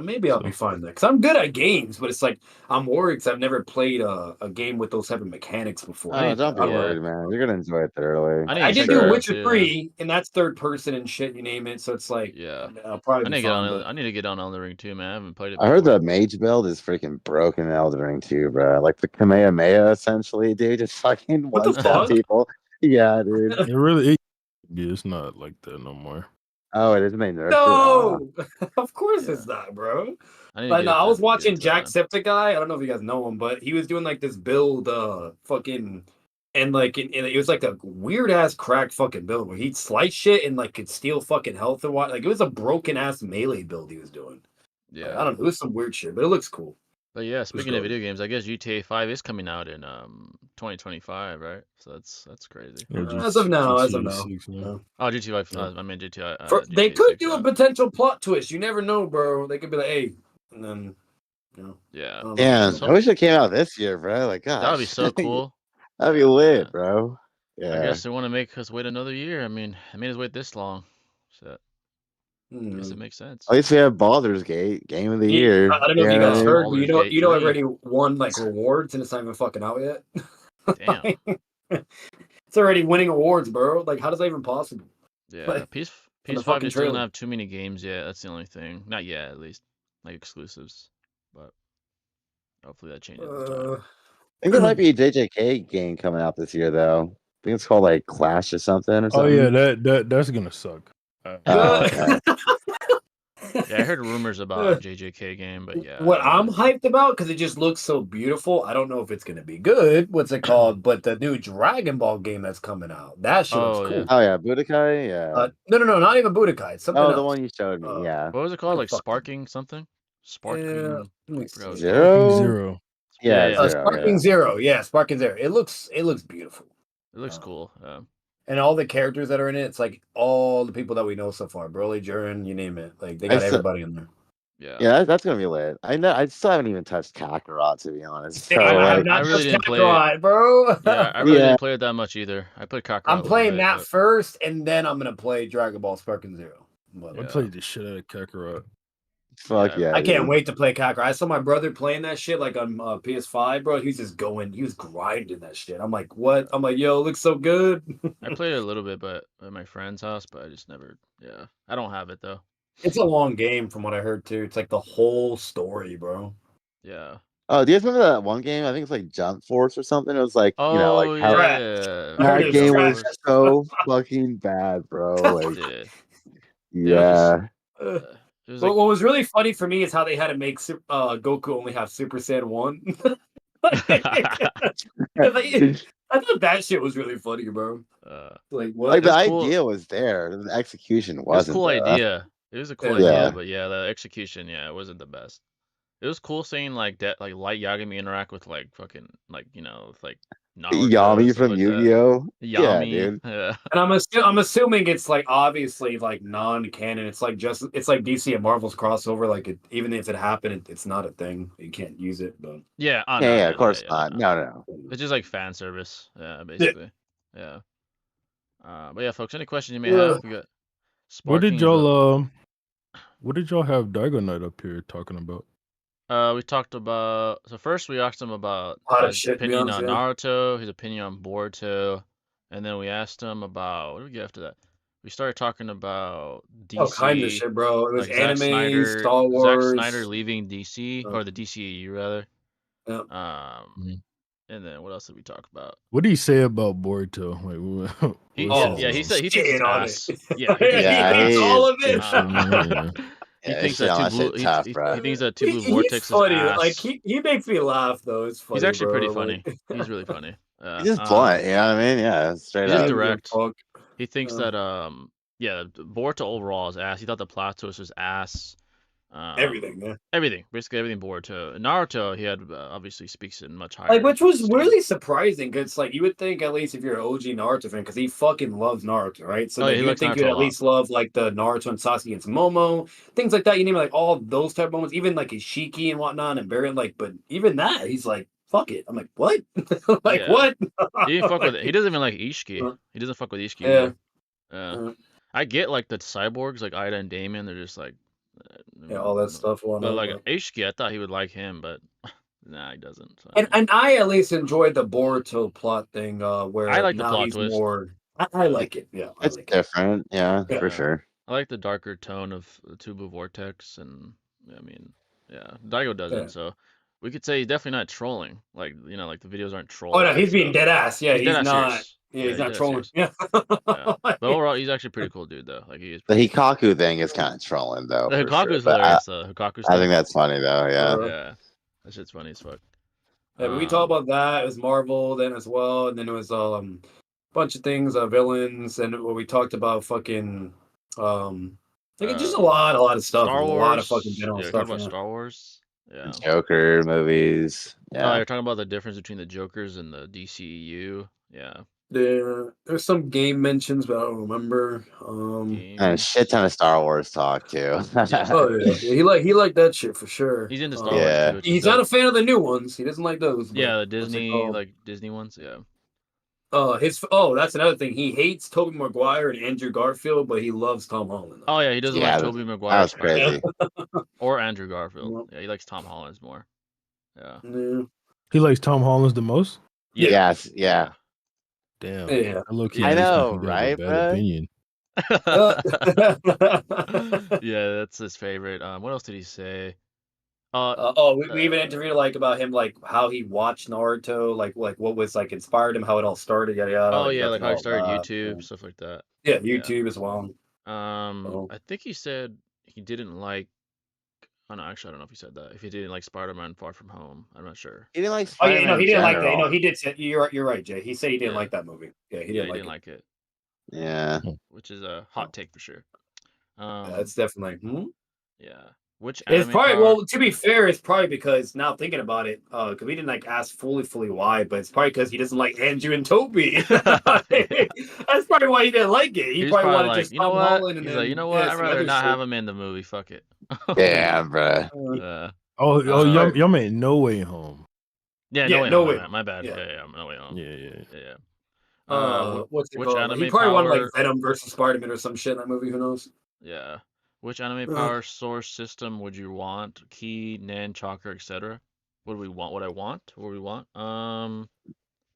Maybe I'll be fine there because I'm good at games, but it's like I'm worried because I've never played a game with those type of mechanics before. Oh, don't be worried, man. You're gonna enjoy it thoroughly. I did do Witcher 3, and that's third person and shit, you name it. So it's like, I'll probably. I need to get on Elden Ring too, man. I haven't played it before. I heard the mage build is freaking broken in Elden Ring too, bro. Like the Kamehameha, essentially, dude. Just fucking one-shot people. Yeah, dude. It really it's not like that no more. Oh, it is made nerfed. No, of course it's not, bro. I was watching Jacksepticeye. I don't know if you guys know him, but he was doing like this build, fucking, and like it was like a weird ass crack fucking build where he'd slice shit and like could steal fucking health and what. Like it was a broken ass melee build he was doing. Yeah, like, I don't know. It was some weird shit, but it looks cool. But yeah, speaking of video games, I guess GTA 5 is coming out in 2025, right? So that's crazy. As of now. Oh, GTA 5. I mean GTA. They could do a potential plot twist. You never know, bro. They could be like, "Hey," and then, you know. Yeah. I wish it came out this year, bro. Like, gosh, that would be so cool. That'd be lit, bro. Yeah. I guess they want to make us wait another year. I mean, I made us wait this long. So. I guess it makes sense. At least we have Baldur's Gate, Game of the Year. I don't know if you guys heard, but you know, already won like rewards, and it's not even fucking out yet. Damn, it's already winning awards, bro. Like, how is that even possible? Yeah, like, PS5 just doesn't have too many games yet. That's the only thing. Not yet, at least, like exclusives. But hopefully that changes. I think there might be a JJK game coming out this year, though. I think it's called like Clash or something. Oh yeah, that's gonna suck. Okay. Yeah, I heard rumors about JJK game, but yeah. What I'm hyped about, because it just looks so beautiful. I don't know if it's gonna be good. What's it called? But the new Dragon Ball game that's coming out, that shit looks cool. Yeah. Oh yeah, Budokai. Yeah. No, not even Budokai. It's something else. The one you showed me. Yeah. What was it called? Like Sparking something? Sparking Zero. Yeah, Sparking Zero. Yeah, Sparking Zero. It looks beautiful. It looks cool. And all the characters that are in it, it's like all the people that we know so far. Broly, Jiren, you name it. Like they got everybody in there. Yeah, that's gonna be lit. I still haven't even touched Kakarot, to be honest. So, I really didn't play it, bro. Yeah, I really didn't play it that much either. I played Kakarot. I'm playing that first, and then I'm gonna play Dragon Ball Sparking Zero. I played the shit out of Kakarot. Fuck yeah! I can't wait to play Kakarot. I saw my brother playing that shit like on PS5, bro. He was grinding that shit. I'm like, what? I'm like, yo, it looks so good. I played it a little bit, but at my friend's house, but I just never. Yeah, I don't have it though. It's a long game, from what I heard too. It's like the whole story, bro. Yeah. Oh, do you guys remember that one game? I think it's like Jump Force or something. It was like, how that game was so fucking bad, bro. Like, yeah. What was really funny for me is how they had to make Goku only have Super Saiyan 1. I thought that shit was really funny, bro. Like what? Like the idea was there, the execution wasn't. It was a cool idea. It was a cool idea, but yeah, the execution, it wasn't the best. It was cool seeing like that, like Light Yagami interact with like fucking like with like Naruto Yami from Yu-Gi-Oh. Yami, yeah, dude. Yeah. And I'm assuming it's like obviously like non-canon. It's like DC and Marvel's crossover. Like even if it happened, it's not a thing. You can't use it. But of course not. No. It's just like fan service. Yeah, basically. Yeah. But yeah, folks, any questions you may have? We got. What did y'all have Daigo Knight up here talking about? We talked about. So first, we asked him about his opinion on Naruto, his opinion on Boruto, and then we asked him about what did we get after that? We started talking about DC. Oh, kind of shit, bro. It was like anime, Star Wars. Zack Snyder leaving DC or the DCEU rather. Yeah. And then what else did we talk about? What did he say about Boruto? He said he thinks it's ass. Yeah, he thinks all of it. He thinks that he thinks that Two Blue Vortex is ass. Like he makes me laugh though. It's funny. He's actually pretty funny. He's really funny. He's just blunt, you know what I mean? Yeah, straight up. He's direct. He thinks that Boruto overall is ass. He thought the plot twist was ass. Everything, basically everything Boruto. Naruto, he had obviously speaks in much higher. Like, which was really surprising because, like, you would think at least if you're an OG Naruto fan, because he fucking loves Naruto, right? So you would think you'd at least love like the Naruto and Sasuke against Momo, things like that. You name it, like all those type of moments, even like Ishiki and whatnot, and Baron. Like, but even that, he's like, fuck it. I'm like, what? What? He didn't fuck with it. He doesn't even like Ishiki. He doesn't fuck with Ishiki. Yeah. I get like the cyborgs, like Ida and Damien. They're just like. All that stuff. But like Ishiki, I thought he would like him, but nah, he doesn't. So. And I at least enjoyed the Boruto plot thing, where I like the plot twist. I like it. Yeah, it's different. Yeah, for sure. I like the darker tone of the Two Blue Vortex, and Daigo doesn't. So we could say he's definitely not trolling. Like like the videos aren't trolling. Oh no, he's being dead ass. Yeah, he's not. Serious. Yeah, he's not trolling. Yeah. But overall, he's actually pretty cool dude, though. Like he is. The Hikaku thing is kind of trolling, though. The Hikaku's hilarious, though. I think that's funny, though. Yeah. Yeah, that shit's funny as fuck. Yeah, but we talked about that. It was Marvel then as well, and then it was a bunch of things, villains, and what we talked about fuking just a lot of stuff. Star Wars, a lot of fucking general stuff. About Star Wars. Yeah. Joker movies. Yeah. You're talking about the difference between the Jokers and the DCEU. Yeah. There's some game mentions, but I don't remember. And a shit ton of Star Wars talk too. He liked that shit for sure. He's into Star Wars. Too, he's not a fan of the new ones. He doesn't like those. Yeah, the Disney Disney ones. Yeah. That's another thing. He hates Tobey Maguire and Andrew Garfield, but he loves Tom Holland. Oh yeah, he doesn't like Tobey Maguire. That's crazy. Or Andrew Garfield. Yeah, he likes Tom Holland more. Yeah. He likes Tom Holland the most. Yeah. Yes. Yeah. Damn. Yeah. I know, right? Opinion. Yeah, that's his favorite. What else did he say? We even interviewed about him, like how he watched Naruto, like what was like inspired him, how it all started, yada yada. Oh yeah, like how he started YouTube, stuff like that. Yeah, YouTube as well. I think he said he didn't like. Oh no, actually, I don't know if he said that. If he didn't like Spider-Man Far From Home, I'm not sure. He didn't like Oh yeah, Spider-Man no, he in didn't like that. general. He did say you're right, Jay. He said he didn't Yeah. like that movie. Yeah, he Yeah, didn't he didn't like it. like it, Yeah. which is a hot take for sure. That's definitely. Yeah. Which It's anime probably power? well. To be fair, it's probably because now thinking about it, because we didn't like ask fully why, but it's probably because he doesn't like Andrew and Toby. That's probably why he didn't like it. He He's probably wanted like, just you know Tom what? Holland and He's then like, you know what? I'd some rather other not shit. have him in the movie. Fuck it. Yeah, bro. Y'all meant No Way Home. Yeah, Yeah, No Way No Home. Way My bad. Yeah. Yeah, No Way Home. Yeah. What's it which called? anime He probably wanted power? like Venom versus Spider-Man or some shit in that movie. Who knows? Yeah. Which anime power source system would you want? Ki, Nen, Chakra, etc. What do we want? What I want? What do we want?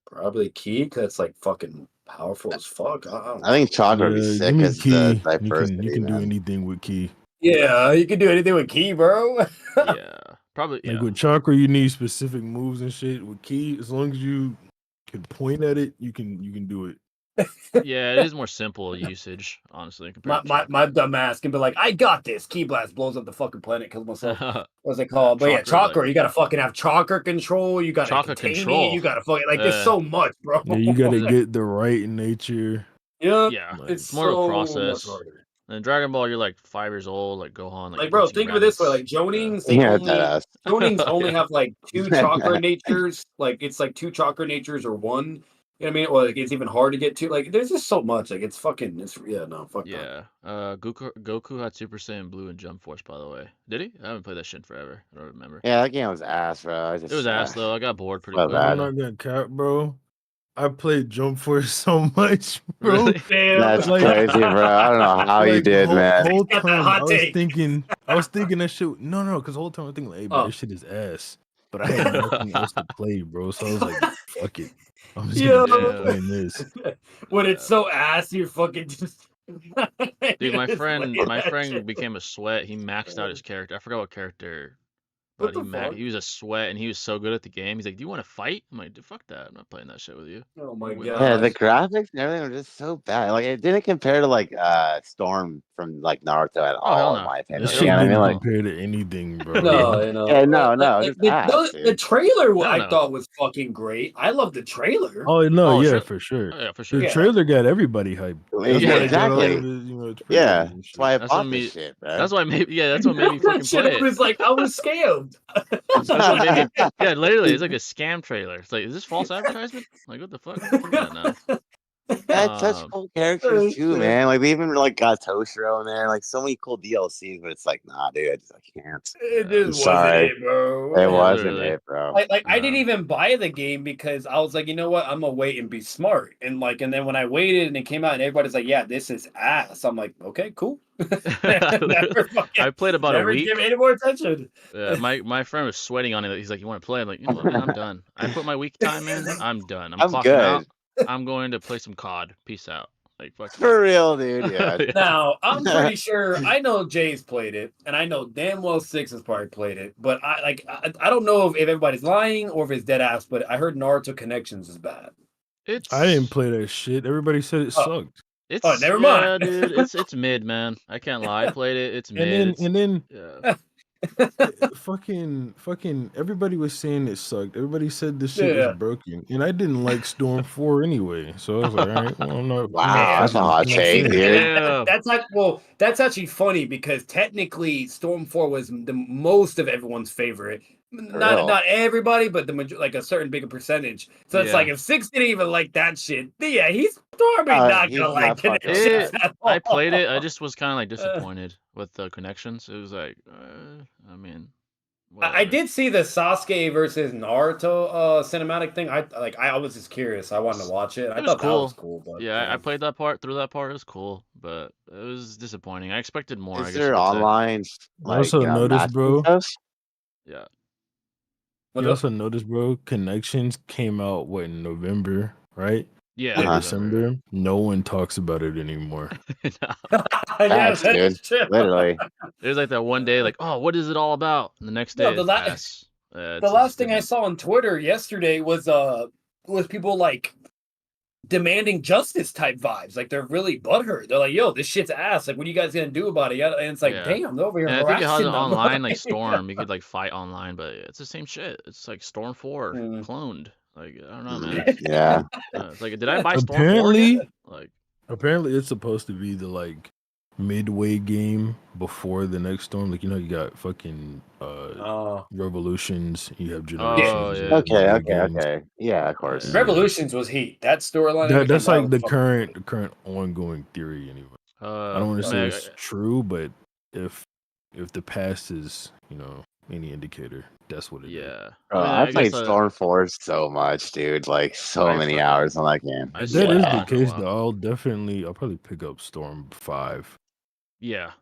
Probably Key, because it's like fucking powerful as fuck. I think Chakra would be sick give me as the Key. diversity. You can do man. anything with Key. Yeah, you can do anything with Key, bro. Yeah, probably. Like Yeah. with Chakra, you need specific moves and shit. With Key, as long as you can point at it, you can do it. Yeah, it is more simple usage, honestly, compared to Chakra. My dumb ass can be like, I got this. Key Blast blows up the fucking planet, kills myself. What's it called? But yeah, Chakra, like, you gotta fucking have Chakra control. You gotta Chakra contain control. it. You gotta fucking like there's so much, bro. Yeah, you gotta get the right nature. Yeah, it's more of a process. much harder. In Dragon Ball, you're like 5 years old, like Gohan, Like bro, think of it this way: like Jonings, they Jonings only have like 2 chakra natures. Like it's like 2 chakra natures or 1. You know what I mean? Or like it's even hard to get to. Like there's just so much. Like it's fucking. It's fuck. Yeah. Goku had Super Saiyan Blue and Jump Force, by the way. Did he? I haven't played that shit in forever. I don't remember. Yeah, that game was ass, bro. It was ass though. I got bored pretty quick. I'm not gonna cap, bro. I played Jump Force so much, bro. Really? That's crazy, bro. I don't know how you did, man. Whole time I was thinking that shit. No, because the whole time I was thinking, like, hey, bro, this shit is ass. But I had nothing else to play, bro. So I was like, fuck it. I'm just gonna keep playing this. When it's so ass, you're fucking just. Dude, my friend became a sweat. He maxed out his character. I forgot what character. But he was a sweat, and he was so good at the game. He's like, "Do you want to fight?" I'm like, "Fuck that! I'm not playing that shit with you." Oh my god! Yeah, the graphics and everything were just so bad. Like it didn't compare to like Storm from like Naruto at all, in my opinion. That shit didn't compare to anything, bro. No. The trailer I thought was fucking great. I love the trailer. Oh no, yeah, for sure. Oh, yeah, for sure. The trailer got everybody hyped. Yeah, exactly. Yeah, that's why I bought this shit, bro. That's what made me fucking play it. Was like I was scammed. That's what made me, yeah, literally, it's like a scam trailer. It's like, is this false advertisement? Like, what the fuck? That's such cool characters too, man. Like they even like got Toshiro in there, like so many cool DLCs. But it's like, nah, dude, I can't. It just wasn't it, bro. It wasn't it, bro. I didn't even buy the game because I was like, you know what, I'm gonna wait and be smart. And then when I waited and it came out and everybody's like, yeah, this is ass. I'm like, okay, cool. I played about a week. Give me any more attention. My friend was sweating on it. He's like, "You want to play?" I'm like, "You know what, man, I'm done. I put my week time in. I'm done. I'm clocking out. I'm going to play some COD. Peace out." Like, fuck for real, dude. Yeah. Now I'm pretty sure I know Jay's played it, and I know damn well Six has probably played it. But I don't know if everybody's lying or if it's dead ass. But I heard Naruto Connections is bad. I didn't play that shit. Everybody said it sucked. Never mind. Yeah, dude, it's mid, man. I can't lie. I played it. It's mid. And then fucking everybody was saying it sucked. Everybody said this shit was broken, and I didn't like Storm 4 anyway. So I was like, all right, well, I'm not. Wow, that's a hot take, dude. That's actually funny because technically Storm 4 was the most of everyone's favorite. Not everybody, but like a certain bigger percentage. So it's like if Six didn't even like that shit, yeah, he's probably not gonna like it. I played it. I just was kind of like disappointed with the connections. It was like, I mean, I did see the Sasuke versus Naruto cinematic thing. I was just curious. I wanted to watch it. I thought that was cool. But, yeah, I played that part. Through that part, it was cool, but it was disappointing. I expected more. Is there online? I also noticed, bro. Yeah. You also noticed, bro, Connections came out, in November, right? Yeah. December. No one talks about it anymore. Facts, dude. Literally. There's like that one day, like, oh, what is it all about? And the next day, the last thing I saw on Twitter yesterday was people like demanding justice type vibes. Like they're really butthurt. They're like, yo, this shit's ass. Like, what are you guys gonna do about it? And it's like, damn, they're over here and I think it has harassing an them. online like Storm. You could like fight online, but it's the same shit. It's like Storm 4 Mm. cloned. Like I don't know, man. Yeah. It's like, did I buy Storm 4 again? Like, apparently it's supposed to be the like midway game before the next Storm. Like, you know, you got fucking Revolutions, you have Generations. Oh, yeah. Okay. Yeah, of course. Revolutions was heat. That storyline. That's like the current ongoing theory anyway. I don't want to say it's true, but if the past is, you know, any indicator, that's what it is. Yeah. I played Storm 4 so much, dude. Like so many hours on that game. If that is the case, though, I'll probably pick up Storm 5. Yeah.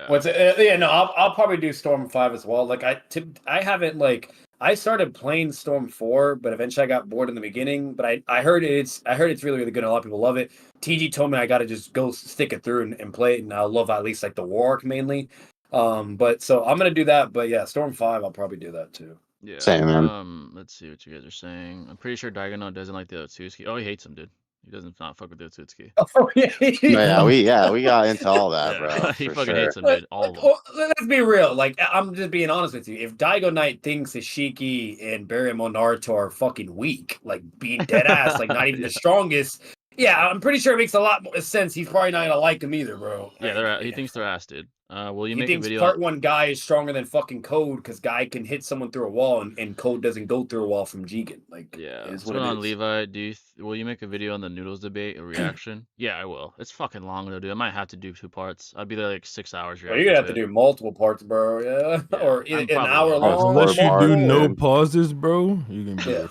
What's it? Yeah, no, I'll probably do Storm 5 as well. Like I haven't like I started playing Storm 4, but eventually I got bored in the beginning. But I heard it's really, really good. A lot of people love it. TG told me I gotta just go stick it through and play it, and I'll love at least like the war arc mainly. But so I'm gonna do that. But yeah, Storm 5, I'll probably do that too. Yeah. Same, man. Let's see what you guys are saying. I'm pretty sure Daigono doesn't like the Otsutsuki. Oh, he hates him, dude. He doesn't not fuck with the Otsutsuki. Oh yeah. we got into all that, bro. He fucking hates him, dude. All of them. Let's be real. Like, I'm just being honest with you. If Daigo Knight thinks Ishiki and Barrymore Naruto are fucking weak, like being dead ass, like not even the strongest, yeah, I'm pretty sure it makes a lot more sense. He's probably not gonna like them either, bro. Yeah, he thinks they're ass, dude. Will you make a video? He thinks part one Guy is stronger than fucking Code because Guy can hit someone through a wall and Code doesn't go through a wall from Jigen. Like, yeah. Is What's what going it on, is. Levi? Will you make a video on the noodles debate, a reaction? Yeah, I will. It's fucking long though, dude. I might have to do 2 parts. I'd be there like 6 hours. Well, you're gonna have to do multiple parts, bro. Yeah, or an hour long. Unless you do no pauses, bro, you can be.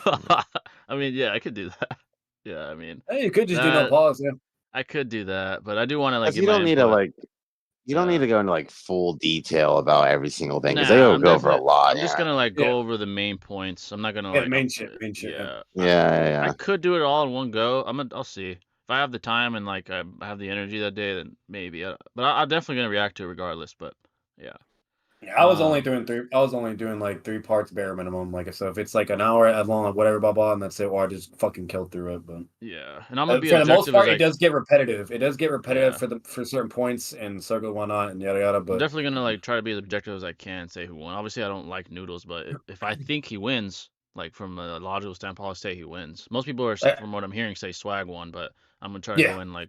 I mean, yeah, I could do that. Yeah, I mean, hey, you could just do no pause. Yeah, I could do that, but I do want to like. You don't need to like. You don't need to go into like full detail about every single thing because they go over a lot. I'm just gonna like go over the main points. I'm not gonna like main shit. Yeah. I could do it all in one go. I'll see if I have the time and like I have the energy that day. Then maybe. But I'm definitely gonna react to it regardless. But yeah. Yeah, I was only doing 3. I was only doing like 3 parts bare minimum. Like, so if it's like an hour as long, whatever, blah blah, and that's it, or I just fucking killed through it. But yeah, and I'm gonna be for the most part, it does get repetitive. It does get repetitive for certain points and circle whatnot and yada yada. But I'm definitely gonna like try to be as objective as I can. Say who won. Obviously, I don't like Noodles, but if I think he wins, like from a logical standpoint, I'll say he wins. Most people are, from what I'm hearing, say Swag won, but I'm gonna try to go in like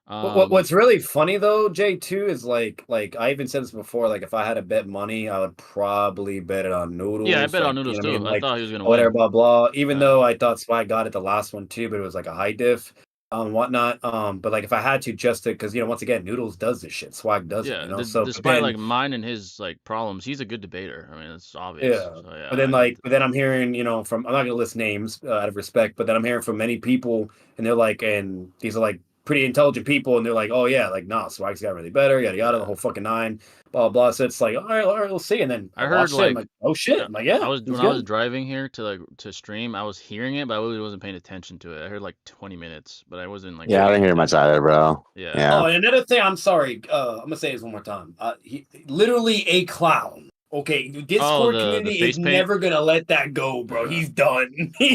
What's really funny though, Jay, too, is like I even said this before. Like, if I had to bet money, I would probably bet it on Noodles. Yeah, I bet on Noodles too. I thought he was gonna whatever, win. blah blah. Even though I thought Swag got it the last one too, but it was like a high diff, whatnot. But like if I had to, just because once again, Noodles does this shit. Swag does it. So despite like mine and his like problems, he's a good debater. I mean, it's obvious. Yeah. So, yeah but then I'm hearing, from, I'm not gonna list names out of respect, but then I'm hearing from many people, and they're like, and these are like pretty intelligent people, and they're like, oh yeah, like nah, Swag's got really better, yada yada, the whole fucking 9, blah blah. So it's like, all right, we'll see. And then I heard like, oh shit, I'm like, yeah. I was driving here to stream, I was hearing it, but I really wasn't paying attention to it. I heard like 20 minutes, but I wasn't like. Yeah, I didn't hear much either, bro. Yeah. Oh, and another thing, I'm sorry, I'm gonna say this one more time. He literally a clown. Okay, Discord community is never gonna let that go, bro. He's done. I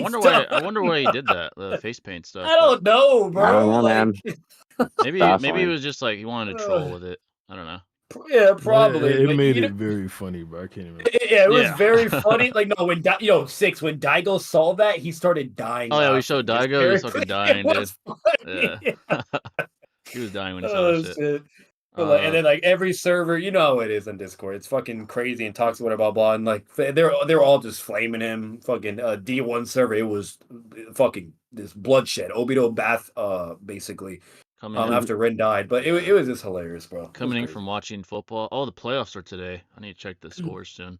wonder why he did that. The face paint stuff. I don't know, bro. I don't know, man. Maybe it was just like he wanted to troll with it. I don't know. Yeah, probably. It made it very funny, bro. I can't even. Yeah, it was very funny. Like, no, when Six, when Daigo saw that, he started dying. Oh yeah, we showed Daigo. He was fucking dying, dude. Yeah. He was dying when he saw that shit. But and then like every server, you know how it is on Discord. It's fucking crazy and talks about blah blah, and like they're all just flaming him. Fucking D1 server, it was fucking this bloodshed, Obito bath, basically. After Rin died, but it was just hilarious, bro. Coming in from watching football. Oh, the playoffs are today. I need to check the scores soon.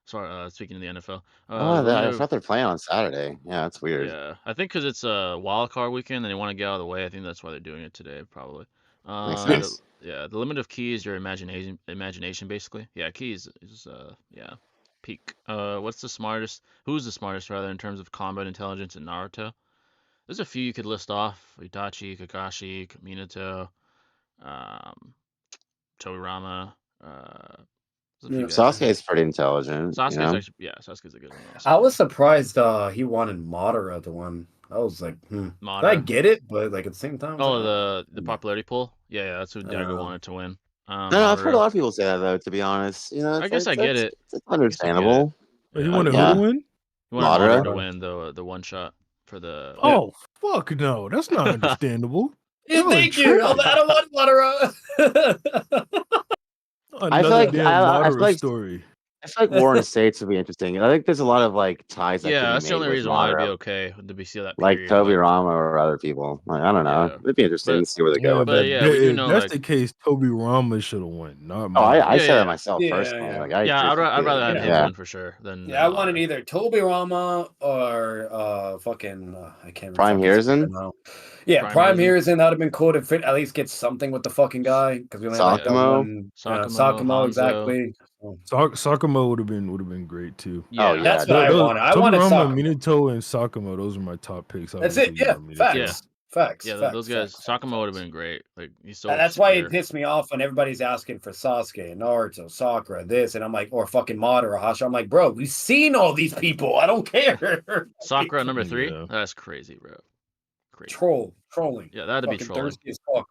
Sorry, speaking of the NFL. I thought they're playing on Saturday. Yeah, that's weird. Yeah, I think because it's a wild card weekend and they want to get out of the way. I think that's why they're doing it today, probably. Makes sense. The limit of key is your imagination, basically. Yeah, keys is peak. Who's the smartest rather in terms of combat intelligence in Naruto? There's a few you could list off: Itachi, Kakashi, Minato, Togurama. Sasuke's pretty intelligent. Sasuke's a good one. I was surprised he wanted Madara to win. I was like, I Madara. get it, but like at the same time, I was Oh, like, the popularity poll. Yeah, that's who Daigo wanted to win. No, I've heard a lot of people say that though. To be honest, you know, I guess I get it. It's understandable. He wanted who to win? He wanted Madara to win the one shot for the. Oh fuck no, that's not understandable. Yeah, thank you. I don't want Madara. I feel like I feel like story. I feel like War in States would be interesting. I think there's a lot of like ties. That That's the only reason why it'd be okay to be see that. Period, like Toby Rama or other people. Like I don't know. It'd be interesting to see where they go with it. Yeah, we do know. That's the case. Toby Rama should have won. Not I said that myself personally. Like I'd rather have him win for sure than. I wanted either Toby Rama or fucking I can't remember. Prime Hiruzen. Yeah, Prime Hiruzen. That would have been cool to at least get something with the fucking guy because we only had that one. Sakumo, exactly. Sakumo would have been great too. Yeah, that's what I wanted. I wanted Sakumo, Minato, and Sakumo. Those are my top picks. That's it. Yeah, facts. Yeah, those guys. Sakumo would have been great. Like he's so. That's why it pissed me off when everybody's asking for Sasuke, Naruto, Sakura, this, and I'm like, or fucking Madara, Hasha. I'm like, bro, we've seen all these people. I don't care. Sakura number 3. Yeah. That's crazy, bro. Crazy. Trolling. Yeah, that'd be trolling. Thirsty as fuck.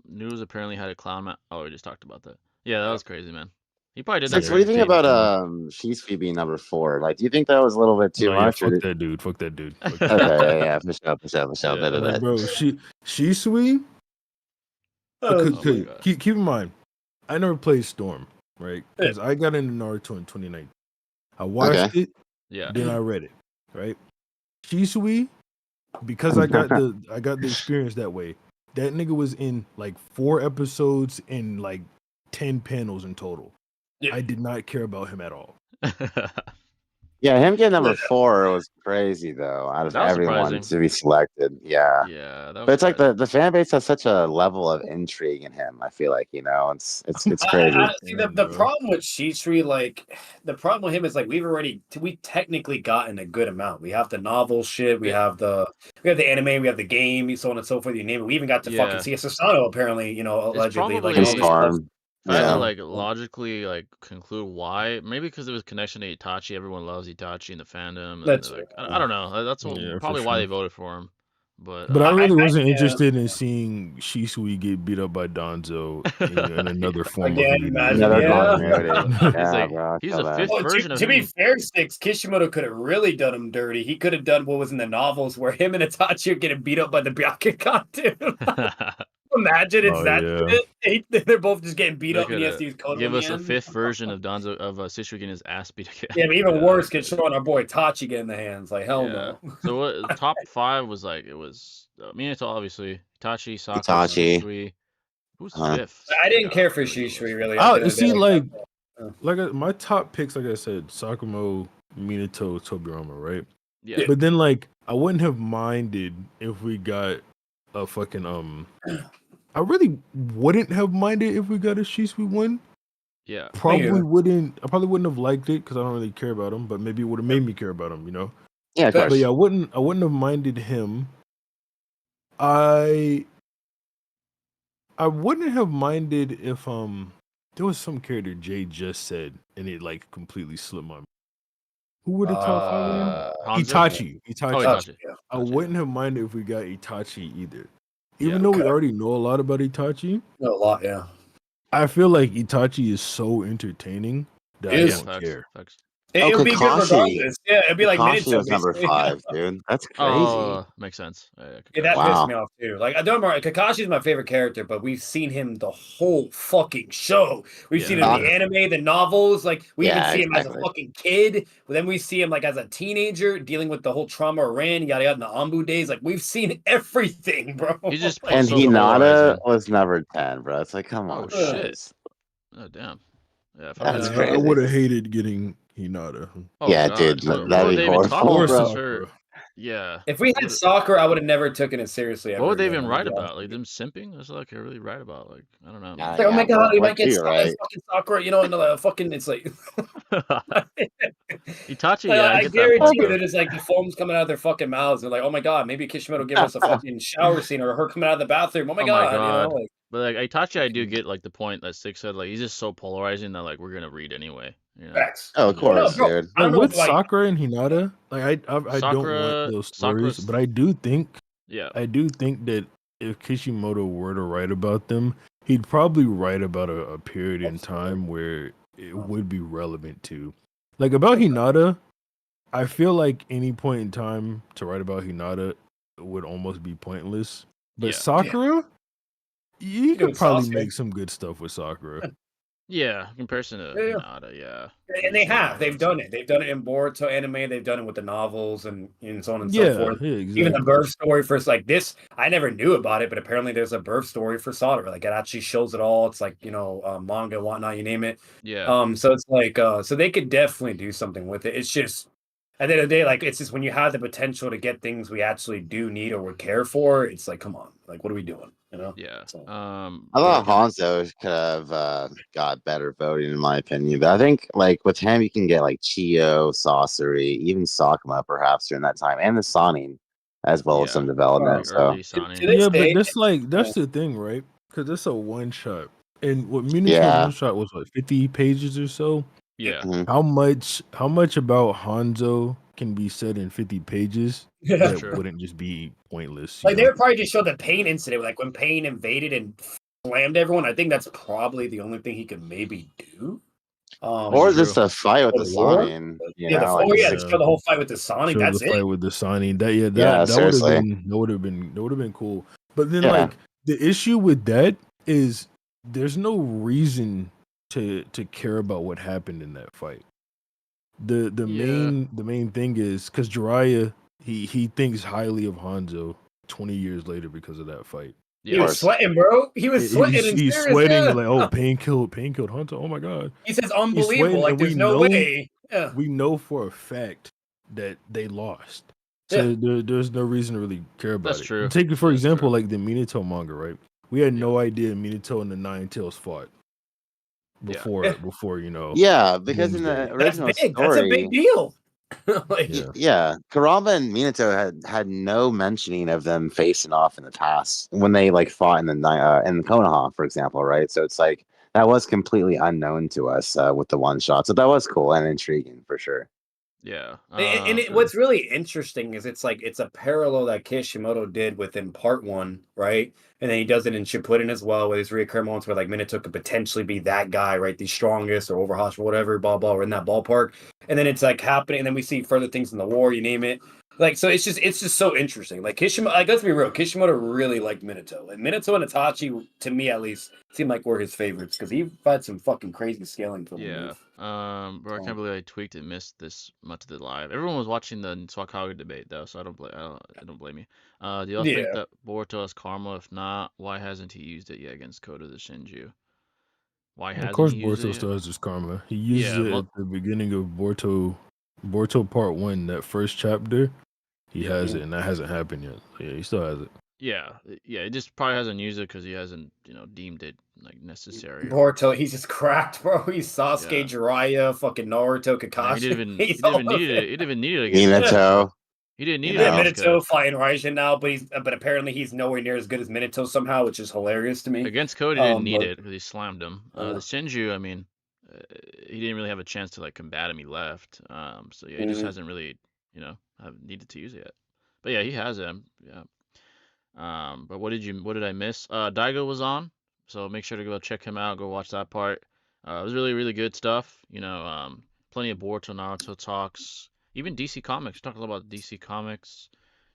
News apparently had a clown map. Oh, we just talked about that. Yeah, that was crazy, man. He probably did that. What do you think about Shisui being number 4? Like, do you think that was a little bit too much? Fuck that dude. Okay, yeah, for sure. Like, bro, Shisui. Keep in mind, I never played Storm, right? Because I got into Naruto in 2019. I watched it. Yeah. Then I read it, right? Shisui, because I got the experience that way. That nigga was in like 4 episodes and like 10 panels in total. Yeah. I did not care about him at all. Yeah, him getting number 4 was crazy though. Out of everyone to be selected, yeah. But it's like the fan base has such a level of intrigue in him. I feel like it's crazy. See, the problem with Shisui, like the problem with him is like we technically gotten a good amount. We have the novel shit, we have the anime, we have the game, so on and so forth. You name it. We even got to fucking see a Susanoo apparently. Allegedly like his farm. I had to like logically like conclude why. Maybe because it was connection to Itachi. Everyone loves Itachi in the fandom. That's like, I don't know. That's probably why they voted for him. But I really wasn't interested in seeing Shisui get beat up by Danzo in another form. He's a 5th version of him. To be fair, Six, Kishimoto could have really done him dirty. He could have done what was in the novels where him and Itachi are getting beat up by the Byakugan too. Imagine it's shit. They're both just getting beat up and he has to use code. Give us a 5th version of Danzo of Shisui getting his ass beat again. Yeah, but even worse, get showing our boy Tachi getting the hands. Like hell no. So what top 5 was like? It was Minato, obviously, Itachi, Sakura, Shisui. Who's 5th? I didn't care for Shisui really. You see, like my top picks, like I said, Sakumo, Minato, Tobirama, right? Yeah. But then like I wouldn't have minded if we got a fucking I really wouldn't have minded if we got a Shisui win. Yeah. I probably wouldn't have liked it because I don't really care about him, but maybe it would have made me care about him, Yeah, but yeah, I wouldn't have minded him. I wouldn't have minded if there was some character Jay just said and it like completely slipped my mind. Who would the top 5 Itachi. Itachi. I wouldn't have minded if we got Itachi either. Even though we already know a lot about Itachi. A lot, yeah. I feel like Itachi is so entertaining that I don't care. It would be good regardless. Yeah, it'd be like Kakashi was number 5, dude. That's crazy. Makes sense. Yeah, that pissed me off too. Like I don't remember. Kakashi is my favorite character, but we've seen him the whole fucking show. We've seen him in the anime, the novels. Like we even see him as a fucking kid. But then we see him like as a teenager dealing with the whole trauma of Ran, yada yada, in the Anbu days. Like we've seen everything, bro. He just and Hinata was number 10, bro. It's like, come on. Oh shit. Oh damn. Yeah, that's crazy. I would have hated getting Hinata. Dude, that'd be horrible, bro. Yeah. If we had Sakura, I would have never taken it seriously. What would they even write about? Like them simping? That's like they really write about. Like I don't know. Like, oh my god, you might get fucking Sakura. And fucking it's like Itachi. I guarantee you that it's like the foam's coming out of their fucking mouths. They're like, oh my god, maybe Kishimoto give us a fucking shower scene or her coming out of the bathroom. Oh my god. But like Itachi, I do get like the point that Six said. Like he's just so polarizing that like we're gonna read anyway. You know? Facts. Oh, of course, bro. dude. I don't know with if, like, Sakura and Hinata, like I don't want those stories, but I do think that if Kishimoto were to write about them, he'd probably write about a period in time where it would be relevant to. Like about Hinata, I feel like any point in time to write about Hinata would almost be pointless. But Sakura, you could probably make some good stuff with Sakura. Yeah, in comparison to Hinata, And they've done it. They've done it in Boruto anime. They've done it with the novels and so on and so forth. Yeah, exactly. Even the birth story for like this, I never knew about it, but apparently there's a birth story for Sakura. Like it actually shows it all. It's like manga and whatnot, you name it. Yeah. So it's like so they could definitely do something with it. It's just at the end of the day, like it's just when you have the potential to get things we actually do need or would care for, it's like, come on, like what are we doing? Yeah. So, I thought Hanzo could have got better voting, in my opinion. But I think, like, with him, you can get, like, Chio, Sasori, even Sakuma, perhaps, during that time, and the Sonning, as well as some development. Early Sonning. Yeah, but that's the thing, right? Because it's a one-shot. And what Minato one-shot was, like, 50 pages or so? Yeah. How much about Hanzo can be said in 50 pages that wouldn't just be pointless? Like they would probably just show the Pain incident, like when Pain invaded and slammed everyone. I think that's probably the only thing he could maybe do. Or just a fight with the Sonning. Show the whole fight with the Sonning. That's the fight with the Sonning. That would have been cool. But then like the issue with that is there's no reason to care about what happened in that fight. The main thing is because Jiraiya he thinks highly of Hanzo 20 years later because of that fight. He was sweating, bro. He was sweating. He's sweating like, oh, pain killed Hanzo. Oh my god. He says unbelievable. Like there's no way. Yeah. We know for a fact that they lost. So there's no reason to really care about it. That's true. Take for example, like the Minato manga, right? We had no idea Minato and the Nine Tails fought before because in the original story, that's a big deal. Kurama and Minato had no mentioning of them facing off in the past when they like fought in the Konoha, for example, right? So it's like that was completely unknown to us with the one shot. So that was cool and intriguing for sure. Yeah, what's really interesting is it's a parallel that Kishimoto did within part 1, right? And then he does it in Shippuden as well, with his reoccurring moments where like Minato could potentially be that guy, right? The strongest or Overhash or whatever, blah blah, or in that ballpark. And then it's like happening, and then we see further things in the war, you name it. Like so, it's just so interesting. Like Kishimoto, like let's be real, Kishimoto really liked Minato, and Minato and Itachi, to me at least, seem like were his favorites because he had some fucking crazy scaling for bro, I can't believe I tweaked and missed this much of the live. Everyone was watching the Swagkage debate though, so I don't blame you. Do y'all think that Boruto has karma? If not, why hasn't he used it yet against Koda the Shinju? Why hasn't he used it? Of course, Boruto still has his karma. He used it at the beginning of Boruto Part 1, that first chapter. He has it, and that hasn't happened yet. Yeah, he still has it. Yeah, it just probably hasn't used it because he hasn't, deemed it like necessary. Boruto, he's just cracked, bro. He's Sasuke, Jiraiya, fucking Naruto, Kakashi. He didn't even need it. He didn't even need it against Minato. He didn't need it. Minato fighting Raijin now, but apparently he's nowhere near as good as Minato somehow, which is hilarious to me. Against Cody, he didn't need it because he slammed him. The Shinju, I mean, he didn't really have a chance to like combat him. He left. So he just hasn't really, have needed to use it yet. But yeah, he has him. Yeah. But what did I miss? Daigo was on, so make sure to go check him out. Go watch that part. It was really, really good stuff. Plenty of Boruto, Naruto talks. Even DC Comics. Talk a lot about DC Comics,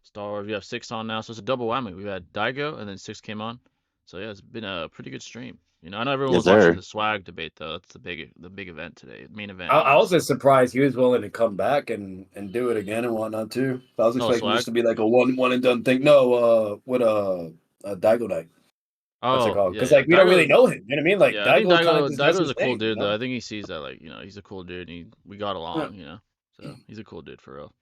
Star Wars. We have 6 on now, so it's a double whammy. We had Daigo, and then 6 came on. So yeah, it's been a pretty good stream. I know everyone was watching the swag debate though. That's the big event today, main event. I was just surprised he was willing to come back and do it again and whatnot too. I was expecting this to be like a one and done thing. No, with Daigo Night. Oh, because we don't really know him. You know what I mean? Like Daigo's a cool dude though. I think he sees that he's a cool dude. And we got along. So he's a cool dude for real.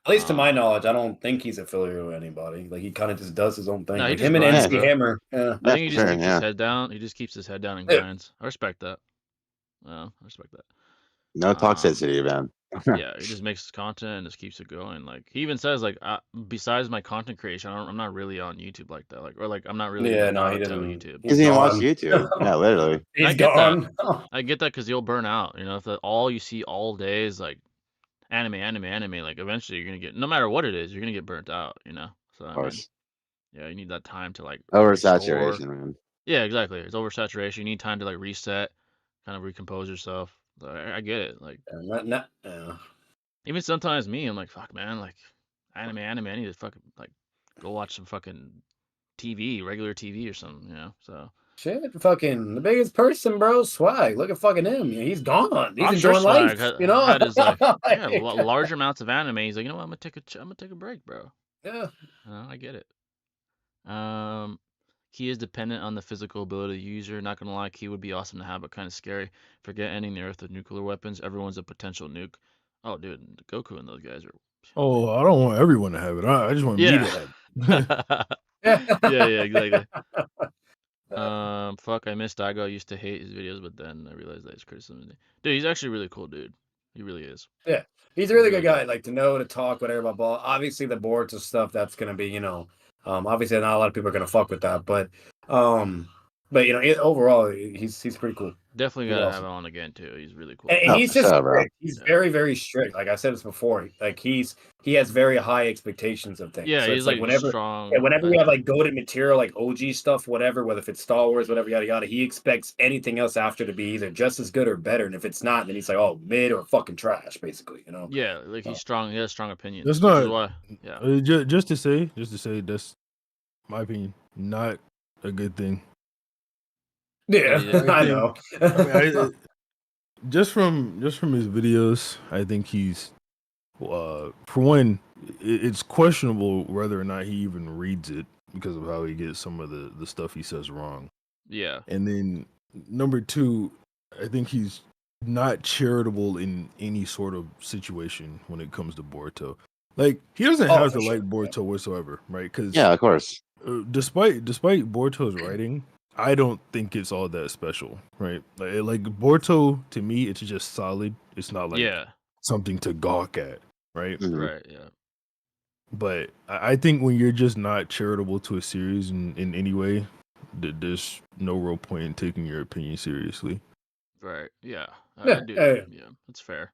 At least to my knowledge, I don't think he's affiliated with anybody. Like he kind of just does his own thing. No, like him and MC Hammer. Yeah. I think he just keeps his head down. He just keeps his head down and grinds. I respect that. Well, I respect that. No toxicity, man. Yeah, he just makes content and just keeps it going. Like he even says, like, besides my content creation, I'm not really on YouTube like that. Like, or like I'm not really Yeah, like no, he Naruto doesn't. YouTube. He doesn't even watch YouTube. Yeah, literally. He's I get gone. I get that because you'll burn out. You know, if all you see all day is like anime, like eventually you're gonna get, no matter what it is, you're gonna get burnt out. You know, so Of I mean, course. yeah, you need that time to like restore. Oversaturation, man. Yeah, exactly. It's oversaturation. You need time to like reset, kind of recompose yourself. So I get it. Like even sometimes me, I'm like, fuck, man, like anime. I need to fucking like go watch some fucking TV, regular TV or something. You know, so. Shit, fucking the biggest person, bro. Swag. Look at fucking him. He's gone. He's I'm enjoying sure Swag life. You know, had his like large amounts of anime. He's like, you know what, I'm gonna take a break, bro. Yeah, I get it. He is dependent on the physical ability of the user. Not gonna lie, Key would be awesome to have, but kind of scary. Forget ending the Earth with nuclear weapons. Everyone's a potential nuke. Oh, dude, Goku and those guys are. Oh, I don't want everyone to have it. I just want me to have it. Yeah, exactly. Fuck, I missed Daigo. I used to hate his videos, but then I realized that his criticism. Dude, he's actually really cool, dude. He really is. Yeah, he's a really good guy. Like to know, to talk, whatever about ball. Obviously, the Boruto stuff that's gonna be, obviously not a lot of people are gonna fuck with that, but overall, he's pretty cool. Definitely gotta have him on again too. He's really cool. And he's just strict. He's very, very strict. Like I said this before, like he has very high expectations of things. Yeah, so he's it's like whenever strong. Whenever we have like goated material, like OG stuff, whatever, whether if it's Star Wars, whatever, yada yada, he expects anything else after to be either just as good or better. And if it's not, then he's like, oh, mid or fucking trash, basically. You know? Yeah, like he's strong. He has strong opinions. That's not. Just to say, that's my opinion. Not a good thing. Yeah, I know. Just from his videos, I think he's for one, it's questionable whether or not he even reads it because of how he gets some of the stuff he says wrong. Yeah. And then number two, I think he's not charitable in any sort of situation when it comes to Boruto. Like he doesn't have to like Boruto whatsoever, right? Because of course. Despite Boruto's writing, I don't think it's all that special, right? Like Boruto, to me, it's just solid. It's not like something to gawk at, right? Mm-hmm. Right, yeah. But I think when you're just not charitable to a series in any way, there's no real point in taking your opinion seriously. Right, yeah. Yeah, that's fair.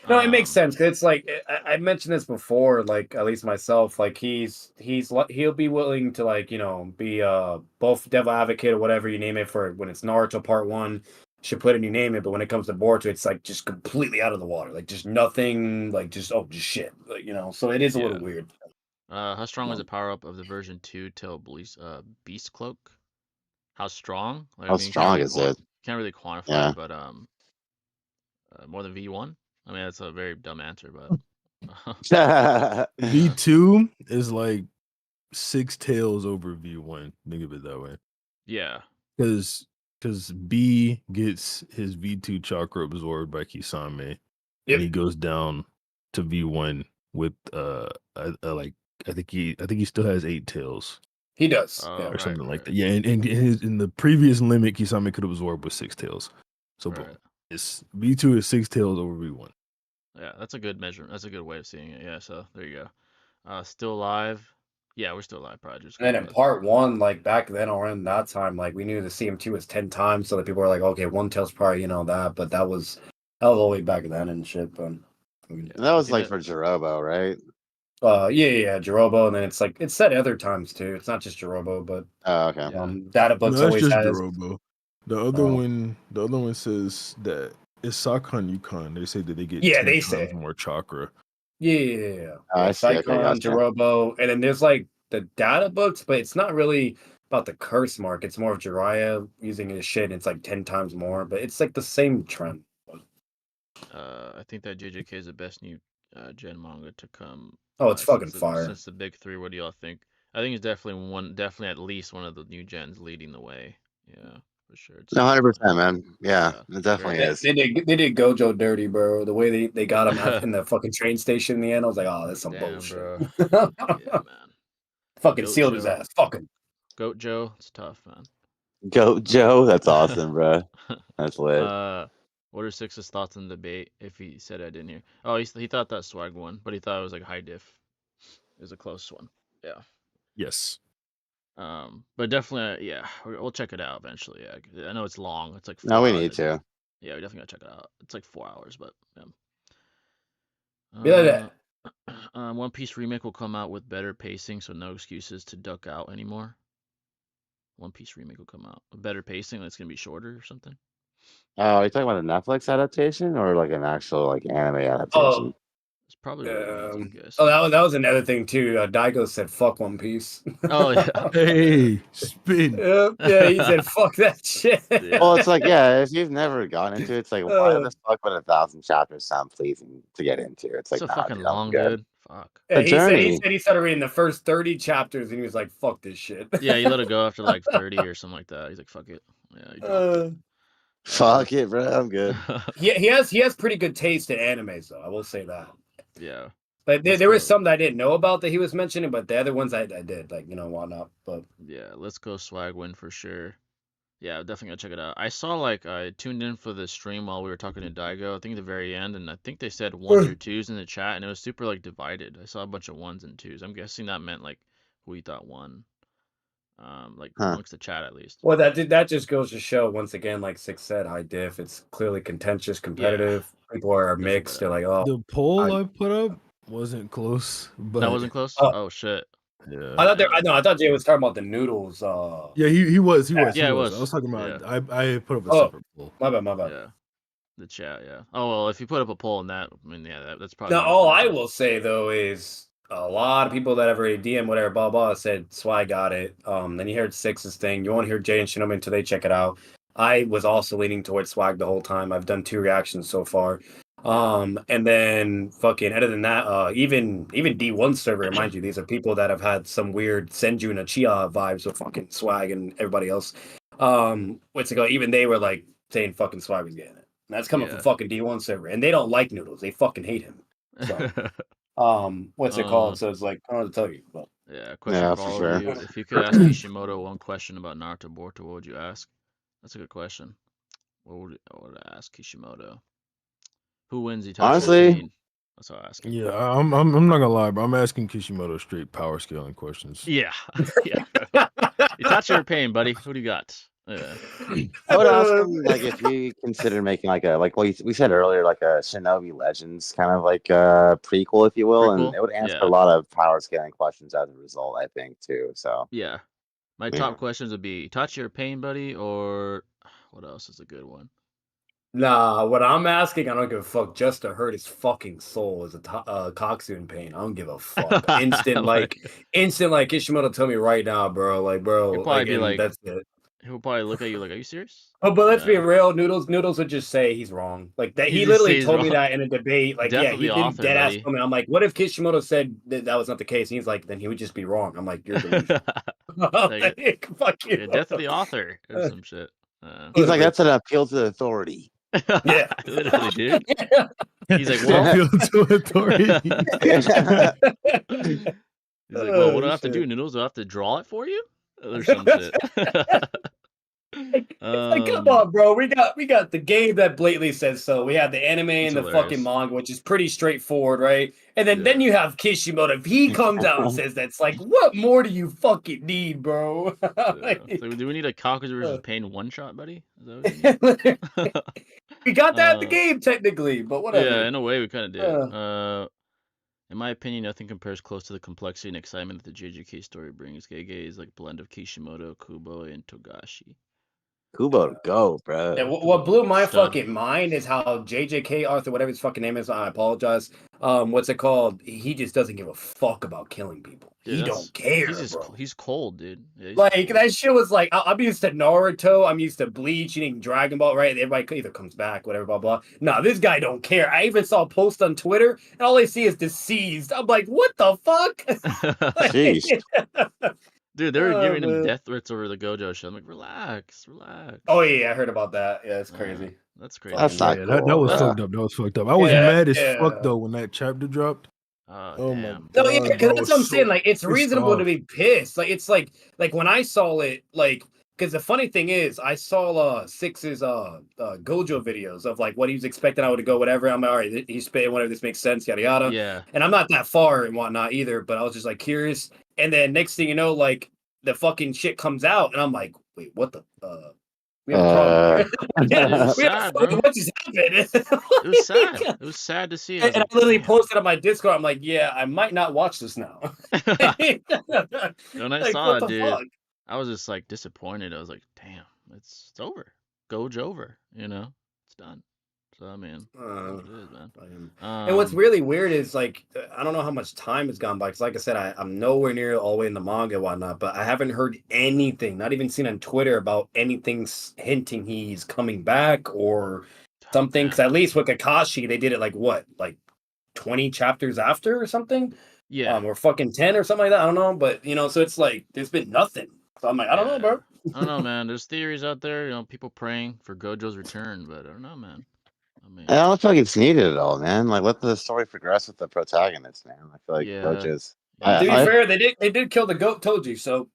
No, it makes sense. It's like I mentioned this before. Like at least myself, like he'll be willing to like be both devil advocate or whatever you name it for when it's Naruto Part 1. Should put it, you name it, but when it comes to Boruto, it's like just completely out of the water. Like just nothing. Like just shit. Like, so it is a little weird. How strong was the power up of the version 2 till Beast Cloak? How strong? Like, how strong is it? Can't really quantify, but more than V1. I mean, that's a very dumb answer, but V2 is like 6 tails over V1. Think of it that way. Yeah. Because B gets his V2 chakra absorbed by Kisame, and he goes down to V1 with I think he still has 8 tails. He does, or something like that. Yeah, and in the previous limit, Kisame could absorb with 6 tails. So boom, it's V2 is 6 tails over V1. Yeah, that's a good measurement. That's a good way of seeing it. Yeah, so there you go. Still alive. Yeah, we're still alive, probably. And then in Part 1, like back then or in that time, like we knew the CM2 was 10 times, so that people were like, okay, one tail's probably that, but that was all the way back then and shit. But that was like for Jirobo, right? Yeah, Jirobo, and then it's like it's said other times too. It's not just Jirobo, but okay. Data books always just has Jirobo. The other one says that it's Sakon Yukon. They say that they get 10 they times say more chakra. Yeah. Sakon, Jirobo, and then there's like the data books, but it's not really about the curse mark. It's more of Jiraiya using his shit, and it's like 10 times more, but it's like the same trend. I think that JJK is the best new gen manga to come. Oh, it's fucking fire. Since the big three, what do y'all think? I think it's definitely at least one of the new gens leading the way. Yeah, for sure. 100%, man. Yeah, it definitely is. They did Gojo dirty, bro. The way they got him in the fucking train station in the end, I was like, oh, that's some bullshit. Bro. Yeah, man. Fucking sealed his ass. Fucking Goat Joe, it's tough, man. Goat Joe, that's awesome, bro. That's lit. What What are Six's thoughts on the debate? If he said I didn't hear. Oh, he thought that Swag won, but he thought it was like high diff. It was a close one. Yeah. Yes. But definitely, yeah, we'll check it out eventually. Yeah, I know it's long. It's like 4 No, we hours, need to. Yeah, we definitely gotta check it out. It's like 4 hours, but yeah. Yeah. One Piece remake will come out with better pacing, so no excuses to duck out anymore. One Piece remake will come out with better pacing. That's gonna be shorter or something. Oh, are you talking about a Netflix adaptation or like an actual like anime adaptation? It's probably what it means, I'm guessing. Oh, that was another thing too. Daigo said, "Fuck One Piece." Oh yeah. Hey, spin. Yeah, he said, "Fuck that shit." Yeah. Well, it's like, yeah, if you've never gotten into it, it's like, why the fuck would 1,000 chapters sound pleasing to get into? It's like, so nah, fucking dude, long, dude. Fuck. Yeah, The journey. he said he started reading the first 30 chapters and he was like, "Fuck this shit." Yeah, he let it go after like 30 or something like that. He's like, fuck it. Yeah, he dropped it. Fuck it, bro. I'm good. he has pretty good taste in animes, though. I will say that. Yeah. Like there was some that I didn't know about that he was mentioning, but the other ones I did, like, whatnot. But yeah, let's go Swag win for sure. Yeah, definitely gotta check it out. I saw like I tuned in for the stream while we were talking to Daigo. I think at the very end, and I think they said 1s or 2s in the chat, and it was super like divided. I saw a bunch of 1s and 2s. I'm guessing that meant like who you thought won. Like amongst the chat at least. Well, that just goes to show once again, like Six said, high diff. It's clearly contentious, competitive. Yeah. People are mixed. They're like, oh, the poll I put up wasn't close, but that wasn't close. Oh shit. Yeah. I thought Jay was talking about the noodles. Yeah, he was. Yeah, it was. I was talking about. Yeah. I put up a separate poll. My bad. Yeah. The chat, yeah. Oh well, if you put up a poll on that, I mean, yeah, that's probably. Now, all I will say though is a lot of people that have already DM whatever blah blah said Swag got it. Then you heard Six's thing. You won't hear Jay and Shinobi until they check it out. I was also leaning towards Swag the whole time. I've done 2 reactions so far. And then fucking other than that, even D1 server, mind you, these are people that have had some weird Senju and Uchiha vibes with fucking Swag and everybody else. What's it called? Even they were like saying fucking Swag was getting it. And that's coming from fucking D1 server, and they don't like Noodles. They fucking hate him. So, what's it called? So it's like, I don't know what to tell you. But yeah, question for all of you. If you could ask Kishimoto one question about Naruto Boruto, what would you ask? That's a good question. What would I ask Kishimoto? Who wins Itachi? Honestly, that's what I ask. Yeah, I'm not gonna lie, bro. I'm asking Kishimoto straight power scaling questions. Yeah, yeah. Itachi or Pain, buddy? What do you got? Yeah. I would ask him, like, if we consider making like we said earlier, like a Shinobi Legends kind of like prequel, if you will, and it would answer a lot of power scaling questions as a result, I think, too. So yeah, my top questions would be Itachi or Pain, buddy, or what else is a good one? Nah, what I'm asking, I don't give a fuck. Just to hurt his fucking soul is a Koksu in Pain. I don't give a fuck. Instant like Kishimoto tell me right now, bro. Like, bro, he'll probably be like, that's it. He'll probably look at you like, "Are you serious?" Oh, but let's be real. Noodles would just say he's wrong. Like that. He literally told me that in a debate. Like, definitely yeah, he didn't dead ass tell me. I'm like, what if Kishimoto said that was not the case? And he's like, then he would just be wrong. I'm like, you're delusional. Like, fuck you. Death of the author or some shit. He's like, that's an appeal to authority. Yeah, literally, dude. He's like, well, appeal to authority. He's like, well, what do I have to do, Noodles? Do I have to draw it for you? Or some shit. Like, come on, bro. We got the game that blatantly says so. We have the anime and the fucking manga, which is pretty straightforward, right? And then you have Kishimoto. If he comes out and says that's like, what more do you fucking need, bro? Like, so do we need a Hokage versus Pain one shot, buddy? Is that what we got that in the game technically, but whatever. Yeah, in a way we kind of did. In my opinion, nothing compares close to the complexity and excitement that the JJK story brings. Gege is like a blend of Kishimoto, Kubo, and Togashi. Kubo to go, bro. Yeah, what blew my fucking mind is how JJK Arthur, whatever his fucking name is, I apologize. What's it called? He just doesn't give a fuck about killing people. He don't care, bro. He's cold, dude. Yeah, like that shit was like I'm used to Naruto, I'm used to Bleach, eating Dragon Ball, right? Everybody either comes back, whatever, blah blah. No, this guy don't care. I even saw a post on Twitter, and all I see is deceased. I'm like, what the fuck? Jeez. Dude, they were giving him death threats over the Gojo show. I'm like, relax. Oh yeah, I heard about that. Yeah, it's crazy. That's crazy. That's not cool. That was fucked up. That was fucked up. I was mad as fuck though when that chapter dropped. Oh my god. No, yeah, because that's what I'm saying. Like, it's reasonable to be pissed. Like, it's like when I saw it, like Because the funny thing is, I saw Six's Gojo videos of like what he was expecting I would go, whatever. I'm like, all right, he's spitting whatever this makes sense, yada yada. Yeah. And I'm not that far and whatnot either, but I was just like curious. And then next thing you know, like the fucking shit comes out, and I'm like, wait, what the? We have a problem. It was sad, bro. What just happened? It was sad. It was sad to see. And I literally posted on my Discord. I'm like, yeah, I might not watch this now. When I saw it, dude, I was just like disappointed. I was like, damn, it's over. Gojo over. You know, it's done. So I mean, it is, man. And what's really weird is like I don't know how much time has gone by because, like I said, I'm nowhere near all the way in the manga and whatnot, but I haven't heard anything, not even seen on Twitter about anything hinting he's coming back or something. Because at least with Kakashi, they did it like what, like 20 chapters after or something. Yeah. Or fucking 10 or something like that. I don't know, but you know, so it's like there's been nothing. So I'm like, I don't know, bro. I don't know, man. There's theories out there, you know, people praying for Gojo's return, but I don't know, man. I don't feel like it's needed at all, man. Like, let the story progress with the protagonist, man. I feel like Gojo's. To be fair, they did kill the goat Toji, so.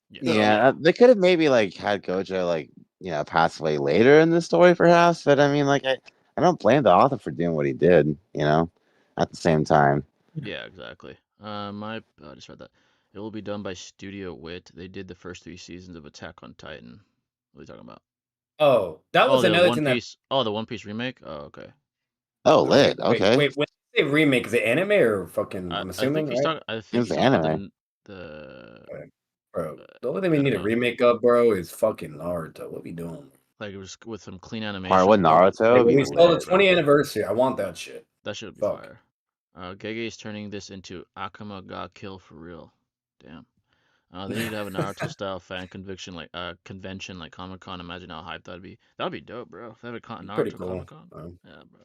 Yeah, they could have maybe like had Gojo like pass away later in the story, perhaps. But I mean, like, I don't blame the author for doing what he did. You know, at the same time. Yeah, exactly. I just read that. It will be done by Studio Wit. They did the first 3 seasons of Attack on Titan. What are you talking about? Oh, that was another thing that. Oh, the One Piece remake. Oh, okay. Oh, lit. Okay. Wait, when you say remake, is it anime or fucking? I'm assuming. I think he's talking. I think it's anime. Bro, the only thing we need a remake of, bro, is fucking Naruto. What we doing? Like it was with some clean animation. Alright, what Naruto? Like, we saw the 20th anniversary. I want that shit. That should be fire. Gege is turning this into Akuma ga Kill for real. Damn. They need to have a Naruto style fan convention like Comic-Con. Imagine how hyped that'd be. That'd be dope, bro. If they have a Naruto cool. Comic-Con. Yeah, bro.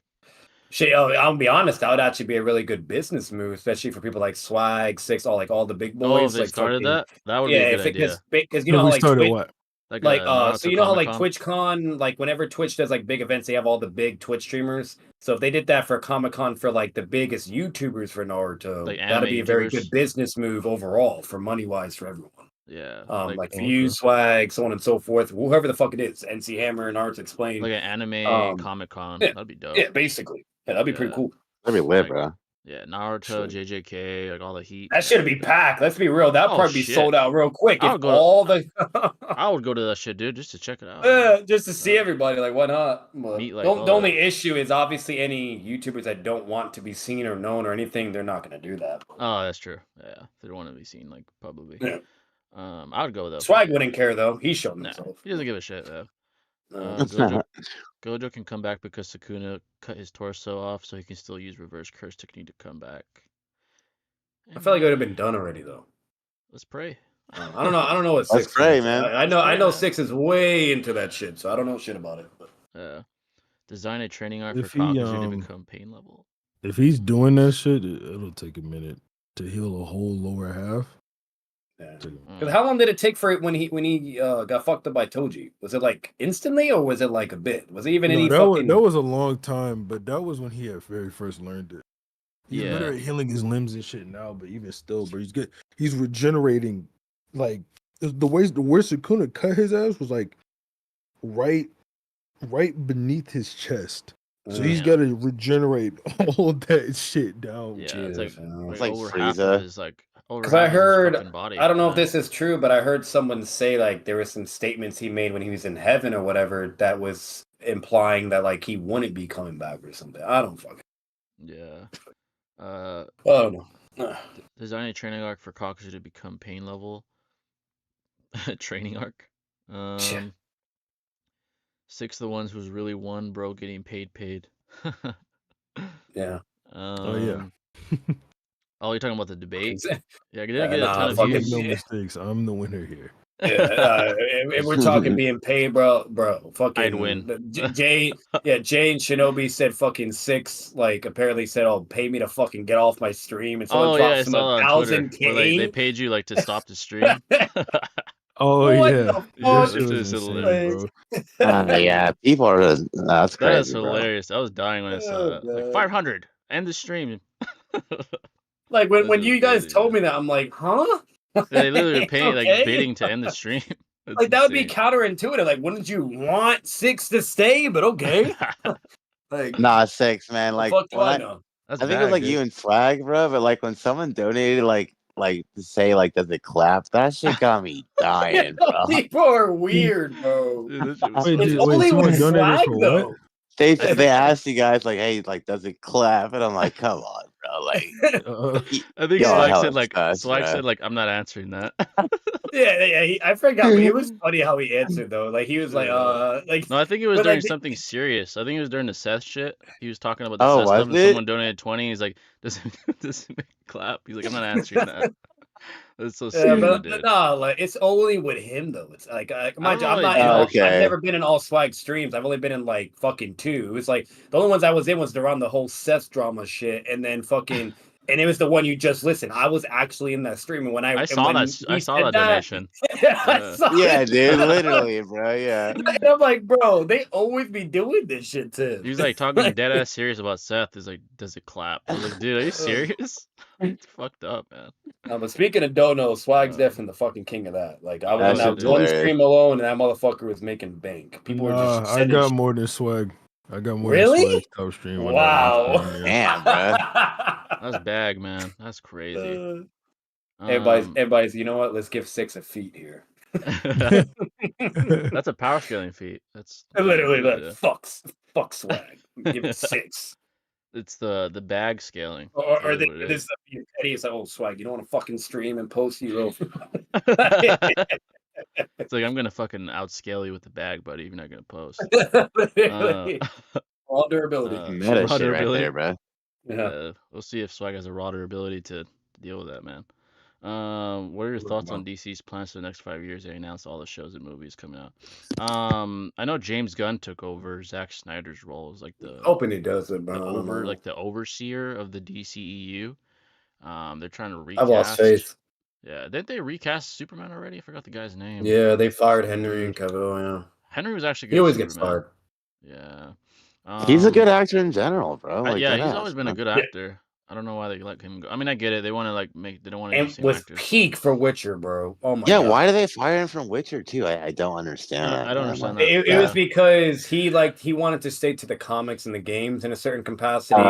Shit, I'll be honest. That would actually be a really good business move, especially for people like Swag, Six, all the big boys. Oh, if they started that would be a good idea. Because you know how like started what? So you know how like TwitchCon, like whenever Twitch does like big events, they have all the big Twitch streamers. So if they did that for Comic-Con for like the biggest YouTubers for Naruto, that'd be a very good business move overall for money wise for everyone. Yeah. Like for you, Swag, so on and so forth. Whoever the fuck it is, NC Hammer, Naruto Explained. Like an anime Comic-Con. That'd be dope. Yeah, basically. Yeah, that'd be pretty cool. That'd be lit, bro. Yeah, Naruto, JJK, like all the heat. That should be packed. Let's be real. That'd probably be sold out real quick. I would go to that shit, dude, just to check it out. Just to see everybody. Like, why not? The only issue is obviously any YouTubers that don't want to be seen or known or anything, they're not going to do that. Oh, that's true. Yeah, they don't want to be seen, like, publicly. Yeah. I would go with that. Swag wouldn't care, though. He showed himself. He doesn't give a shit, though. Gojo can come back because Sukuna cut his torso off, so he can still use reverse curse technique to come back. I feel like it would have been done already, though. Let's pray. I don't know what 6 Let's pray, man. I know 6 is way into that shit, so I don't know shit about it. But. Design a training arc for Hokage to become pain level. If he's doing that shit, it'll take a minute to heal a whole lower half. Yeah. How long did it take for it when he got fucked up by Toji? Was it like instantly or was it like a bit? Was it even any fucking... That was a long time, but that was when he had very first learned it. He's literally healing his limbs and shit now, but even still, bro, he's regenerating. Like the where Sukuna cut his ass was like right beneath his chest. So he's got to regenerate all that shit down. Yeah, it's like over half of his like. Because I heard, I don't know if this is true, but I heard someone say like there were some statements he made when he was in heaven or whatever that was implying that like he wouldn't be coming back or something. I don't fucking. Yeah. I don't know. Design a training arc for Hokage to become pain level. Training arc. 6 the ones who's really won, bro, getting paid. Yeah. Oh yeah. Oh, you're talking about the debate? Yeah, I didn't get a ton of views. No mistakes. I'm the winner here. Yeah, if we're talking being paid, bro, fucking I'd win. Jay and Shinobi said fucking 6. Like apparently said, "Oh, pay me to fucking get off my stream." And someone drops him 1,000K. They paid you like to stop the stream. Oh what yeah, the fuck? Yeah, people are. That's crazy. That is hilarious. I was dying when I saw that. Like 500, end the stream. Like when you guys told me that, I'm like, huh? They literally were paying like bidding to end the stream. Like that would be counterintuitive. Like, wouldn't you want 6 to stay? But okay. Like, nah, 6, man. Like, fuck do I know? I think it was like you and Swag, bro. But like when someone donated, like to say like, does it clap? That shit got me dying, bro. People are weird, bro. Dude, it's only with Swag though. They asked you guys like, hey, like, does it clap? And I'm like, come on, bro. Like, I think Swag said like, I'm not answering that. yeah. I forgot. But it was funny how he answered though. Like he was like. No, I think it was during something serious. I think it was during the Seth shit. He was talking about the Seth stuff, and someone donated 20. He's like, does it make clap? He's like, I'm not answering that. That's so stupid, dude. No, like it's only with him though. It's like I'm not. I've never been in all Swag streams. I've only been in like fucking 2. It was like the only ones I was in was around the whole Seth drama shit, and then fucking. And it was the one you just listened. I was actually in that stream, and when I saw that donation. Yeah, dude, literally, bro. Yeah. And I'm like, bro, they always be doing this shit too. He was like talking dead ass serious about Seth. He's like, does it clap? I was like, dude, are you serious? It's fucked up, man. No, but speaking of dono, Swag's definitely the fucking king of that. Like I was on that one stream alone, and that motherfucker was making bank. People were just. I got more than Swag. I got more than Swag's top stream. Wow. Damn, bro. That's bag, man. That's crazy. Everybody's. You know what? Let's give 6 a feat here. That's a power scaling feat. That's literally like fuck Swag. Give it 6. It's the bag scaling. Or this petty is like, oh Swag, you don't want to fucking stream and post you over. It's like I'm gonna fucking outscale you with the bag, buddy. You're not gonna post. Raw durability. Meta shit right there, bro. Yeah. We'll see if Swag has a raw durability to deal with that, man. What are your thoughts on DC's plans for the next 5 years? They announced all the shows and movies coming out. I know James Gunn took over Zack Snyder's role as like the hoping he does it, bro. The overseer of the DCEU. They're trying to recast. I've lost faith. Yeah, didn't they recast Superman already? I forgot the guy's name. Yeah, they fired Henry and Cavill. Yeah, Henry was actually good. He always gets fired. Yeah, he's a good actor in general, bro. Like, yeah, he's always been a good actor. I don't know why they let him go. I mean, I get it. They want to like make. They don't want to. And with actors. Peak for Witcher, bro. Oh my. Yeah, God. Why do they fire him from Witcher too? I don't understand. I don't understand that. It was because he wanted to stay to the comics and the games in a certain capacity,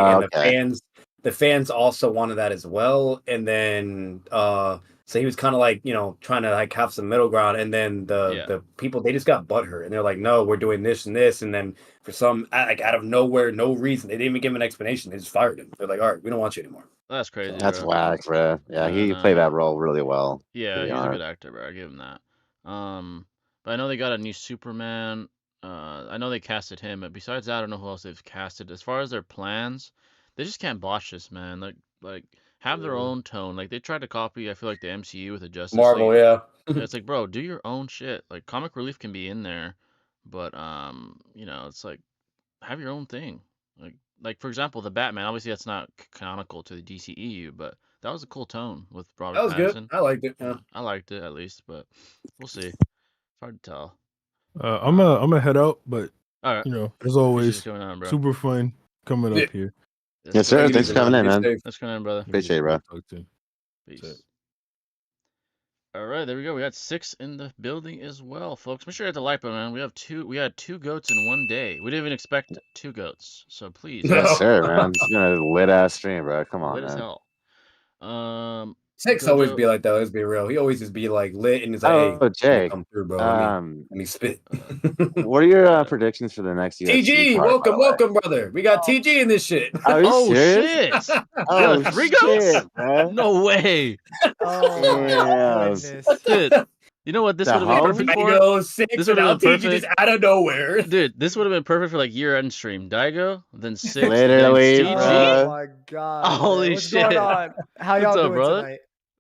and the fans also wanted that as well. And then so he was kind of like, trying to like have some middle ground, and then the people, they just got butthurt, and they're like, no, we're doing this and this, and then for some like out of nowhere, no reason, they didn't even give him an explanation. They just fired him. They're like, all right, we don't want you anymore. That's crazy. That's whack, bro. Yeah, he played that role really well. Yeah, he's a good actor, bro. I give him that. But I know they got a new Superman. I know they casted him, but besides that, I don't know who else they've casted. As far as their plans, they just can't botch this, man. Like have their own tone. Like they tried to copy, I feel like, the MCU with the Justice Marvel, League. yeah. It's like, bro, do your own shit. Like comic relief can be in there, but it's like have your own thing. Like for example, the Batman. Obviously, that's not canonical to the DCEU, but that was a cool tone with Robert Pattinson. That was good. I liked it. Yeah. I liked it at least, but we'll see. It's hard to tell. I'm a head out, but all right. As always, on, super fun coming up here. Yes, sir. Thanks for coming in, man. Thanks for coming in, brother. Appreciate it, bro. Peace. All right, there we go. We got 6 in the building as well, folks. Make sure you hit the like button, man. We had 2 goats in one day. We didn't even expect 2 goats, so please. Yes, sir, man. It's been a lit ass stream, bro. Come on, lit man. As hell. 6 always be like that. Let's be real. He always just be like lit and he's like, hey, Jake, come through, bro. Let me spit. What are your predictions for the next year? TG, welcome, brother. We got TG in this shit. Oh shit! Oh, 3 goats? No way. Oh, Dude, you know what this would have been perfect for? This would have been perfect just out of nowhere. Dude, this would have been perfect for like year-end stream. Daigo, then 6. Literally, then TG. Oh my god. Holy What's shit. Going on? How y'all doing tonight?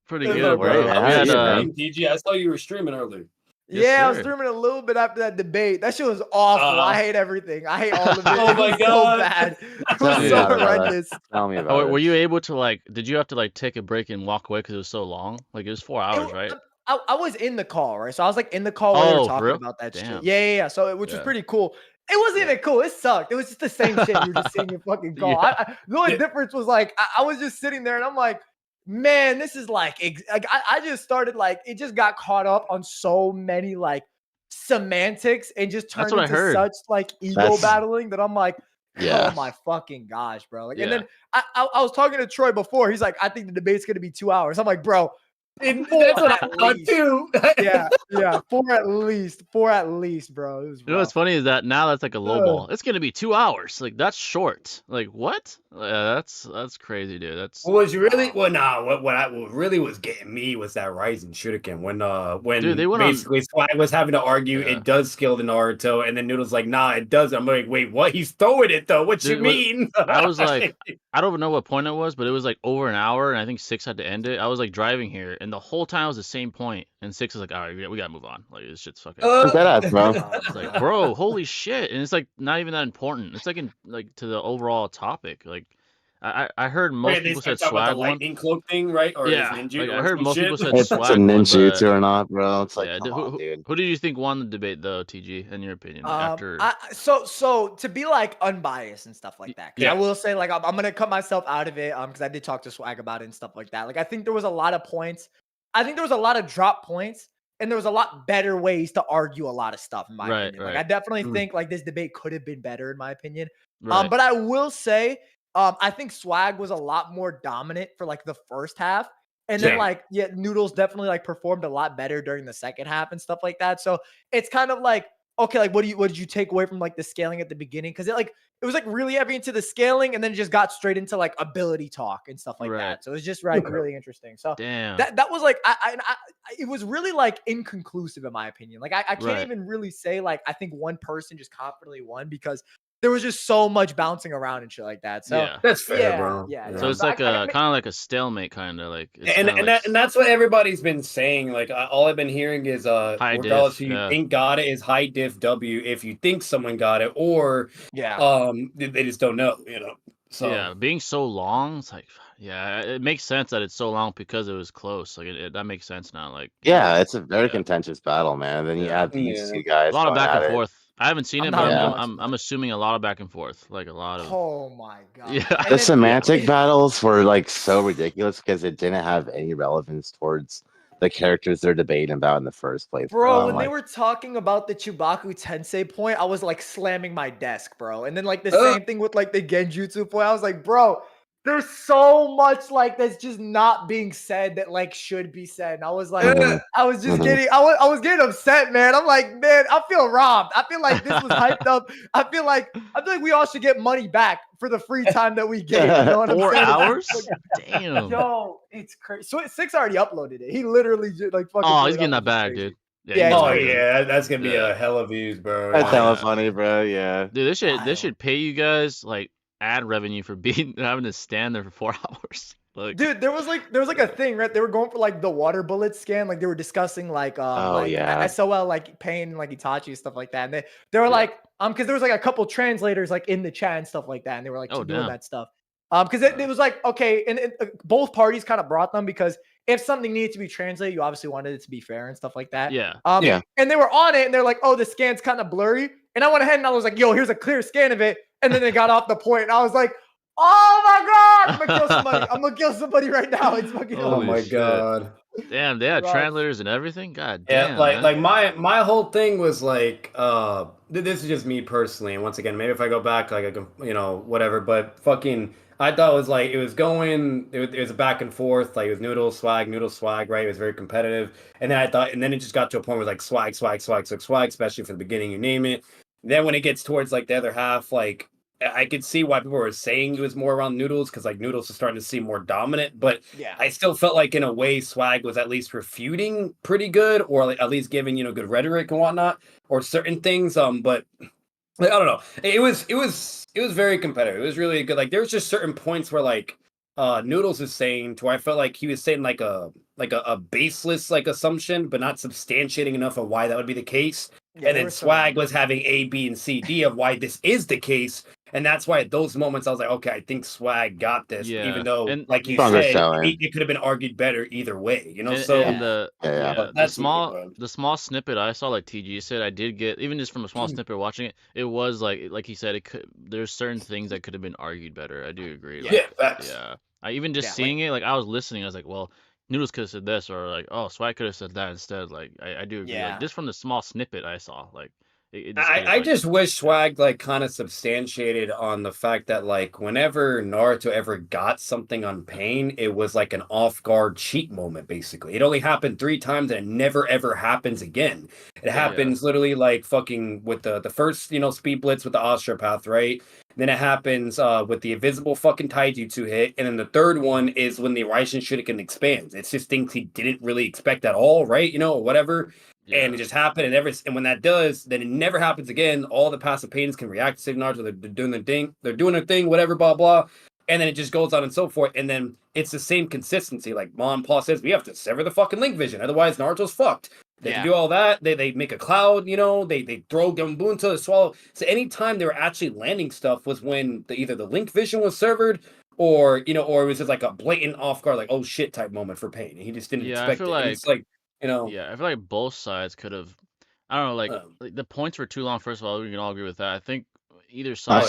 Pretty good, bro. TG, I saw you were streaming earlier. I was streaming a little bit after that debate. That shit was awful. I hate everything. I hate all of it. Oh my god, so bad. It was so horrendous. Tell me about it. Were you able to did you have to take a break and walk away because it was so long? Like it was 4 hours, right? I was in the call, right? So I was in the call when they were talking about that shit. Yeah. So which was pretty cool. It wasn't even cool. It sucked. It was just the same shit you were just seeing in fucking call. The only difference was I was just sitting there and I'm like, man, this is like I just started like it just got caught up on so many like semantics and just turned into such like ego battling that I'm like, oh my fucking gosh, bro. Like, and then I was talking to Troy before. He's like, I think the debate's gonna be 2 hours. I'm like, bro. That's what I thought too. yeah, 4 at least, bro. It was you know what's funny is that now that's like a low ball. It's gonna be 2 hours. Like that's short. Like what? That's crazy, dude. That's was really what really was getting me was that Rising Shuriken when dude, they went basically Swag was having to argue it does skill the Naruto, and then Noodle's like, nah, it doesn't. I'm like, wait, what? He's throwing it though. What dude, you mean? I was like, I don't know what point it was, but it was like over an hour, and I think 6 had to end it. I was like driving here, and the whole time it was the same point, and 6 is like, all right, we gotta move on. Like this shit's fucking. Bro. It's like, bro, holy shit, and it's like not even that important. It's like to the overall topic. Like, I heard most people said Swag the lightning cloak thing, right? Or yeah, ninja, like, I heard most people said it's Swag. It's a ninjutsu or not, bro. It's like, dude. Who did you think won the debate though, TG? In your opinion, after? So to be like unbiased and stuff like that, I will say like I'm gonna cut myself out of it, because I did talk to Swag about it and stuff like that. Like I think there was a lot of points. I think there was a lot of drop points, and there was a lot better ways to argue a lot of stuff, in my opinion. Like I definitely think like this debate could have been better, in my opinion. But I will say, I think Swag was a lot more dominant for like the first half. And then like, Noodles definitely like performed a lot better during the second half and stuff like that. So it's kind of like, okay, like what did you take away from like the scaling at the beginning? Because it was like really heavy into the scaling, and then it just got straight into like ability talk and stuff like that. So it was just really interesting. So that was like it was really like inconclusive in my opinion. Like I can't even really say like I think one person just confidently won, because there was just so much bouncing around and shit like that. So that's fair, bro. Yeah. So it's like kind of like a stalemate, kind of like. And that's what everybody's been saying. Like all I've been hearing is regardless who you think got it is high diff W if you think someone got it, or they just don't know, you know. So being so long, it's like it makes sense that it's so long because it was close. Like that makes sense now. Like it's a very contentious battle, man. And then you add these two guys. A lot of back and forth. I haven't seen it, but I'm assuming a lot of back and forth, like a lot of. Oh my god! Yeah, the semantic battles were like so ridiculous because it didn't have any relevance towards the characters they're debating about in the first place. Bro, when they were talking about the Chubaku Tensei point, I was like slamming my desk, bro. And then like the same thing with like the Genjutsu point, I was like, bro, there's so much like that's just not being said that like should be said. And I was like, I was just getting, I was getting upset, man. I'm like, man, I feel robbed. I feel like this was hyped up. I feel like we all should get money back for the free time that we gave. You know what 4 I'm saying? hours? Damn. Yo, it's crazy. So 6 already uploaded it. He literally just like fucking. Oh, he's getting that bag, dude. That's gonna be a hell of views, bro. That's hella funny, bro. Yeah, dude, this should pay you guys like ad revenue for having to stand there for 4 hours. Like, dude, there was like a thing, right? They were going for like the water bullet scan, like they were discussing like SOL like Pain, like Itachi and stuff like that. And they were like because there was like a couple translators like in the chat and stuff like that, and they were like doing that stuff. Because it was like, okay, and both parties kind of brought them, because if something needed to be translated, you obviously wanted it to be fair and stuff like that. And they were on it, and they're like, oh, the scan's kind of blurry. And I went ahead and I was like, yo, here's a clear scan of it. And then they got off the point, and I was like, oh my god, I'm gonna kill somebody. I'm gonna kill somebody right now. It's fucking. Oh my god. Damn, they had translators and everything. God damn. Yeah, like my whole thing was like, this is just me personally. And once again, maybe if I go back, like I can, whatever. But fucking, I thought it was like it was a back and forth. Like it was noodle swag, right? It was very competitive. And then it just got to a point where it was like swag, especially for the beginning, you name it. Then when it gets towards like the other half, like I could see why people were saying it was more around Noodles, because like Noodles was starting to seem more dominant. But I still felt like in a way Swag was at least refuting pretty good, or like at least giving good rhetoric and whatnot, or certain things. But like, I don't know. It was very competitive. It was really good. Like there was just certain points where like Noodles is saying to where I felt like he was saying like a baseless like assumption, but not substantiating enough of why that would be the case. And then Swag was having A, B, and C, D of why this is the case. And that's why at those moments I was like, okay, I think Swag got this, even though, and like you Stronger said, showing. it could have been argued better either way, you know. and, So and but the that's me, small bro. the small snippet I saw, like TG said, I did get, even just from a small snippet watching it, it was like he said, it could, there's certain things that could have been argued better. I do agree. Like, Yeah, facts. yeah. I even just Yeah, seeing it, like I was listening, I was like, well, Noodles could have said this, or like, oh, Swag could have said that instead. Like, I do agree. Yeah. Like, just from the small snippet I saw, like, it just I like, just wish Swag like kind of substantiated on the fact that like whenever Naruto ever got something on Pain, it was like an off guard cheat moment. Basically, it only happened 3 times and it never ever happens again. It happens literally like fucking with the first speed blitz with the osteopath, right? Then it happens with the invisible fucking taijutsu hit, and then the third one is when the Raisen Shuriken expands. It's just things he didn't really expect at all, right? Or whatever. And it just happened, and when that does, then it never happens again. All the passive pains can react to signals, or they're doing their thing, whatever, blah blah, and then it just goes on and so forth. And then it's the same consistency. Like Mom Paul says, we have to sever the fucking link vision, otherwise Naruto's fucked. They can do all that. They make a cloud, they throw Gambun to the swallow. So anytime they were actually landing stuff was when either the link vision was severed, or or it was just like a blatant off guard, like oh shit type moment for Pain. And he just didn't expect it. And it's like yeah, I feel like both sides could have, I don't know, like the points were too long. First of all, we can all agree with that. I think either side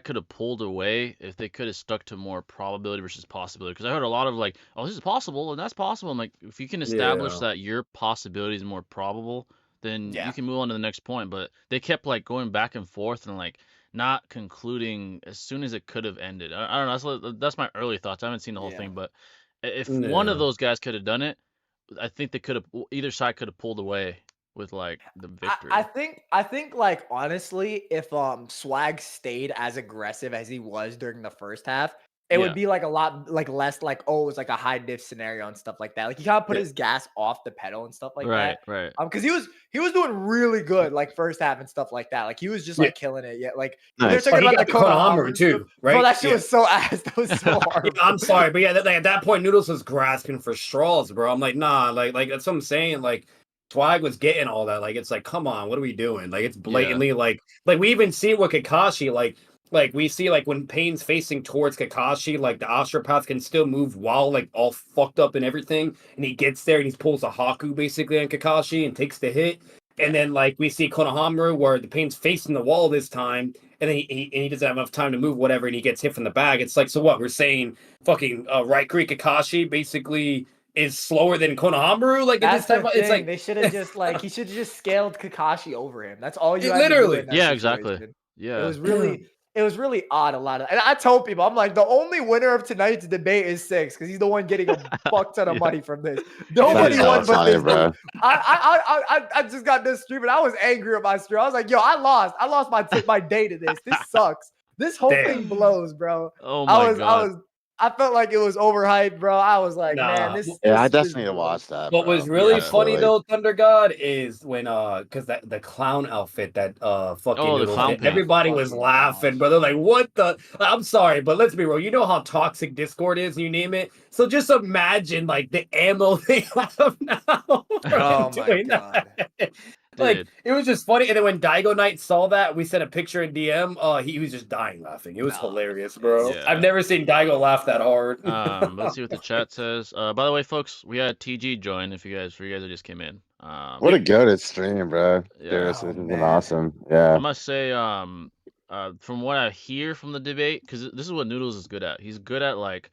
could have pulled away if they could have stuck to more probability versus possibility. Because I heard a lot of like, oh, this is possible and that's possible. I'm like, if you can establish that your possibility is more probable, then you can move on to the next point. But they kept like going back and forth and like not concluding as soon as it could have ended. I don't know. That's my early thoughts. I haven't seen the whole thing, but if one of those guys could have done it, I think they could have, either side could have pulled away with like the victory. I think like honestly, if Swag stayed as aggressive as he was during the first half, it would be like a lot like less like, oh, it was like a high diff scenario and stuff like that. Like he kind of put his gas off the pedal and stuff like that. Right. Because he was doing really good like first half and stuff like that. Like he was just like killing it. Yeah, like they're talking about the Konohamaru too, right? Bro, that shit was so ass. That was so hard. I'm sorry, but yeah, at that point, Noodles was grasping for straws, bro. I'm like, nah, like that's what I'm saying. Like Swag was getting all that. Like it's like, come on, what are we doing? Like it's blatantly like we even see it with Kakashi, like we see like when Pain's facing towards Kakashi, like the osteopath can still move while like all fucked up and everything, and he gets there and he pulls a Haku basically on Kakashi and takes the hit. And then like we see Konohamaru where the Pain's facing the wall this time, and then he doesn't have enough time to move whatever, and he gets hit from the bag. It's like, so what? We're saying fucking right Greek Kakashi basically is slower than Konohamaru. Like that's this type it's like they should have just like he should have just scaled Kakashi over him. That's all you had literally. to do in that exactly. situation. Yeah, it was really odd. And I told people, I'm like, the only winner of tonight's debate is Six because he's the one getting a fuck ton of money from this. Nobody won but this. Bro. I just got this stream and I was angry at my stream. I was like, yo, I lost my day to this. This sucks. This whole thing blows, bro. Oh my God. I felt like it was overhyped, bro. I was like, man, this. I definitely need to watch that. What was really funny though, Thunder God, is when because the clown outfit that fucking everybody was laughing, bro. They're like, what the? I'm sorry, but let's be real. You know how toxic Discord is, you name it. So just imagine like the ammo they have now. Oh my God. Like it was just funny, and then when Daigo Knight saw that, we sent a picture in DM. He was just dying laughing. It was hilarious, bro. Yeah. I've never seen Daigo laugh that hard. Let's see what the chat says. By the way, folks, we had TG join. For you guys that just came in. What a goated stream, bro. This has been awesome. Yeah. I must say, from what I hear from the debate, because this is what Noodles is good at. He's good at like.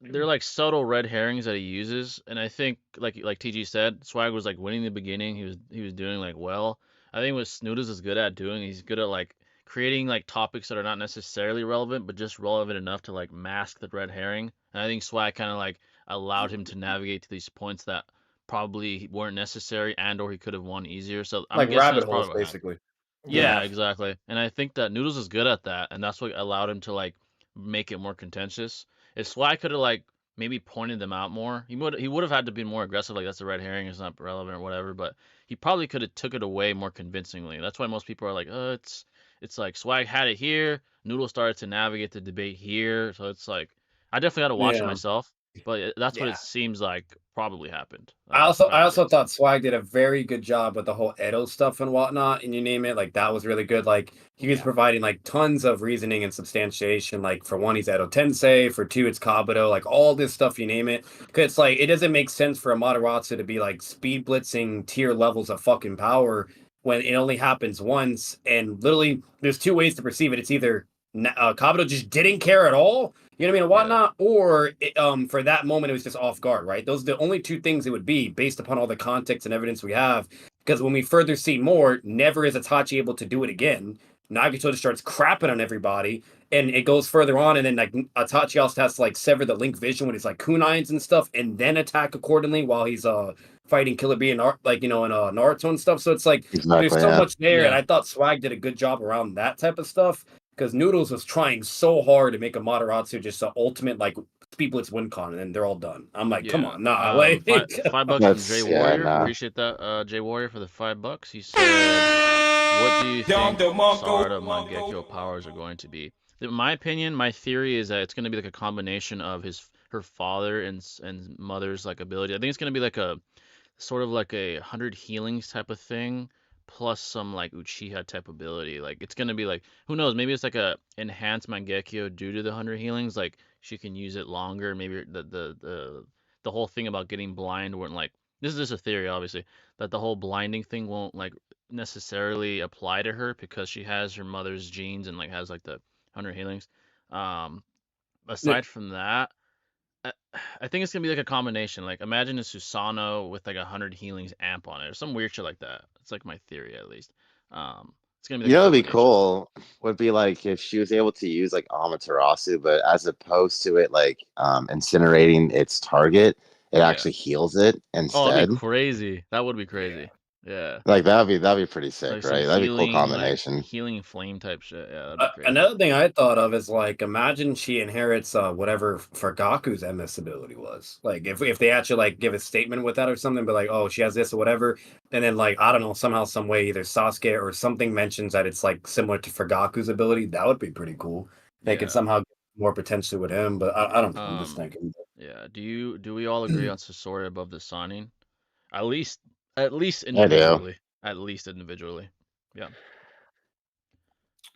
They're like subtle red herrings that he uses, and I think like TG said, Swag was like winning the beginning. He was doing like well. I think what Noodles is good at doing, he's good at like creating like topics that are not necessarily relevant, but just relevant enough to like mask the red herring. And I think Swag kind of like allowed him to navigate to these points that probably weren't necessary, and or he could have won easier. So I'm like rabbit holes, basically. Yeah, exactly. And I think that Noodles is good at that, and that's what allowed him to like make it more contentious. If Swag could have like maybe pointed them out more, he would have had to be more aggressive. Like that's a red herring, it's not relevant or whatever. But he probably could have took it away more convincingly. That's why most people are like, it's like Swag had it here. Noodle started to navigate the debate here, so it's like I definitely got to watch it myself. But that's what Yeah. it seems like probably happened. I That's my also guess. thought Swag did a very good job with the whole Edo stuff and whatnot, and you name it. Like that was really good. Like he was providing like tons of reasoning and substantiation. Like for one, he's Edo Tensei. For two, it's Kabuto. Like all this stuff, you name it. Because it's like it doesn't make sense for a Mataratsu to be like speed blitzing tier levels of fucking power when it only happens once. And literally, there's two ways to perceive it. It's either Kabuto just didn't care at all, you know what I mean, and whatnot, or for that moment it was just off guard, right? Those are the only two things it would be based upon all the context and evidence we have. Because when we further see more, never is Itachi able to do it again. Nagato just starts crapping on everybody, and it goes further on, and then like Itachi also has to like sever the link vision with his like kunais and stuff, and then attack accordingly while he's fighting Killer Bee and like in Naruto and stuff. So it's like there's so much there, and I thought Swag did a good job around that type of stuff. Because Noodles was trying so hard to make a Mataratsu just the ultimate like speed blitz win con, and then they're all done. I'm like, come on, nah. Like $5 from Jay Warrior. Appreciate that, Jay Warrior, for the $5. He said, "What do you think Sarada Mangekyo powers are going to be?" In my opinion, my theory is that it's going to be like a combination of her father and mother's like ability. I think it's going to be like a sort of like a 100 healings type of thing, plus some like Uchiha type ability. Like it's gonna be like, who knows, maybe it's like a enhanced Mangekyo due to the 100 healings, like she can use it longer. Maybe the whole thing about getting blind wouldn't, like, this is just a theory obviously, that the whole blinding thing won't like necessarily apply to her because she has her mother's genes and like has like the 100 healings. Aside from that, I think it's gonna be like a combination. Like imagine a Susanoo with like 100 healings amp on it, or some weird shit like that. It's like my theory at least. It's gonna be like what'd be cool would be like if she was able to use like Amaterasu, but as opposed to it like incinerating its target, it actually heals it instead. Oh, that'd be crazy. That would be crazy. Yeah. Like that'd be pretty sick, like right? That'd be a cool combination. Like healing flame type shit. Yeah, that'd be crazy. Another thing I thought of is like, imagine she inherits whatever Forgaku's MS ability was. Like if they actually like give a statement with that or something, but like, oh, she has this or whatever, and then like I don't know, somehow, some way, either Sasuke or something mentions that it's like similar to Forgaku's ability. That would be pretty cool. They could somehow get more potentially with him, but I don't know. I'm just thinking. Yeah. Do we all agree on Sasori above the Sanin? At least individually. At least individually. Yeah.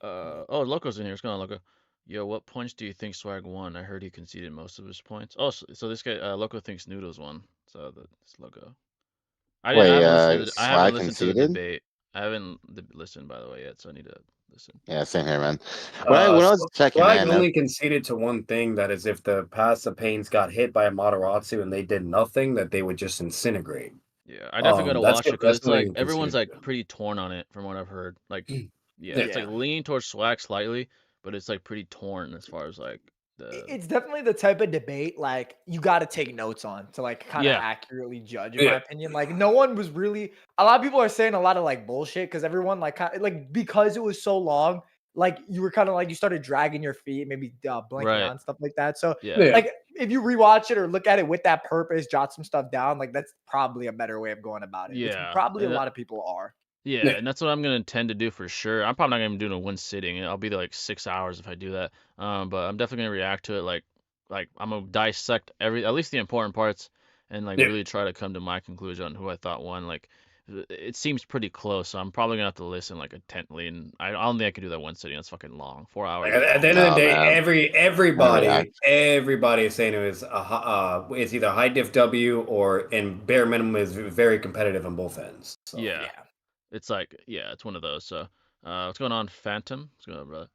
Oh, Loco's in here. What's going on, Loco? Yo, what points do you think Swag won? I heard he conceded most of his points. Oh, so this guy, Loco, thinks Noodles won. So that's Loco. I haven't listened to the debate. I haven't listened, by the way, yet, so I need to listen. Yeah, same here, man. When I was checking, Swag only conceded to one thing, that is if the Passive Pains got hit by a Mataratsu and they did nothing, that they would just incinerate. Yeah, I definitely gotta watch it because it's like everyone's like pretty torn on it from what I've heard. Like, it's like leaning towards Swag slightly, but it's like pretty torn as far as like It's definitely the type of debate like you got to take notes on to like kind of accurately judge, in my opinion. Like no one was really. A lot of people are saying a lot of like bullshit because everyone like because it was so long. Like you were kind of like you started dragging your feet, maybe blinking on stuff like that. So like if you rewatch it or look at it with that purpose, jot some stuff down, like that's probably a better way of going about it. Yeah, which probably a lot of people are. Yeah, and that's what I'm gonna intend to do for sure. I'm probably not gonna do it in one sitting. I'll be there like 6 hours if I do that. But I'm definitely gonna react to it like I'm gonna dissect at least the important parts, and like really try to come to my conclusion on who I thought won. Like it seems pretty close, so I'm probably gonna have to listen like intently, and I don't think I can do that one sitting. That's fucking long, 4 hours. At the end of the day, everybody is saying it was it's either a high diff W or in bare minimum is very competitive on both ends. So. Yeah. It's like, it's one of those. So, what's going on, Phantom? What's going on, brother?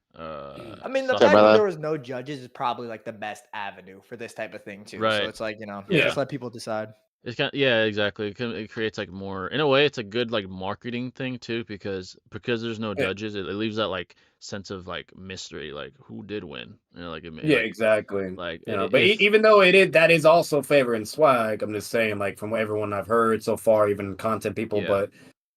I mean, the fact that there was no judges is probably like the best avenue for this type of thing too. Right. So it's like just let people decide. It's exactly. It creates like more. In a way, it's a good like marketing thing too, because there's no judges, it leaves that like sense of like mystery, like who did win. You know, like exactly. Like but even though that is also favoring Swag, I'm just saying like from everyone I've heard so far, even content people, but.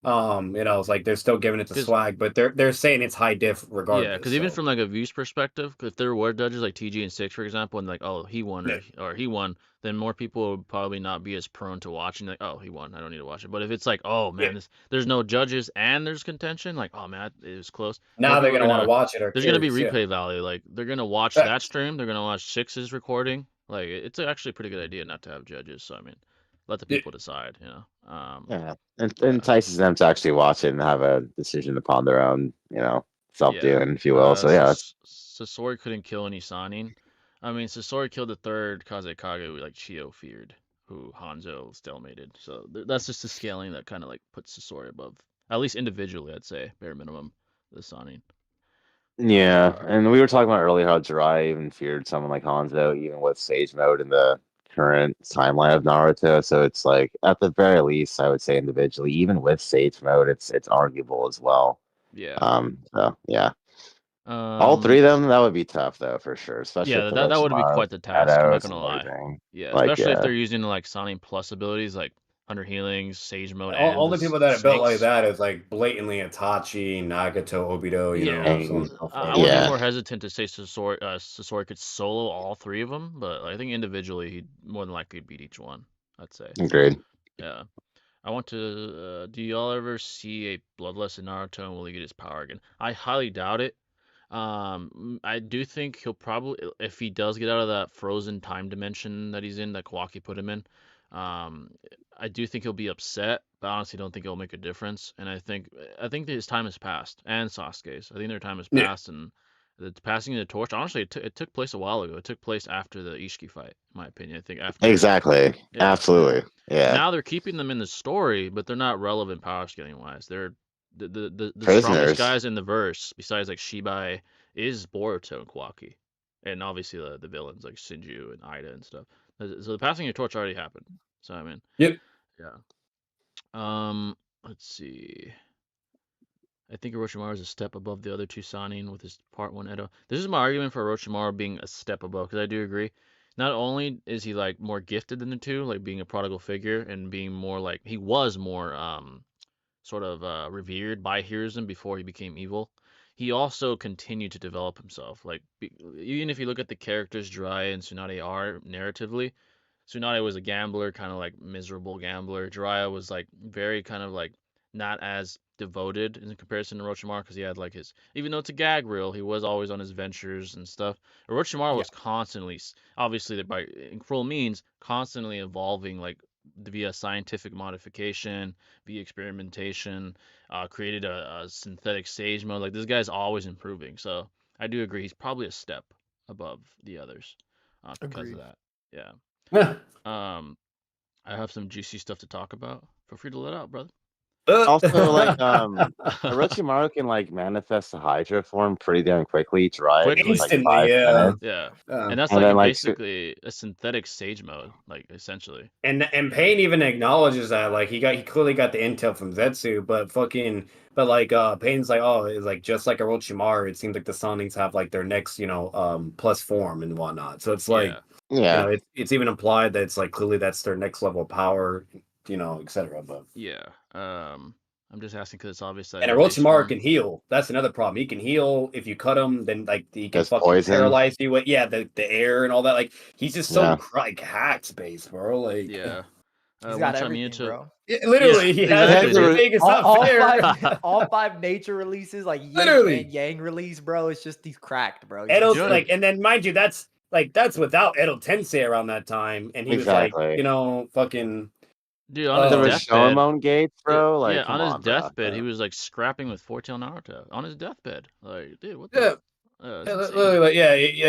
It's like they're still giving it to Swag, but they're saying it's high diff regardless. Yeah, because even from like a views perspective, if there were judges like TG and Six, for example, and like, oh, he won or he won, then more people would probably not be as prone to watching. Like, oh, he won, I don't need to watch it. But if it's like, oh man, there's no judges and there's contention, like, oh man, it was close. Now they're gonna want to watch it. There's gonna be replay value. Like they're gonna watch that stream. They're gonna watch Six's recording Like it's actually a pretty good idea not to have judges. So I mean, let the people decide. You know. Yeah, and entices them to actually watch it and have a decision upon their own, self-doing, if you will. So yeah, Sasori couldn't kill any Sanin. I mean, Sasori killed the third Kazekage who like Chio feared, who Hanzo stalemated. So that's just the scaling that kind of like puts Sasori above, at least individually, I'd say, bare minimum, the Sanin. Yeah, and we were talking about earlier how Jiraiya even feared someone like Hanzo, even with Sage Mode in the current timeline of Naruto. So it's like, at the very least, I would say individually, even with Sage Mode, it's arguable as well. Yeah. So yeah. All three of them, that would be tough though, for sure. Especially yeah, that would be quite the task. I'm not gonna lie. Yeah, especially if they're using like Sanin plus abilities like 100 healings, Sage Mode, and only people that are built like that is like blatantly Itachi, Nagato, Obito. You know, I would be more hesitant to say Sasori could solo all three of them, but I think individually he'd more than likely beat each one. I'd say. Agreed. Yeah. I want to. Do y'all ever see a Bloodlust in Naruto, and will he get his power again? I highly doubt it. I do think he'll probably, if he does get out of that frozen time dimension that he's in, that Kawaki put him in, I do think he'll be upset, but I honestly don't think it'll make a difference. And I think that his time has passed, and Sasuke's. I think their time has passed, and the passing of the torch. Honestly, it took place a while ago. It took place after the Ishiki fight, in my opinion. I think after. Exactly. Absolutely. Yeah. Now they're keeping them in the story, but they're not relevant power scaling wise. They're the strongest guys in the verse, besides like Shibai, is Boruto and Kawaki, and obviously the villains like Shinju and Ida and stuff. So the passing of torch already happened. So I mean, yeah. Let's see. I think Orochimaru is a step above the other two Sanin with his Part 1 Edo. This is my argument for Orochimaru being a step above, because I do agree. Not only is he like more gifted than the two, like being a prodigal figure and being more like he was more sort of revered by heroism before he became evil. He also continued to develop himself. Like even if you look at the characters Jiraiya and Tsunade are narratively, Tsunade was a gambler, kind of like miserable gambler. Jiraiya was like very kind of like not as devoted in comparison to Orochimaru, because he had like his, even though it's a gag reel, he was always on his ventures and stuff. Orochimaru was constantly, obviously by in cruel means, constantly evolving, like via scientific modification, via experimentation, created a synthetic Sage Mode. Like this guy's always improving. So I do agree he's probably a step above the others because of that. Yeah. I have some juicy stuff to talk about. Feel free to let out, brother. Also, like Orochimaru can like manifest the Hydra form pretty damn quickly. Instantly, like 5 minutes. Yeah. And that's like basically a synthetic Sage Mode, like essentially. And Pain even acknowledges that, like he clearly got the intel from Zetsu, but like Pain's like, oh, it's like just like Orochimaru, it seems like the Sonings have like their next, plus form and whatnot. So it's like, it's even implied that it's like clearly that's their next level of power, etc. But I'm just asking because it's obvious that. And Orochimaru can heal. That's another problem. He can heal if you cut him. Then like he can fucking paralyze you with the air and all that. Like he's just so like hack space, bro. Like he's got everything, bro. Literally, he has all 5 nature releases, like yin and yang release, bro. It's just he's cracked, bro. Edo's like, and then mind you, that's without Edo Tensei around that time, and he was like, fucking. Dude, on his deathbed, gates, bro. Like, on his deathbed, he was like scrapping with 4-tail Naruto on his deathbed. Like, dude, what the?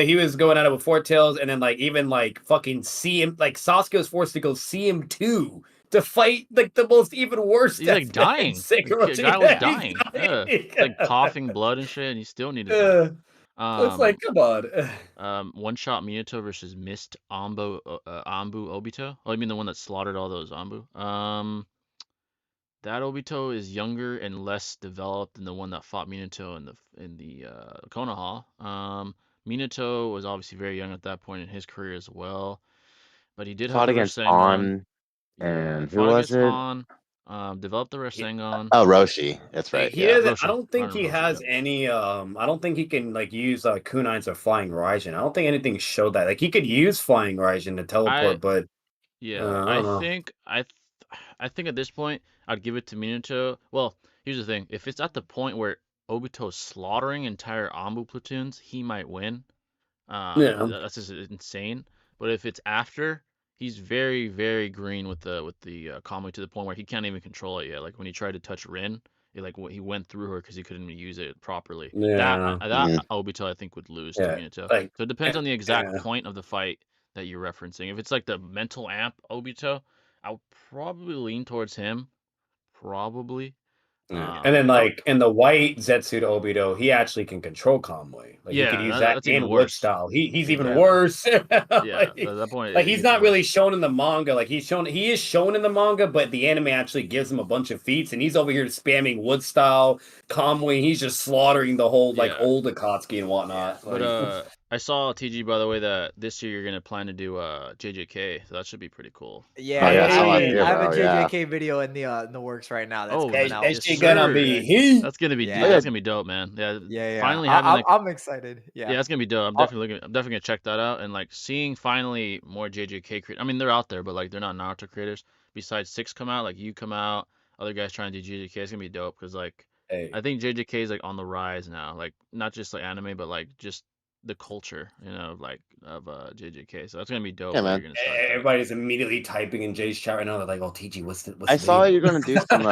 He was going at it with 4 tails, and then like even like fucking CM, like Sasuke was forced to go CM2 to fight like the most even worse. He's like dying. The guy was dying. Like coughing blood and shit, and he still needed that. It's like, come on. One shot Minato versus Mist Ambu Obito. Oh, I mean the one that slaughtered all those Ambu. That Obito is younger and less developed than the one that fought Minato in the Konoha. Minato was obviously very young at that point in his career as well, but he did fought have against Han. And who was it? Han, developed the Rasengan. Oh, Roshi. That's right. He doesn't. I don't think he has any. I don't think he can like use kunais or flying Raijin. I don't think anything showed that. Like he could use flying Raijin to teleport, but I think at this point I'd give it to Minato. Well, here's the thing: if it's at the point where Obito's slaughtering entire Ambu platoons, he might win. That's just insane. But if it's after, he's very, very green with the combo to the point where he can't even control it yet. Like when he tried to touch Rin, he went through her because he couldn't even use it properly. Yeah. That Obito I think would lose to Minato. Like, So it depends on the exact yeah. point of the fight that you're referencing. If it's like the mental amp Obito, I would probably lean towards him. Probably. And then like in the white Zetsu to Obito, he actually can control Conway. Like he could use that in wood style. He's even worse. Yeah, at that point, like he's not really shown in the manga. Like he is shown in the manga, but the anime actually gives him a bunch of feats, and he's over here spamming wood style Conway. He's just slaughtering the whole like old Akatsuki and whatnot. Yeah. But I saw TG by the way that this year you're gonna plan to do JJK, so that should be pretty cool. Yeah, I have a JJK video in the works right now. That's coming out. That's gonna be heat. That's gonna be that's gonna be dope, man. Yeah. Finally having I'm excited. Yeah, it's gonna be dope. I'm definitely gonna check that out, and like seeing finally more JJK creators. I mean, they're out there, but like they're not Naruto creators. Besides 6 come out, like you come out, other guys trying to do JJK. It's gonna be dope because like I think JJK is like on the rise now. Like not just like anime, but like just the culture, like of JJK. So that's gonna be dope. Yeah, man. Everybody's immediately typing in Jay's chat right now. They're like, "Oh, TG, what's the?" I saw you're gonna do some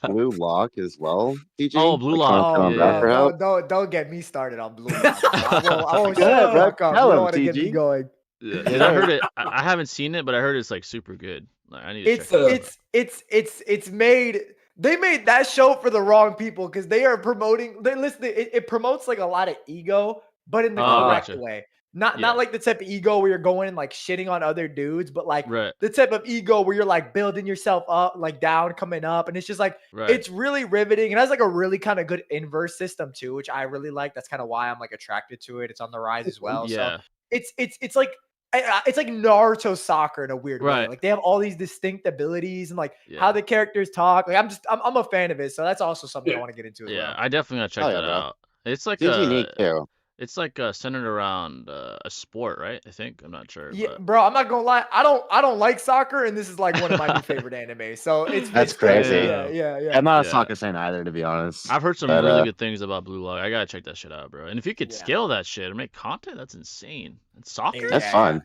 Blue Lock as well, TG. Oh, Blue Lock. Don't get me started on Blue Lock. I won't shut the fuck up. You don't want to get me going. Yeah, I heard it. I haven't seen it, but I heard it's like super good. Like, I need to check it out. It's made. They made that show for the wrong people because they are promoting. It promotes like a lot of ego, but in the correct way. Not like the type of ego where you're going and like shitting on other dudes, but like the type of ego where you're like building yourself up, like down, coming up, and it's just like it's really riveting. It has like a really kind of good inverse system too, which I really like. That's kind of why I'm like attracted to it. It's on the rise as well. Yeah. So it's like Naruto soccer in a weird way. Like they have all these distinct abilities and like how the characters talk. Like I'm a fan of it, so that's also something I want to get into as well. I definitely gotta check that out. It's like unique too. It's like centered around a sport, right? I think. I'm not sure. Yeah, bro. I'm not gonna lie. I don't like soccer, and this is like one of my new favorite anime. So that's crazy. Yeah. I'm not a soccer fan either, to be honest. I've heard some really good things about Blue Lock. I gotta check that shit out, bro. And if you could scale that shit and make content, that's insane. And soccer, that's fun.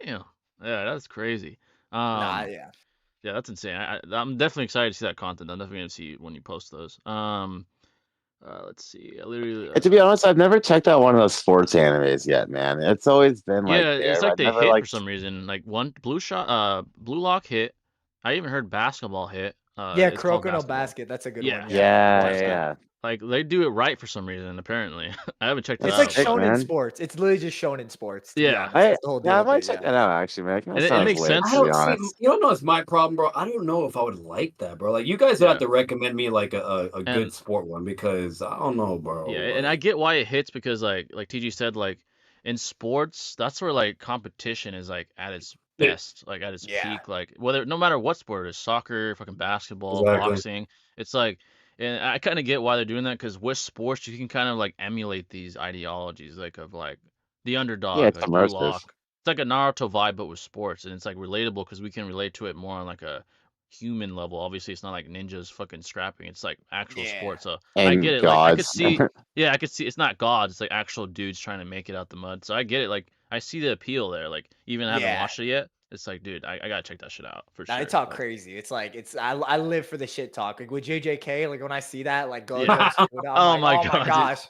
Damn. Yeah, that's crazy. Yeah, that's insane. I'm definitely excited to see that content. I'm definitely gonna see when you post those. Let's see. To be honest, I've never checked out one of those sports animes yet, man. It's always been like it's like they hit for some reason. Like one Blue Lock hit. I even heard basketball hit. Kuroko no Basket. That's a good one. Yeah. Like they do it right for some reason. Apparently, I haven't checked it out. It's like shonen sports. It's literally just shonen sports. Yeah, I might check that out actually, man. It makes sense. You don't know, it's my problem, bro. I don't know if I would like that, bro. Like you guys would have to recommend me like a good sport one because I don't know, bro. Yeah, and I get why it hits because like TG said, like in sports, that's where like competition is like at its best, like at its peak. Like no matter what sport it is, soccer, fucking basketball, boxing, it's like. And I kind of get why they're doing that because with sports you can kind of like emulate these ideologies, like of like the underdog, it's like Blue Lock. It's like a Naruto vibe, but with sports, and it's like relatable because we can relate to it more on like a human level. Obviously, it's not like ninjas fucking scrapping; it's like actual sports. So I get it. Like I could see, I could see. It's not gods; it's like actual dudes trying to make it out the mud. So I get it. Like I see the appeal there. Like even haven't watched it yet. It's like, dude, I gotta check that shit out for sure. They talk crazy. It's like I live for the shit talk. Like with JJK, like when I see that, like go. Oh my gosh.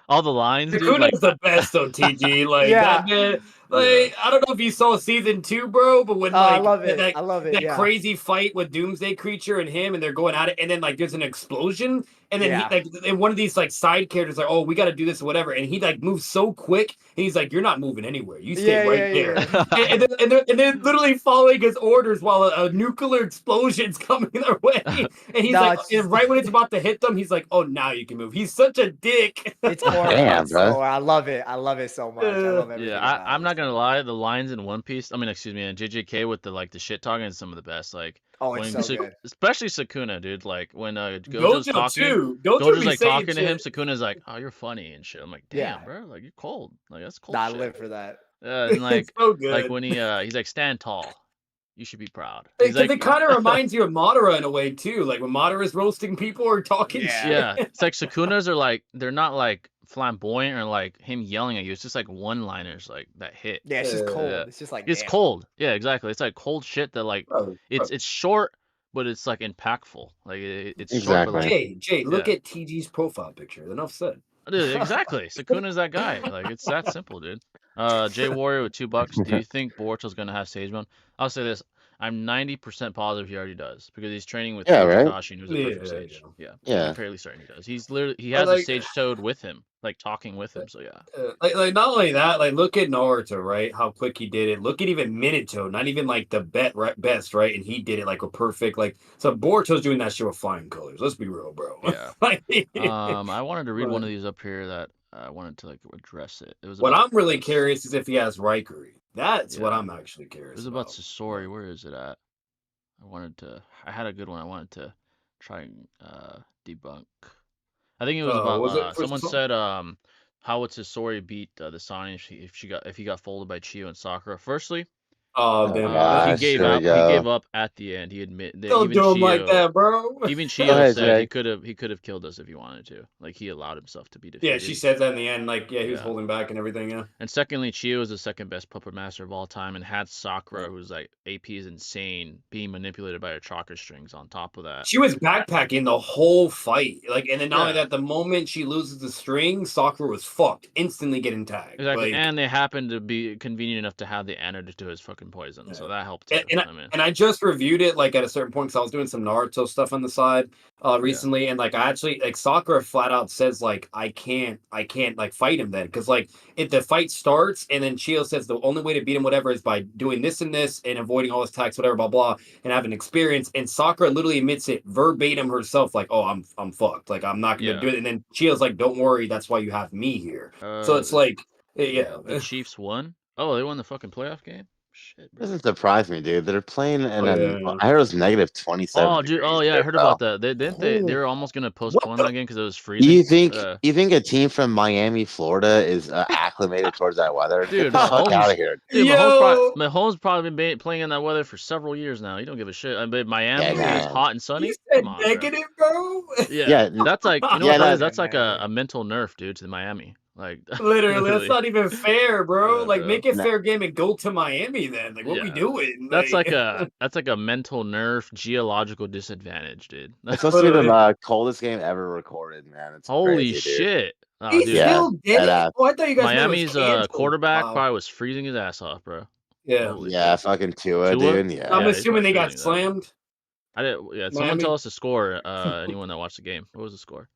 All the lines, dude. Sukuna's the best though, TG. Like that man, like I don't know if you saw season 2, bro, but when like I love it. That crazy fight with Doomsday Creature and him, and they're going at it, and then like there's an explosion, and then he, like and one of these like side characters like, oh, we got to do this or whatever, and he like moves so quick, and he's like, you're not moving anywhere, you stay right there, and they're literally following his orders while a nuclear explosion's coming their way, and he's and right when it's about to hit them, he's like, oh, now you can move. He's such a dick. It's more I love it. I love it so much. I love everything. I'm not gonna lie, the lines in One Piece, in JJK with the like the shit talking is some of the best. Like it's so good. Especially Sukuna, dude. Like when Gojo's like talking to him, Sukuna's like, oh, you're funny and shit. I'm like, damn, bro, like you're cold. Like that's cold. I live for that. And like so good. like when he's like, stand tall. You should be proud. Because it kind of reminds you of Madara in a way too. Like when Madara's roasting people or talking shit. Yeah, it's like Sukunas are like they're not like flamboyant or like him yelling at you. It's just like one-liners like that hit. Yeah, it's just cold. It's just like it's cold. Yeah, exactly. It's like cold shit that like it's short, but it's like impactful. Like it's short. But like, Jay, look at TG's profile picture. Enough said. Dude, exactly. Sukuna's that guy. Like it's that simple, dude. Jay Warrior with $2. Do you think Boruto's gonna have Sage Mode? I'll say this. I'm 90% positive he already does because he's training with Kakashi, who's a perfect sage. I'm fairly certain he does. He has a Sage Toad with him, like talking with him. So like not only that, like look at Naruto, right? How quick he did it. Look at even Minato, not even like the best, right? And he did it like a perfect like. So Boruto's doing that shit with flying colors. Let's be real, bro. Yeah. I wanted to read one of these up here that I wanted to like address it. It was what I'm really curious is if he has Raikuri. That's what I'm actually curious. It was about Sasori. Where is it at? I had a good one. I wanted to try and debunk. I think it was about someone said how would Sasori beat the Sani if he got folded by Chio and Sakura. Firstly, he gave up at the end. He admitted. Don't do him like that, bro. Even Chio said he could have killed us if he wanted to. Like he allowed himself to be defeated. Yeah, she said that in the end. Like he was holding back and everything. Yeah. And secondly, Chio is the second best puppet master of all time, and had Sakura, who's like AP is insane, being manipulated by her chakra strings. On top of that, she was backpacking the whole fight. Like, and then not only that, the moment she loses the string, Sakura was fucked, instantly getting tagged. Exactly, and they happened to be convenient enough to have the antidote to his fucking poison, so that helped too. And I just reviewed it like at a certain point because I was doing some Naruto stuff on the side recently, and like I actually like Sakura flat out says like I can't like fight him then because like if the fight starts and then Chio says the only way to beat him whatever is by doing this and this and avoiding all his attacks whatever blah blah and having experience, and Sakura literally admits it verbatim herself like oh I'm fucked, like I'm not gonna do it, and then Chio's like don't worry, that's why you have me here. So it's like the Chiefs won. Oh, they won the fucking playoff game. Shit, bro. Doesn't surprise me, dude. They're playing and I heard it was negative 27. Oh, dude. Oh, yeah, I heard about that. They were almost gonna postpone that game because it was freezing. You think a team from Miami, Florida, is acclimated towards that weather? Dude, get the fuck out of here. Dude, Mahomes probably been playing in that weather for several years now. You don't give a shit. But Miami is hot and sunny. You said negative, bro. Yeah, that's like you know what that is? That's like a mental nerf, dude, to Miami. Like literally, that's not even fair, bro. Like make it fair game and go to Miami then. Like what we doing? That's like a mental nerf, geological disadvantage, dude. It's supposed to be the coldest game ever recorded, man. It's holy crazy, shit. Oh, he still did it. Oh, I thought you guys Miami's quarterback probably was freezing his ass off, bro. Yeah, fucking Tua, dude. Yeah, I'm assuming they got slammed. Someone tell us the score. Anyone that watched the game, what was the score?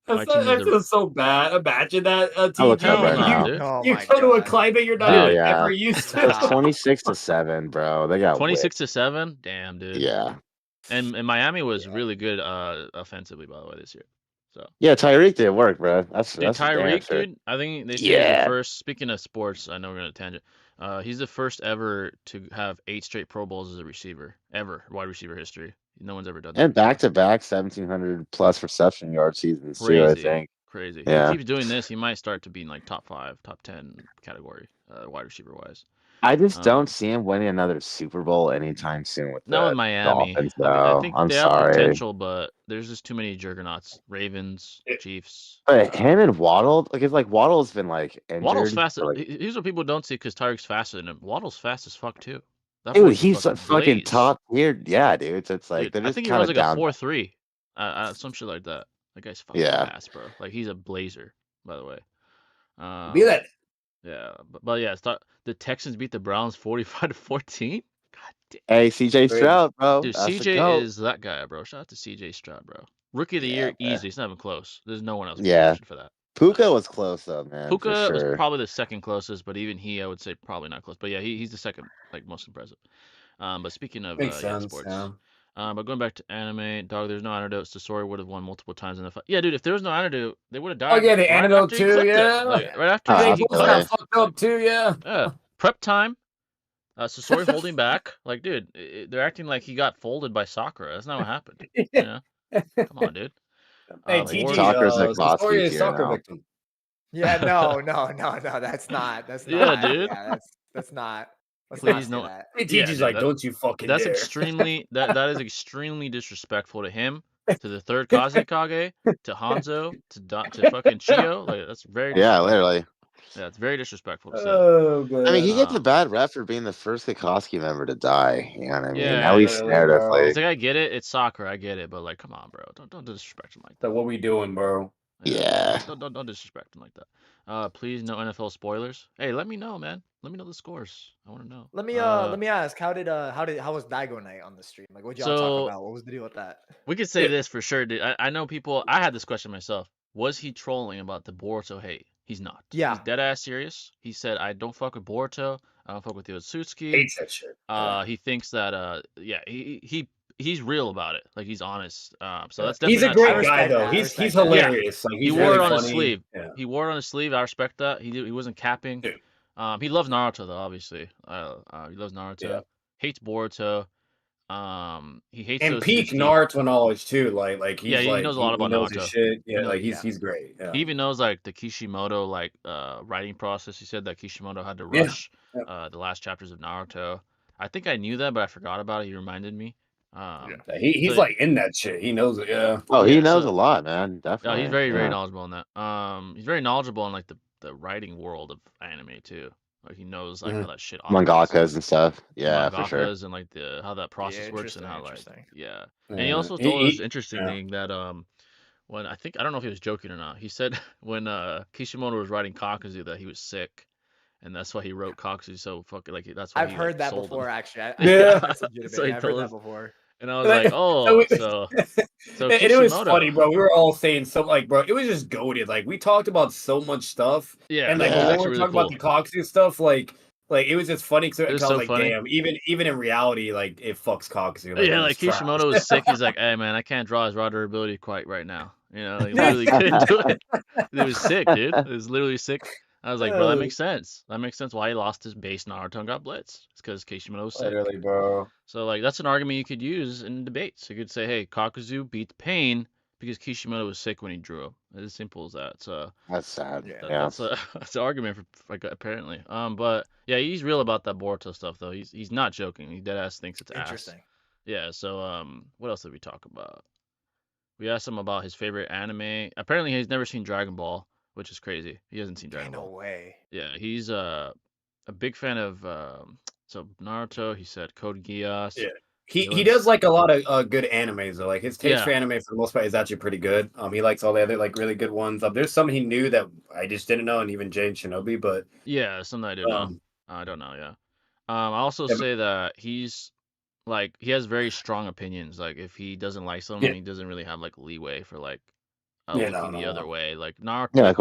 I feel so bad. Imagine that. You go to a climate you're not ever used to. It's 26-7, bro. They got 26-7. Damn, dude. Yeah. And Miami was really good offensively, by the way, this year. So yeah, Tyreek did work, bro. That's Tyreek, dude. I think they said the first. Speaking of sports, I know we're gonna tangent. He's the first ever to have 8 straight Pro Bowls as a receiver, ever wide receiver history. No one's ever done that. And back-to-back 1,700 plus reception yard seasons too. I think crazy. If he keeps doing this, he might start to be in like top 5, top 10 category, wide receiver wise. I just don't see him winning another Super Bowl anytime soon. With Miami. Dolphins, I think they have potential, but there's just too many juggernauts. Ravens, Chiefs. But him and Waddle, like Waddle's been like injured. Waddle's fast. Here's what people don't see because Tyreek's faster than him. Waddle's fast as fuck too. Dude, he's fucking top tier. Yeah, dude. It's like I think he runs like a 4.3, some shit like that. That guy's fucking fast, bro. Like he's a blazer, by the way. Be that. Yeah, but yeah, the Texans beat the Browns 45-14. God damn. Hey, CJ Stroud, bro. Dude, CJ is that guy, bro. Shout out to CJ Stroud, bro. Rookie of the year, easy. It's not even close. There's no one else for that. Puka was close though, man. Puka was probably the second closest, but even he, I would say, probably not close. But yeah, he's the second, like most impressive. But speaking of sports, but going back to anime, dog, there's no antidote. Sasori would have won multiple times in the fight. Yeah, dude, if there was no antidote, they would have died. Oh yeah, the antidote too. Yeah, right after he got fucked up too. Yeah. Prep time. Sasori holding back. Like, dude, they're acting like he got folded by Sakura. That's not what happened. You know? Come on, dude. Hey, Sasori is soccer victim. Yeah, no, that's not. Yeah, dude. Yeah, that's not. Please no. Ichiji's like, don't you fucking That's dare. extremely that is extremely disrespectful to him, to the third Kazekage, to Hanzo, to fucking Chio. Like that's very disrespectful. Literally. Yeah, it's very disrespectful. So, Oh man. I mean, he gets a bad rep for being the first Kikoski member to die. You know what I mean? Yeah, At least narratively. It's like I get it, it's soccer, I get it, but like, come on, bro, don't disrespect him like that. So what we doing, bro? Yeah. Don't disrespect him like that. Please no NFL spoilers. Hey, let me know, man. Let me know the scores. I want to know. Let me ask, how was Daigo night on the stream? Like, what'd y'all talk about? What was the deal with that? We could say this for sure, dude. I know people. I had this question myself. Was he trolling about the Boruto hate? He's not. Yeah. He's dead ass serious. He said, I don't fuck with Boruto. I don't fuck with Yotsutsuki. Hates that shit. He thinks that he's real about it. Like he's honest. So that's he's definitely a great guy though. He's hilarious. Yeah. Like, he wore really it on funny. his sleeve. Yeah. He wore it on his sleeve. I respect that. He wasn't capping. Yeah. He loves Naruto though, obviously. He loves Naruto. Yeah. Hates Boruto. He hates and peak Naruto knowledge too. Like he's he knows a lot about knows Naruto. His shit. Yeah, like he's great. Yeah. He even knows like the Kishimoto like writing process. He said that Kishimoto had to rush the last chapters of Naruto. I think I knew that, but I forgot about it. He reminded me. He's like in that shit. He knows it. Yeah. Oh, he knows a lot, man. Definitely. He's very knowledgeable in that. He's very knowledgeable in like the writing world of anime too. Like he knows like how that shit mangakas and stuff. Yeah, for sure. And like how that process works and how like And he also told us interesting thing that when I don't know if he was joking or not. He said when Kishimoto was writing Kakuzu that he was sick. And that's why he wrote Kakuzu so fucking like that's why I've heard that before actually. That's I've heard that before. And I was like, oh, so and it was funny, bro. We were all saying something like, bro, it was just goated. Like we talked about so much stuff. Yeah. And like when we were talking about the Kakuzu stuff, like it was just funny because I was like, funny. Damn, even in reality, like it fucks Kakuzu. Like, like Kishimoto was sick. He's like, hey man, I can't draw his raw durability quite right now. You know, he literally couldn't do it. He was sick, dude. He was literally sick. I was like, bro, that makes sense. That makes sense why he lost his base Naruto and got blitzed. It's because Kishimoto was sick. Literally, bro. So like that's an argument you could use in debates. You could say, hey, Kakuzu beat Pain because Kishimoto was sick when he drew him. It's as simple as that. So that's sad. That's an argument for like apparently. But yeah, he's real about that Boruto stuff though. He's not joking. He dead ass thinks it's interesting. Ass. Yeah. So what else did we talk about? We asked him about his favorite anime. Apparently, he's never seen Dragon Ball, which is crazy. He hasn't seen Dragon Ball. No way. Yeah, he's a big fan of so Naruto. He said Code Geass. Yeah. He does like a lot of good animes though. Like his taste for anime for the most part is actually pretty good. He likes all the other like really good ones. There's some he knew that I just didn't know, and even Jane Shinobi. But yeah, some that I didn't know. I don't know. Yeah. I also say that he's like he has very strong opinions. Like if he doesn't like someone, he doesn't really have like leeway for like looking the other way. Like Naruto,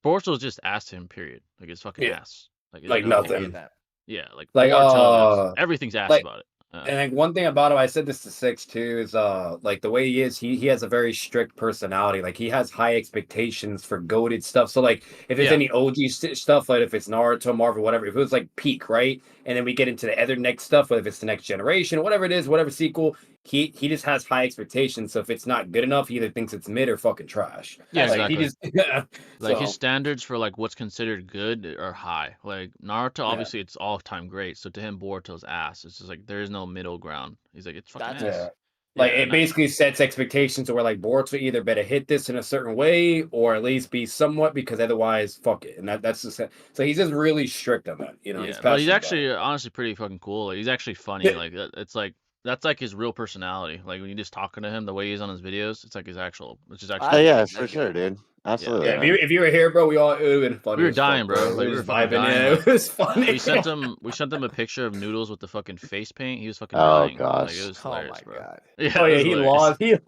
Boruto's just ass to him. Period. Like it's fucking ass. Like nothing. Yeah, like Boruto, everything's ass about it. And like one thing about him, I said this to Six too, is like the way he is, he has a very strict personality. Like he has high expectations for goated stuff. So like if there's any OG stuff, like if it's Naruto, Marvel, whatever, if it was like peak, right? And then we get into the other next stuff, whether if it's the next generation, whatever it is, whatever sequel, he just has high expectations. So if it's not good enough, he either thinks it's mid or fucking trash. Yeah, like, exactly. He just, his standards for like what's considered good are high. Like Naruto, obviously it's all time great. So to him, Boruto's ass. It's just like there is no middle ground. He's like it's fucking ass. Like it basically sets expectations to where like Boruto either better hit this in a certain way or at least be somewhat, because otherwise fuck it. And that's just so he's just really strict on that, you know. But he's actually honestly pretty fucking cool. Like, he's actually funny. Like it's like that's like his real personality. Like when you're just talking to him, the way he's on his videos, it's like his actual, which is actually for sure, dude. Absolutely. Yeah, if you were here, bro, it would have been funny. We were dying, bro. Like, we were vibing. Yeah, it was funny. We sent him a picture of Noodles with the fucking face paint. He was fucking dying. Gosh. Like, it was hilarious, bro. God. Yeah, he lost it.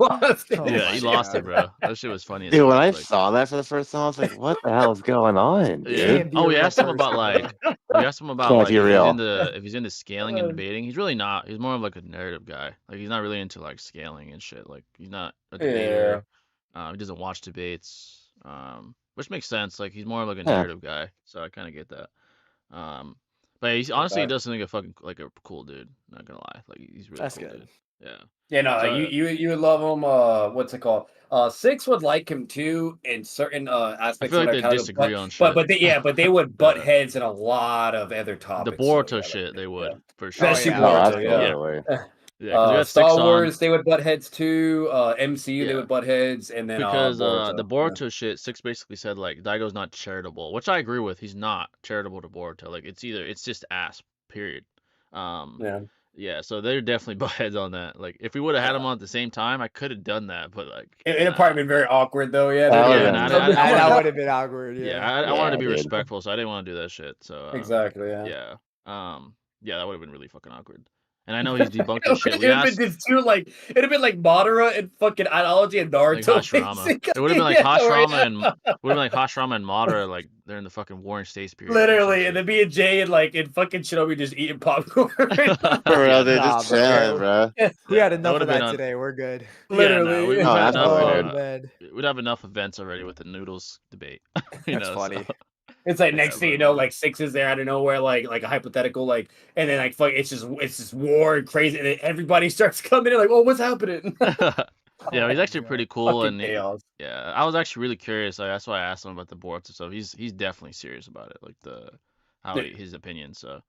He lost it, bro. That shit was funny. Dude, when I saw that for the first time, I was like, "What the hell is going on?" Yeah. Oh, we asked him about like, if he's into scaling and debating. He's really not. He's more of like a narrative guy. Like he's not really into like scaling and shit. Like he's not a debater. He doesn't watch debates. Which makes sense. Like he's more of like a narrative guy, so I kind of get that. But he's honestly he does think a fucking like a cool dude. Not gonna lie, like he's really cool, good. Dude. Yeah, no, So, you would love him. What's it called? Six would like him too in certain I aspects feel of like their they calendar, disagree on shit. but they would butt Yeah. heads in a lot of other The topics. Boruto shit, they would for sure. Especially yeah. Boruto, Yeah. absolutely. Yeah, because we got Star Six on. Wars, they would butt heads too. MCU, they Yeah. would butt heads, and then Because Boruto. the Boruto shit, Six basically said like Daigo's not charitable, which I agree with. He's not charitable to Boruto. Like it's just ass. Period. Yeah. Yeah, so they're definitely butt heads on that. Like if we would have had them on at the same time, I could have done that, but like It'd probably been very awkward though. Yeah, That yeah, would've and been- That would have been awkward. yeah, Yeah. I wanted to be dude. respectful, so I didn't want to do that shit. So exactly. Yeah. yeah, yeah, that would have been really fucking awkward. And I know he's debunking shit. We It'd have asked, been just too like it'd have been like Madara and fucking ideology and like Naruto. Hashirama. basically. It would have been like Yeah, Hashirama and Madara like they're in the fucking Warring States period. or some literally, and shit. then me and Jay and fucking Shinobi just eating popcorn. For real, they're Nah, just bro. chilling, bro. We had That enough would've of been that on- today. We're good. Literally. we've Oh, had that's enough. weird. Man. We'd have enough events already with the noodles debate. You That's know, funny. so- It's like Yeah, next thing you but- know, like Six is there out of nowhere, like a hypothetical, like, and then like fuck, it's just war and crazy, and then everybody starts coming in, like, oh, what's happening? Yeah, he's actually pretty cool, Fucking and chaos. yeah, I was actually really curious. Like, that's why I asked him about the Boruto stuff. He's definitely serious about it, like his opinion. So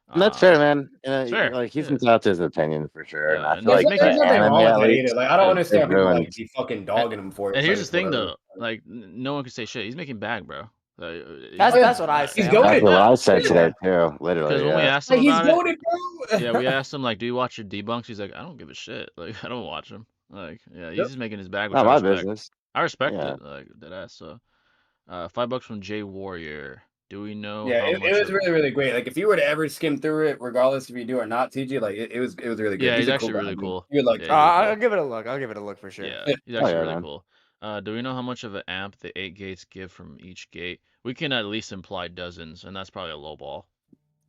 And that's fair, man. it's fair, Like he's yeah. entitled to his opinion for sure. And Yeah, I and feel like he's There's making- nothing anime, wrong with at that least, either. Like, I don't it understand people ruins- like be fucking dogging him for it. And It's here's like, the it's thing, whatever. though, like no one can say shit. He's making bag, bro. That's what I He's say. going That's it. what I said Yeah. today too. Literally, Because when we yeah. asked him Like, he's about it, goated, bro. yeah, we asked him like, "Do you watch your debunks?" He's like, "I don't give a shit. Like, I don't watch him. Like, yeah, he's Yep. just making his bag." Which Not I my respect. business. I respect Yeah. it, like that ass. So, $5 from Jay Warrior. Do we know? Yeah, how it much was of- really, really great. Like, if you were to ever skim through it, regardless if you do or not, TG, like it was really good. Yeah, he's a actually guy, really dude. cool. You would like Yeah, to. I'll give it a look. I'll give it a look for sure. Yeah, Yeah. he's actually yeah, really man. cool. Do we know how much of an amp the 8 gates give from each gate? We can at least imply dozens, and that's probably a low ball.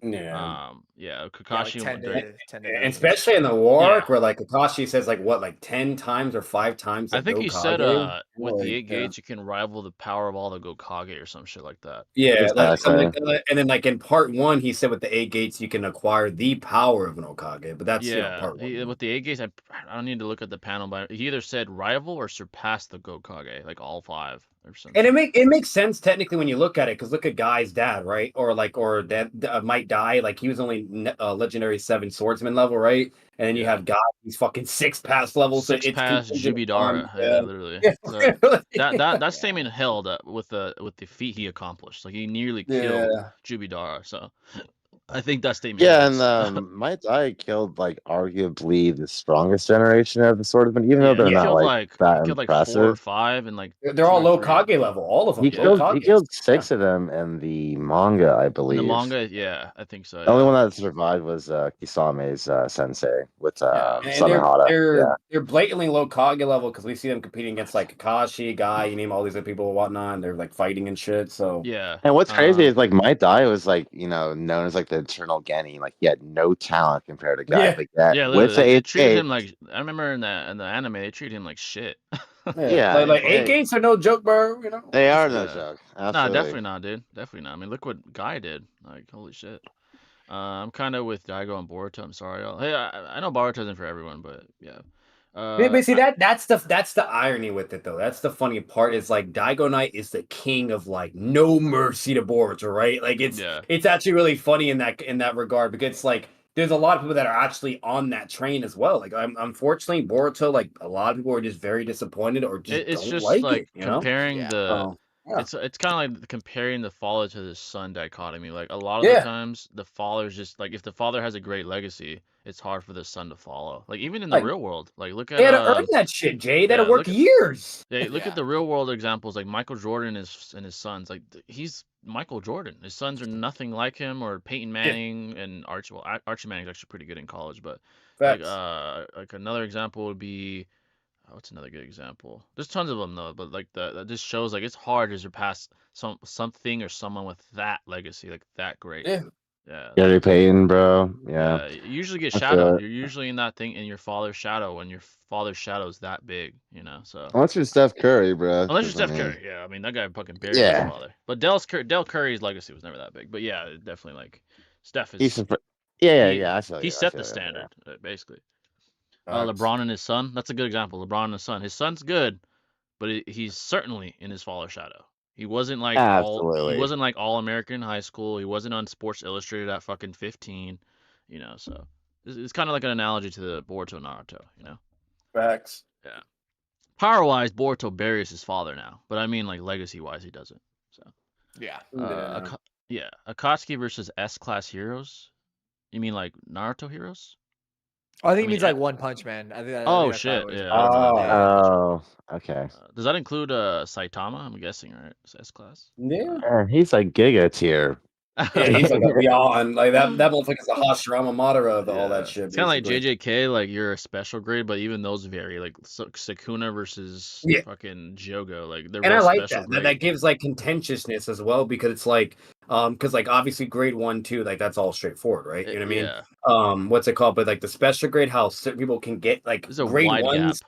Yeah. Yeah, Yeah, like Kakashi. 10 during- to 10 to And 11. especially in the war arc, Yeah. where like Kakashi says like what, like 10 times or 5 times. I the think he said Hokage? with the Like, 8 gates you can rival the power of all the Gokage or some shit like that. Yeah, like something Exactly. like that. And then like in part 1, he said with the 8 gates you can acquire the power of an Hokage, but that's Yeah, part 1. with the 8 gates, I don't need to look at the panel, but he either said rival or surpass the Gokage, like all 5 or something. And it makes sense technically when you look at it, because look at Guy's dad, right? Or that might die. Like he was only legendary 7 swordsman level, right? And then you have Guy, he's fucking 6 pass level. So 6 it's pass contingent on- Jubidara, yeah, literally. Yeah. So that statement held with the feat he accomplished. Like he nearly killed Jubidara. So I think that statement. Yeah, holds. and Might Dai killed like arguably the strongest generation of the swordsman, even though they're he not killed like that he killed like impressive. 4 or 5 and like They're all 2 low or 3. Kage level, all of them. He low killed Kages. 6 of them in the manga, I In believe. the manga, yeah, I think so. The only yeah. one that survived was Kisame's sensei with And Samehara. they're blatantly low Kage level because we see them competing against like Kakashi, Guy, you name all these other people and whatnot, and they're like fighting and shit. So Yeah. And what's crazy is like Might Dai was like, known as like the eternal Genny. Like he had no talent compared to guys Yeah. like that. Yeah, with literally, the they 8 treated gate, him like I remember in the anime they treated him like shit. Yeah, like they- 8 gates are no joke, bro. You know, they are no Yeah. joke. Nah, Absolutely. definitely not, dude. Definitely not. I mean, look what Guy did. Like, holy shit. I'm kind of with Daigo and Boruto. I'm sorry. Hey, I know Boruto isn't for everyone, but yeah. but see that's the irony with it though. That's the funny part. Is like Daigo Knight is the king of like no mercy to Boruto, right? Like it's actually really funny in that regard because like there's a lot of people that are actually on that train as well. Like unfortunately Boruto, like a lot of people are just very disappointed or just it's don't just like like it. You know? comparing Yeah. the. Yeah. It's kind of like comparing the father to the son dichotomy. Like a lot of the Yeah. times, the father's just like if the father has a great legacy, it's hard for the son to follow. Like even in Like, the real world, like look at They had to earn that shit, Jay. They had yeah, to work look at- years. look at the real world examples like Michael Jordan and his sons. Like he's Michael Jordan. His sons are nothing like him, or Peyton Manning and Archie. Well, Archie Manning's actually pretty good in college, but Facts. like another example would be. What's another good example? There's tons of them though, but like that just shows like it's hard to surpass something or someone with that legacy, like that great. Yeah. Yeah. Gary Payton, bro. Yeah. You usually get That's shadowed. it. You're usually in that thing in your father's shadow when your father's shadow is that big, So Unless you're Steph Curry, bro. unless you're 'cause, I Steph mean, Curry, yeah. I mean that guy fucking buried Yeah. his father. But Del Curry's legacy was never that big. But yeah, definitely like Steph is. He's yeah. he I feel he you, I set feel the you, yeah. standard basically. LeBron and his son. That's a good example. LeBron and his son. His son's good, but he's certainly in his father's shadow. He wasn't like all American in high school. He wasn't on Sports Illustrated at fucking 15. So it's kind of like an analogy to the Boruto Naruto. Facts. Yeah. Power wise, Boruto buries his father now, but I mean like legacy wise, he doesn't. So. Yeah. Akatsuki versus S-class heroes. You mean like Naruto heroes? I think it means like One Punch Man. I think shit! Yeah. Oh, okay. Does that include Saitama? I'm guessing, right? It's S-class. Yeah. He's like Giga tier. Yeah, he's like a beyond. Like that motherfucker's the Hashirama Madara of all that shit. It's kind of like JJK, like you're a special grade, but even those vary. Like Sukuna versus fucking Jogo, like they're. And I like that. That gives like contentiousness as well, because it's like, because like obviously grade 1, 2, like that's all straightforward, right? You know what I mean? What's it called? But like the special grade, how certain people can get like grade 1s.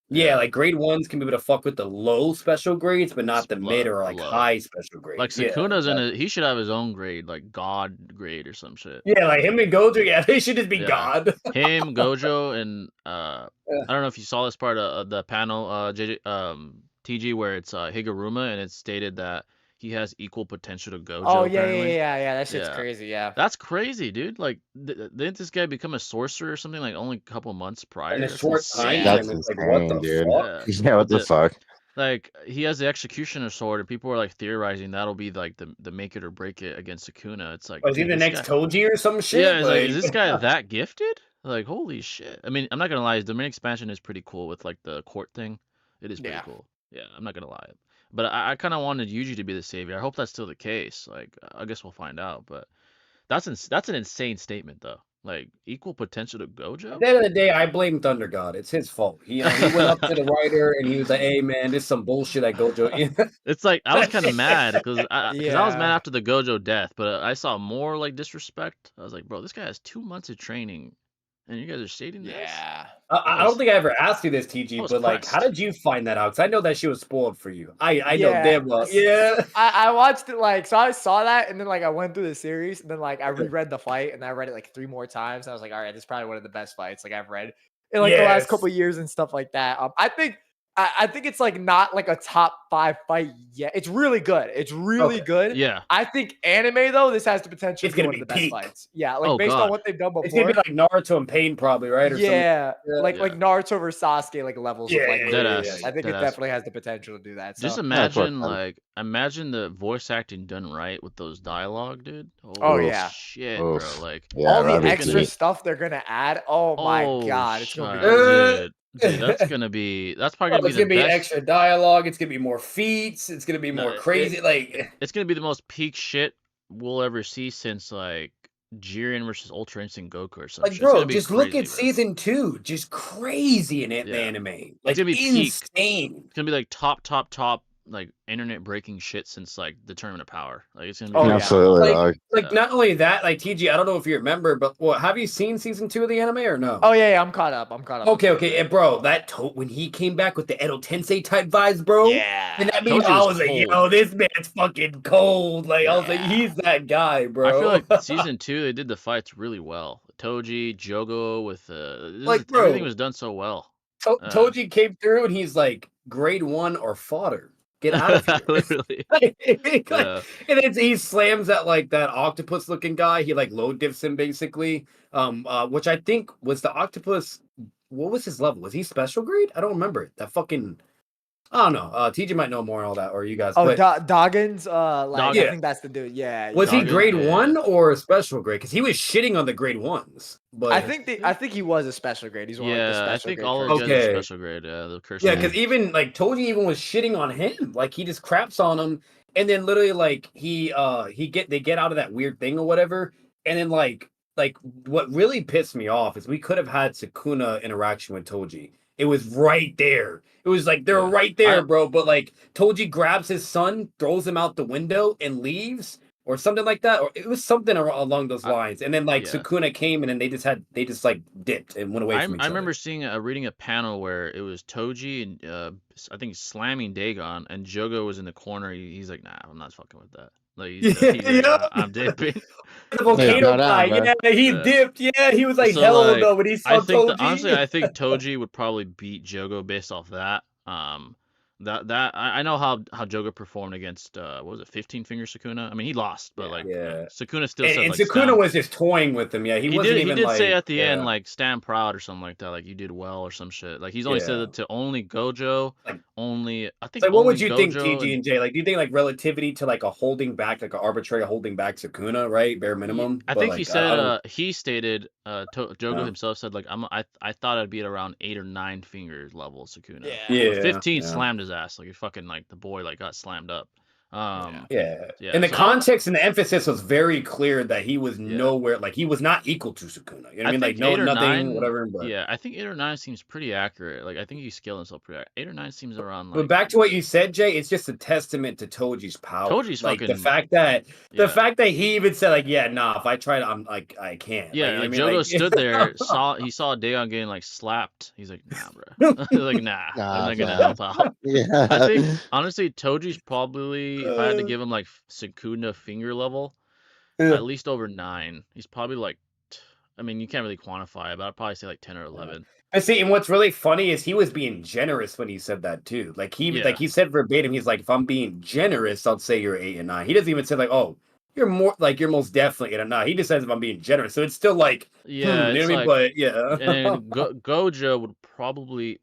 Yeah, like grade 1s can be able to fuck with the low special grades, but not the mid or like high special grades. Like Sukuna's he should have his own grade, like God grade or some shit. Yeah, like him and Gojo, they should just be God. Him, Gojo, and I don't know if you saw this part of the panel, TG, where it's Higuruma, and it's stated that he has equal potential to Gojo. Oh yeah. That shit's crazy. Yeah, that's crazy, dude. Like, didn't this guy become a sorcerer or something like only a couple months prior? In a short time, that's insane, like, what the fuck? Yeah, what the fuck? Like, he has the Executioner sword, and people are like theorizing that'll be like the make it or break it against Sukuna. It's like, is he the next Toji or some shit? Yeah, like, is this guy that gifted? Like, holy shit! I mean, I'm not gonna lie, the main expansion is pretty cool with like the court thing. It is pretty cool. Yeah, I'm not gonna lie. But I kind of wanted Yuji to be the savior. I hope that's still the case. Like, I guess we'll find out. But that's an insane statement, though. Like, equal potential to Gojo? At the end of the day, I blame Thunder God. It's his fault. He went up to the writer and he was like, "Hey, man, this is some bullshit at Gojo." It's like, I was kind of mad because I was mad after the Gojo death, but I saw more like disrespect. I was like, bro, this guy has 2 months of training. And you guys are stating this? Yeah. I don't think I ever asked you this, TG, but like, how did you find that out? Because I know that she was spoiled for you. I know damn well. Yeah. I watched it, like, so I saw that, and then like I went through the series, and then like I reread the fight, and I read it like 3 more times. And I was like, all right, this is probably one of the best fights like I've read in like the last couple of years and stuff like that. I think it's like not like a top 5 fight yet. It's really good. It's really good. Yeah. I think anime though, this has the potential to be one of the best fights. Yeah, like based on what they've done before. It's gonna be like Naruto and Pain probably, right? Or like Naruto versus Sasuke, like levels of like. I think it definitely has the potential to do that. So. Just imagine the voice acting done right with those dialogue, dude. Oh yeah. Shit, bro. Like all the extra stuff they're gonna add. Oh my god, it's gonna be good. Dude, that's probably gonna be it's gonna be extra dialogue. It's gonna be more feats. It's gonna be more crazy. It's gonna be the most peak shit we'll ever see since like Jiren versus Ultra Instinct Goku or something. Like, bro, just look at season 2. Just crazy in it, anime. Like, it's gonna be insane. It's gonna be like top, like internet breaking shit since like the Tournament of Power. Like, it's gonna be absolutely. Like not only that, like TG, I don't know if you remember, but have you seen season 2 of the anime or no? Oh yeah, I'm caught up. Okay, and bro, when he came back with the Edo Tensei type vibes, bro. Yeah. And that means I was like, yo, this man's fucking cold. Like I was like, he's that guy, bro. I feel like season 2 they did the fights really well. Toji, Jogo with everything was done so well. Toji came through and he's like, grade 1 or fodder. Get out of here. Literally. And then he slams that like that octopus looking guy. He like low dips him basically. Which I think was the octopus. What was his level? Was he special grade? I don't remember. That fucking I don't know. TJ might know more on all that, or you guys. Oh, Doggins. I think that's the dude. Yeah. Was he grade 1 or a special grade? Because he was shitting on the grade 1s. But I think he was a special grade. He's one of the special I think grade all of them are special grade. Yeah, the curse. Yeah, because even like Toji even was shitting on him. Like he just craps on him, and then literally like they get out of that weird thing or whatever, and then like what really pissed me off is we could have had Sukuna interaction with Toji. It was right there. It was like they're right there, bro. But like Toji grabs his son, throws him out the window, and leaves, or something like that. Or it was something along those lines. And then like Sukuna came, and then they just like dipped and went away from each other. I remember reading a panel where it was Toji and I think slamming Dagon, and Jogo was in the corner. He's like, nah, I'm not fucking with that. Like he's like, I'm dipping. The volcano guy, he dipped. Yeah, he was like, so, hell like, no, when he saw Toji. Honestly, I think Toji would probably beat Jogo based off that. I know how Jogo performed against what was it, 15 Finger Sukuna? I mean, he lost, but Sukuna still said, and like, Sukuna was just toying with him. Yeah, he wasn't even. He did like, say at the end, like, stand proud or something like that, like you did well or some shit. Like he's only said it to only Gojo, like, only I think. Like, what would you Gojo think, TG and J? Like, do you think like relativity to like a holding back, like an arbitrary holding back Sukuna, right? Bare minimum. I think he said he stated Jogo himself said, like, I thought I'd be at around 8 or 9 fingers level Sukuna. Yeah. 15 slammed his ass. Like, he fucking, like, the boy like got slammed up. And the context and the emphasis was very clear that he was nowhere, like, he was not equal to Sukuna. You know what I mean? Like, no, nothing, 9, whatever. But... Yeah, I think 8 or 9 seems pretty accurate. Like, I think he scaled himself pretty accurate. 8 or 9 seems around, like... But back to what you said, Jay, it's just a testament to Toji's power. Toji's like, fucking... the fact that he even said, like, yeah, nah, if I try to, I'm like, I can't. Yeah, like, Jogo stood there, he saw Daeon getting, like, slapped. He's like, nah, bro. Like, nah, I'm not gonna help out. Yeah. I think, honestly, Toji's probably, if I had to give him, like, Sukuna finger level, at least over 9. He's probably, like, I mean, you can't really quantify it, but I'd probably say, like, 10 or 11. I see, and what's really funny is he was being generous when he said that too. Like he said verbatim, he's like, if I'm being generous, I'll say you're 8 and 9. He doesn't even say like, oh, you're most definitely 8 and 9. He just says if I'm being generous. So it's still like, you know what I mean? But yeah. And Gojo would probably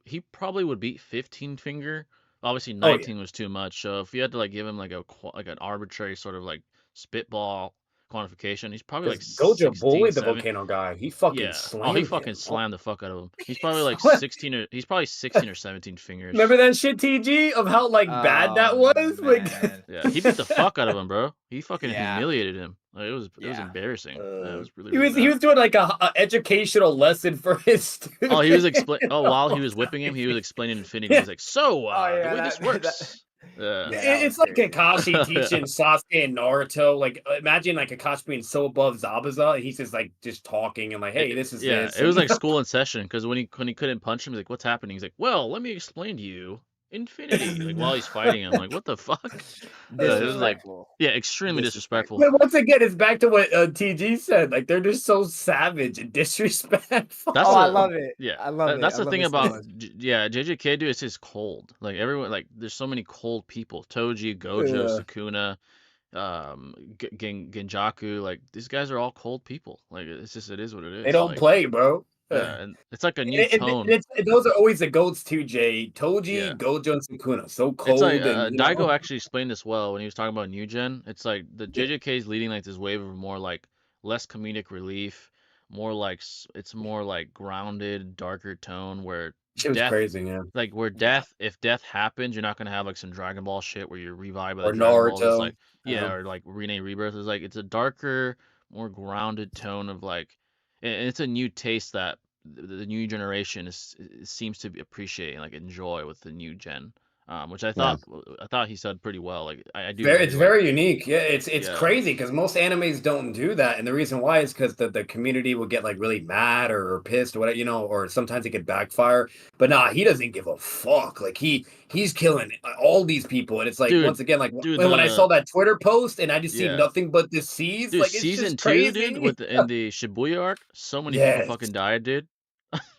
would beat 15 finger. Obviously 19 was too much. So if you had to like give him like an arbitrary sort of like spitball quantification, he's probably like Gojo bullied the volcano guy. He fucking slammed he fucking slammed the fuck out of him. He's probably like 16 or 17 fingers. Remember that shit, TG, of how like bad that was? Like, yeah, he beat the fuck out of him, bro. He fucking humiliated him. Like, it was embarrassing. It was really he was doing like a educational lesson for his students. Oh, he was while he was whipping him, he was explaining Infinity. He's like, so the way this works. It's like Kakashi teaching Sasuke and Naruto. Like, imagine like Kakashi being so above Zabuza, and he's just talking and like, hey, this is this. It was like school in session because when he couldn't punch him, he's like, what's happening? He's like, well, let me explain to you Infinity. Like while he's fighting him, like, what the fuck? It was like, extremely disrespectful. But once again, it's back to what TG said. Like, they're just so savage and disrespectful. I love it. Yeah, I love it. That's the thing about JJK, dude. It's just cold. Like everyone, like there's so many cold people. Toji, Gojo, Sukuna, Genjaku. Like these guys are all cold people. Like it is what it is. They don't play, bro. Yeah, and it's like a new tone. Those are always the goats too, Jay. Toji, Gojo, and Sukuna. So cold. It's like, Daigo actually explained this well when he was talking about New Gen. It's like the JJK is leading like this wave of more like less comedic relief, more like it's more like grounded, darker tone where it was crazy, yeah. Like where if death happens, you're not gonna have like some Dragon Ball shit where you're revived by or Naruto. Like or like Rene Rebirth. It's like it's a darker, more grounded tone of like. And it's a new taste that the new generation seems to be appreciating, like enjoy with the new gen, which I thought he said pretty well. Like I do. It's very unique. Yeah, it's crazy because most animes don't do that, and the reason why is because the community will get like really mad or pissed or whatever, or sometimes it could backfire. But nah, he doesn't give a fuck. Like he's killing all these people, and it's like once again, like when I saw that Twitter post and I just see nothing but the seas. Like it's season just crazy. 2, dude, in the Shibuya arc, so many people fucking died, dude.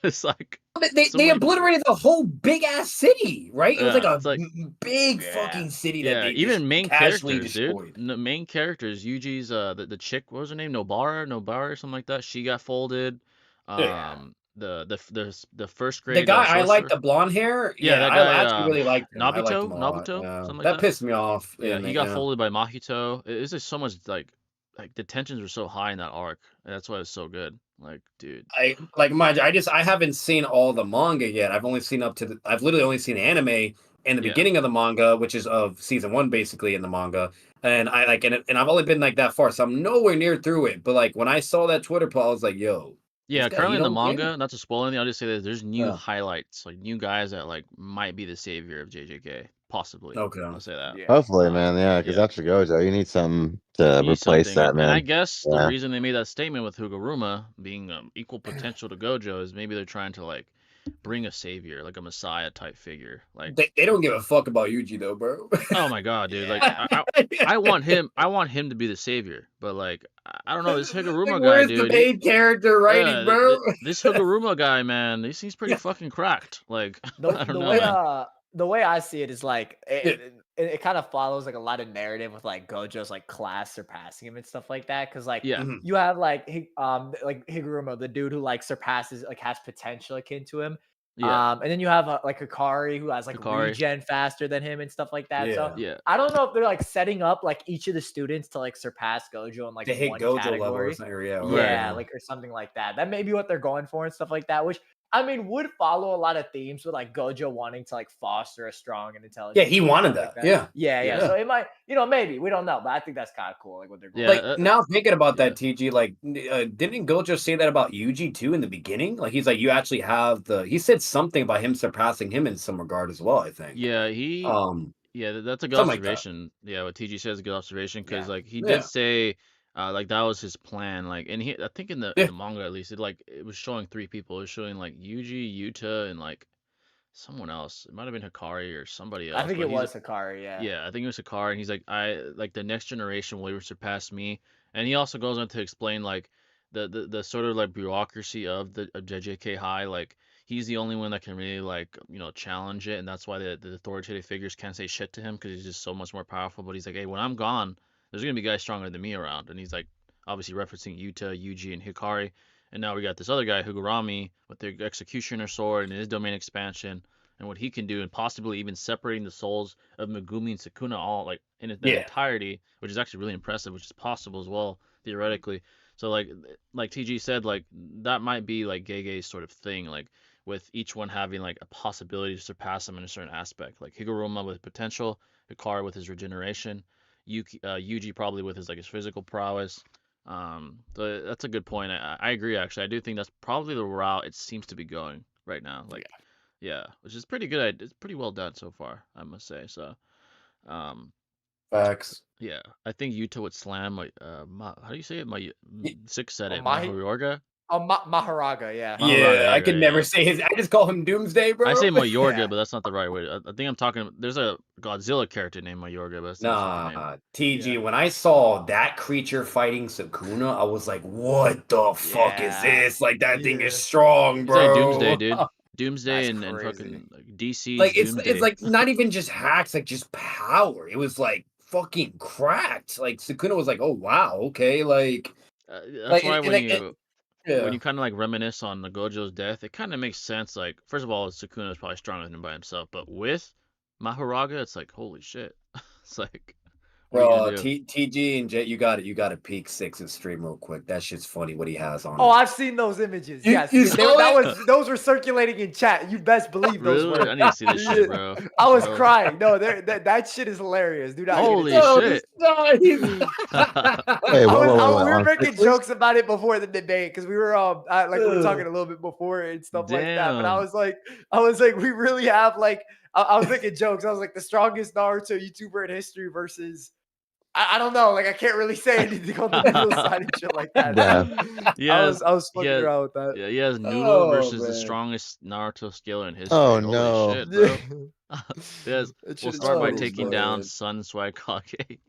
It's like they obliterated the whole big ass city, right? It was like a big fucking city that they even main casually characters, destroyed. dude. The main characters, Yuji's the chick, what was her name? Nobara or something like that. She got folded. The first grade. The guy I like the blonde hair. Yeah, that guy, I actually really liked him. Nabuto, something like that. That pissed me off. Yeah, he got folded by Mahito. It's just so much like the tensions were so high in that arc. And that's why it was so good. Like, dude. I haven't seen all the manga yet. I've literally only seen anime in the beginning of the manga, which is of season 1 basically in the manga. And and I've only been like that far, so I'm nowhere near through it. But like when I saw that Twitter post, I was like, yo. Yeah, currently in the manga, not to spoil anything, I'll just say that there's new highlights, like new guys that like might be the savior of JJK. Possibly. Okay. I'll say that. Yeah. Hopefully, man. Yeah, because after Gojo, you need something to replace that, man. And I guess the reason they made that statement with Higuruma being equal potential to Gojo is maybe they're trying to like bring a savior, like a messiah type figure. Like they don't give a fuck about Yuji though, bro. oh my god, dude! Like I want him to be the savior, but like I don't know this Higuruma guy, where's dude. the main character writing, bro? This Higuruma guy, man, he's pretty fucking cracked. Like I don't know, man. The way I see it is like it kind of follows like a lot of narrative with like Gojo's like class surpassing him and stuff like that. Cause like you have like Higuruma, the dude who like surpasses, like has potential akin to him. And then you have like Hikari who has like regen faster than him and stuff like that. So I don't know if they're like setting up like each of the students to like surpass Gojo in like to hit one Gojo category. level, like or something like that. That may be what they're going for and stuff like that, which I mean would follow a lot of themes with like Gojo wanting to like foster a strong and intelligent. Yeah, he wanted that. Like that. Yeah. So it might, maybe we don't know, but I think that's kind of cool. Like what they're going. Like now thinking about that, TG, like didn't Gojo say that about Yuji too in the beginning? Like he's like, you actually have he said something about him surpassing him in some regard as well. I think. Yeah, that's a good observation. Like what TG says is a good observation because like he did say. Like that was his plan. Like, and I think in the manga at least, it was showing 3 people. It was showing like Yuji, Yuta, and like someone else. It might have been Hikari or somebody else. I think it was Hikari. Yeah, I think it was Hikari. And he's like, the next generation will surpass me. And he also goes on to explain like the sort of like bureaucracy of JJK High. Like he's the only one that can really like challenge it, and that's why the authoritative figures can't say shit to him because he's just so much more powerful. But he's like, hey, when I'm gone, there's gonna be guys stronger than me around, and he's like obviously referencing Yuta, Yuji, and Hikari, and now we got this other guy Higurami with the Executioner Sword and his domain expansion and what he can do, and possibly even separating the souls of Megumi and Sukuna all like in their entirety, which is actually really impressive, which is possible as well theoretically. So like TG said, like that might be like Gege's sort of thing, like with each one having like a possibility to surpass him in a certain aspect, like Higuruma with potential, Hikari with his regeneration. Yuji probably with his physical prowess. So that's a good point. I agree actually. I do think that's probably the route it seems to be going right now. Like, which is pretty good. It's pretty well done so far, I must say. So, facts. Yeah, I think Yuta would slam. How do you say it? My Six said it. Mayorga. Maharaga, I could never say his. I just call him Doomsday, bro. I say Mayorga, but that's not the right way. I think I'm talking. There's a Godzilla character named Mayorga, but that's not TG. When I saw that creature fighting Sukuna, I was like, "What the fuck is this? Like that thing is strong, bro." It's like Doomsday, dude. Doomsday and fucking DC. Like it's like not even just hacks, like just power. It was like fucking cracked. Like Sukuna was like, "Oh wow, okay." Like that's why when you kind of like reminisce on the Gojo's death, it kind of makes sense. Like, first of all, Sukuna is probably stronger than him by himself, but with Maharaga, it's like, holy shit. It's like, bro, TG and Jet, you got it. You got to peek 6's stream real quick. That shit's funny what he has on. Oh, I've seen those images. Yes, those were circulating in chat. You best believe those were. I need to see this shit, bro. I was crying. No, that shit is hilarious, dude. Holy shit. We were making jokes about it before the debate because we were we were talking a little bit before and stuff like that. But I was like, we really have like. I was making jokes. I was like the strongest Naruto YouTuber in history versus. I don't know. Like I can't really say anything on the middle side and shit like that. Yeah, I was fucking around with that. Yeah, he has Noodle versus the strongest Naruto scaler in history. Oh Holy no! Shit, bro. We'll start by taking down Sun Swagkage.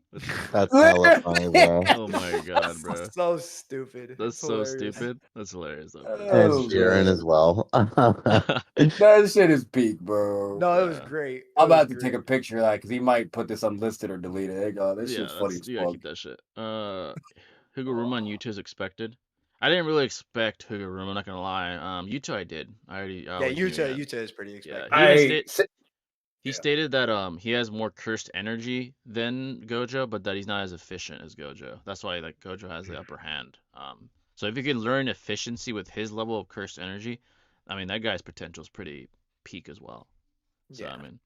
That's hella funny, bro. Oh my god, bro. That's so stupid. That's so stupid. That's hilarious, though. And Jiren as well. That shit is peak, bro. No, it was great. I'm about to take a picture of that because he might put this unlisted or delete it. Hey, God, this shit's funny as fuck. You gotta keep that shit. Higuruma on Yuta is expected. I didn't really expect Higuruma, I'm not gonna lie. Yuta I did. Yuta is pretty expected. He stated that he has more cursed energy than Gojo, but that he's not as efficient as Gojo. That's why like Gojo has the upper hand. So if you can learn efficiency with his level of cursed energy, I mean that guy's potential is pretty peak as well. So I mean,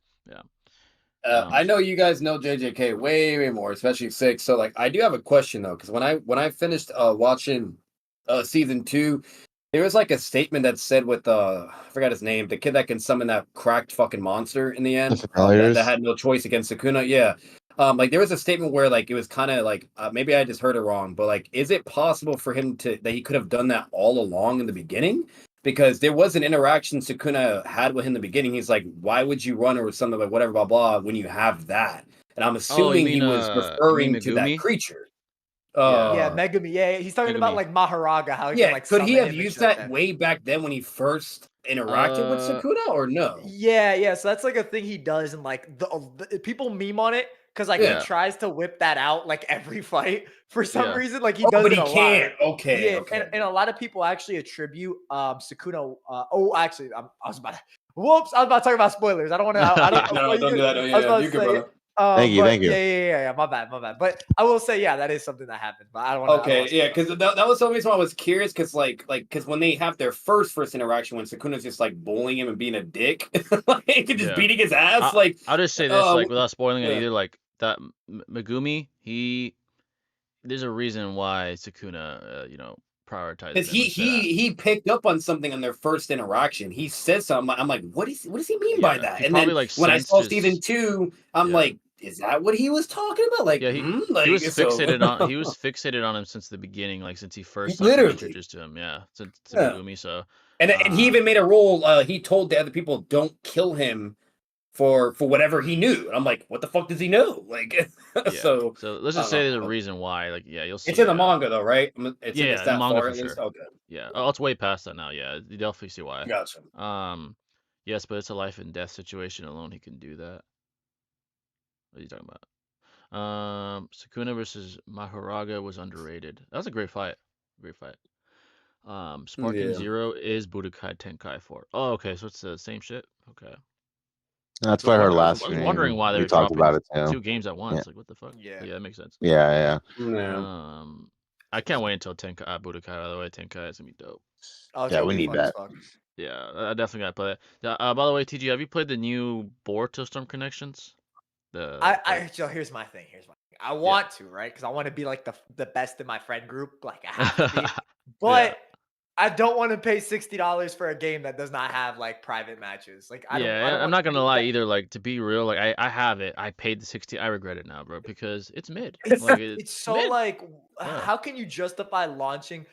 I know you guys know JJK way more, especially 6. So like I do have a question though, because when I finished watching season 2. There was like a statement that said with I forgot his name, the kid that can summon that cracked fucking monster in the end that had no choice against Sukuna. Yeah. Like there was a statement where like it was kind of like maybe I just heard it wrong, but like is it possible for him that he could have done that all along in the beginning? because there was an interaction Sukuna had with him in the beginning. He's like, "Why would you run or something like whatever, blah blah?" When you have that, and I'm assuming he was referring to that creature. Yeah, Megumi. Yeah, he's talking about like Maharaga. How he can like could he have used that way back then when he first interacted with Sukuna, or no? Yeah. So that's like a thing he does, and like the people meme on it because like he tries to whip that out like every fight for some reason. Like he does, but he can't. Lot. Okay. And a lot of people actually attribute Sukuna. Actually, I was about to talk about spoilers. I don't want to. No, don't do that. Yeah, you can, brother. Thank you. Yeah. My bad. But I will say, that is something that happened. But I don't want. Okay, because that was the reason why I was curious. Because because when they have their first interaction, when Sukuna's just like bullying him and being a dick, like just beating his ass. I'll just say this, like without spoiling it either. Like that Megumi, there's a reason why Sukuna, prioritized. Because he picked up on something on their first interaction. He said something. I'm like, what does he mean by that? And then when I saw season 2, I'm like, is that what he was talking about? Like, he was fixated on. He was fixated on him since the beginning, like since he first introduced to him. Yeah, to Megumi. So and he even made a rule. He told the other people, don't kill him for whatever he knew. And I'm like, what the fuck does he know? Like, so let's just say there's a reason why. Like, you'll see. It's in the manga though, right? It's in the manga for sure. Okay. Yeah, it's way past that now. Yeah, you definitely see why. Gotcha. Yes, but it's a life and death situation alone. He can do that. What are you talking about? Sukuna versus Maharaga was underrated. That was a great fight. Sparking Zero is Budokai Tenkaichi 4. Oh, okay, so it's the same shit. Okay. That's why her last. I was wondering why they were talked about it too. 2 games at once. Like, what the fuck? Yeah, that makes sense. Yeah. I can't wait until Budokai. By the way, Tenkaichi is gonna be dope. Yeah, we need that. Yeah, I definitely gotta play it. By the way, TG, have you played the new Boruto Storm Connections? So here's my thing. I want to, right? Because I want to be like the best in my friend group. Like I have to be. But I don't want to pay $60 for a game that does not have like private matches. Like I'm not gonna lie either. Like, to be real, like I have it. I paid the $60. I regret it now, bro, because it's mid. It's so mid. Like, how can you justify launching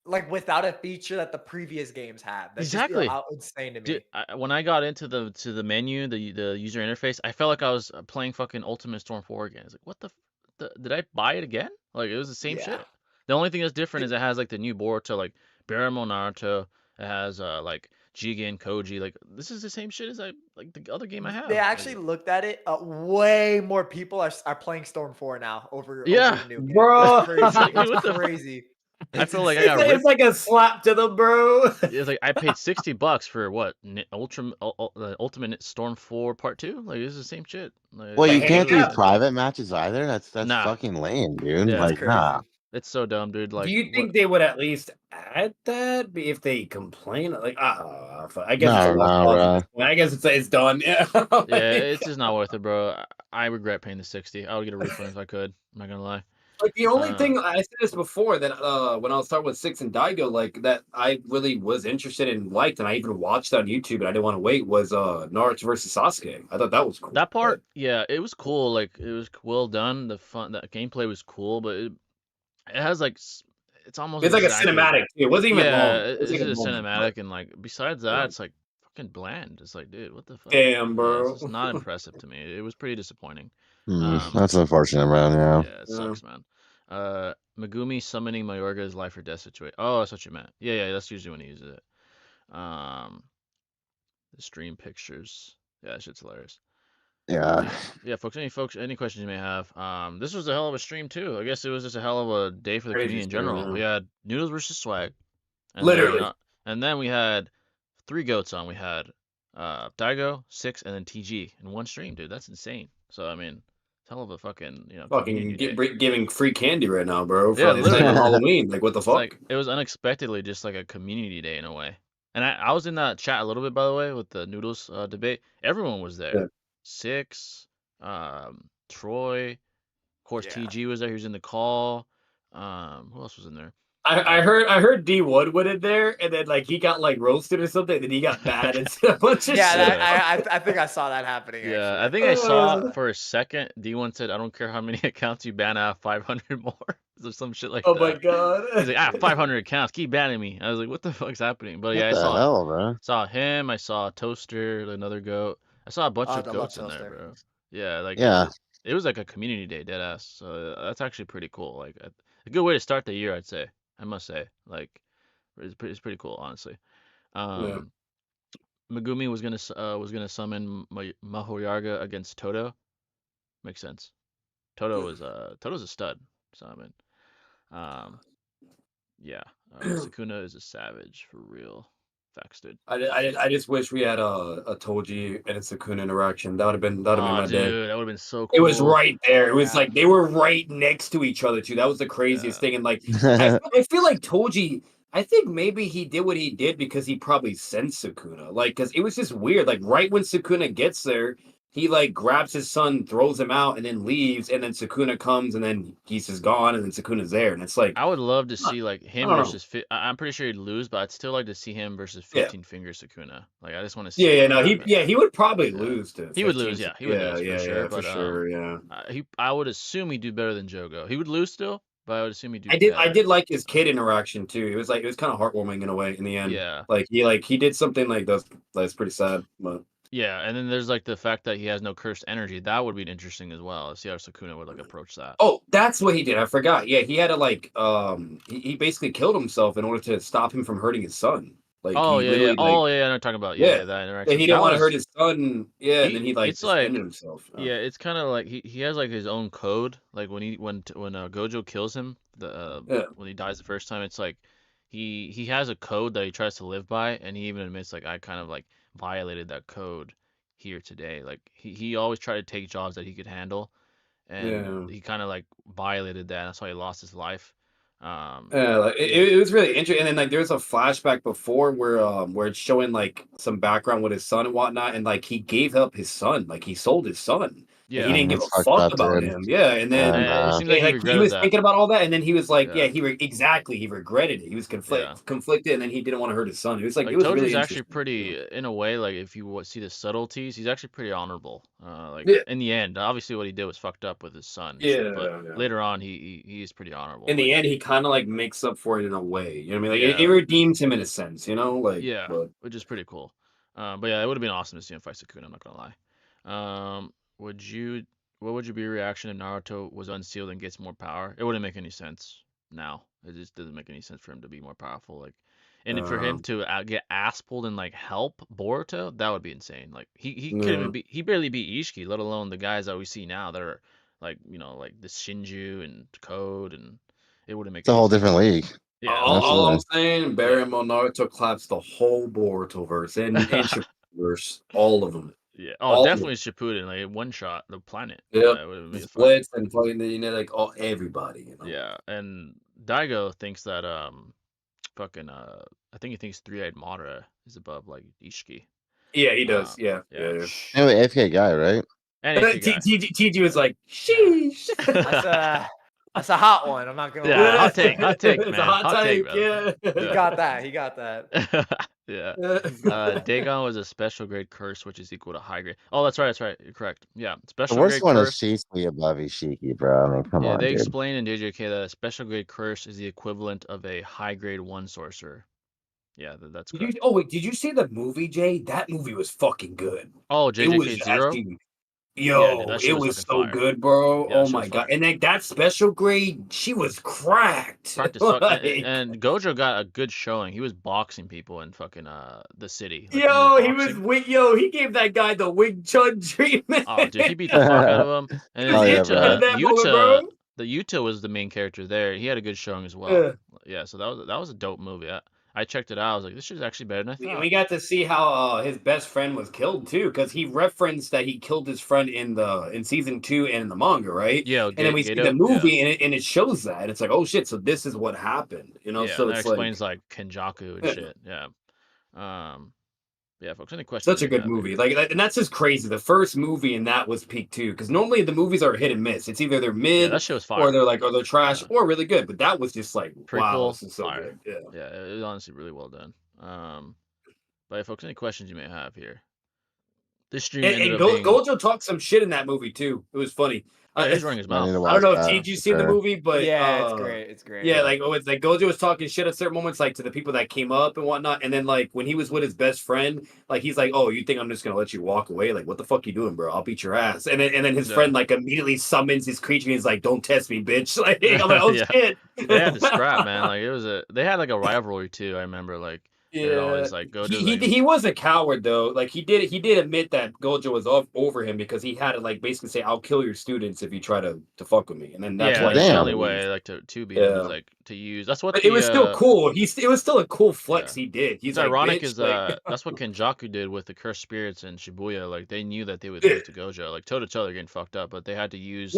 like without a feature that the previous games have? That's exactly just insane to me. Dude, when I got into the menu, the user interface, I felt like I was playing fucking Ultimate Storm 4 again. It's like, what did I buy it again? Like, it was the same shit. The only thing that's different is it has like the new Boruto, like Baramo Naruto. It has like Jigen, Koji. Like, this is the same shit as like the other game I have. They actually looked at it. Way more people are playing Storm 4 now over the new game. Bro. It's crazy. I feel like it's like a slap to them, bro. It's like I paid $60 for what? Ultimate Storm 4 Part 2. Like, it's the same shit. Like, well, you can't do private matches either. That's fucking lame, dude. Yeah, like, nah. It's so dumb, dude. Like, do you think they would at least add that if they complain? Like, I guess I guess it's done. Yeah, it's just not worth it, bro. I regret paying the $60. I would get a refund if I could. I'm not gonna lie. Like, the only thing I said this before that when I was talking with Six and Daigo, like that I really was interested in, liked, and I even watched on YouTube, and I didn't want to wait, was Naruto versus Sasuke. I thought that was cool. That part, it was cool. Like, it was well done. That gameplay was cool, but it has like it's almost like a cinematic. It wasn't even long. It's like a cinematic, and like besides that, it's like fucking bland. It's like, dude, what the fuck? Damn, bro. It's not impressive to me. It was pretty disappointing. That's unfortunate, man. Yeah, it sucks, man. Megumi summoning Mayorga's life or death situation. Oh, that's what you meant. Yeah, that's usually when he uses it. The stream pictures. Yeah, that shit's hilarious. Yeah, folks. Any questions you may have? This was a hell of a stream too. I guess it was just a hell of a day for the community in general. We had Noodles versus Swag, literally, and then we had 3 goats on. We had Daigo, 6, and then TG in one stream, dude. That's insane. So I mean, hell of a fucking giving free candy right now, bro. For Halloween. Like, what the fuck? Like, it was unexpectedly just like a community day in a way. And I was in that chat a little bit, by the way, with the Noodles debate. Everyone was there. Yeah. 6, Troy, of course, TG was there. He was in the call. Who else was in there? I heard D Wood went in there, and then like he got like roasted or something, and then he got mad and a bunch of shit. I think I saw that happening. Yeah, actually. I think I saw for a second. D1 said, "I don't care how many accounts you ban, I have 500 more." So some shit like Oh that. my god. He's like, 500 accounts, keep banning me. I was like, what the fuck's happening? But yeah, What the hell, bro? saw him. I saw Toaster, another goat. I saw a bunch of I love goats in there, Toaster. bro. Yeah, like Yeah. it was like a community day, dead ass. So that's actually pretty cool. Like a good way to start the year, I'd say. I must say, like it's pretty cool, honestly. Um, Megumi was gonna summon Mahoyaga against Toto. Makes sense. Toto's a stud. Summon. Um, yeah. Sukuna is a savage for real. Facts, dude. I just wish we had a Toji and a Sukuna interaction. That would have been my Dude, day. that would have been so cool. It was right there. It was Yeah. like they were right next to each other too. That was the craziest thing. And like I feel like Toji, I think maybe he did what he did because he probably sensed Sukuna. Like, because it was just weird. Like right when Sukuna gets there, he like grabs his son, throws him out, and then leaves. And then Sukuna comes, and then he's just gone, and then Sukuna's there, and it's like I would love to see like him I don't know. versus. I'm pretty sure he'd lose, but I'd still like to see him versus 15 Finger Sukuna. Like I just want to see. He would probably lose to. He would lose, yeah. He would lose for sure. But for sure, yeah. I would assume he'd do better than Jogo. He would lose still, but I would assume he'd do. I did like his kid interaction too. It was kind of heartwarming in a way in the end. Yeah. He did something like that's pretty sad, but. Yeah, and then there's like the fact that he has no cursed energy. That would be interesting as well. See how Sukuna would like approach that. Oh, that's what he did. I forgot. Yeah, he had to like he basically killed himself in order to stop him from hurting his son. Like oh he yeah, yeah. like, Oh yeah, I know what you're talking about. Yeah, that interaction. he didn't want to hurt his son. Yeah, and then he like it's like ended himself. Yeah, it's kind of like he has like his own code. Like when Gojo kills him, when he dies the first time, it's like he has a code that he tries to live by, and he even admits like I kind of like violated that code here today. Like he always tried to take jobs that he could handle, and he kind of like violated that. And that's why he lost his life. It was really interesting. And then like there was a flashback before where it's showing like some background with his son and whatnot, and like he gave up his son, like he sold his son. Yeah, he didn't give a fuck about him. Yeah, and then he was thinking about all that, and then he was like, he regretted it. He was conflicted, and then he didn't want to hurt his son. It was like it was really actually pretty in a way. Like if you see the subtleties, he's actually pretty honorable. In the end, obviously what he did was fucked up with his son. But later on, he is pretty honorable. In the end, he kind of like makes up for it in a way. You know what I mean? Like it redeems him in a sense. You know, like which is pretty cool. But yeah, it would have been awesome to see him fight Sukuna. I'm not gonna lie. What would be your reaction if Naruto was unsealed and gets more power? It wouldn't make any sense now. It just doesn't make any sense for him to be more powerful. Like, and for him to get ass pulled and like help Boruto, that would be insane. Like he couldn't even he barely beat Ishiki, let alone the guys that we see now that are like like the Shinju and Code, and it wouldn't make. It's a whole different league. Yeah, all I'm saying, Barrymore Naruto claps the whole Boruto verse and verse, all of them. Yeah. Oh, definitely Shippuden. Like one shot the planet. Yeah. Splits and fucking like everybody. You know? Yeah, and Daigo thinks that fucking I think he thinks 3-eyed Madara is above like Ishiki. Yeah, he does. Yeah. Anyway, AFK guy, right? And TG was like, sheesh. That's a hot one. I'm not gonna lie. Hot take, man. It's a hot take, yeah. He got that. Yeah. Dagon was a special grade curse, which is equal to high grade. Oh, that's right. You're correct. Yeah. Special the worst grade one curse is Shishiki above Ishiki, bro. I mean, come on. They dude. explain in JJK that a special grade curse is the equivalent of a high grade 1 sorcerer. Yeah, that's correct. Wait, did you see the movie, Jay? That movie was fucking good. Oh, JJK 0? Dude, it was so good, bro. Oh my god. And then that special grade, she was cracked. And Gojo got a good showing. He was boxing people in fucking the city. Like, he gave that guy the Wing Chun treatment. Oh, dude, he beat the fuck out of him. And the Yuta was the main character there. He had a good showing as well. Yeah, so that was a dope movie. I checked it out. I was like, this shit's actually better than I thought. We got to see how his best friend was killed too, because he referenced that he killed his friend in season 2 and in the manga, right? Yeah. And then we see the movie, and it shows that. It's like, oh shit, so this is what happened, you know? Yeah, so that explains like Kenjaku and shit. Yeah. Yeah, folks. Any questions? Such a good movie. And that's just crazy. The first movie in that was peak too, because normally the movies are hit and miss. It's either they're mid, that shit was fire. or they're trash, or really good. But that was just like, pretty wow, cool. This is so good. Yeah, it was honestly really well done. But folks, any questions you may have here? This stream ended up being. Gojo talked some shit in that movie too. It was funny. Yeah, he's running his mouth. I don't know if Gigi's seen the movie, but yeah, it's great. It's great. Yeah, like it's like Gojo was talking shit at certain moments, like to the people that came up and whatnot. And then like when he was with his best friend, like he's like, "Oh, you think I'm just gonna let you walk away? Like, what the fuck you doing, bro? I'll beat your ass." And then his friend like immediately summons his creature and he's like, "Don't test me, bitch!" Like I'm like, "Oh shit!" They had to scrap, man. Like they had like a rivalry too. I remember like. Yeah, always, like, he was a coward though. Like he did admit that Gojo was over him because he had to like basically say, "I'll kill your students if you try to fuck with me," and then that's why the only way like to beat him was like to use. That's what. But it was still cool. It was still a cool flex he did. He's like, ironic bitch, is like... that's what Kenjaku did with the cursed spirits in Shibuya. Like they knew that they would lose to Gojo. Like toe to toe, they're getting fucked up, but they had to use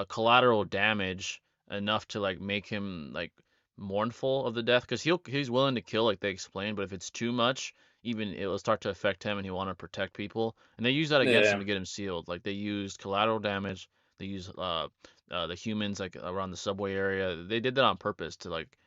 collateral damage enough to like make him like mournful of the death because he's willing to kill like they explained, but if it's too much, even it will start to affect him and he want to protect people, and they use that against him to get him sealed. Like they used collateral damage, they used the humans like around the subway area. They did that on purpose to like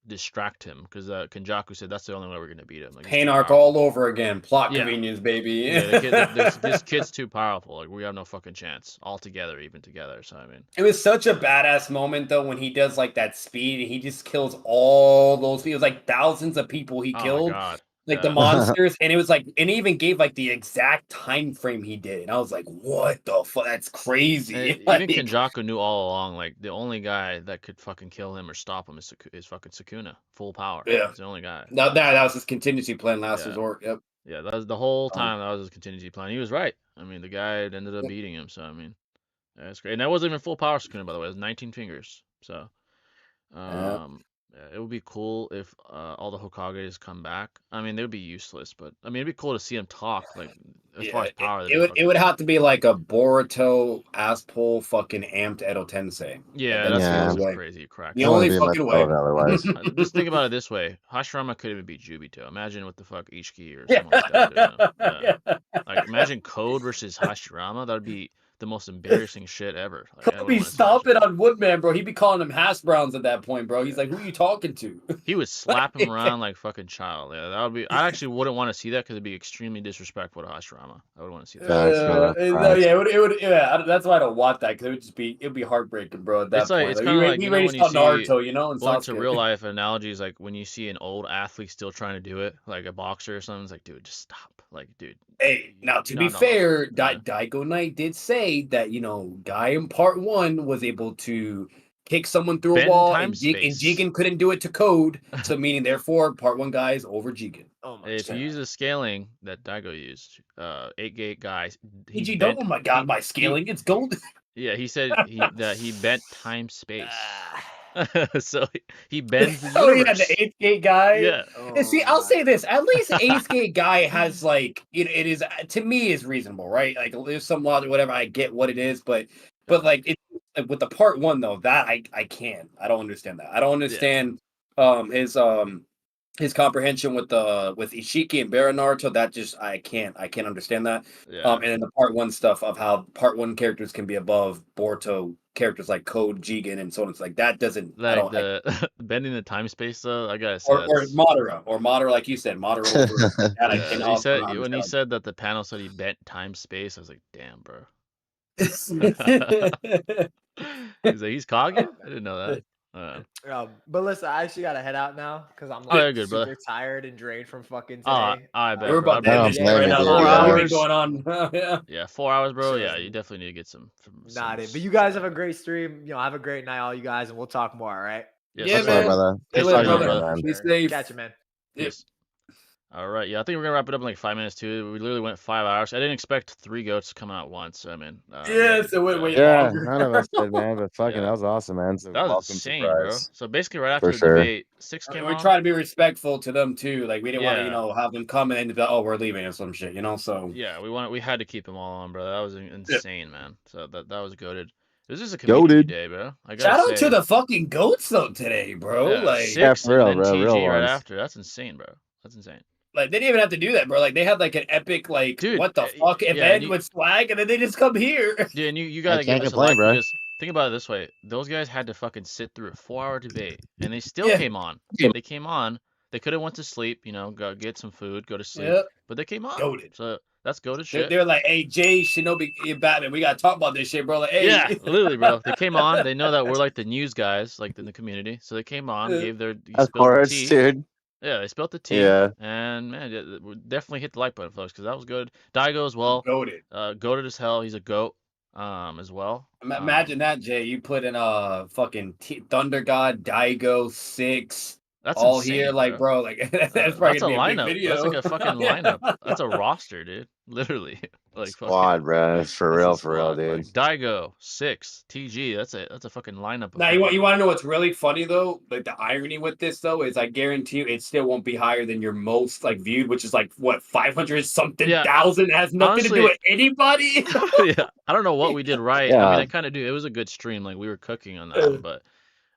distract him because Kenjaku said that's the only way we're gonna beat him. Like, Pain arc all over again. Plot convenience, baby. This kid's too powerful. Like we have no fucking chance all together, even together. So I mean, it was such a badass moment though when he does like that speed and he just kills all those people. It was like thousands of people he killed. My God. Like the monsters, and it was like, and he even gave like the exact time frame he did, and I was like, "What the fuck? That's crazy!" Even Kenjaku knew all along, like the only guy that could fucking kill him or stop him is fucking Sukuna, full power. Yeah, he's the only guy. That was his contingency plan, last resort. Yep. Yeah, that was the whole time. That was his contingency plan. He was right. I mean, the guy ended up beating him. So I mean, that's great. And that wasn't even full power Sukuna, by the way. It was 19 fingers. So, it would be cool if all the Hokages come back. I mean, they would be useless, but I mean, it'd be cool to see them talk. Like as far as power, it would have to be like a Boruto ass pull fucking amped Edo Tensei. Yeah, that's crazy crack. The only fucking way. Otherwise, just think about it this way: Hashirama could even beat Jubito. Imagine what the fuck Ishiki or something like that. Like imagine Code versus Hashirama. That would be the most embarrassing shit ever. Like, He'd be stomping on Woodman, bro. He'd be calling him hash browns at that point, bro. He's like, "Who are you talking to?" He would slap him around like fucking child. Yeah, that would be. I actually wouldn't want to see that because it'd be extremely disrespectful to Hashirama. I would want to see that. It would. Yeah, that's why I don't want that because it'd be heartbreaking, bro. At that point, it's kind of like he when you see Naruto, you know, and going to real life analogies, like when you see an old athlete still trying to do it, like a boxer or something. It's like, dude, just stop. Like, dude. Hey, now to be fair, Daigo Knight did say that Guy in part 1 was able to kick someone through a wall, and Jigen couldn't do it to Code. So meaning, therefore, part 1 guy is over Jigen. If you use the scaling that Daigo used, 8-gate guy. Oh my God, my scaling, it's gold. Yeah, he said that he bent time space. So he bends the universe. Oh yeah, the 8th gate guy. Yeah. And see, I'll say this: at least 8th gate guy has like it is to me is reasonable, right? Like there's some logic, whatever. I get what it is, but like it with the part 1 though, that I can't. I don't understand that. I don't understand his comprehension with Ishiki and Baron Naruto. That just I can't understand that. Yeah. And then the part 1 stuff of how part 1 characters can be above Boruto characters like Code, Jigen, and so on. It's like that doesn't like bending the time space though. I gotta say, or Madara, like you said, Madara. Over he said that the panel said he bent time space, I was like, damn, bro. He's like, he's Kage? I didn't know that. But listen, I actually gotta head out now because I'm super tired and drained from fucking today. I bet. We're about to going on. Yeah, 4 hours, bro. Yeah, you definitely need to get some. But you guys have a great stream. Have a great night, all you guys, and we'll talk more. All right. Yeah, man. Brother. Be safe. Catch you, man. Yes. All right, yeah, I think we're gonna wrap it up in like 5 minutes too. We literally went 5 hours. I didn't expect 3 goats to come out once. I mean, so wait. Yeah, none of us did, man. But fucking, that was awesome, man. So that was insane, surprise. Bro. So basically, right after the debate, 6 came on. We try to be respectful to them too. Like we didn't want to, have them come in and be, we're leaving or some shit, So yeah, we had to keep them all on, bro. That was insane, man. So that was goated. This is a community day, bro. Shout out to the fucking goats though today, bro. Yeah, like 6 for real, and then bro. TG Real right ones. after. That's insane, bro. That's insane. Like they didn't even have to do that, bro. Like they had like an epic, like dude, what the fuck event with swag, and then they just come here. Yeah, and you gotta get this bro. Because think about it this way: those guys had to fucking sit through a 4-hour debate, and they still came on. They came on. They could have went to sleep, go get some food, go to sleep, Yep. but they came on. Goated. So that's goated shit. They're like, hey, Jay, Shinobi, Batman, we gotta talk about this shit, bro. Like, hey. Yeah, literally, bro. They came on. They know that we're like the news guys, like in the community. So they came on, gave their Of course, dude. Yeah, they spilled the tea. Yeah. And man, we definitely hit the like button, folks, because that was good. Daigo as well. Goated. Goated as hell. He's a goat. As well. Imagine that, Jay. You put in a fucking Thunder God, Daigo, 6. That's all insane, here, like, bro, like that's probably that's a lineup. Big video. That's like a fucking lineup. That's a roster, dude. Literally, like squad, bro. For real, dude. Like, Daigo, 6, TG. That's a fucking lineup. Now you want to know what's really funny though? Like the irony with this though is I guarantee you it still won't be higher than your most like viewed, which is like what 500 something thousand. It has nothing honestly, to do with anybody. Yeah, I don't know what we did right. Yeah. I mean, I kind of do. It was a good stream. Like we were cooking on that, but.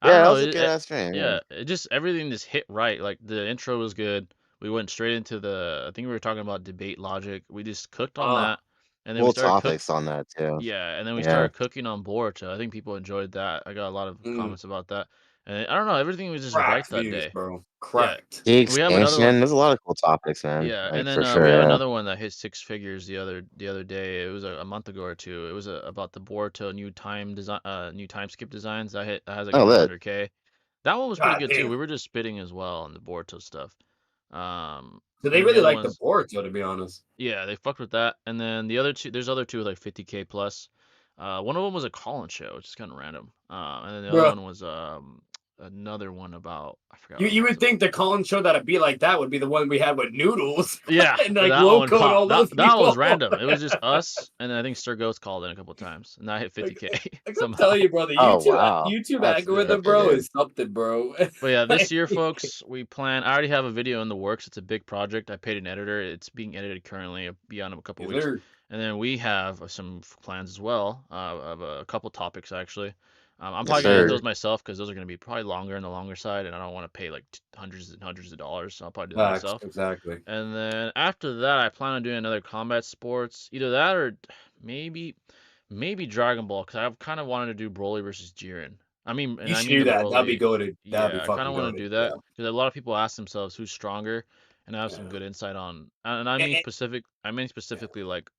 Yeah, that was a good ass stream. Yeah, it just everything just hit right. Like the intro was good. We went straight into I think we were talking about debate logic. We just cooked on that, and then we started topics on that too. Yeah, and then we started cooking on Boruto. I think people enjoyed that. I got a lot of comments about that, and I don't know. Everything was just right that day, bro. Correct. The expansion. There's a lot of cool topics, man. Yeah, like, and then sure, we had another one that hit 6 figures the other day. It was a month ago or two. It was about the Boruto new time skip designs. That has like 100K. That one was pretty good too. We were just spitting as well on the Boruto stuff. So they really like the Boruto, to be honest. Yeah, they fucked with that. And then the other two, there's other two with like 50K plus. One of them was a call-in show, which is kind of random. And then the other one was another one about I forgot. You would think the call-in show that'd be like that would be the one we had with Noodles. Yeah, and like Loco and all those. That was random. It was just us, and then I think Sir Ghost called in a couple times, and that hit 50K. I can tell you, bro, the YouTube algorithm, bro, is something, bro. But yeah, this year, folks, I already have a video in the works. It's a big project. I paid an editor. It's being edited currently. Beyond a couple weeks, and then we have some plans as well of a couple topics actually. I'm probably gonna do those myself because those are gonna be probably longer on the longer side, and I don't want to pay like hundreds and hundreds of dollars. So I'll probably do that myself. Exactly. And then after that, I plan on doing another combat sports, either that or maybe Dragon Ball, because I've kind of wanted to do Broly versus Jiren. I mean, you should do that. That'd be good. I kind of want to do that because a lot of people ask themselves who's stronger, and I have some good insight on. And I mean specifically like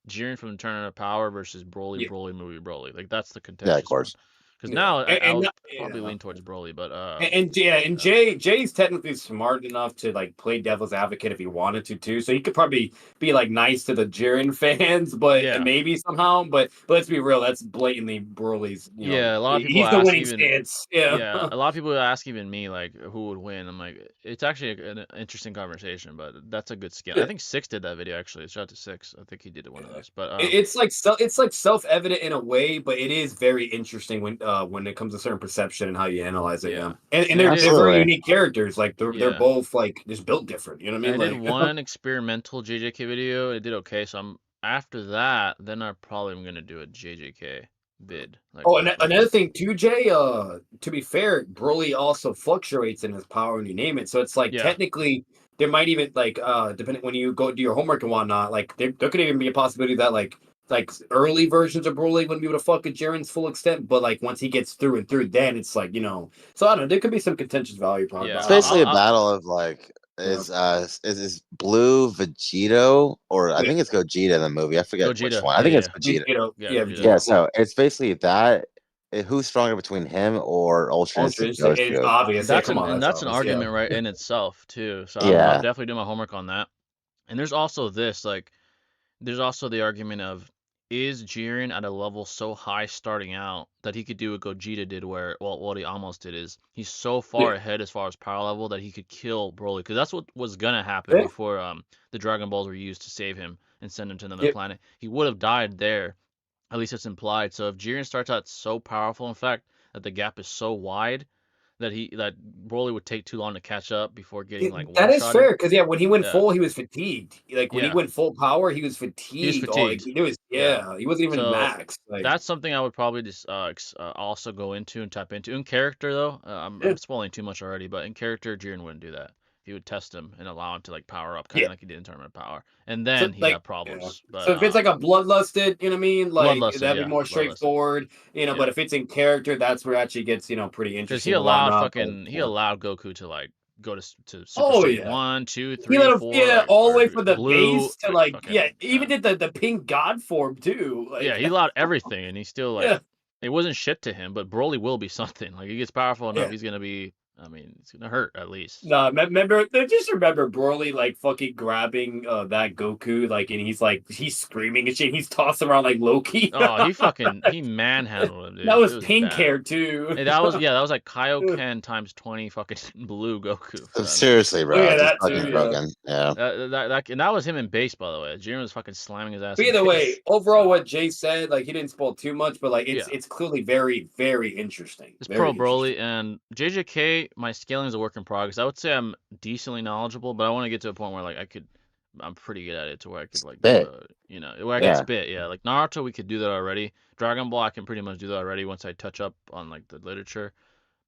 Jiren from the Tournament of Power versus Broly, Broly. Like that's the contentious. Yeah, of course. Because now I'll probably lean towards Broly, but Jay's technically smart enough to like play devil's advocate if he wanted to too. So he could probably be like nice to the Jiren fans, but maybe somehow. But let's be real, that's blatantly Broly's. A lot of people. He's the winning stance. Yeah, a lot of people ask even me like who would win. I'm like, it's actually an interesting conversation, but that's a good skill. I think 6 did that video actually. Shout out to 6. I think he did one of those. But it's like self-evident in a way, but it is very interesting when it comes to certain perception and how you analyze it. Yeah. And they're very unique characters. Like they're both like just built different. You know what I mean? I did one experimental JJK video. It did okay. So after that, then I probably am gonna do a JJK vid. Like, another thing too, Jay. To be fair, Broly also fluctuates in his power when you name it. So it's like technically there might even like depending when you go do your homework and whatnot. Like there could even be a possibility that like early versions of Broly wouldn't be able to fuck with Jiren's full extent, but like once he gets through and through, then it's like, so I don't know, there could be some contentious value probably. It's basically a battle of like is Blue Vegito, or I think it's Gogeta in the movie. I forget which one. I think it's Vegeta. Yeah, so it's basically that. Who's stronger between him or Ultra Instinct? It's obvious. That's an argument right in itself too. So I'll definitely do my homework on that. And there's also this there's also the argument of, is Jiren at a level so high starting out that he could do what Gogeta did, where what he almost did is he's so far ahead as far as power level that he could kill Broly, because that's what was gonna happen before the Dragon Balls were used to save him and send him to another planet. He would have died there, at least it's implied. So if Jiren starts out so powerful, in fact, that the gap is so wide that Broly would take too long to catch up before getting like that is fair, because when he went full, he was fatigued. Like when he went full power, he was fatigued. He wasn't even max. Like, that's something I would probably just also go into and tap into. In character though, I'm spoiling too much already, but in character, Jiren wouldn't do that. He would test him and allow him to like power up, kind of like he did in Tournament of Power, and then he'd have problems. But, so if it's like a bloodlusted, you know what I mean, like that'd be more straightforward, But if it's in character, that's where it actually gets pretty interesting. Because he allowed Goku to like go to Super Oh, Saiyan yeah. 1, 2, He 3, let him 4, yeah, like, all the or way from the blue, base to like fucking, even did the pink god form too. Like, yeah, he allowed everything, and he's still like, yeah, it wasn't shit to him, but Broly will be something. Like, he gets powerful enough, yeah. he's gonna be. I mean, it's gonna hurt at least. No, just remember Broly like fucking grabbing that Goku, like, and he's screaming and shit. He's tossing around like Loki. Oh, he manhandled him, dude. That was It pink bad. hair too. Hey, that was like Kaioken times 20 fucking blue Goku. I mean, Seriously, bro. yeah, Just that fucking too, broken. Yeah. and that was him in base, by the way. Jiren was fucking slamming his ass. But in either way, base. overall, what Jay said, like he didn't spoil too much, but like Yeah. it's clearly very, very interesting. It's Very pro Broly interesting. and JJK. My scaling is a work in progress. I would say I'm decently knowledgeable, but I want to get to a point where like I'm pretty good at it to where I could like do where I can spit. Yeah, like Naruto, we could do that already. Dragon Ball, I can pretty much do that already once I touch up on like the literature.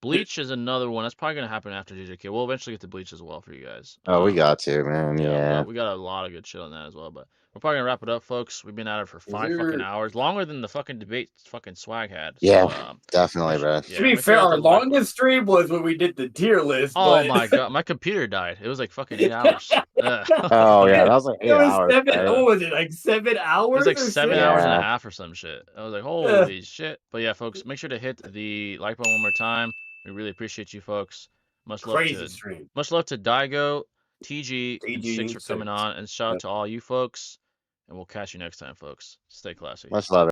Bleach is another one. That's probably gonna happen after JJK. We'll eventually get to Bleach as well for you guys. Oh, we got to, man. Yeah. We got a lot of good shit on that as well. But we're probably gonna wrap it up, folks. We've been at it for 5 fucking hours, longer than the fucking debate fucking Swag had. So, yeah, definitely, bro. To be fair, our longest stream was when we did the tier list. Oh my god, my computer died. It was like fucking 8 hours. Oh yeah, that was like 8 hours. What was it, like 7 hours? It was like 7 hours and a Yeah. half or some shit. I was like, holy shit. But yeah, folks, make sure to hit the like button one more time. We really appreciate you folks. Much love to Daigo, TG, and Six for coming on, and shout out to all you folks. And we'll catch you next time, folks. Stay classy. Much love.